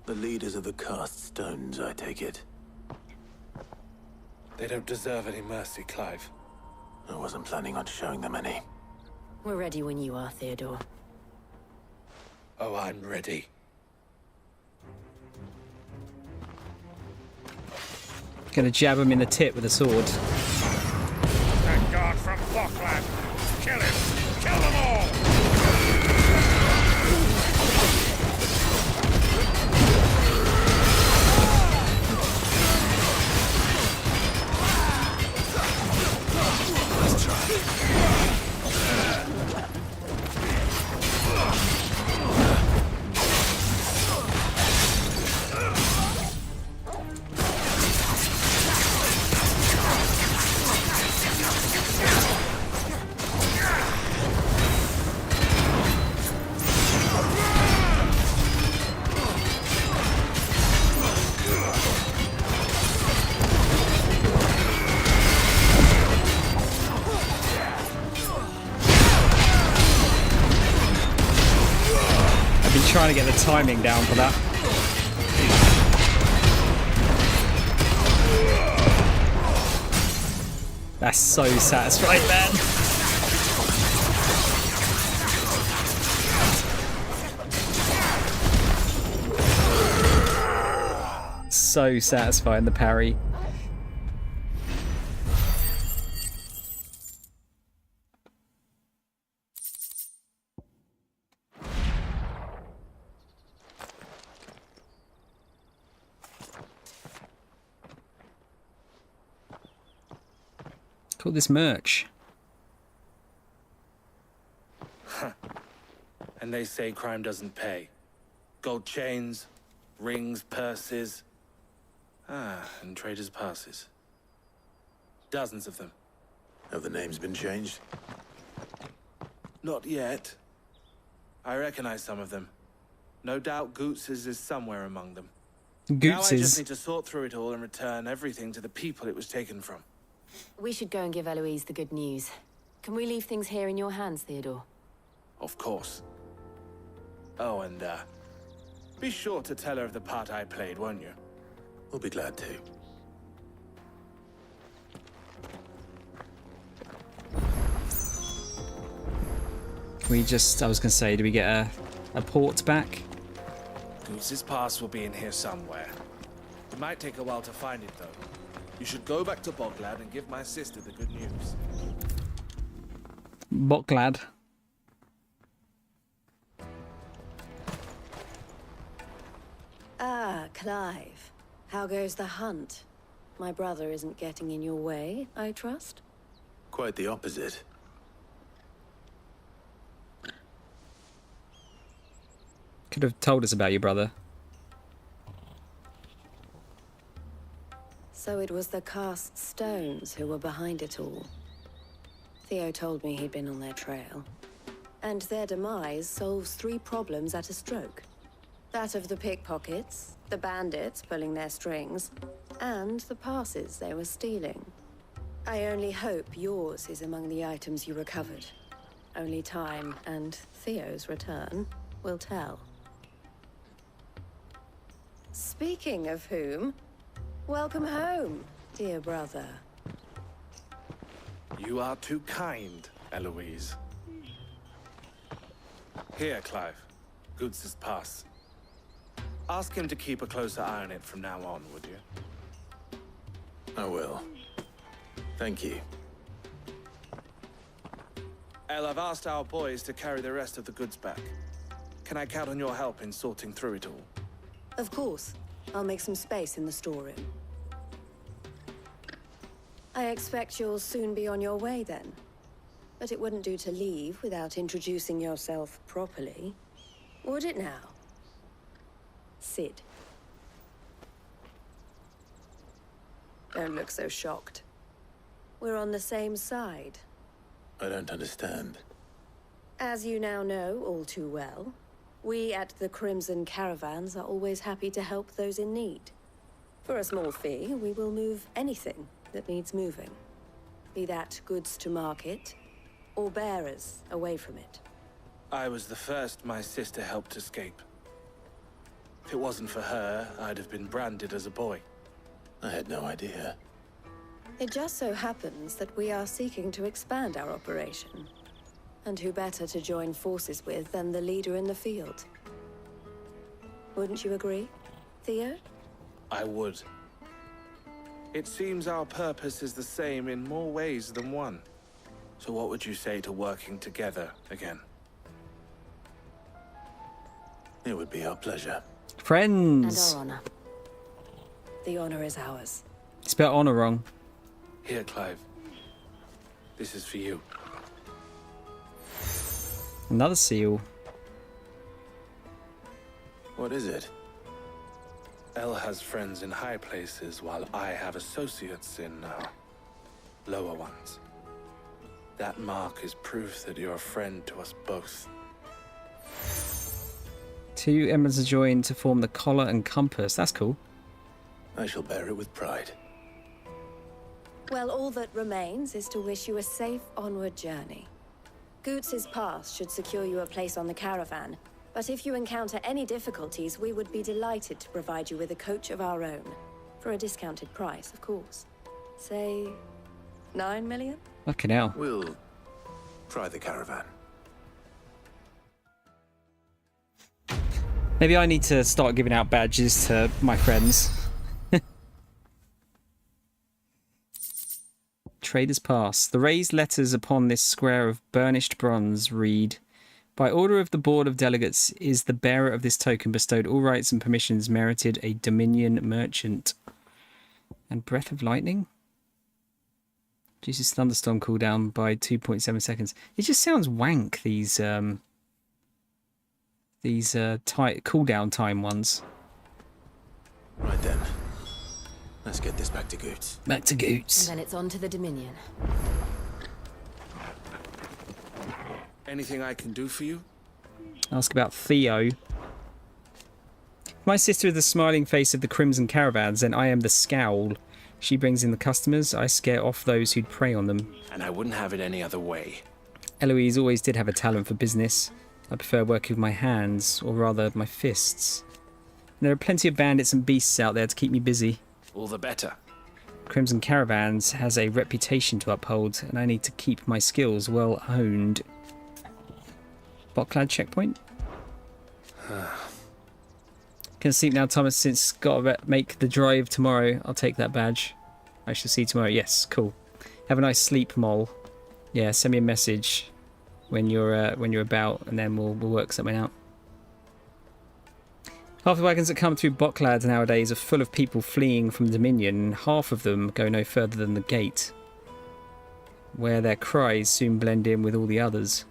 The leaders of the cast stones, I take it. They don't deserve any mercy, Clive. I wasn't planning on showing them any. We're ready when you are, Theodore. Oh, I'm ready. Gonna jab him in the tit with a sword. That guard from Falkland. Kill him. Kill them all. Let's try. Trying to get the timing down for that. That's so satisfying, man. So satisfying, the parry. Call this merch. And they say crime doesn't pay. Gold chains, rings, purses. And traders' passes. Dozens of them. Have the names been changed? Not yet. I recognize some of them. No doubt Goots's is somewhere among them. Now I just need to sort through it all and return everything to the people it was taken from. We should go and give Eloise the good news. Can we leave things here in your hands, Theodore? Of course. Oh, and, be sure to tell her of the part I played, won't you? We'll be glad to. We just, I was going to say, do we get a port back? Goots's pass will be in here somewhere. It might take a while to find it, though. You should go back to Boglad and give my sister the good news. Boglad. Ah, Clive. How goes the hunt? My brother isn't getting in your way, I trust? Quite the opposite. Could have told us about your brother. So it was the cast stones who were behind it all. Theo told me he'd been on their trail. And their demise solves 3 problems at a stroke. That of the pickpockets, the bandits pulling their strings, and the passes they were stealing. I only hope yours is among the items you recovered. Only time and Theo's return will tell. Speaking of whom, welcome home, dear brother. You are too kind, Eloise. Here, Clive. Goods' pass. Ask him to keep a closer eye on it from now on, would you? I will. Thank you. El, I've asked our boys to carry the rest of the goods back. Can I count on your help in sorting through it all? Of course. I'll make some space in the storeroom. I expect you'll soon be on your way then. But it wouldn't do to leave without introducing yourself properly. Would it now? Sid. Don't look so shocked. We're on the same side. I don't understand. As you now know all too well, we at the Crimson Caravans are always happy to help those in need. For a small fee, we will move anything that needs moving. Be that goods to market, or bearers away from it. I was the first my sister helped escape. If it wasn't for her, I'd have been branded as a boy. I had no idea. It just so happens that we are seeking to expand our operation. And who better to join forces with than the leader in the field? Wouldn't you agree, Theo? I would. It seems our purpose is the same in more ways than one. So what would you say to working together again? It would be our pleasure. Friends. And our honor. The honor is ours. Spelled honor wrong. Here, Clive. This is for you. Another seal. What is it? El has friends in high places, while I have associates in lower ones. That mark is proof that you're a friend to us both. 2 emblems are joined to form the collar and compass. That's cool. I shall bear it with pride. Well, all that remains is to wish you a safe onward journey. Goots' pass should secure you a place on the caravan, but if you encounter any difficulties, we would be delighted to provide you with a coach of our own. For a discounted price, of course. Say, 9 million? Fucking hell. We'll try the caravan. Maybe I need to start giving out badges to my friends. Trader's Pass. The raised letters upon this square of burnished bronze read, "By order of the Board of Delegates is the bearer of this token bestowed all rights and permissions merited a Dominion merchant." And Breath of Lightning? Jesus Thunderstorm cooldown by 2.7 seconds. It just sounds wank, these tight cooldown time ones. Right then. Let's get this back to Goots. Back to Goots. And then it's on to the Dominion. Anything I can do for you? Ask about Theo. My sister is the smiling face of the Crimson Caravans, and I am the scowl. She brings in the customers, I scare off those who'd prey on them. And I wouldn't have it any other way. Eloise always did have a talent for business. I prefer working with my hands, or rather my fists. And there are plenty of bandits and beasts out there to keep me busy. All the better. Crimson Caravans has a reputation to uphold, and I need to keep my skills well honed. Botclad checkpoint? Can sleep now, Thomas, since gotta make the drive tomorrow. I'll take that badge. I shall see you tomorrow. Yes, cool. Have a nice sleep, Mole. Yeah, send me a message when you're about, and then we'll work something out. Half the wagons that come through Bocklad nowadays are full of people fleeing from Dominion, and half of them go no further than the gate, where their cries soon blend in with all the others.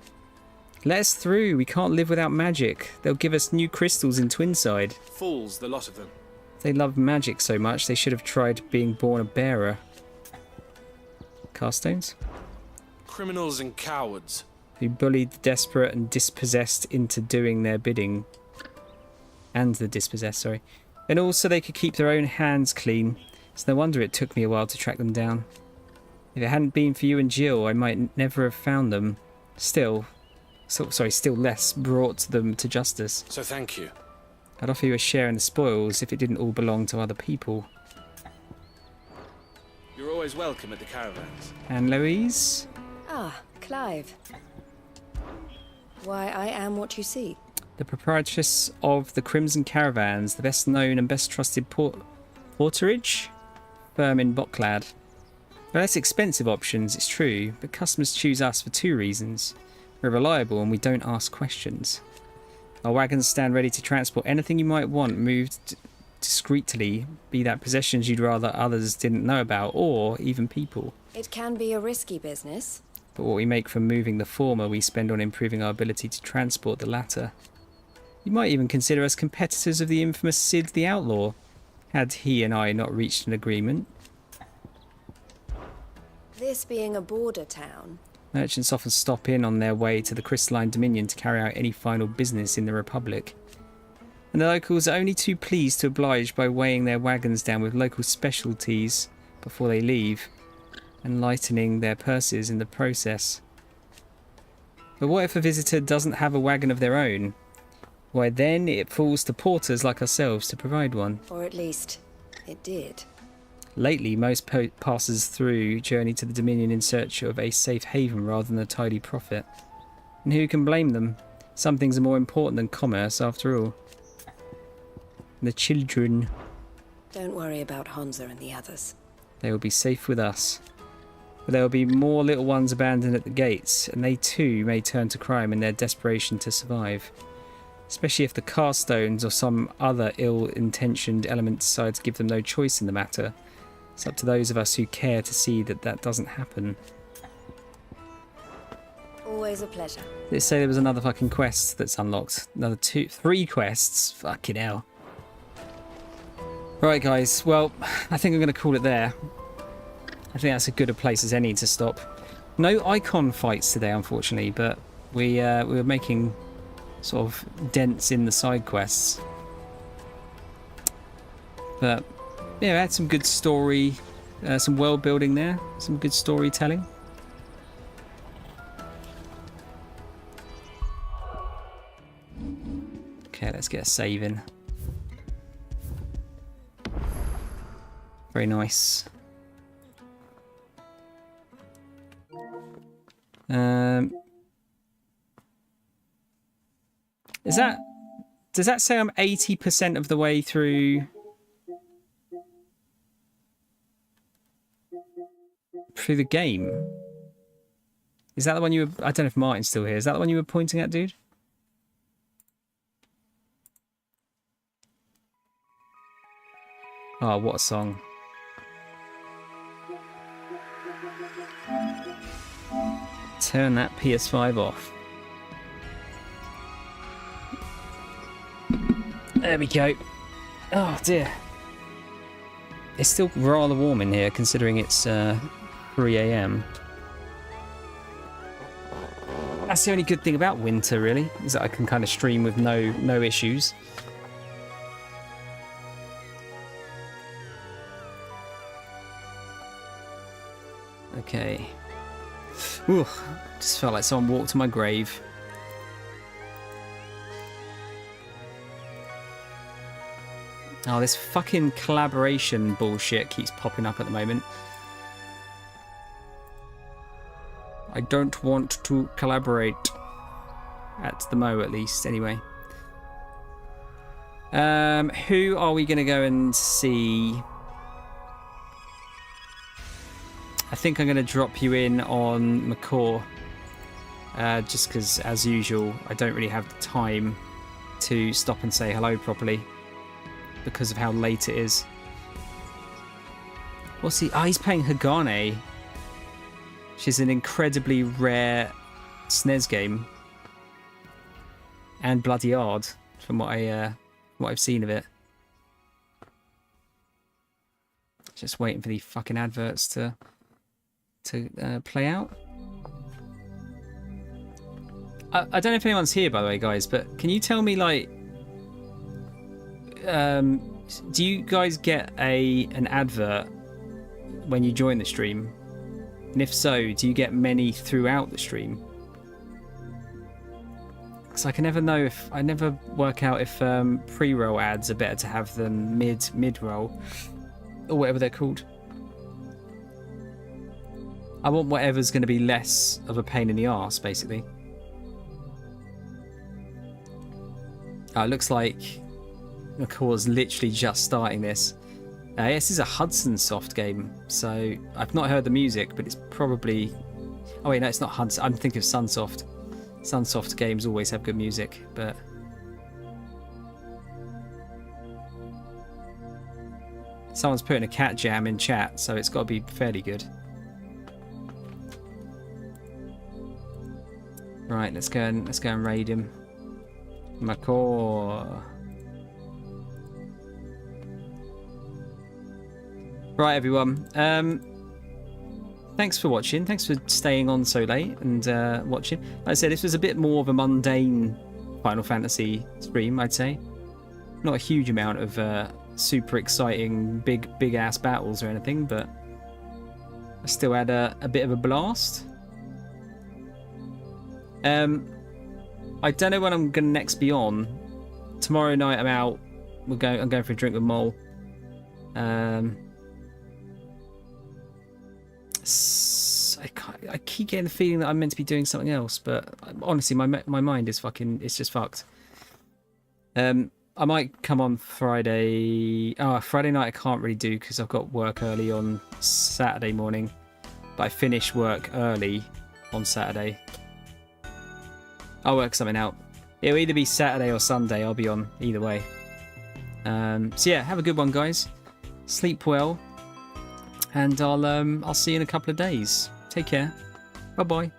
Let us through. We can't live without magic. They'll give us new crystals in Twinside. Fools, the lot of them. If they love magic so much, they should have tried being born a bearer. Carstones? Criminals and cowards. Who bullied the desperate and dispossessed into doing their bidding. And the dispossessed, sorry. And also they could keep their own hands clean. It's no wonder it took me a while to track them down. If it hadn't been for you and Jill, I might never have found them. Still less brought them to justice. So thank you. I'd offer you a share in the spoils if it didn't all belong to other people. You're always welcome at the caravans. And Louise? Ah, Clive. Why, I am what you see. The proprietress of the Crimson Caravans, the best known and best trusted porterage firm in Bocklad. They're less expensive options, it's true, but customers choose us for two reasons. We're reliable and we don't ask questions. Our wagons stand ready to transport anything you might want moved discreetly, be that possessions you'd rather others didn't know about, or even people. It can be a risky business. But what we make from moving the former, we spend on improving our ability to transport the latter. You might even consider us competitors of the infamous Sid the Outlaw, had he and I not reached an agreement. This being a border town... Merchants often stop in on their way to the Crystalline Dominion to carry out any final business in the Republic. And the locals are only too pleased to oblige by weighing their wagons down with local specialties before they leave, and lightening their purses in the process. But what if a visitor doesn't have a wagon of their own? Why then it falls to porters like ourselves to provide one. Or at least, it did. Lately, most passers through journey to the Dominion in search of a safe haven rather than a tidy profit. And who can blame them? Some things are more important than commerce, after all. The children. Don't worry about Hansa and the others. They will be safe with us. But there will be more little ones abandoned at the gates, and they too may turn to crime in their desperation to survive. Especially if the Carstones or some other ill-intentioned element decide to give them no choice in the matter. It's up to those of us who care to see that that doesn't happen. Always a pleasure. Let's say there was another fucking quest that's unlocked. Another 3 quests. Fucking hell. Right, guys. Well, I think I'm going to call it there. I think that's as good a place as any to stop. No icon fights today, unfortunately, but we were making sort of dents in the side quests. But yeah, we had some good story, some world building there, some good storytelling. Okay, let's get a save in. Very nice. Does that say I'm 80% of the way through the game? Is that the one you were... I don't know if Martin's still here. Is that the one you were pointing at, dude? Oh, what a song. Turn that PS5 off. There we go. Oh dear. It's still rather warm in here considering it's 3 AM. That's the only good thing about winter, really, is that I can kind of stream with no issues. Okay. Ooh, just felt like someone walked to my grave. Oh, this fucking collaboration bullshit keeps popping up at the moment. I don't want to collaborate. At the Mo, at least, anyway. Who are we going to go and see? I think I'm going to drop you in on McCaw. Just because, as usual, I don't really have the time to stop and say hello properly because of how late it is. What's he? Oh, he's playing Hagane. She's an incredibly rare SNES game. And bloody hard, from what I've seen of it. Just waiting for the fucking adverts to play out. I don't know if anyone's here, by the way, guys, but can you tell me, like, do you guys get an advert when you join the stream? And if so, do you get many throughout the stream? Because I can never know if I never work out if pre-roll ads are better to have than mid-roll or whatever they're called. I want whatever's going to be less of a pain in the arse, basically. It looks like McCaw's literally just starting this. This is a Hudson Soft game, so I've not heard the music, but it's probably... Oh wait, no, it's not Hudson. I'm thinking of Sunsoft. Sunsoft games always have good music, but... Someone's putting a cat jam in chat, so it's got to be fairly good. Right, let's go and raid him. McCaw. Right, everyone. Thanks for watching. Thanks for staying on so late and watching. Like I said, this was a bit more of a mundane Final Fantasy stream, I'd say. Not a huge amount of super exciting big ass battles or anything, but I still had a bit of a blast. I don't know when I'm gonna next be on. Tomorrow night I'm out. I'm going for a drink with Mole. I keep getting the feeling that I'm meant to be doing something else, but honestly, my mind is it's just fucked. I might come on Friday. Oh, Friday night I can't really do because I've got work early on Saturday morning. But I finish work early on Saturday. I'll work something out. It'll either be Saturday or Sunday. I'll be on either way. So yeah, have a good one, guys. Sleep well, and I'll see you in a couple of days. Take care. Bye bye.